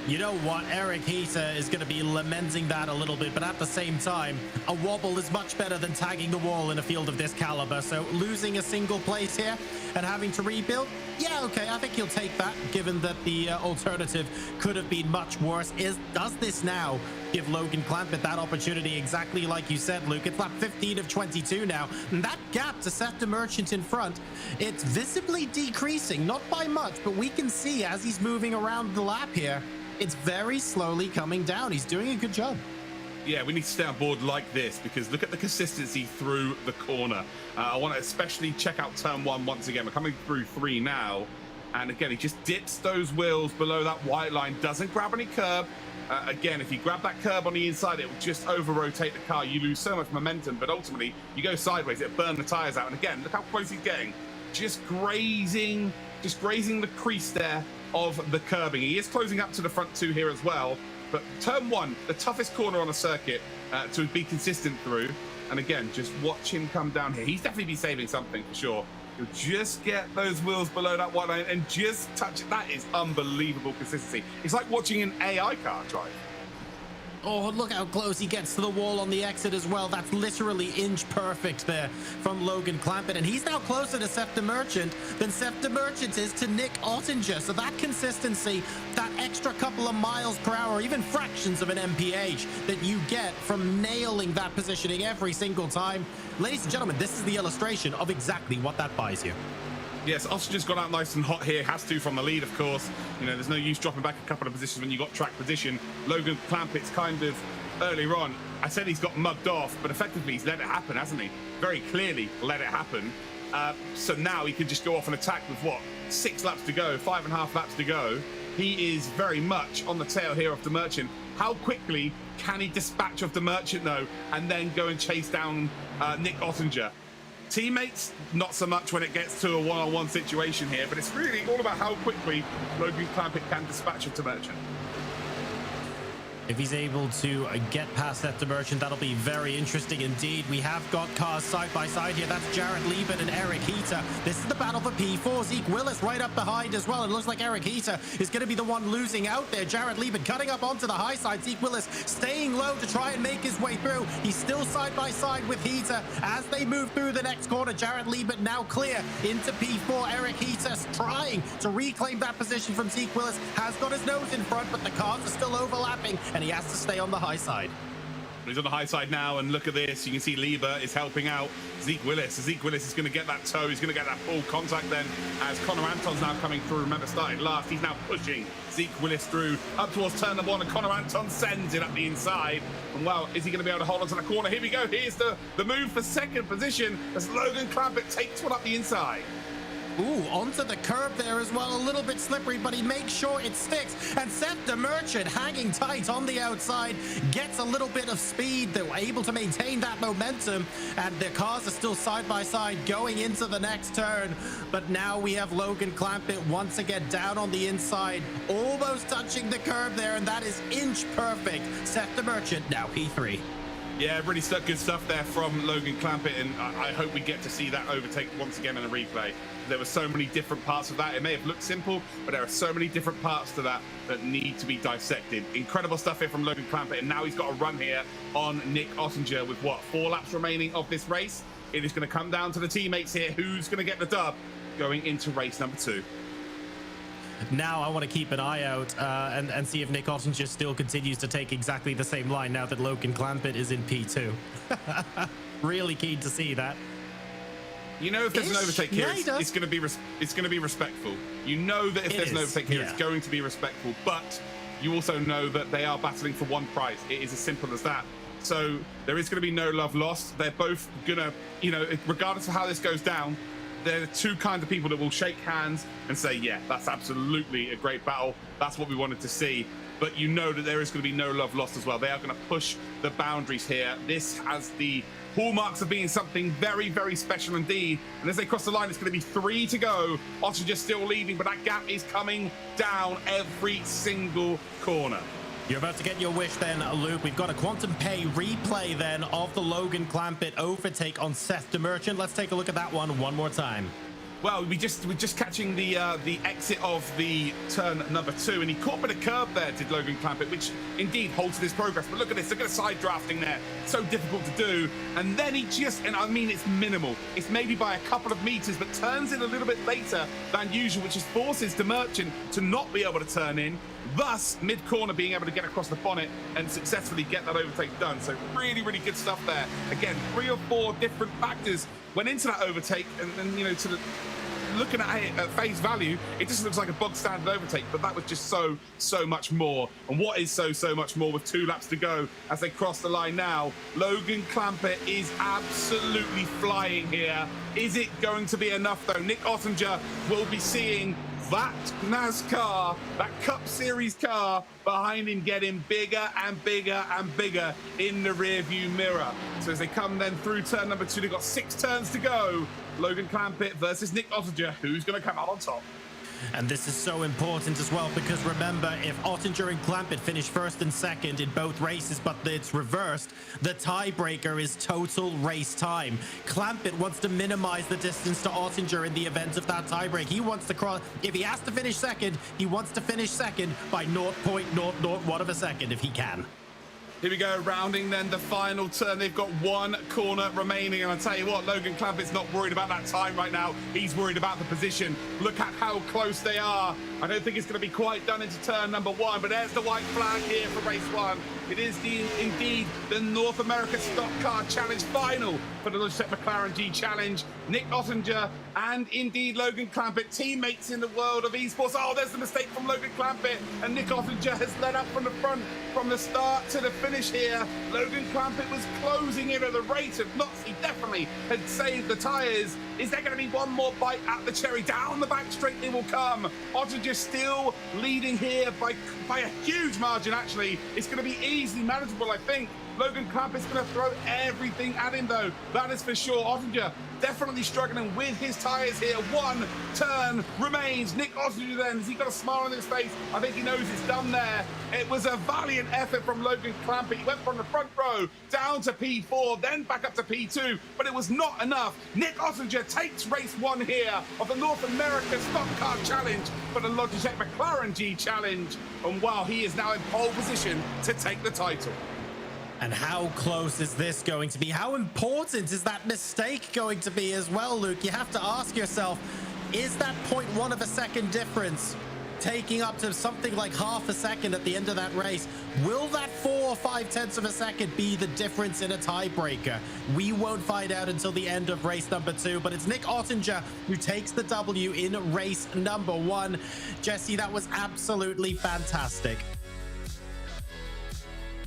You know what? Eric Heater is going to be lamenting that a little bit, but at the same time, a wobble is much better than tagging the wall in a field of this caliber. So losing a single place here and having to rebuild, yeah, okay, I think he'll take that, given that the alternative could have been much worse. Does this now give Logan Clampett that opportunity, exactly like you said, Luke? It's lap 15 of 22 now, and that gap to Seth the Merchant in front, it's visibly decreasing, not by much, but we can see as he's moving around the lap here, it's very slowly coming down. He's doing a good job. Yeah, we need to stay on board like this, because look at the consistency through the corner. I want to especially check out turn one once again. We're coming through 3 now. And again, he just dips those wheels below that white line, doesn't grab any curb. Again, if you grab that curb on the inside, it will just over-rotate the car. You lose so much momentum, but ultimately, you go sideways, it'll burn the tires out. And again, look how close he's getting. Just grazing the crease there of the curbing. He is closing up to the front 2 here as well. But turn 1, the toughest corner on the circuit to be consistent through. And again, just watch him come down here. He's definitely be saving something for sure. He'll just get those wheels below that white line and just touch it. That is unbelievable consistency. It's like watching an AI car drive. Oh, look how close he gets to the wall on the exit as well. That's literally inch perfect there from Logan Clampett. And he's now closer to Seth the Merchant than Seth the Merchant is to Nick Ottinger. So that consistency, that extra couple of miles per hour, even fractions of an mph that you get from nailing that positioning every single time. Ladies and gentlemen, this is the illustration of exactly what that buys you. Yes, Ottinger's gone out nice and hot here. Has to from the lead, of course. There's no use dropping back a couple of positions when you got track position. Logan Clampett's kind of earlier on. I said he's got mugged off, but effectively he's let it happen, hasn't he? Very clearly let it happen. So now he can just go off and attack with what? 6 laps to go, 5.5 laps to go. He is very much on the tail here of the Merchant. How quickly can he dispatch of the Merchant though, and then go and chase down Nick Ottinger? Teammates, not so much when it gets to a one-on-one situation here, but it's really all about how quickly Logan Clampett can dispatch of the Merchant. If he's able to get past Seth the Merchant, that'll be very interesting indeed. We have got cars side by side here. That's Jared Liebert and Eric Heater. This is the battle for P4. Zeke Willis right up behind as well. It looks like Eric Heater is going to be the one losing out there. Jared Liebert cutting up onto the high side. Zeke Willis staying low to try and make his way through. He's still side by side with Heater as they move through the next corner. Jared Liebert now clear into P4. Eric Heater trying to reclaim that position from Zeke Willis. Has got his nose in front, but the cars are still overlapping, and he has to stay on the high side. He's on the high side now, and look at this. You can see Lieber is helping out Zeke Willis. Zeke Willis is going to get that toe. He's going to get that full contact then as Connor Anton's now coming through. Remember, started last. He's now pushing Zeke Willis through up towards turn number 1, and Connor Anton sends it up the inside. And well, is he going to be able to hold on to the corner? Here we go. Here's the move for second position as Logan Clampett takes one up the inside. Ooh, onto the curb there as well. A little bit slippery, but he makes sure it sticks. And Seth the Merchant hanging tight on the outside gets a little bit of speed. They're able to maintain that momentum, and the cars are still side by side going into the next turn. But now we have Logan Clampett once again down on the inside, almost touching the curb there, and that is inch perfect. Seth the Merchant now P3. Yeah, really good stuff there from Logan Clampett, and I hope we get to see that overtake once again in a replay. There were so many different parts of that. It may have looked simple, but there are so many different parts to that that need to be dissected. Incredible stuff here from Logan Clampett, and now he's got a run here on Nick Ottinger with, what, 4 laps remaining of this race? It is going to come down to the teammates here. Who's going to get the dub going into race number 2? Now I want to keep an eye out and see if Nick Ottinger still continues to take exactly the same line now that Logan Clampett is in P2. Really keen to see that. You know if there's an overtake here, Yeah, it's going to be respectful. You know that if there's an overtake here, it's going to be respectful. But you also know that they are battling for one prize. It is as simple as that. So there is going to be no love lost. They're both going to, you know, regardless of how this goes down, they're the two kinds of people that will shake hands and say, yeah, that's absolutely a great battle. That's what we wanted to see. But you know that there is going to be no love lost as well. They are going to push the boundaries here. This has the hallmarks of being something very, very special indeed. And as they cross the line, it's going to be 3 to go. Ottinger still leading, but that gap is coming down every single corner. You're about to get your wish then, Luke. We've got a Quantum Pay replay then of the Logan Clampett overtake on Seth DeMerchant. Let's take a look at that one more time. Well, we're just catching the exit of the turn number 2, and he caught with a curb there, did Logan Clampett, which indeed halted his progress. But look at this, look at the side drafting there. So difficult to do. And then he and I mean, it's minimal. It's maybe by a couple of meters, but turns in a little bit later than usual, which just forces DeMerchant to not be able to turn in, thus mid-corner being able to get across the bonnet and successfully get that overtake done. So really, really good stuff there. Again, 3 or 4 different factors went into that overtake, and you know, looking at it at face value, it just looks like a bog standard overtake, but that was just so much more. And what is so much more with 2 laps to go as they cross the line now? Logan Clampett is absolutely flying here. Is it going to be enough though? Nick Ottinger will be seeing that NASCAR, that Cup Series car behind him getting bigger and bigger and bigger in the rear view mirror. So as they come then through turn number 2, they've got 6 turns to go. Logan Clampett versus Nick Ottinger. Who's going to come out on top? And this is so important as well, because remember, if Ottinger and Clampett finish first and second in both races, but it's reversed, the tiebreaker is total race time. Clampett wants to minimize the distance to Ottinger in the event of that tiebreak. He wants to cross, if he has to finish second, he wants to finish second by 0.001 of a second if he can. Here we go, rounding then the final turn. They've got 1 corner remaining, and I'll tell you what, Logan Clampett's not worried about that time right now. He's worried about the position. Look at how close they are. I don't think it's going to be quite done into turn number 1, but there's the white flag here for race 1. It is indeed the North America Stock Car Challenge final for the Logitech McLaren G Challenge. Nick Ottinger and indeed Logan Clampett, teammates in the world of esports. Oh, there's the mistake from Logan Clampett, and Nick Ottinger has led up from the front from the start to the finish here. Logan Clampett was closing in at the rate of knots. He definitely had saved the tyres. Is there going to be one more bite at the cherry? Down the back straight they will come. Ottinger still leading here by a huge margin, actually. It's going to be easily manageable, I think. Logan Clampett's going to throw everything at him, though. That is for sure. Ottinger definitely struggling with his tyres here. 1 turn remains. Nick Ottinger then, has he got a smile on his face? I think he knows it's done there. It was a valiant effort from Logan Clampett. He went from the front row down to P4, then back up to P2, but it was not enough. Nick Ottinger takes race 1 here of the North America Stock Car Challenge for the Logitech McLaren G Challenge. And wow, he is now in pole position to take the title. And how close is this going to be? How important is that mistake going to be as well, Luke? You have to ask yourself, is that 0.1 of a second difference taking up to something like half a second at the end of that race? Will that 4 or 5 tenths of a second be the difference in a tiebreaker? We won't find out until the end of race number 2, but it's Nick Ottinger who takes the W in race number 1. Jesse, that was absolutely fantastic.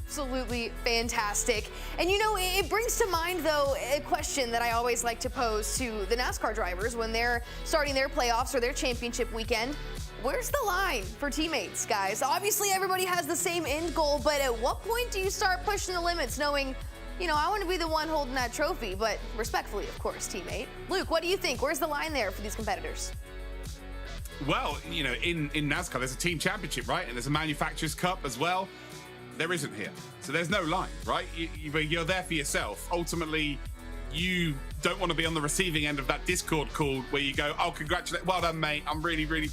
Absolutely fantastic. And you know, it brings to mind, though, a question that I always like to pose to the NASCAR drivers when they're starting their playoffs or their championship weekend. Where's the line for teammates, guys? Obviously, everybody has the same end goal, but at what point do you start pushing the limits, knowing, you know, I want to be the one holding that trophy, but respectfully, of course, teammate. Luke, what do you think? Where's the line there for these competitors? Well, you know, in NASCAR, there's a team championship, right? And there's a manufacturer's cup as well. There isn't here. So there's no line, right? You're there for yourself. Ultimately, you don't want to be on the receiving end of that Discord call where you go, oh, congratulate, well done, mate. I'm really, really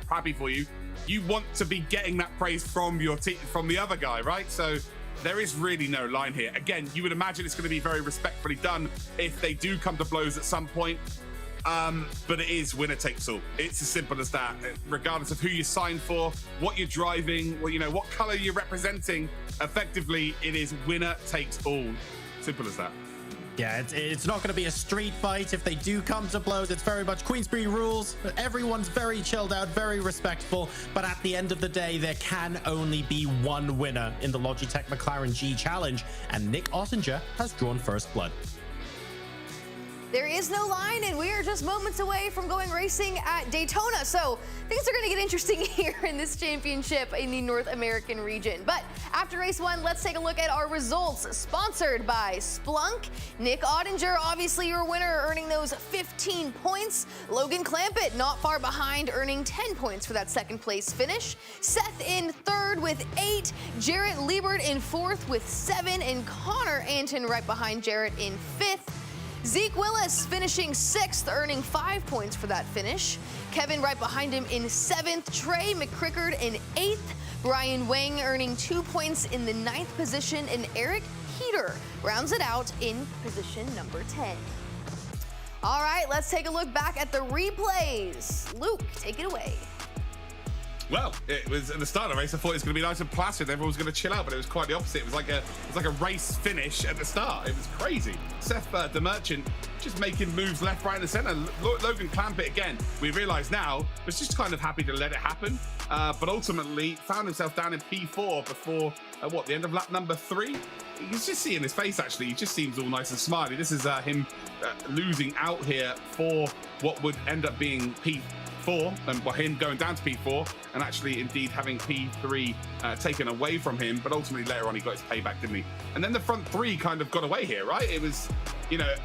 happy for you. You want to be getting that praise from your team, from the other guy, right? So there is really no line here. Again, you would imagine it's going to be very respectfully done if they do come to blows at some point. But it is winner takes all. It's as simple as that. Regardless of who you signed for, what you're driving, well, you know, what color you're representing, effectively, it is winner takes all. Simple as that. Yeah, it's not going to be a street fight. If they do come to blows, it's very much Queensberry rules. Everyone's very chilled out, very respectful. But at the end of the day, there can only be one winner in the Logitech McLaren G Challenge. And Nick Ottinger has drawn first blood. There is no line, and we are just moments away from going racing at Daytona. So things are going to get interesting here in this championship in the North American region. But after race one, let's take a look at our results. Sponsored by Splunk. Nick Ottinger, obviously your winner, earning those 15 points. Logan Clampett, not far behind, earning 10 points for that second place finish. Seth in third with 8. Jarrett Liebert in fourth with 7. And Connor Anton right behind Jarrett in 5th. Zeke Willis finishing 6th, earning 5 points for that finish. Kevin right behind him in 7th. Trey McCrickard in 8th. Brian Wang earning 2 points in the 9th position. And Eric Heater rounds it out in position number 10. All right, let's take a look back at the replays. Luke, take it away. Well, it was at the start of the race. I thought it was going to be nice and placid. Everyone was going to chill out, but it was quite the opposite. It was like a race finish at the start. It was crazy. Seth the Merchant just making moves left, right, and center. Logan Clampett again. We realise now was just kind of happy to let it happen, but ultimately found himself down in P4 before the end of lap number 3. You can just see in his face, actually, he just seems all nice and smiley. This is him losing out here for what would end up being P4, and him going down to P4 and actually indeed having P3 taken away from him, but ultimately later on he got his payback, didn't he? And then the front 3 kind of got away here, right? It was,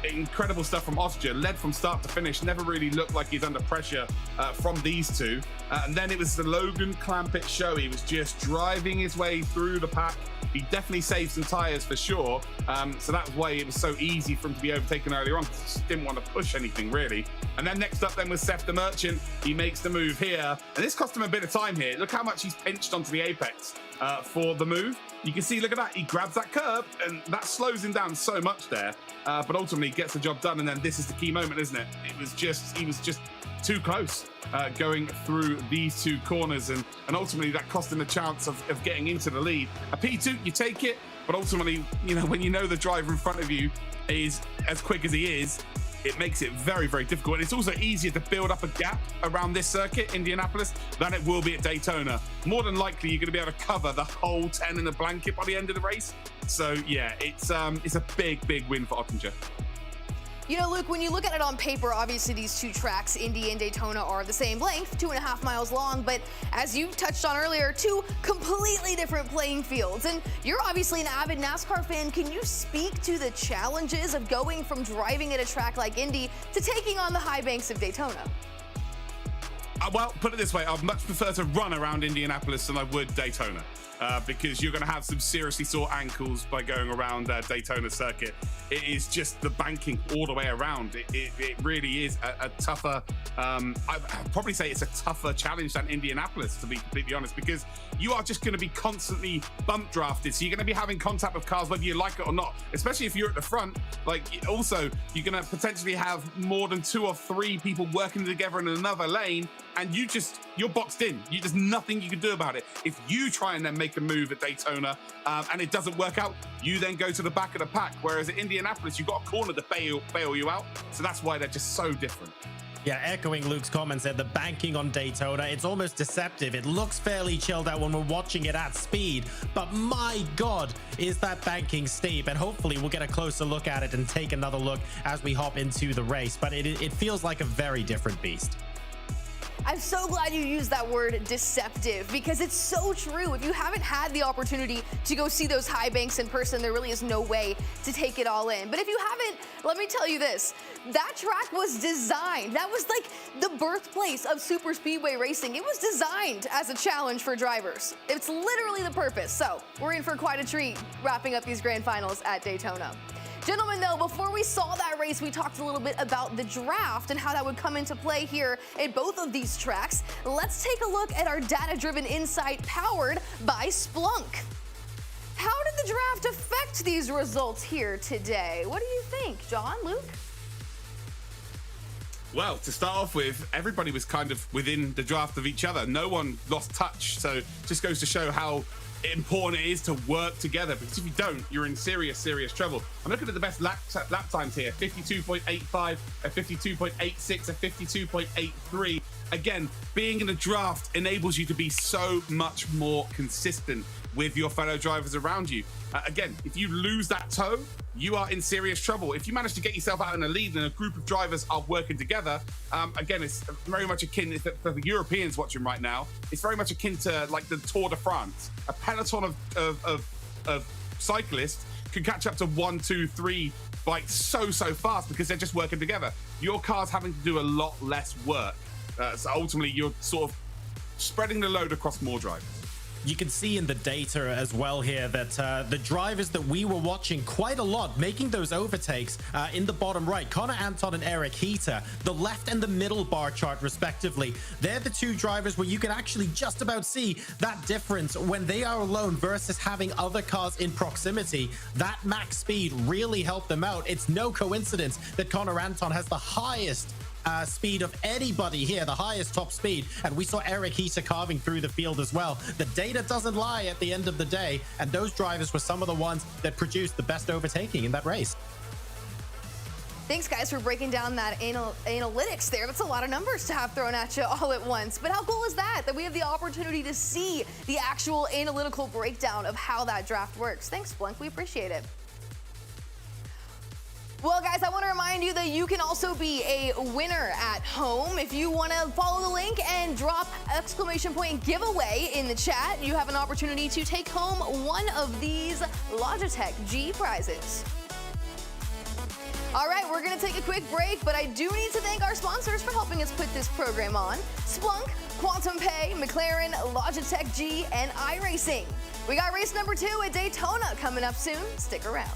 incredible stuff from Ottinger, led from start to finish, never really looked like he's under pressure from these two. And then it was the Logan Clampett show. He was just driving his way through the pack. He definitely saved some tyres for sure. So that's why it was so easy for him to be overtaken earlier on, because he just didn't want to push anything really. And then next up then was Seth the Merchant. He makes the move here, and this cost him a bit of time here. Look how much he's pinched onto the apex for the move. You can see, look at that, he grabs that curb, and that slows him down so much there, but ultimately gets the job done. And then this is the key moment, isn't it? He was just too close going through these two corners, and ultimately that cost him a chance of getting into the lead. A P2, you take it, but ultimately, when you know the driver in front of you is as quick as he is, it makes it very, very difficult. And it's also easier to build up a gap around this circuit, Indianapolis, than it will be at Daytona. More than likely, you're going to be able to cover the whole 10 in a blanket by the end of the race. So yeah, it's a big, big win for Ottinger. Luke, when you look at it on paper, obviously these two tracks, Indy and Daytona, are the same length, 2.5 miles long, but as you touched on earlier, two completely different playing fields. And you're obviously an avid NASCAR fan. Can you speak to the challenges of going from driving at a track like Indy to taking on the high banks of Daytona? Well, put it this way, I'd much prefer to run around Indianapolis than I would Daytona. Because you're going to have some seriously sore ankles by going around Daytona circuit. It is just the banking all the way around. It really is a tougher, I'd probably say it's a tougher challenge than Indianapolis, to be completely honest, because you are just going to be constantly bump drafted. So you're going to be having contact with cars whether you like it or not, especially if you're at the front. Also, you're going to potentially have more than 2 or 3 people working together in another lane, and you're boxed in. There's nothing you can do about it. If you try and then make a move at Daytona and it doesn't work out, you then go to the back of the pack. Whereas at Indianapolis, you've got a corner to bail you out. So that's why they're just so different. Yeah, echoing Luke's comments there, the banking on Daytona, it's almost deceptive. It looks fairly chilled out when we're watching it at speed, but my God, is that banking steep? And hopefully we'll get a closer look at it and take another look as we hop into the race. But it feels like a very different beast. I'm so glad you used that word deceptive, because it's so true. If you haven't had the opportunity to go see those high banks in person, there really is no way to take it all in. But if you haven't, let me tell you this, that track was designed. That was like the birthplace of super speedway racing. It was designed as a challenge for drivers. It's literally the purpose. So we're in for quite a treat wrapping up these grand finals at Daytona. Gentlemen, though, before we saw that race, we talked a little bit about the draft and how that would come into play here at both of these tracks. Let's take a look at our data-driven insight powered by Splunk. How did the draft affect these results here today? What do you think, John, Luke? Well, to start off with, everybody was kind of within the draft of each other. No one lost touch, so just goes to show how important it is to work together, because if you don't, you're in serious trouble. I'm looking at the best lap times here: 52.85, a 52.86, a 52.83. Again, being in a draft enables you to be so much more consistent with your fellow drivers around you. Again, if you lose that toe, you are in serious trouble. If you manage to get yourself out in a lead and a group of drivers are working together, again, it's very much akin, for the Europeans watching right now, it's very much akin to like the Tour de France. A peloton of cyclists can catch up to 1, 2, 3 bikes so fast because they're just working together. Your car's having to do a lot less work. So ultimately, you're sort of spreading the load across more drivers. You can see in the data as well here that the drivers that we were watching quite a lot making those overtakes in the bottom right, Connor Anton and Eric Heater, the left and the middle bar chart respectively, they're the two drivers where you can actually just about see that difference when they are alone versus having other cars in proximity. That max speed really helped them out. It's no coincidence that Connor Anton has the highest speed of anybody here, the highest top speed, and we saw Eric Heater carving through the field as well. The data doesn't lie at the end of the day, and those drivers were some of the ones that produced the best overtaking in that race. Thanks, guys, for breaking down that analytics there. That's a lot of numbers to have thrown at you all at once. But how cool is that we have the opportunity to see the actual analytical breakdown of how that draft works? Thanks, Blunk. We appreciate it. Well, guys, I want to remind you that you can also be a winner at home. If you want to follow the link and drop ! giveaway in the chat, you have an opportunity to take home one of these Logitech G prizes. All right, we're going to take a quick break, but I do need to thank our sponsors for helping us put this program on: Splunk, Quantum Pay, McLaren, Logitech G, and iRacing. We got race number 2 at Daytona coming up soon. Stick around.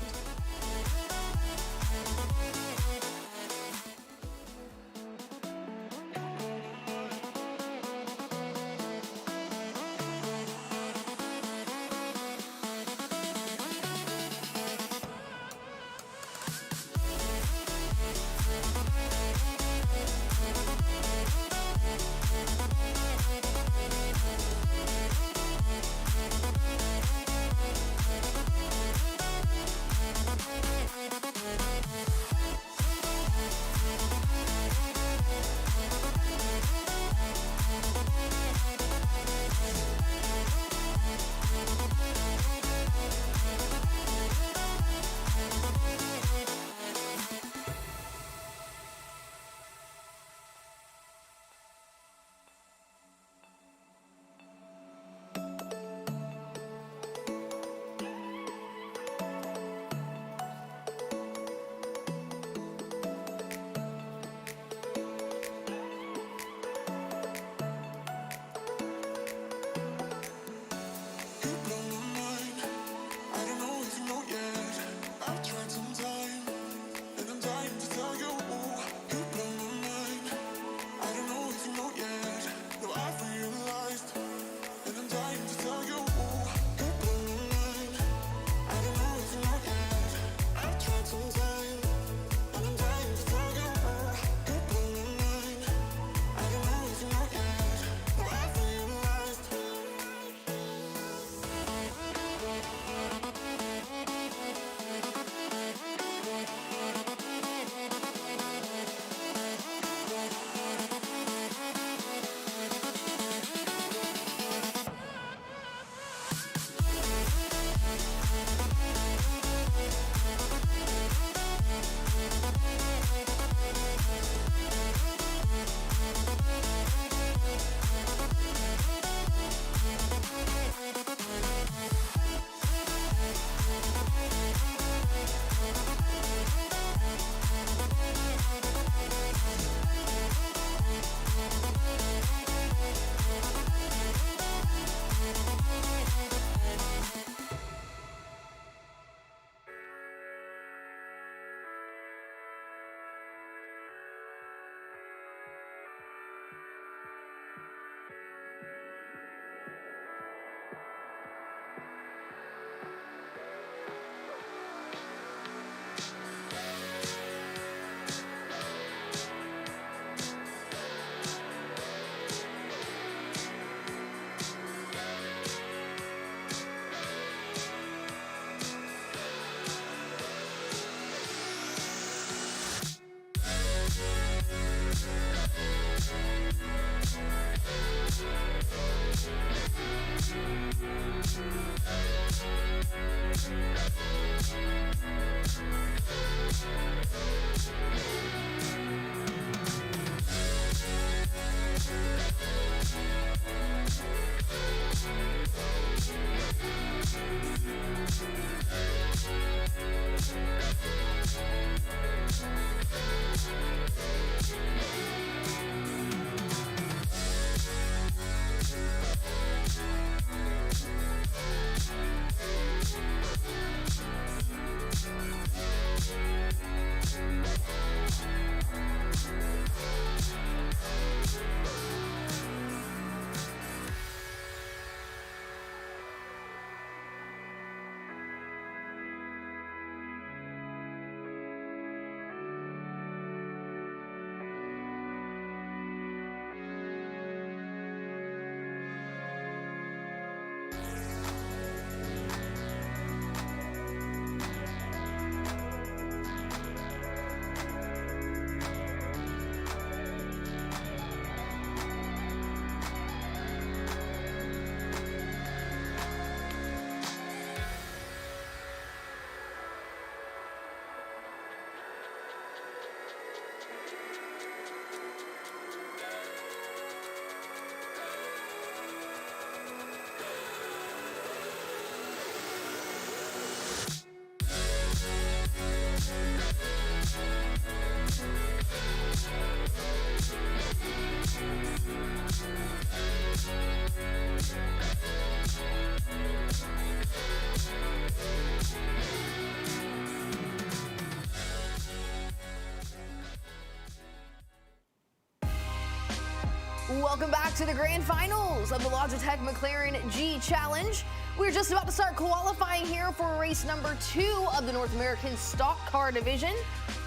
Welcome back to the grand finals of the Logitech McLaren G Challenge. We're just about to start qualifying here for race number 2 of the North American Stock Car Division.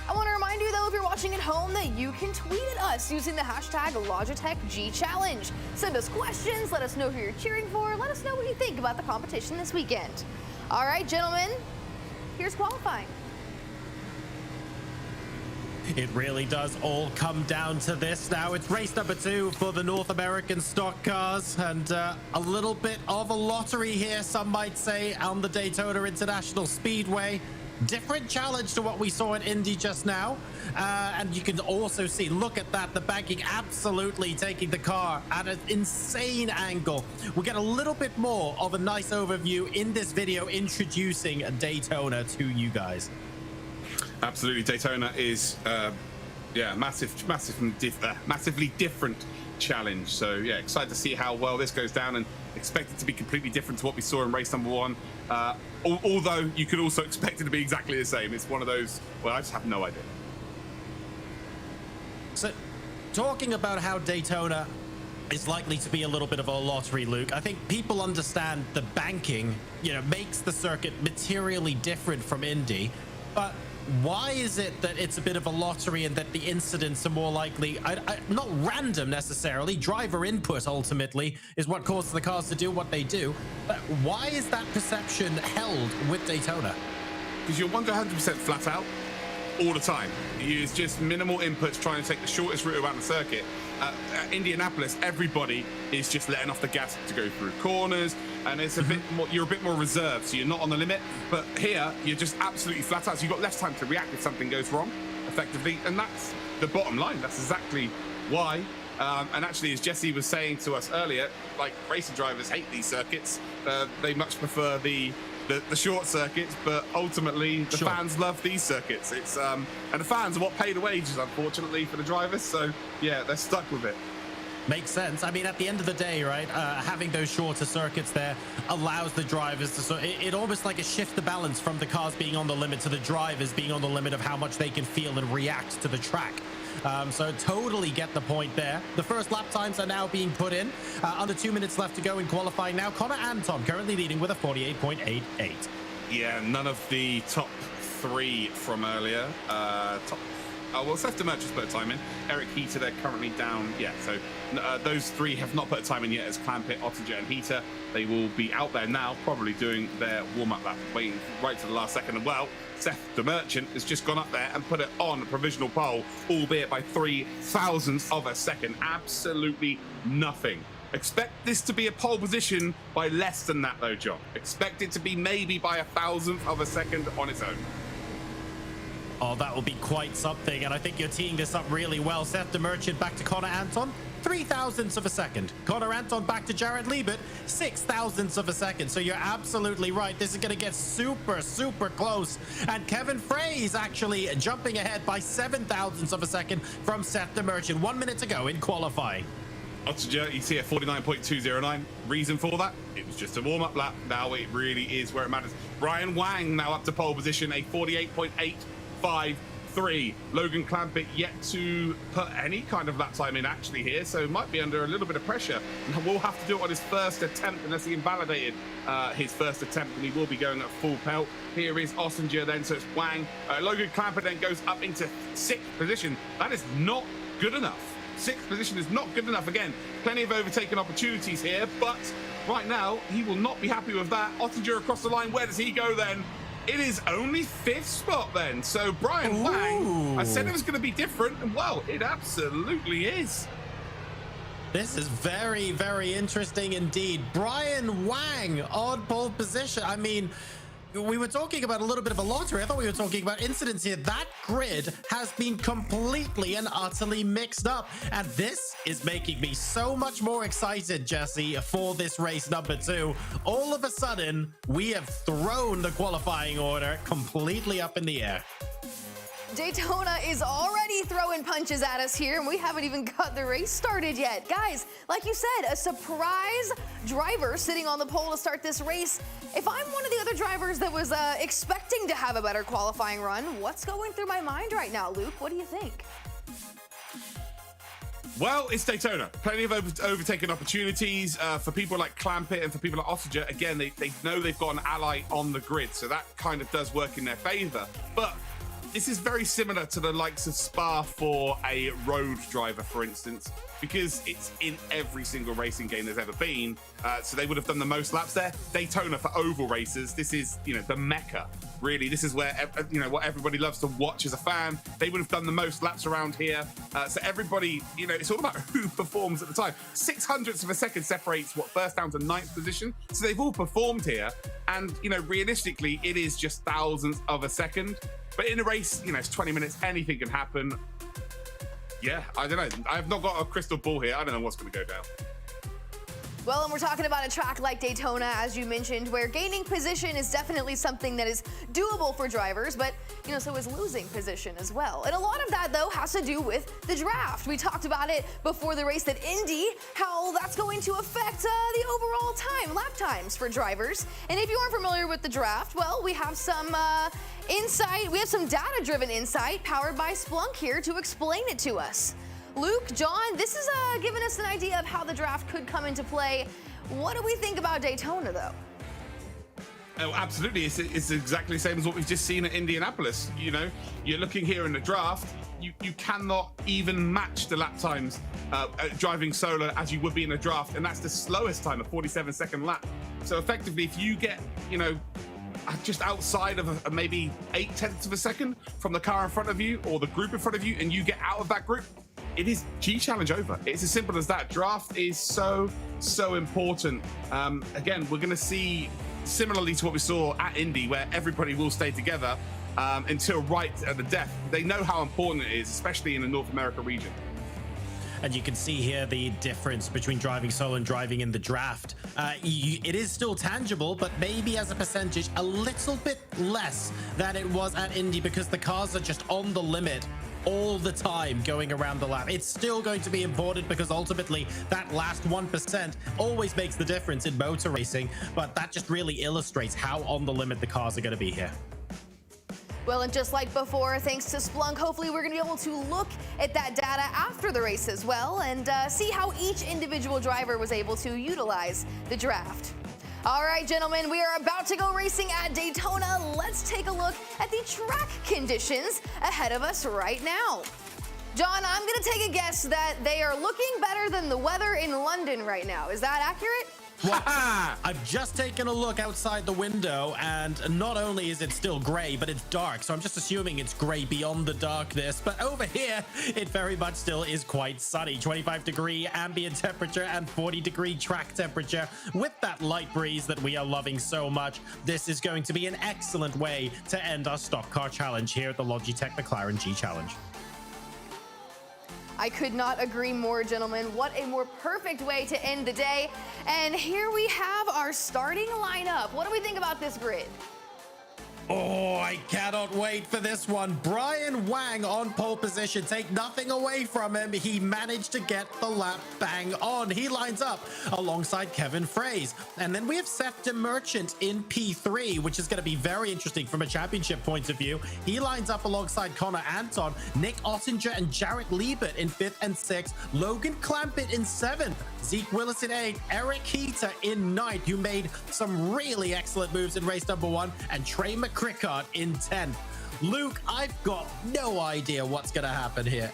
I want to remind you, though, if you're watching at home, that you can tweet at us using the hashtag Logitech G Challenge. Send us questions, let us know who you're cheering for, let us know what you think about the competition this weekend. All right, gentlemen, here's qualifying. It really does all come down to this now. It's race number 2 for the North American stock cars, and a little bit of a lottery here, some might say, on the Daytona International Speedway. Different challenge to what we saw at Indy just now. And you can also see, look at that, the banking absolutely taking the car at an insane angle. We get a little bit more of a nice overview in this video introducing Daytona to you guys. Absolutely, Daytona is massively different challenge. So yeah, excited to see how well this goes down, and expect it to be completely different to what we saw in race number 1. Although you could also expect it to be exactly the same. It's one of those, well, I just have no idea. So talking about how Daytona is likely to be a little bit of a lottery, Luke, I think people understand the banking, makes the circuit materially different from Indy, but why is it that it's a bit of a lottery and that the incidents are more likely, not random necessarily, driver input ultimately is what causes the cars to do what they do, but why is that perception held with Daytona? Because you're 100% flat out all the time. You use just minimal inputs trying to take the shortest route around the circuit. At Indianapolis, everybody is just letting off the gas to go through corners, and it's a bit more, you're a bit more reserved, so you're not on the limit. But here, you're just absolutely flat out, so you've got less time to react if something goes wrong, effectively, and that's the bottom line. That's exactly why. And actually, as Jesse was saying to us earlier, like, racing drivers hate these circuits. They much prefer the short circuits, but ultimately the fans love these circuits. It's and the fans are what pay the wages, unfortunately, for the drivers. So yeah, they're stuck with it. Makes sense. I mean, at the end of the day, right, having those shorter circuits there allows the drivers to it almost like a shift the balance from the cars being on the limit to the drivers being on the limit of how much they can feel and react to the track. So totally get the point there. The first lap times are now being put in. Under 2 minutes left to go in qualifying now. Connor Anton currently leading with a 48.88. Yeah, none of the top 3 from earlier. Well, Seth DeMerchant's put a time in. Eric Heater, they're currently down. Yeah, so those 3 have not put a time in yet as Clampett, Ottinger, and Heater. They will be out there now, probably doing their warm-up lap, waiting right to the last second. And well, Seth DeMerchant has just gone up there and put it on a provisional pole, albeit by 0.003 of a second. Absolutely nothing. Expect this to be a pole position by less than that, though, John. Expect it to be maybe by 1,000th of a second on its own. Oh, that will be quite something, and I think you're teeing this up really well. Seth DeMerchant back to Connor Anton, 0.003 of a second. Connor Anton back to Jared Liebert, 0.006 of a second. So you're absolutely right. This is going to get super, super close. And Kevin Frey's actually jumping ahead by 0.007 of a second from Seth DeMerchant. 1 minute to go in qualifying. Ottinger, you see a 49.209. Reason for that? It was just a warm-up lap. Now it really is where it matters. Brian Wang now up to pole position, a 48.853. Logan Clampett yet to put any kind of lap time in actually here, so might be under a little bit of pressure. And will have to do it on his first attempt unless he invalidated his first attempt, and he will be going at full pelt. Here is Ottinger then, so it's Wang. Logan Clampett then goes up into 6th position. That is not good enough. 6th position is not good enough. Again, plenty of overtaken opportunities here, but right now he will not be happy with that. Ottinger across the line. Where does he go then? It is only 5th spot then. So Brian Wang, I said it was going to be different, and well, it absolutely is. This is very, very interesting indeed. Brian Wang on pole position. I mean, we were talking about a little bit of a lottery. I thought we were talking about incidents here. That grid has been completely and utterly mixed up. And this is making me so much more excited, Jesse, for this race number 2. All of a sudden, we have thrown the qualifying order completely up in the air. Daytona is already throwing punches at us here, and we haven't even got the race started yet. Guys, like you said, a surprise driver sitting on the pole to start this race. If I'm one of the other drivers that was expecting to have a better qualifying run, what's going through my mind right now, Luke? What do you think? Well, it's Daytona. Plenty of overtaking opportunities for people like Clampett and for people like Ossinger. Again, they know they've got an ally on the grid, so that kind of does work in their favor. But this is very similar to the likes of Spa for a road driver, for instance, because it's in every single racing game there's ever been. So they would have done the most laps there. Daytona for oval racers, this is, the Mecca, really. This is where, what everybody loves to watch as a fan. They would have done the most laps around here. So everybody, it's all about who performs at the time. 600ths of a second separates first down to ninth position. So they've all performed here. And, realistically, it is just thousandths of a second. But in a race, it's 20 minutes, anything can happen. Yeah, I don't know. I have not got a crystal ball here. I don't know what's going to go down. Well, and we're talking about a track like Daytona, as you mentioned, where gaining position is definitely something that is doable for drivers, but, so is losing position as well. And a lot of that, though, has to do with the draft. We talked about it before the race at Indy, how that's going to affect the overall lap times for drivers. And if you aren't familiar with the draft, well, we have some insight. We have some data-driven insight powered by Splunk here to explain it to us. Luke, John, this is giving us an idea of how the draft could come into play. What do we think about Daytona, though? Oh, absolutely. It's exactly the same as what we've just seen at Indianapolis. You're looking here in the draft, you cannot even match the lap times driving solo as you would be in a draft, and that's the slowest time, a 47-second lap. So effectively, if you get, just outside of maybe 0.8 of a second from the car in front of you or the group in front of you, and you get out of that group, it is G challenge over. It's as simple as that. Draft is so important. Again, we're going to see similarly to what we saw at Indy, where everybody will stay together until right at the death. They know how important it is, especially in the North America region. And you can see here the difference between driving solo and driving in the draft. It is still tangible, but maybe as a percentage, a little bit less than it was at Indy, because the cars are just on the limit all the time going around the lap. It's still going to be important because ultimately that last 1% always makes the difference in motor racing, but that just really illustrates how on the limit the cars are going to be here. Well, and just like before, thanks to Splunk, hopefully we're going to be able to look at that data after the race as well and see how each individual driver was able to utilize the draft. All right, gentlemen, we are about to go racing at Daytona. Let's take a look at the track conditions ahead of us right now. John, I'm going to take a guess that they are looking better than the weather in London right now. Is that accurate? I've just taken a look outside the window, and not only is it still gray, but it's dark. So I'm just assuming it's gray beyond the darkness. But over here, it very much still is quite sunny. 25-degree ambient temperature and 40-degree track temperature with that light breeze that we are loving so much. This is going to be an excellent way to end our stock car challenge here at the Logitech McLaren G Challenge. I could not agree more, gentlemen. What a more perfect way to end the day. And here we have our starting lineup. What do we think about this grid? Oh, I cannot wait for this one. Brian Wang on pole position. Take nothing away from him. He managed to get the lap bang on. He lines up alongside Kevin Fraze. And then we have Seth DeMerchant in P3, which is going to be very interesting from a championship point of view. He lines up alongside Connor Anton, Nick Ottinger and Jarrett Liebert in 5th and 6th, Logan Clampett in 7th, Zeke Willis in 8th, Eric Heater in 9th, who made some really excellent moves in race number 1, and Trey McCrickard in 10th. Luke, I've got no idea what's going to happen here.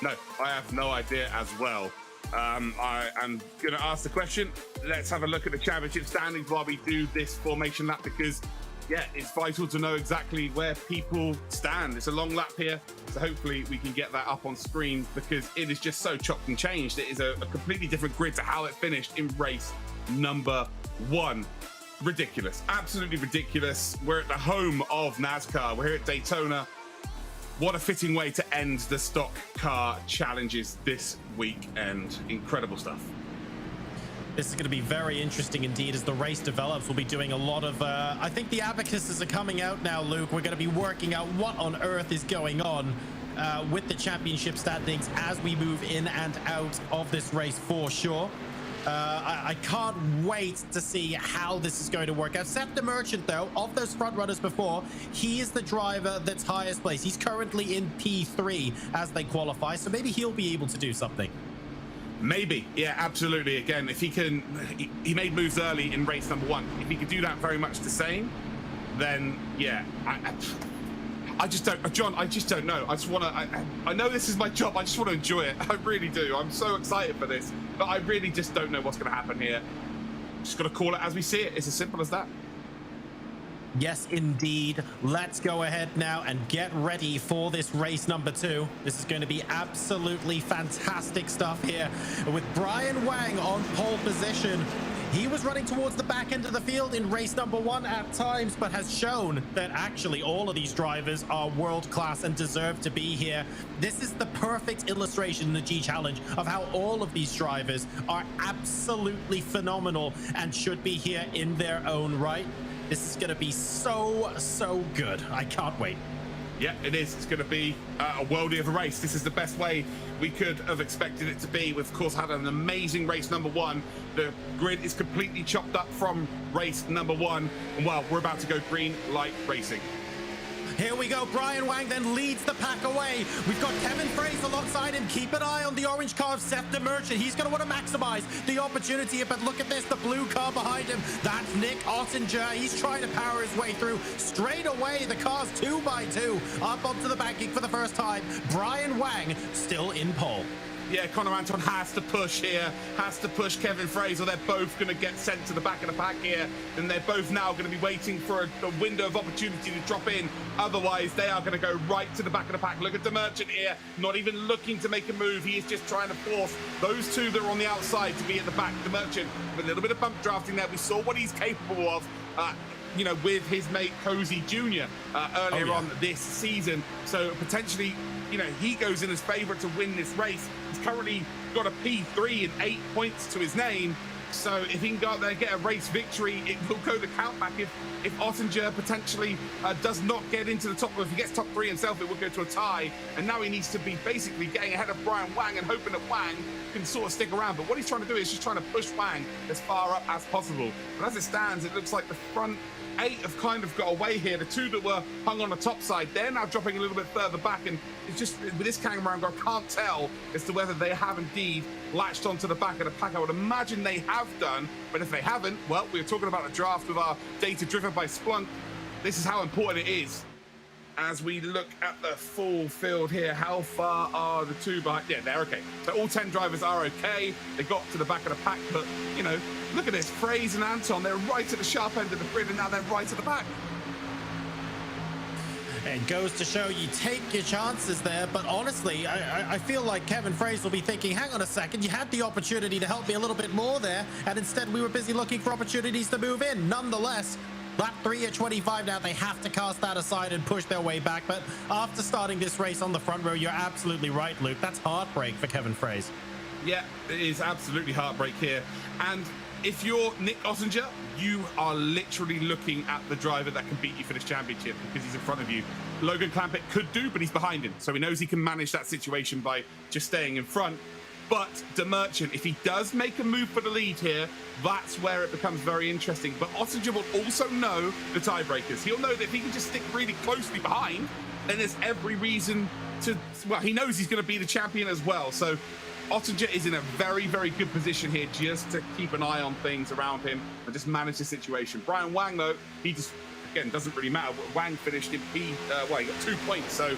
No, I have no idea as well. I'm going to ask the question. Let's have a look at the championship standings while we do this formation lap, because, yeah, it's vital to know exactly where people stand. It's a long lap here, so hopefully we can get that up on screen, because it is just so chopped and changed. It is a completely different grid to how it finished in race number 1. Ridiculous, absolutely ridiculous. We're at the home of NASCAR. We're here at Daytona. What a fitting way to end the stock car challenges this weekend. Incredible stuff. This is going to be very interesting indeed as the race develops. We'll be doing a lot of, I think the abacuses are coming out now, Luke. We're going to be working out what on earth is going on with the championship standings as we move in and out of this race for sure. I can't wait to see how this is going to work out. Seth the Merchant, though, of those front runners before, he is the driver that's highest place. He's currently in P3 as they qualify, so maybe he'll be able to do something. Maybe, yeah, absolutely. Again, if he can, he made moves early in race number 1. If he could do that very much the same, then yeah, I just don't, John, I just don't know. I just want to, I know this is my job. I just want to enjoy it. I really do. I'm so excited for this, but I really just don't know what's going to happen here. Just got to call it as we see it. It's as simple as that. Yes, indeed. Let's go ahead now and get ready for this race number 2. This is going to be absolutely fantastic stuff here with Brian Wang on pole position. He was running towards the back end of the field in race number 1 at times, but has shown that actually all of these drivers are world-class and deserve to be here. This is the perfect illustration in the G Challenge of how all of these drivers are absolutely phenomenal and should be here in their own right. This is going to be so good. I can't wait. Yeah, it is. It's going to be a worldie of a race. This is the best way we could have expected it to be. We've, of course, had an amazing race number 1. The grid is completely chopped up from race number 1. And, well, we're about to go green light racing. Here we go. Brian Wang then leads the pack away. We've got Kevin Fraser alongside him. Keep an eye on the orange car of Seth the Merchant. He's going to want to maximize the opportunity. But look at this, the blue car behind him. That's Nick Ottinger. He's trying to power his way through. Straight away, the car's 2x2 up onto the banking for the first time. Brian Wang still in pole. Yeah, Connor Anton has to push here, has to push Kevin Fraser. They're both going to get sent to the back of the pack here, and they're both now going to be waiting for a window of opportunity to drop in. Otherwise, they are going to go right to the back of the pack. Look at the Merchant here, not even looking to make a move. He is just trying to force those two that are on the outside to be at the back. The Merchant, with a little bit of bump drafting there. We saw what he's capable of. You know, with his mate Cozy Jr. Earlier on this season. So potentially, you know, he goes in as favourite to win this race. He's currently got a P3 and 8 points to his name. So if he can go out there and get a race victory, it will go the count back. If Ottinger potentially does not get into the top, if he gets top 3 himself, it will go to a tie. And now he needs to be basically getting ahead of Brian Wang and hoping that Wang can sort of stick around. But what he's trying to do is just trying to push Wang as far up as possible. But as it stands, it looks like the front 8 have kind of got away here. The 2 that were hung on the top side, they're now dropping a little bit further back, and it's just with this camera angle, I can't tell as to whether they have indeed latched onto the back of the pack. I would imagine they have done, but if they haven't, well, we were talking about a draft with our data driven by Splunk. This is how important it is. As we look at the full field here, how far are the 2 behind? Yeah, they're okay. So all 10 drivers are okay. They got to the back of the pack, but, you know, look at this. Fraser and Anton, they're right at the sharp end of the grid, and now they're right at the back. It goes to show you take your chances there, but honestly, I feel like Kevin Fraser will be thinking, hang on a second, you had the opportunity to help me a little bit more there, and instead we were busy looking for opportunities to move in. Nonetheless, lap 3 at 25 now, they have to cast that aside and push their way back. But after starting this race on the front row, you're absolutely right, Luke. That's heartbreak for Kevin Fraser. Yeah, it is absolutely heartbreak here. And if you're Nick Ottinger, you are literally looking at the driver that can beat you for this championship because he's in front of you. Logan Clampett could do, but he's behind him. So he knows he can manage that situation by just staying in front. But the Merchant, if he does make a move for the lead here, that's where it becomes very interesting. But Ottinger will also know the tiebreakers. He'll know that if he can just stick really closely behind, then there's every reason to, well, he knows he's going to be the champion as well. So Ottinger is in a very, very good position here just to keep an eye on things around him and just manage the situation. Brian Wang, though, he just, again, doesn't really matter. Wang finished in well, he got 2 points. So,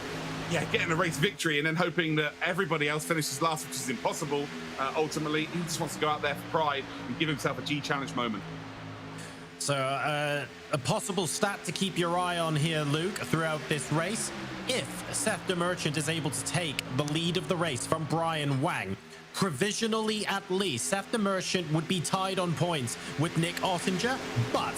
yeah, getting a race victory and then hoping that everybody else finishes last, which is impossible. Ultimately, he just wants to go out there for pride and give himself a G Challenge moment. So, a possible stat to keep your eye on here, Luke, throughout this race. If Seth the Merchant is able to take the lead of the race from Brian Wang, provisionally at least, Seth the Merchant would be tied on points with Nick Ottinger. But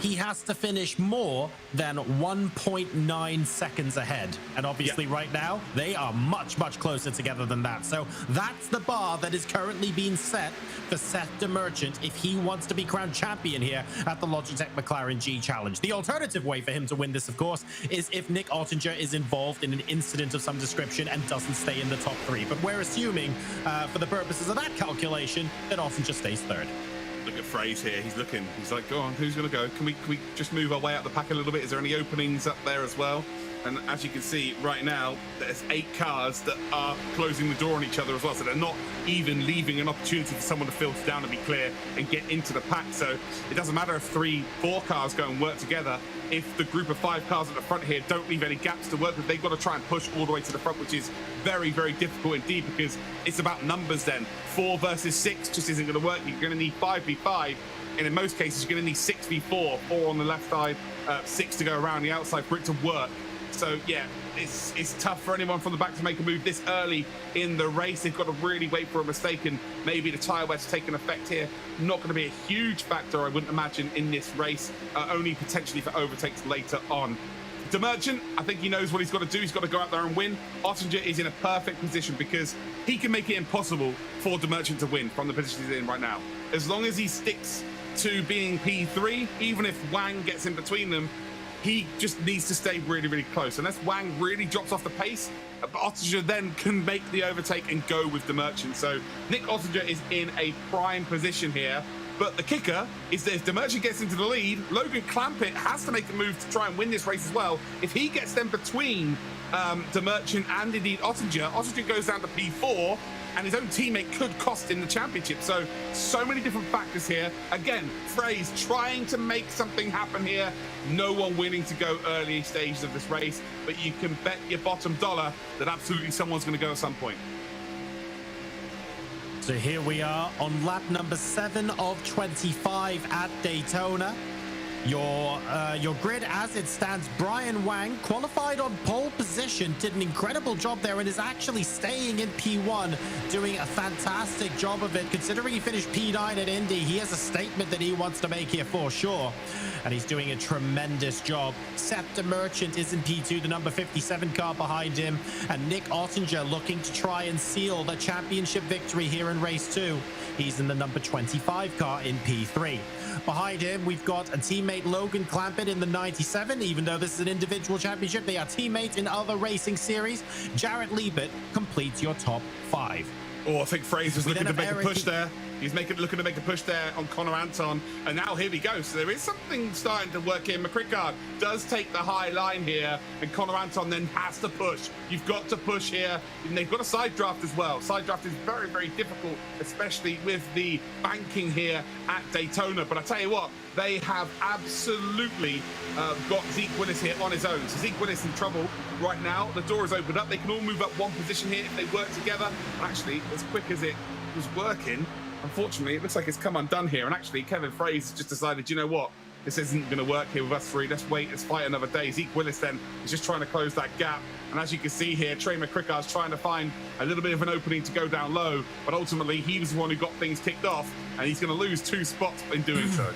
he has to finish more than 1.9 seconds ahead. And obviously right now, they are much, much closer together than that. So that's the bar that is currently being set for Seth the Merchant if he wants to be crowned champion here at the Logitech McLaren G Challenge. The alternative way for him to win this, of course, is if Nick Ottinger is involved in an incident of some description and doesn't stay in the top 3. But we're assuming, for the purposes of that calculation, that Ottinger stays 3rd. Look at Fraze here. He's looking. He's like, go on, who's going to go? Can we just move our way out the pack a little bit? Is there any openings up there as well? And as you can see right now, there's 8 cars that are closing the door on each other as well. So they're not even leaving an opportunity for someone to filter down and be clear and get into the pack. So it doesn't matter if 3, 4 cars go and work together. If the group of 5 cars at the front here don't leave any gaps to work with, they've got to try and push all the way to the front, which is very, very difficult indeed, because it's about numbers then. 4 versus 6 just isn't going to work. You're going to need 5v5. And in most cases, you're going to need 6v4, 4 on the left side, 6 to go around the outside for it to work. So yeah, it's tough for anyone from the back to make a move this early in the race. They've got to really wait for a mistake, and maybe the tyre wedge taking effect here. Not going to be a huge factor, I wouldn't imagine, in this race, only potentially for overtakes later on. The Merchant, I think he knows what he's got to do. He's got to go out there and win. Ottinger is in a perfect position because he can make it impossible for the Merchant to win from the position he's in right now. As long as he sticks to being P3, even if Wang gets in between them, he just needs to stay really, really close. Unless Wang really drops off the pace, Ottinger then can make the overtake and go with the Merchant. So Nick Ottinger is in a prime position here. But the kicker is that if the Merchant gets into the lead, Logan Clampett has to make a move to try and win this race as well. If he gets them between the Merchant and indeed Ottinger goes down to P4, and his own teammate could cost him the championship. So many different factors here. Again, Fraze trying to make something happen here. No one willing to go early stages of this race, but you can bet your bottom dollar that absolutely someone's going to go at some point. So here we are on lap number 7 of 25 at Daytona. Your grid as it stands, Brian Wang qualified on pole position, did an incredible job there and is actually staying in P1, doing a fantastic job of it. Considering he finished P9 at Indy, he has a statement that he wants to make here for sure. And he's doing a tremendous job. Seth the Merchant is in P2, the number 57 car behind him. And Nick Ottinger looking to try and seal the championship victory here in race 2. He's in the number 25 car in P3. Behind him, we've got a teammate Logan Clampett in the 97. Even though this is an individual championship, they are teammates in other racing series. Jarrett Liebert completes your top 5. Oh, I think Fraze was looking to make a push there. He's looking to make a push there on Connor Anton, and now here we go. So there is something starting to work here. McCrickard does take the high line here, and Connor Anton then has to push. You've got to push here, and they've got a side draft as well. Side draft is very, very difficult, especially with the banking here at Daytona. But I tell you what, they have absolutely got Zeke Willis here on his own. So Zeke Willis in trouble right now. The door is opened up. They can all move up one position here if they work together. And actually, as quick as it was working, unfortunately, it looks like it's come undone here. And actually, Kevin Fraze just decided, you know what? This isn't going to work here with us 3. Let's wait. Let's fight another day. Zeke Willis then is just trying to close that gap. And as you can see here, Trey McCrickard's trying to find a little bit of an opening to go down low. But ultimately, he was the one who got things kicked off. And he's going to lose 2 spots in doing so.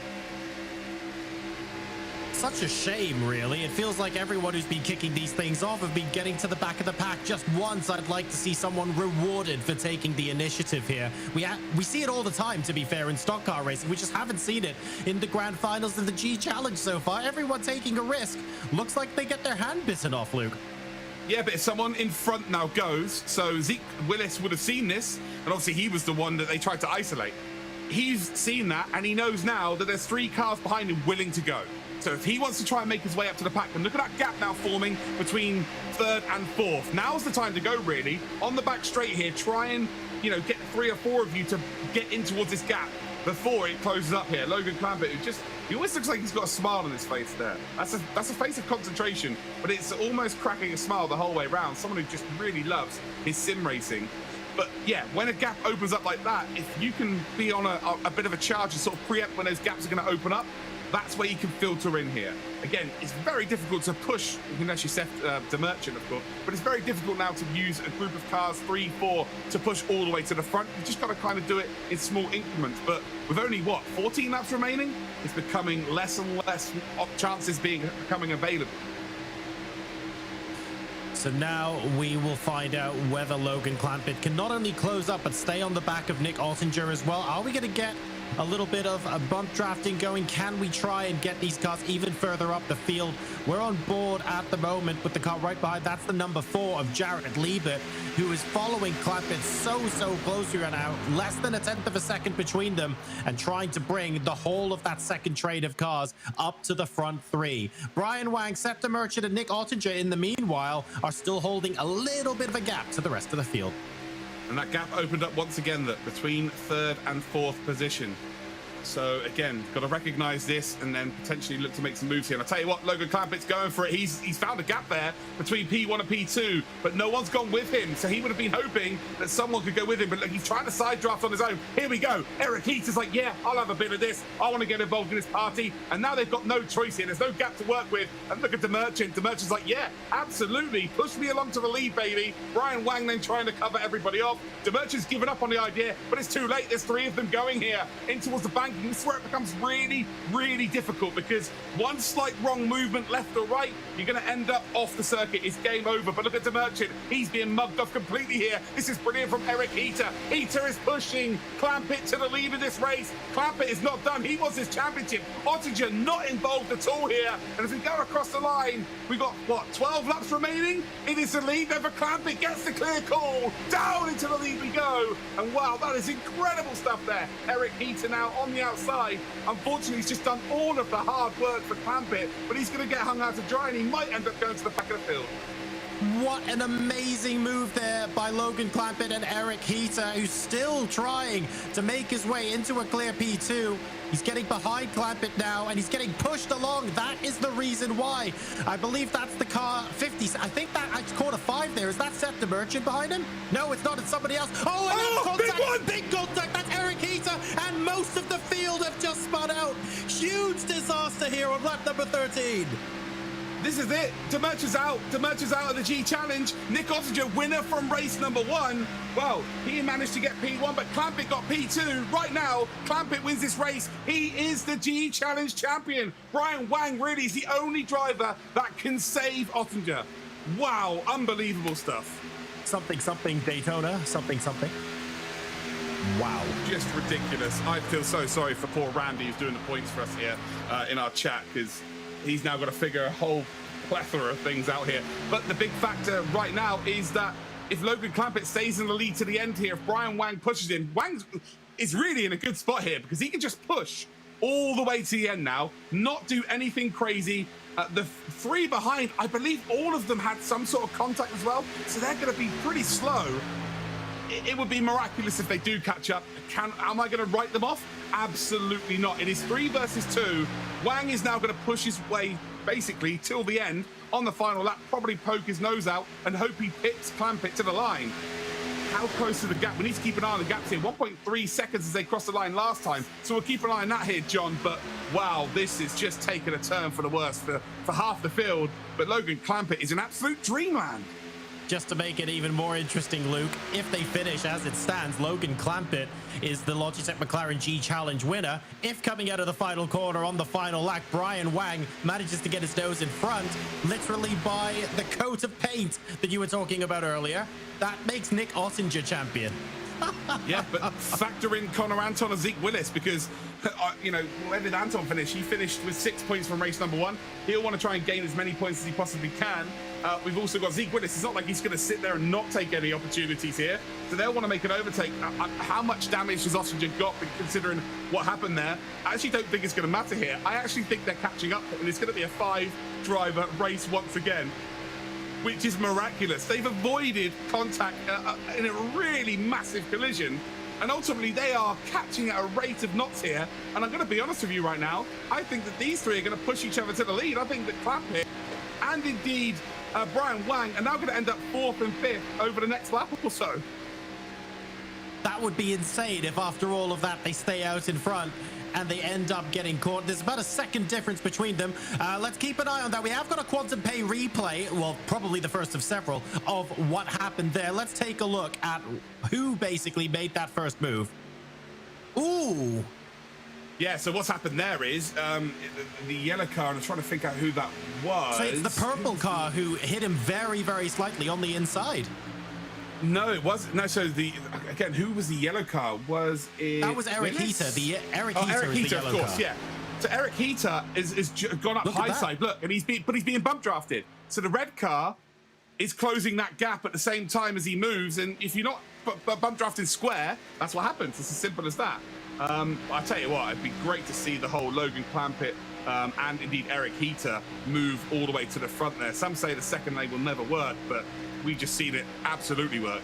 Such a shame, really. It feels like everyone who's been kicking these things off have been getting to the back of the pack just once. I'd like to see someone rewarded for taking the initiative here. We see it all the time, to be fair, in stock car racing. We just haven't seen it in the grand finals of the G Challenge so far. Everyone taking a risk. Looks like they get their hand bitten off, Luke. Yeah, but if someone in front now goes, so Zeke Willis would have seen this, and obviously he was the one that they tried to isolate. He's seen that, and he knows now that there's 3 cars behind him willing to go. So if he wants to try and make his way up to the pack, and look at that gap now forming between 3rd and 4th. Now's the time to go, really. On the back straight here, try and, get 3 or 4 of you to get in towards this gap before it closes up here. Logan Clampett, he always looks like he's got a smile on his face there. That's a face of concentration, but it's almost cracking a smile the whole way around. Someone who just really loves his sim racing. But yeah, when a gap opens up like that, if you can be on a bit of a charge and sort of preempt when those gaps are going to open up, That's where you can filter in here. Again, it's very difficult to push, unless you set the merchant, of course, but it's very difficult now to use a group of cars, 3, 4, to push all the way to the front. You just got to kind of do it in small increments. But with only, 14 laps remaining, it's becoming less and less chances becoming available. So now we will find out whether Logan Clampett can not only close up, but stay on the back of Nick Ottinger as well. Are we going to get a little bit of a bump drafting going? Can we try and get these cars even further up the field? We're on board at the moment with the car right behind. That's the number 4 of Jared Liebert, who is following Clampett so closely right now. Less than a tenth of a second between them, and trying to bring the whole of that second trade of cars up to the front 3. Brian Wang, Septa Merchant, and Nick Ottinger, in the meanwhile, are still holding a little bit of a gap to the rest of the field. And that gap opened up once again between 3rd and 4th position. So again, got to recognize this and then potentially look to make some moves here. And I'll tell you what, Logan Clampett's going for it. He's found a gap there between P1 and P2, but no one's gone with him. So he would have been hoping that someone could go with him, but look, he's trying to side draft on his own. Here we go. Eric Heath is like, yeah, I'll have a bit of this. I want to get involved in this party. And now they've got no choice here. There's no gap to work with. And look at the Merchant. The Merchant's like, yeah, absolutely. Push me along to the lead, baby. Brian Wang then trying to cover everybody off. The Merchant's given up on the idea, but it's too late. There's 3 of them going here in towards the bank. This is where it becomes really difficult, because one slight wrong movement left or right, you're going to end up off the circuit. It's game over. But look at the Merchant. He's being mugged off completely here. This is brilliant from Eric Heater. Heater is pushing Clampett to the lead of this race. Clampett is not done. He wants his championship. Ottinger not involved at all here. And as we go across the line, we've got, 12 laps remaining? It is the lead over Clampett. Gets the clear call. Down into the lead we go. And wow, that is incredible stuff there. Eric Heater now on the outside. Unfortunately, he's just done all of the hard work for Clampett, but he's going to get hung out to dry, and he might end up going to the back of the field. What an amazing move there by Logan Clampett and Eric Heater, who's still trying to make his way into a clear P2. He's getting behind Clampett now, and he's getting pushed along. That is the reason why. I believe that's the car 50. I think that I caught a 5 there. Is that Septa Merchant behind him? No, it's not. It's somebody else. Oh, and contact. Big contact. That's Eric Heater, and most of the field have just spun out. Huge disaster here on lap number 13. This is it. Demercher's out. Demercher's out of the G Challenge. Nick Ottinger, winner from race number 1. Well, he managed to get P1, but Clampett got P2. Right now, Clampett wins this race. He is the G Challenge champion. Brian Wang really is the only driver that can save Ottinger. Wow, unbelievable stuff. Something Daytona. Something. Wow. Just ridiculous. I feel so sorry for poor Randy, who's doing the points for us here in our chat, because he's now got to figure a whole plethora of things out here. But the big factor right now is that if Logan Clampett stays in the lead to the end here, if Brian Wang pushes him, Wang is really in a good spot here, because he can just push all the way to the end now, not do anything crazy. The 3 behind, I believe all of them had some sort of contact as well, so they're going to be pretty slow. It would be miraculous if they do catch up. Am I going to write them off? Absolutely not. It is 3 versus 2. Wang is now going to push his way basically till the end on the final lap, probably poke his nose out and hope he pips Clampett to the line. How close to the gap? We need to keep an eye on the gaps here. 1.3 seconds as they crossed the line last time. So we'll keep an eye on that here, John. But wow, this is just taking a turn for the worse for half the field. But Logan Clampett is an absolute dreamland. Just to make it even more interesting, Luke, if they finish as it stands, Logan Clampett is the Logitech McLaren G Challenge winner. If coming out of the final corner on the final lap, Brian Wang manages to get his nose in front, literally by the coat of paint that you were talking about earlier, that makes Nick Ottinger champion. Yeah, but factor in Connor Anton and Zeke Willis, because, where did Anton finish? He finished with 6 points from race number 1. He'll want to try and gain as many points as he possibly can. We've also got Zeke Willis. It's not like he's going to sit there and not take any opportunities here. So they'll want to make an overtake. How much damage has Ottinger got, considering what happened there? I actually don't think it's going to matter here. I actually think they're catching up, and it's going to be a 5-driver race once again, which is miraculous. They've avoided contact in a really massive collision, and ultimately they are catching at a rate of knots here. And I'm going to be honest with you right now, I think that these 3 are going to push each other to the lead. I think that Clampett and indeed Brian Wang are now going to end up 4th and 5th over the next lap or so. That would be insane if after all of that they stay out in front. and they end up getting caught. There's about a second difference between them. Let's keep an eye on that. We have got a Quantum Pay replay, well, probably the first of several, of what happened there. Let's take a look at who basically made that first move. Ooh. Yeah, so what's happened there is the yellow car, and I'm trying to think out who that was. So it's the purple car who hit him very, very slightly on the inside. No, it wasn't. No, so again, who was the yellow car? Was it? That was Eric Heater. Eric Heater is the yellow of course, car. yeah. So Eric Heater is gone up high side. Look, and he's being bump drafted. So the red car is closing that gap at the same time as he moves, and if you're not bump drafting square, that's what happens. It's as simple as that. I tell you what, it'd be great to see the whole Logan Clampett and indeed Eric Heater move all the way to the front there. Some say the second leg will never work, but we've just seen it absolutely work.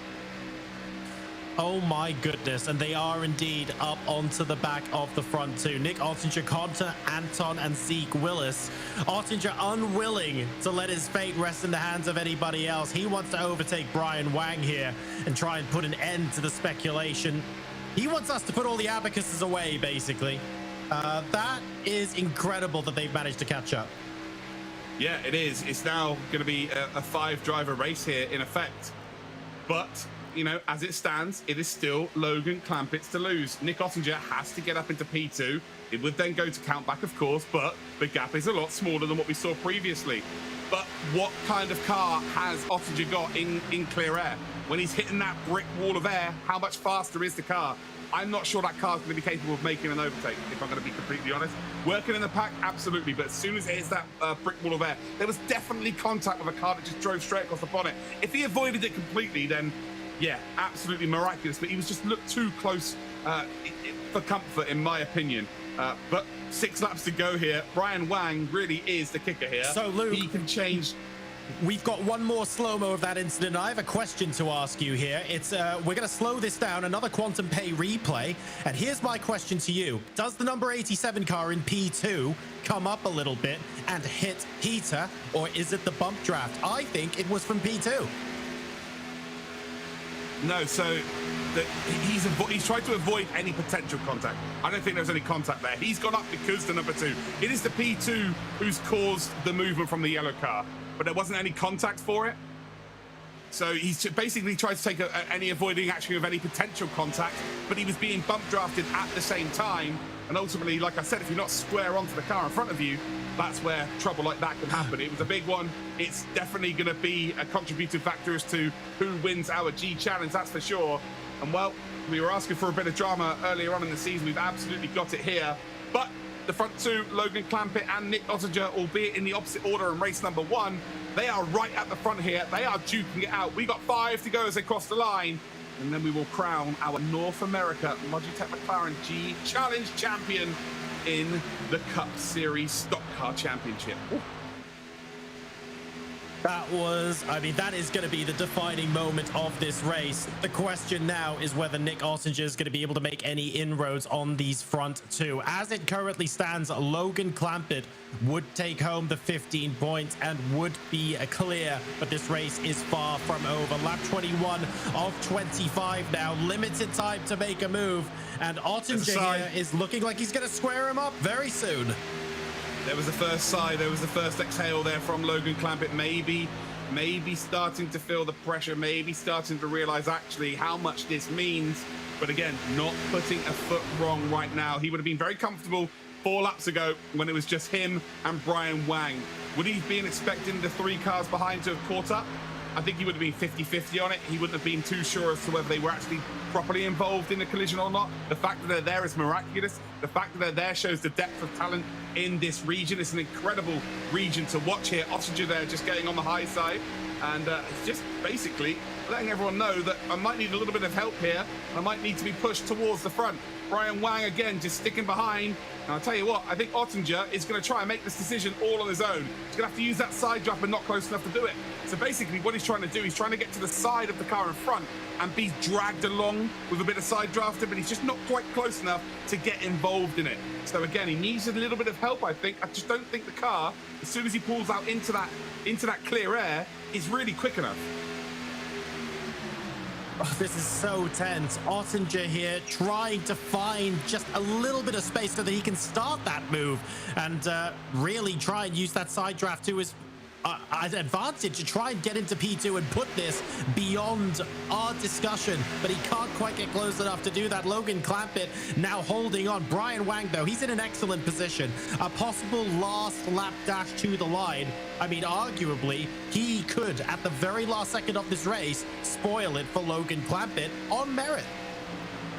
Oh my goodness, and they are indeed up onto the back of the front too. Nick Ottinger, Conter, Anton, and Zeke Willis. Ottinger unwilling to let his fate rest in the hands of anybody else. He wants to overtake Brian Wang here and try and put an end to the speculation. He wants us to put all the abacuses away, basically. That is incredible that they've managed to catch up. Yeah, it is. It's now going to be a 5-driver race here in effect. But, you know, as it stands, it is still Logan Clampett's to lose. Nick Ottinger has to get up into P2. It would then go to count back, of course, but the gap is a lot smaller than what we saw previously. But what kind of car has Ottinger got in clear air? When he's hitting that brick wall of air, how much faster is the car? I'm not sure that car's going to be capable of making an overtake, if I'm going to be completely honest. Working in the pack, absolutely, but as soon as it hits that brick wall of air, there was definitely contact with a car that just drove straight across the bonnet. If he avoided it completely, then yeah, absolutely miraculous, but he was just looked too close for comfort, in my opinion. But 6 laps to go here. Brian Wang really is the kicker here. So, Luke, he can change. We've got one more slow-mo of that incident. I have a question to ask you here. It's we're going to slow this down, another Quantum Pay replay. And here's my question to you. Does the number 87 car in P2 come up a little bit and hit Heater, or is it the bump draft? I think it was from P2. No, so he's tried to avoid any potential contact. I don't think there's any contact there. He's gone up because the number 2. It is the P2 who's caused the movement from the yellow car, but there wasn't any contact for it. So he's basically tried to take any avoiding action of any potential contact, but he was being bump drafted at the same time. And ultimately, like I said, if you're not square onto the car in front of you, that's where trouble like that can happen. It was a big one. It's definitely going to be a contributing factor as to who wins our G Challenge, that's for sure. And well, we were asking for a bit of drama earlier on in the season. We've absolutely got it here. But the front 2, Logan Clampett and Nick Ottinger, albeit in the opposite order in race number 1, they are right at the front here. They are duking it out. We got 5 to go as they cross the line. And then we will crown our North America Logitech McLaren G Challenge champion in the Cup Series Stock Car Championship. Ooh. That is going to be the defining moment of this race. The question now is whether Nick Ottinger is going to be able to make any inroads on these front 2. As it currently stands, Logan Clampett would take home the 15 points and would be clear, but this race is far from over. Lap 21 of 25 now. Limited time to make a move, and Ottinger here is looking like he's going to square him up very soon. There was the first sigh, there was the first exhale there from Logan Clampett. Maybe starting to feel the pressure, maybe starting to realize actually how much this means. But again, not putting a foot wrong right now. He would have been very comfortable 4 laps ago when it was just him and Brian Wang. Would he have been expecting the 3 cars behind to have caught up? I think he would have been 50-50 on it. He wouldn't have been too sure as to whether they were actually properly involved in the collision or not. The fact that they're there is miraculous. The fact that they're there shows the depth of talent in this region. It's an incredible region to watch here. Ottinger there just getting on the high side. And it's just basically letting everyone know that I might need a little bit of help here. And I might need to be pushed towards the front. Brian Wang again just sticking behind. And I'll tell you what, I think Ottinger is going to try and make this decision all on his own. He's going to have to use that side draft, but not close enough to do it. So basically what he's trying to do, he's trying to get to the side of the car in front and be dragged along with a bit of side drafting, but he's just not quite close enough to get involved in it. So again, he needs a little bit of help, I think. I just don't think the car, as soon as he pulls out into that clear air, is really quick enough. Oh, this is so tense. Ottinger here trying to find just a little bit of space so that he can start that move and really try and use that side draft to his advantage to try and get into P2 and put this beyond our discussion, but he can't quite get close enough to do that. Logan Clampett now holding on. Brian Wang, though, he's in an excellent position. A possible last lap dash to the line. I mean, arguably, he could, at the very last second of this race, spoil it for Logan Clampett on merit.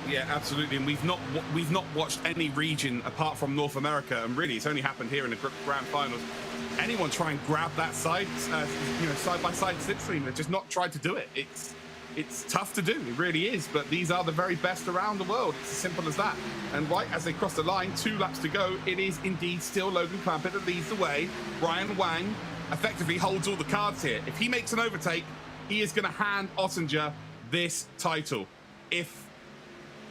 Yeah, absolutely. And we've not watched any region apart from North America, and really, it's only happened here in the Grand Finals. Anyone try and grab that side by side slipstream, they've just not tried to do it. It's tough to do, it really is. But these are the very best around the world. It's as simple as that. And right as they cross the line, 2 laps to go, it is indeed still Logan Clampett that leads the way. Brian Wang effectively holds all the cards here. If he makes an overtake, he is going to hand Ottinger this title. If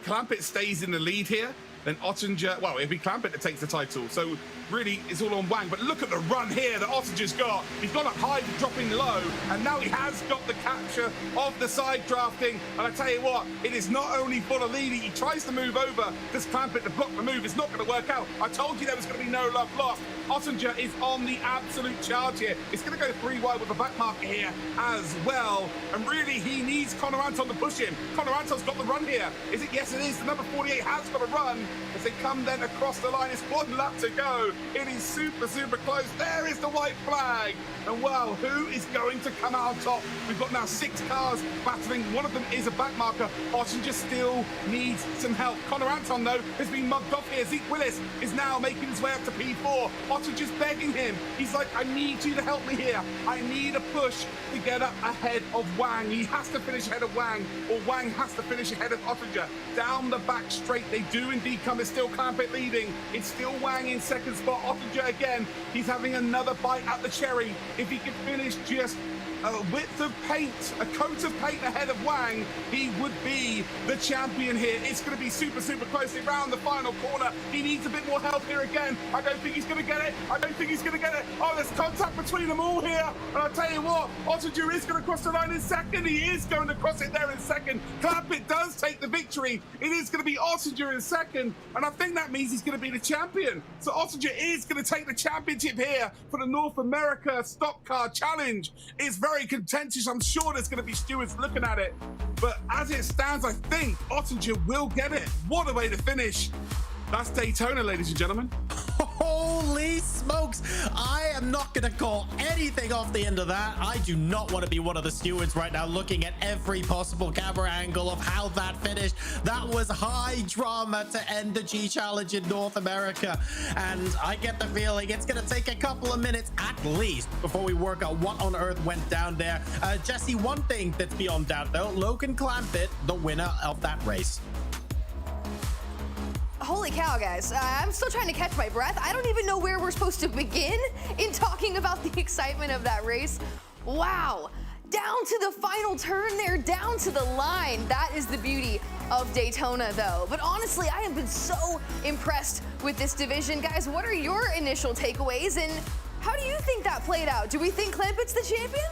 Clampett stays in the lead here, then Ottinger, well, it'll be Clampett that takes the title. So really, it's all on Wang. But look at the run here that Ottinger's got. He's gone up high, dropping low, and now he has got the capture of the side drafting. And I tell you what, it is not only for the leading. He tries to move over this Clampett to block the move. It's not going to work out. I told you there was going to be no love lost. Ottinger is on the absolute charge here. It's going to go 3 wide with a back marker here as well. And really, he needs Connor Anton to push him. Connor Anton's got the run here. Is it? Yes, it is. The number 48 has got a run. As they come then across the line, it's 1 lap to go. It is super, super close. There is the white flag. And wow, who is going to come out on top? We've got now 6 cars battling. One of them is a back marker. Ottinger still needs some help. Connor Anton, though, has been mugged off here. Zeke Willis is now making his way up to P4. Ottinger's begging him. He's like, I need you to help me here. I need a push to get up ahead of Wang. He has to finish ahead of Wang, or Wang has to finish ahead of Ottinger. Down the back straight, they do indeed come. It's still Clampett leading. It's still Wang in second spot. Ottinger again. He's having another bite at the cherry. If he could finish just a width of paint, a coat of paint ahead of Wang, he would be the champion here. It's going to be super, super close around the final corner. He needs a bit more help here again. I don't think he's going to get it. I don't think he's going to get it. Oh, there's contact between them all here. And I'll tell you what, Ottinger is going to cross the line in second. He is going to cross it there in second. Clampett does take the victory. It is going to be Ottinger in second. And I think that means he's going to be the champion. So Ottinger is going to take the championship here for the North America Stock Car Challenge. It's very contentious. I'm sure there's going to be stewards looking at it. But as it stands, I think Ottinger will get it. What a way to finish. That's Daytona, ladies and gentlemen. Holy smokes. I am not going to call anything off the end of that. I do not want to be one of the stewards right now looking at every possible camera angle of how that finished. That was high drama to end the G Challenge in North America. And I get the feeling it's going to take a couple of minutes at least before we work out what on earth went down there. Jesse, one thing that's beyond doubt, though, Logan Clampett, the winner of that race. Holy cow, guys. I'm still trying to catch my breath. I don't even know where we're supposed to begin in talking about the excitement of that race. Wow. Down to the final turn there, down to the line. That is the beauty of Daytona, though. But honestly, I have been so impressed with this division. Guys, what are your initial takeaways, and how do you think that played out? Do we think Clampett's the champion?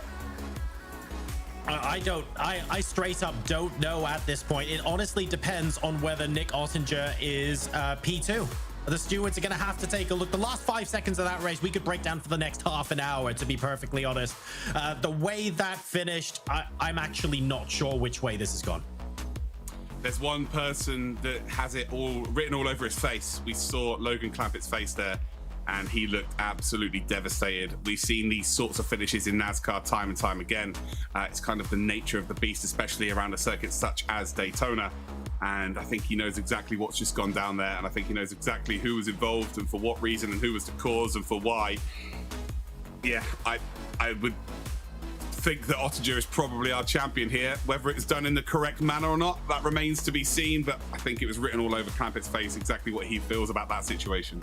I straight up don't know at this point. It honestly depends on whether Nick Ottinger is P2. The stewards are going to have to take a look. The last 5 seconds of that race, we could break down for the next half an hour, to be perfectly honest. The way that finished, I'm actually not sure which way this has gone. There's one person that has it all written all over his face. We saw Logan Clampett's face there, and he looked absolutely devastated. We've seen these sorts of finishes in NASCAR time and time again. It's kind of the nature of the beast, especially around a circuit such as Daytona. And I think he knows exactly what's just gone down there. And I think he knows exactly who was involved and for what reason and who was the cause and for why. Yeah, I would think that Ottinger is probably our champion here. Whether it's done in the correct manner or not, that remains to be seen. But I think it was written all over Clampett's face exactly what he feels about that situation.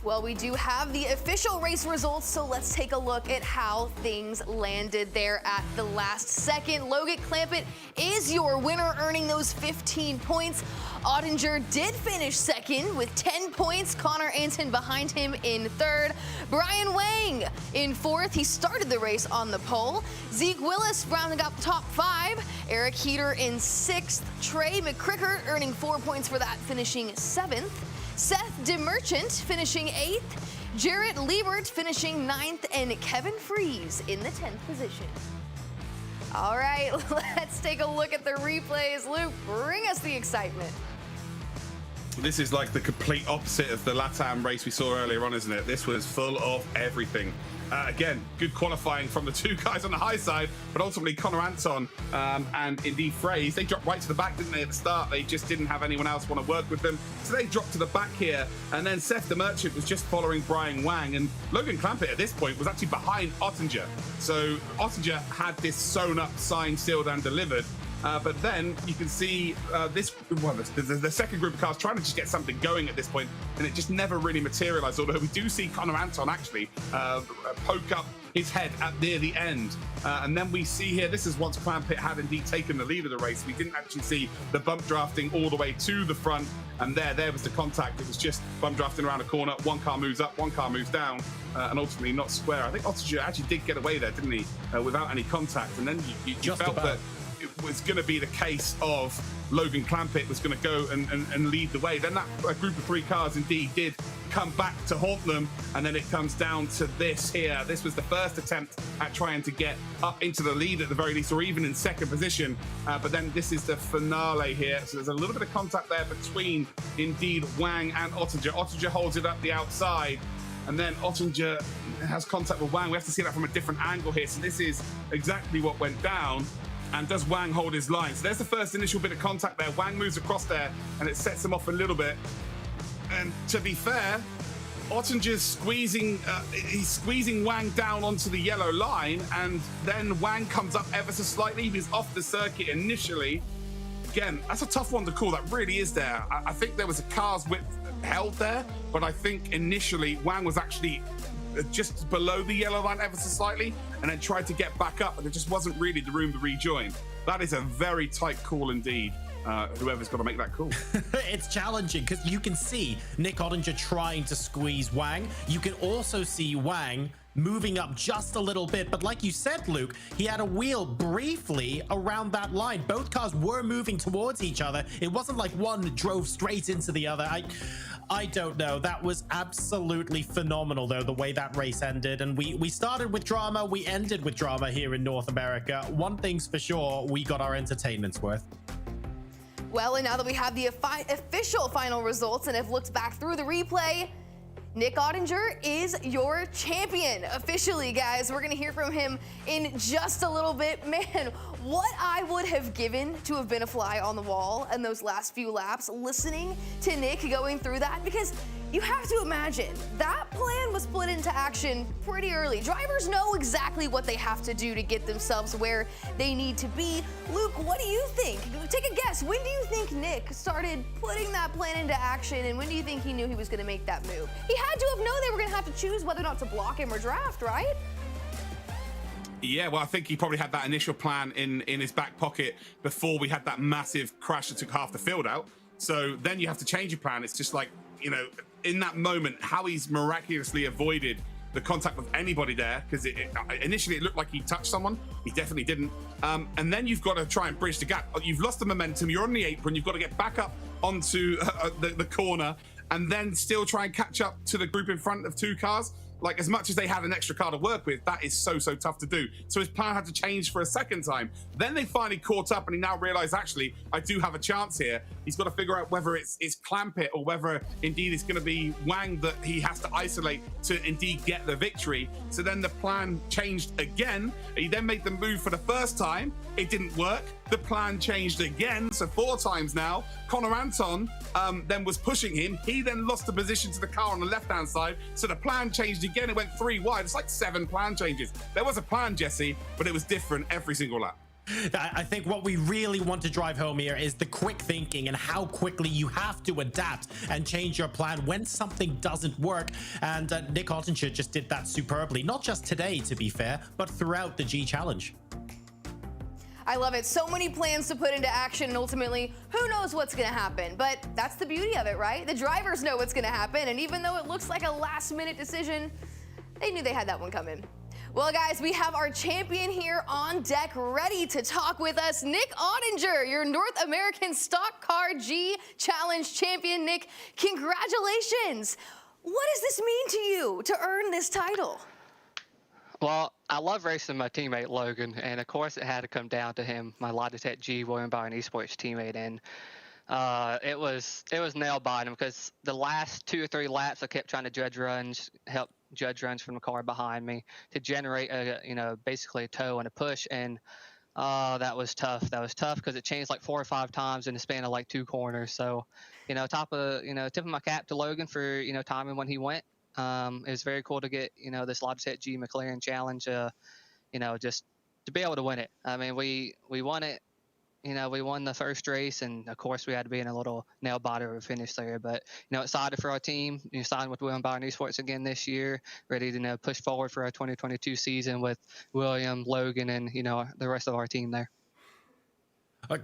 Well, we do have the official race results, so let's take a look at how things landed there at the last second. Logan Clampett is your winner, earning those 15 points. Ottinger did finish second with 10 points. Connor Anton behind him in third. Brian Wang in fourth. He started the race on the pole. Zeke Willis rounding up the top 5. Eric Heater in sixth. Trey McCrickert earning 4 points for that, finishing seventh. Seth DeMerchant finishing 8th, Jarrett Liebert finishing 9th, and Kevin Fries in the 10th position. All right, let's take a look at the replays. Luke, bring us the excitement. This is like the complete opposite of the LATAM race we saw earlier on, isn't it? This was full of everything. Again, good qualifying from the two guys on the high side, but ultimately Connor Anton and indeed Fraze, they dropped right to the back, didn't they, at the start? They just didn't have anyone else want to work with them. So they dropped to the back here, and then Seth the Merchant was just following Brian Wang, and Logan Clampett at this point was actually behind Ottinger. So Ottinger had this sewn up, signed, sealed, and delivered. But then you can see the second group of cars trying to just get something going at this point, and it just never really materialized. Although we do see Connor Anton actually poke up his head near the end. And then we see here, this is once Clampett had indeed taken the lead of the race. We didn't actually see the bump drafting all the way to the front, and there was the contact. It was just bump drafting around a corner. One car moves up, one car moves down, and ultimately not square. I think Ottinger actually did get away there, didn't he, without any contact. And then you felt that it was going to be the case of Logan Clampett was going to go and lead the way. Then that group of 3 cars indeed did come back to haunt them, and then it comes down to this here. This was the first attempt at trying to get up into the lead at the very least, or even in second position. But then this is the finale here. So there's a little bit of contact there between indeed Wang and Ottinger. Ottinger holds it up the outside, and then Ottinger has contact with Wang. We have to see that from a different angle here. So this is exactly what went down. And does Wang hold his line? So there's the first initial bit of contact there. Wang moves across there, and it sets him off a little bit. And to be fair, Ottinger's he's squeezing Wang down onto the yellow line, and then Wang comes up ever so slightly. He was off the circuit initially. Again, that's a tough one to call. That really is there. I think there was a car's width held there, but I think initially Wang was actually just below the yellow line ever so slightly, and then tried to get back up, and there just wasn't really the room to rejoin. That is a very tight call indeed. Whoever's got to make that call. It's challenging because you can see Nick Ottinger trying to squeeze Wang. You can also see Wang moving up just a little bit, but like you said, Luke, he had a wheel briefly around that line. Both cars were moving towards each other. It wasn't like one drove straight into the other. I don't know. That was absolutely phenomenal, though, the way that race ended. And we started with drama, we ended with drama here in North America. One thing's for sure, we got our entertainment's worth. Well, and now that we have the official final results and have looked back through the replay, Nick Ottinger is your champion. Officially, guys, we're going to hear from him in just a little bit. Man, what I would have given to have been a fly on the wall in those last few laps, listening to Nick going through that, because you have to imagine that plan was put into action pretty early. Drivers know exactly what they have to do to get themselves where they need to be. Luke, what do you think? Take a guess. When do you think Nick started putting that plan into action, and when do you think he knew he was going to make that move? He had to have known they were going to have to choose whether or not to block him or draft, right? Yeah, well, I think he probably had that initial plan in his back pocket before we had that massive crash that took half the field out. So then you have to change your plan. It's just like, you know, in that moment, how he's miraculously avoided the contact with anybody there, because initially it looked like he touched someone. He definitely didn't. And then you've got to try and bridge the gap. You've lost the momentum. You're on the apron. You've got to get back up onto the corner, and then still try and catch up to the group in front of 2 cars. Like, as much as they had an extra car to work with, that is so tough to do. So his plan had to change for a second time. Then they finally caught up, and he now realized, actually, I do have a chance here. He's got to figure out whether it's Clampett or whether indeed it's going to be Wang that he has to isolate to indeed get the victory. So then the plan changed again. He then made the move for the first time. It didn't work. The plan changed again, so 4 times now. Connor Anton then was pushing him. He then lost the position to the car on the left-hand side, so the plan changed again. It went 3 wide. It's like 7 plan changes. There was a plan, Jesse, but it was different every single lap. I think what we really want to drive home here is the quick thinking and how quickly you have to adapt and change your plan when something doesn't work. And Nick Ottinger just did that superbly, not just today, to be fair, but throughout the G Challenge. I love it. So many plans to put into action, and ultimately, who knows what's going to happen? But that's the beauty of it, right? The drivers know what's going to happen, and even though it looks like a last-minute decision, they knew they had that one coming. Well, guys, we have our champion here on deck, ready to talk with us. Nick Ottinger, your North American Stock Car G Challenge champion. Nick, congratulations. What does this mean to you to earn this title? Well, I love racing my teammate Logan, and of course it had to come down to him, my Logitech G William Byron Esports teammate, and it was nail biting because the last 2 or 3 laps I kept trying to help judge runs from the car behind me to generate basically a tow and a push, and that was tough. That was tough because it changed like 4 or 5 times in the span of like 2 corners. So, tip of my cap to Logan for timing when he went. It was very cool to get this Logitech G McLaren challenge, just to be able to win it. I mean, we won it. We won the first race, and of course we had to be in a little nail biter of a finish there. But excited for our team. Signed with William Byron Esports again this year. Ready to push forward for our 2022 season with William, Logan, and the rest of our team there.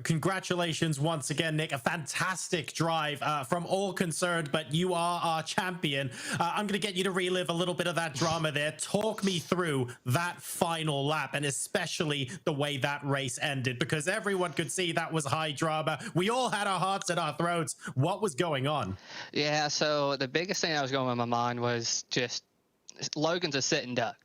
Congratulations once again, Nick. A fantastic drive from all concerned, but you are our champion. I'm going to get you to relive a little bit of that drama there. Talk me through that final lap, and especially the way that race ended, because everyone could see that was high drama. We all had our hearts at our throats. What was going on? Yeah, so the biggest thing that was going in my mind was just Logan's a sitting duck.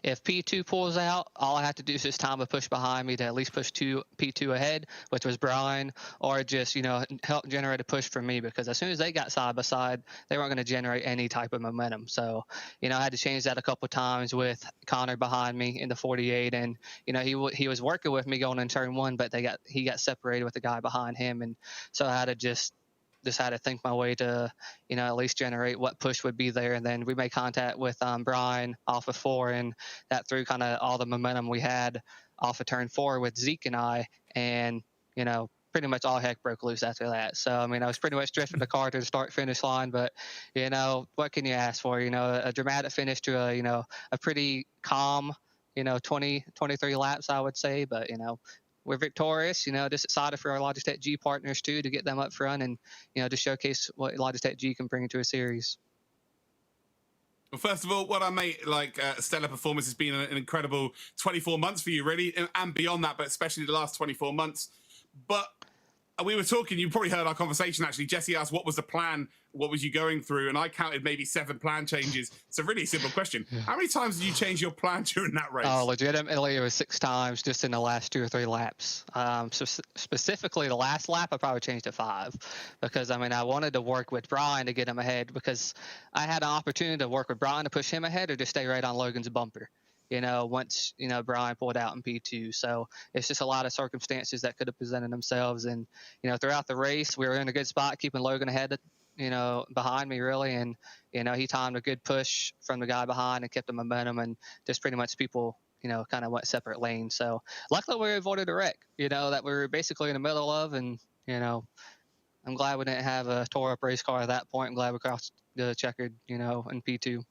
If P2 pulls out, all I have to do is just time a push behind me to at least push P2 ahead, which was Brian, or just, help generate a push for me, because as soon as they got side by side, they weren't going to generate any type of momentum. So, I had to change that a couple of times with Connor behind me in the 48, and, he was working with me going in turn 1, but he got separated with the guy behind him, and so I had to just had to think my way to, at least generate what push would be there. And then we made contact with Brian off of 4, and that threw kind of all the momentum we had off of turn 4 with Zeke and I, and, pretty much all heck broke loose after that. So, I was pretty much drifting the car to the start-finish line, but, what can you ask for? A dramatic finish to a pretty calm, 23 laps, I would say, but, we're victorious, just excited for our Logitech G partners too, to get them up front and, to showcase what Logitech G can bring into a series. Well, first of all, what I made stellar performance has been an incredible 24 months for you, really, and beyond that, but especially the last 24 months. But we were talking, you probably heard our conversation actually. Jesse asked, what was the plan? What was you going through? And I counted maybe 7 plan changes. It's a really simple question. Yeah. How many times did you change your plan during that race? Oh, legitimately, it was 6 times just in the last 2 or 3 laps. So specifically the last lap, I probably changed to 5 because, I wanted to work with Brian to get him ahead, because I had an opportunity to work with Brian to push him ahead or just stay right on Logan's bumper. Once, Brian pulled out in P2. So it's just a lot of circumstances that could have presented themselves. And, throughout the race, we were in a good spot, keeping Logan ahead, behind me really. And, he timed a good push from the guy behind and kept the momentum, and just pretty much people, kind of went separate lanes. So luckily we avoided a wreck, that we were basically in the middle of. And, I'm glad we didn't have a tore up race car at that point. I'm glad we crossed the checkered, in P2.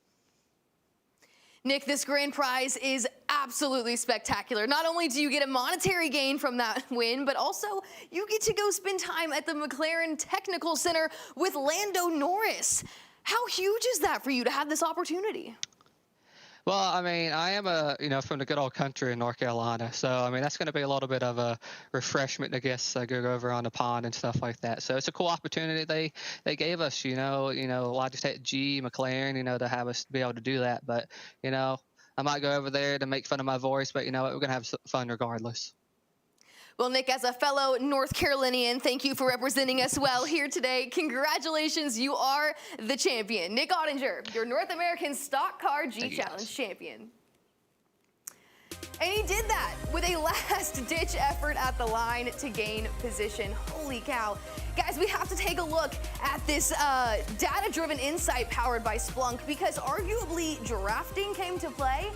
Nick, this grand prize is absolutely spectacular. Not only do you get a monetary gain from that win, but also you get to go spend time at the McLaren Technical Center with Lando Norris. How huge is that for you to have this opportunity? Well, I am from the good old country in North Carolina, so that's going to be a little bit of a refreshment, I guess. I go over on the pond and stuff like that. So it's a cool opportunity they gave us, Logitech G, McLaren, to have us be able to do that. But I might go over there to make fun of my voice, but we're going to have fun regardless. Well, Nick, as a fellow North Carolinian, thank you for representing us well here today. Congratulations, you are the champion. Nick Ottinger, your North American Stock Car G Challenge champion. And he did that with a last-ditch effort at the line to gain position. Holy cow. Guys, we have to take a look at this data-driven insight powered by Splunk, because arguably drafting came to play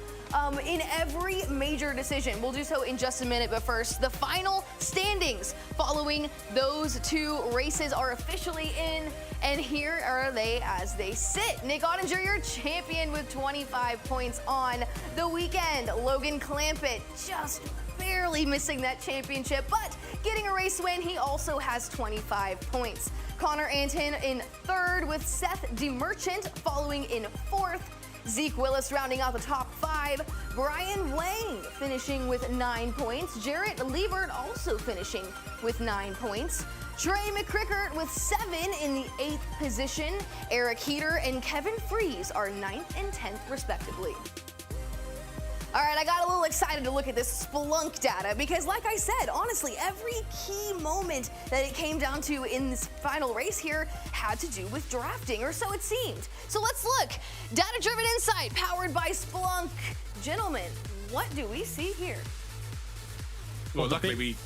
in every major decision. We'll do so in just a minute, but first, the final standings following those two races are officially in, and here are they as they sit. Nick Ottinger, your champion with 25 points on the weekend. Logan Clampett just barely missing that championship, but getting a race win. He also has 25 points. Connor Anton in third with Seth DeMerchant following in fourth. Zeke Willis rounding out the top 5. Brian Lang finishing with 9 points. Jarrett Liebert also finishing with 9 points. Trey McCrickert with 7 in the 8th position. Eric Heater and Kevin Fries are 9th and 10th respectively. All right, I got a little excited to look at this Splunk data because, like I said, honestly, every key moment that it came down to in this final race here had to do with drafting, or so it seemed. So let's look. Data-driven insight powered by Splunk. Gentlemen, what do we see here? Well, luckily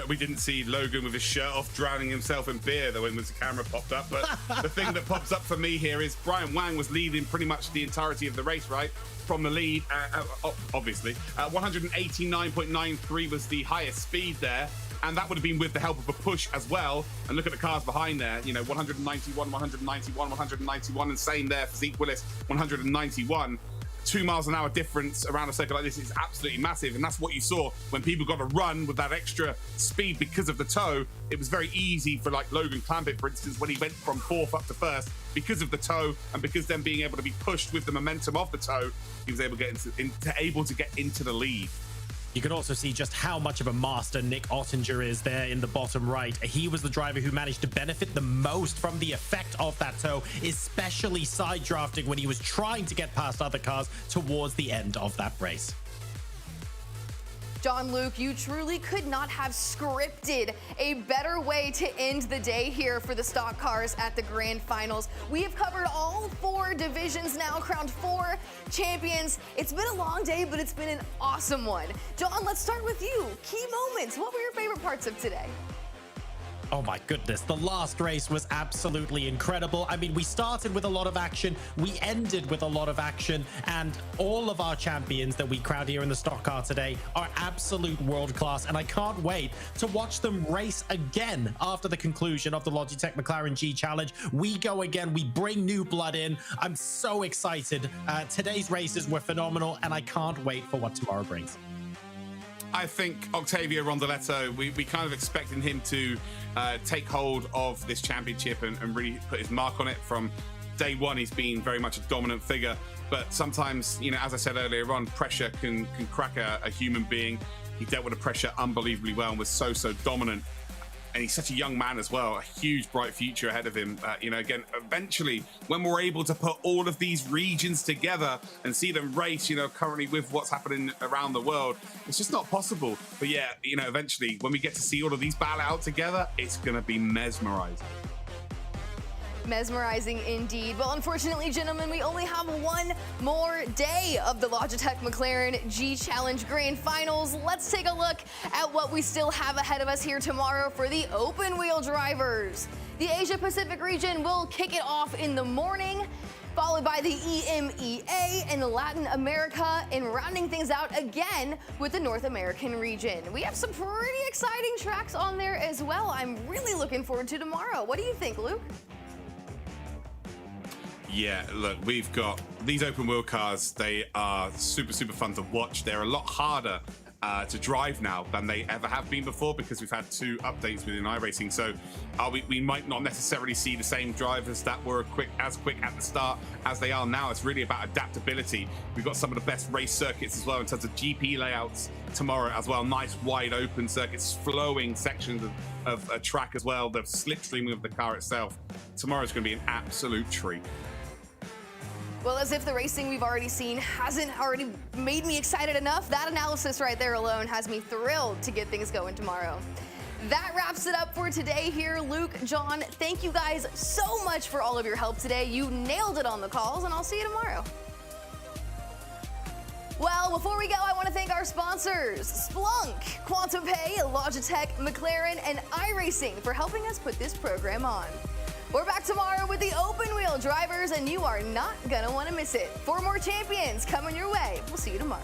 we didn't see Logan with his shirt off drowning himself in beer though when the camera popped up, but the thing that pops up for me here is Brian Wang was leading pretty much the entirety of the race, right? From the lead, obviously. 189.93 was the highest speed there, and that would have been with the help of a push as well. And look at the cars behind there, you know, 191, 191, 191, and same there for Zeke Willis, 191. 2 miles an hour difference around a circuit like this is absolutely massive, and that's what you saw when people got to run with that extra speed because of the toe. It was very easy for like Logan Clampett, for instance, when he went from 4th up to 1st because of the toe, and because then being able to be pushed with the momentum of the toe, he was able to get into the lead. You can also see just how much of a master Nick Ottinger is there in the bottom right. He was the driver who managed to benefit the most from the effect of that toe, especially side drafting when he was trying to get past other cars towards the end of that race. John Luke, you truly could not have scripted a better way to end the day here for the stock cars at the grand finals. We have covered all 4 divisions now, crowned 4 champions. It's been a long day, but it's been an awesome one. John, let's start with you. Key moments. What were your favorite parts of today? Oh my goodness, the last race was absolutely incredible. I mean, we started with a lot of action, we ended with a lot of action, and all of our champions that we crowned here in the stock car today are absolute world class, and I can't wait to watch them race again after the conclusion of the Logitech McLaren G Challenge. We go again, we bring new blood in. I'm so excited. Today's races were phenomenal, and I can't wait for what tomorrow brings. I think Octavio Rondoletto, we kind of expecting him to take hold of this championship and really put his mark on it. From day one, he's been very much a dominant figure, but sometimes, you know, as I said earlier on, pressure can crack a human being. He dealt with the pressure unbelievably well and was so dominant. And he's such a young man as well, a huge bright future ahead of him. You know, again, eventually, when we're able to put all of these regions together and see them race, you know, currently with what's happening around the world, it's just not possible. But yeah, you know, eventually, when we get to see all of these battle out together, it's going to be mesmerizing. Mesmerizing indeed. Well, unfortunately, gentlemen, we only have one more day of the Logitech McLaren G Challenge Grand Finals. Let's take a look at what we still have ahead of us here tomorrow for the open wheel drivers. The Asia Pacific region will kick it off in the morning, followed by the EMEA and Latin America, and rounding things out again with the North American region. We have some pretty exciting tracks on there as well. I'm really looking forward to tomorrow. What do you think, Luke? Yeah, look, we've got these open wheel cars. They are super fun to watch. They're a lot harder to drive now than they ever have been before, because we've had 2 updates within iRacing. So we might not necessarily see the same drivers that were as quick at the start as they are now. It's really about adaptability. We've got some of the best race circuits as well in terms of GP layouts tomorrow as well. Nice wide open circuits, flowing sections of a track as well. The slipstreaming of the car itself. Tomorrow's going to be an absolute treat. Well, as if the racing we've already seen hasn't already made me excited enough, that analysis right there alone has me thrilled to get things going tomorrow. That wraps it up for today here. Luke, John, thank you guys so much for all of your help today. You nailed it on the calls, and I'll see you tomorrow. Well, before we go, I want to thank our sponsors, Splunk, Quantum Pay, Logitech, McLaren, and iRacing for helping us put this program on. We're back tomorrow with the open wheel drivers, and you are not gonna want to miss it. 4 more champions coming your way. We'll see you tomorrow.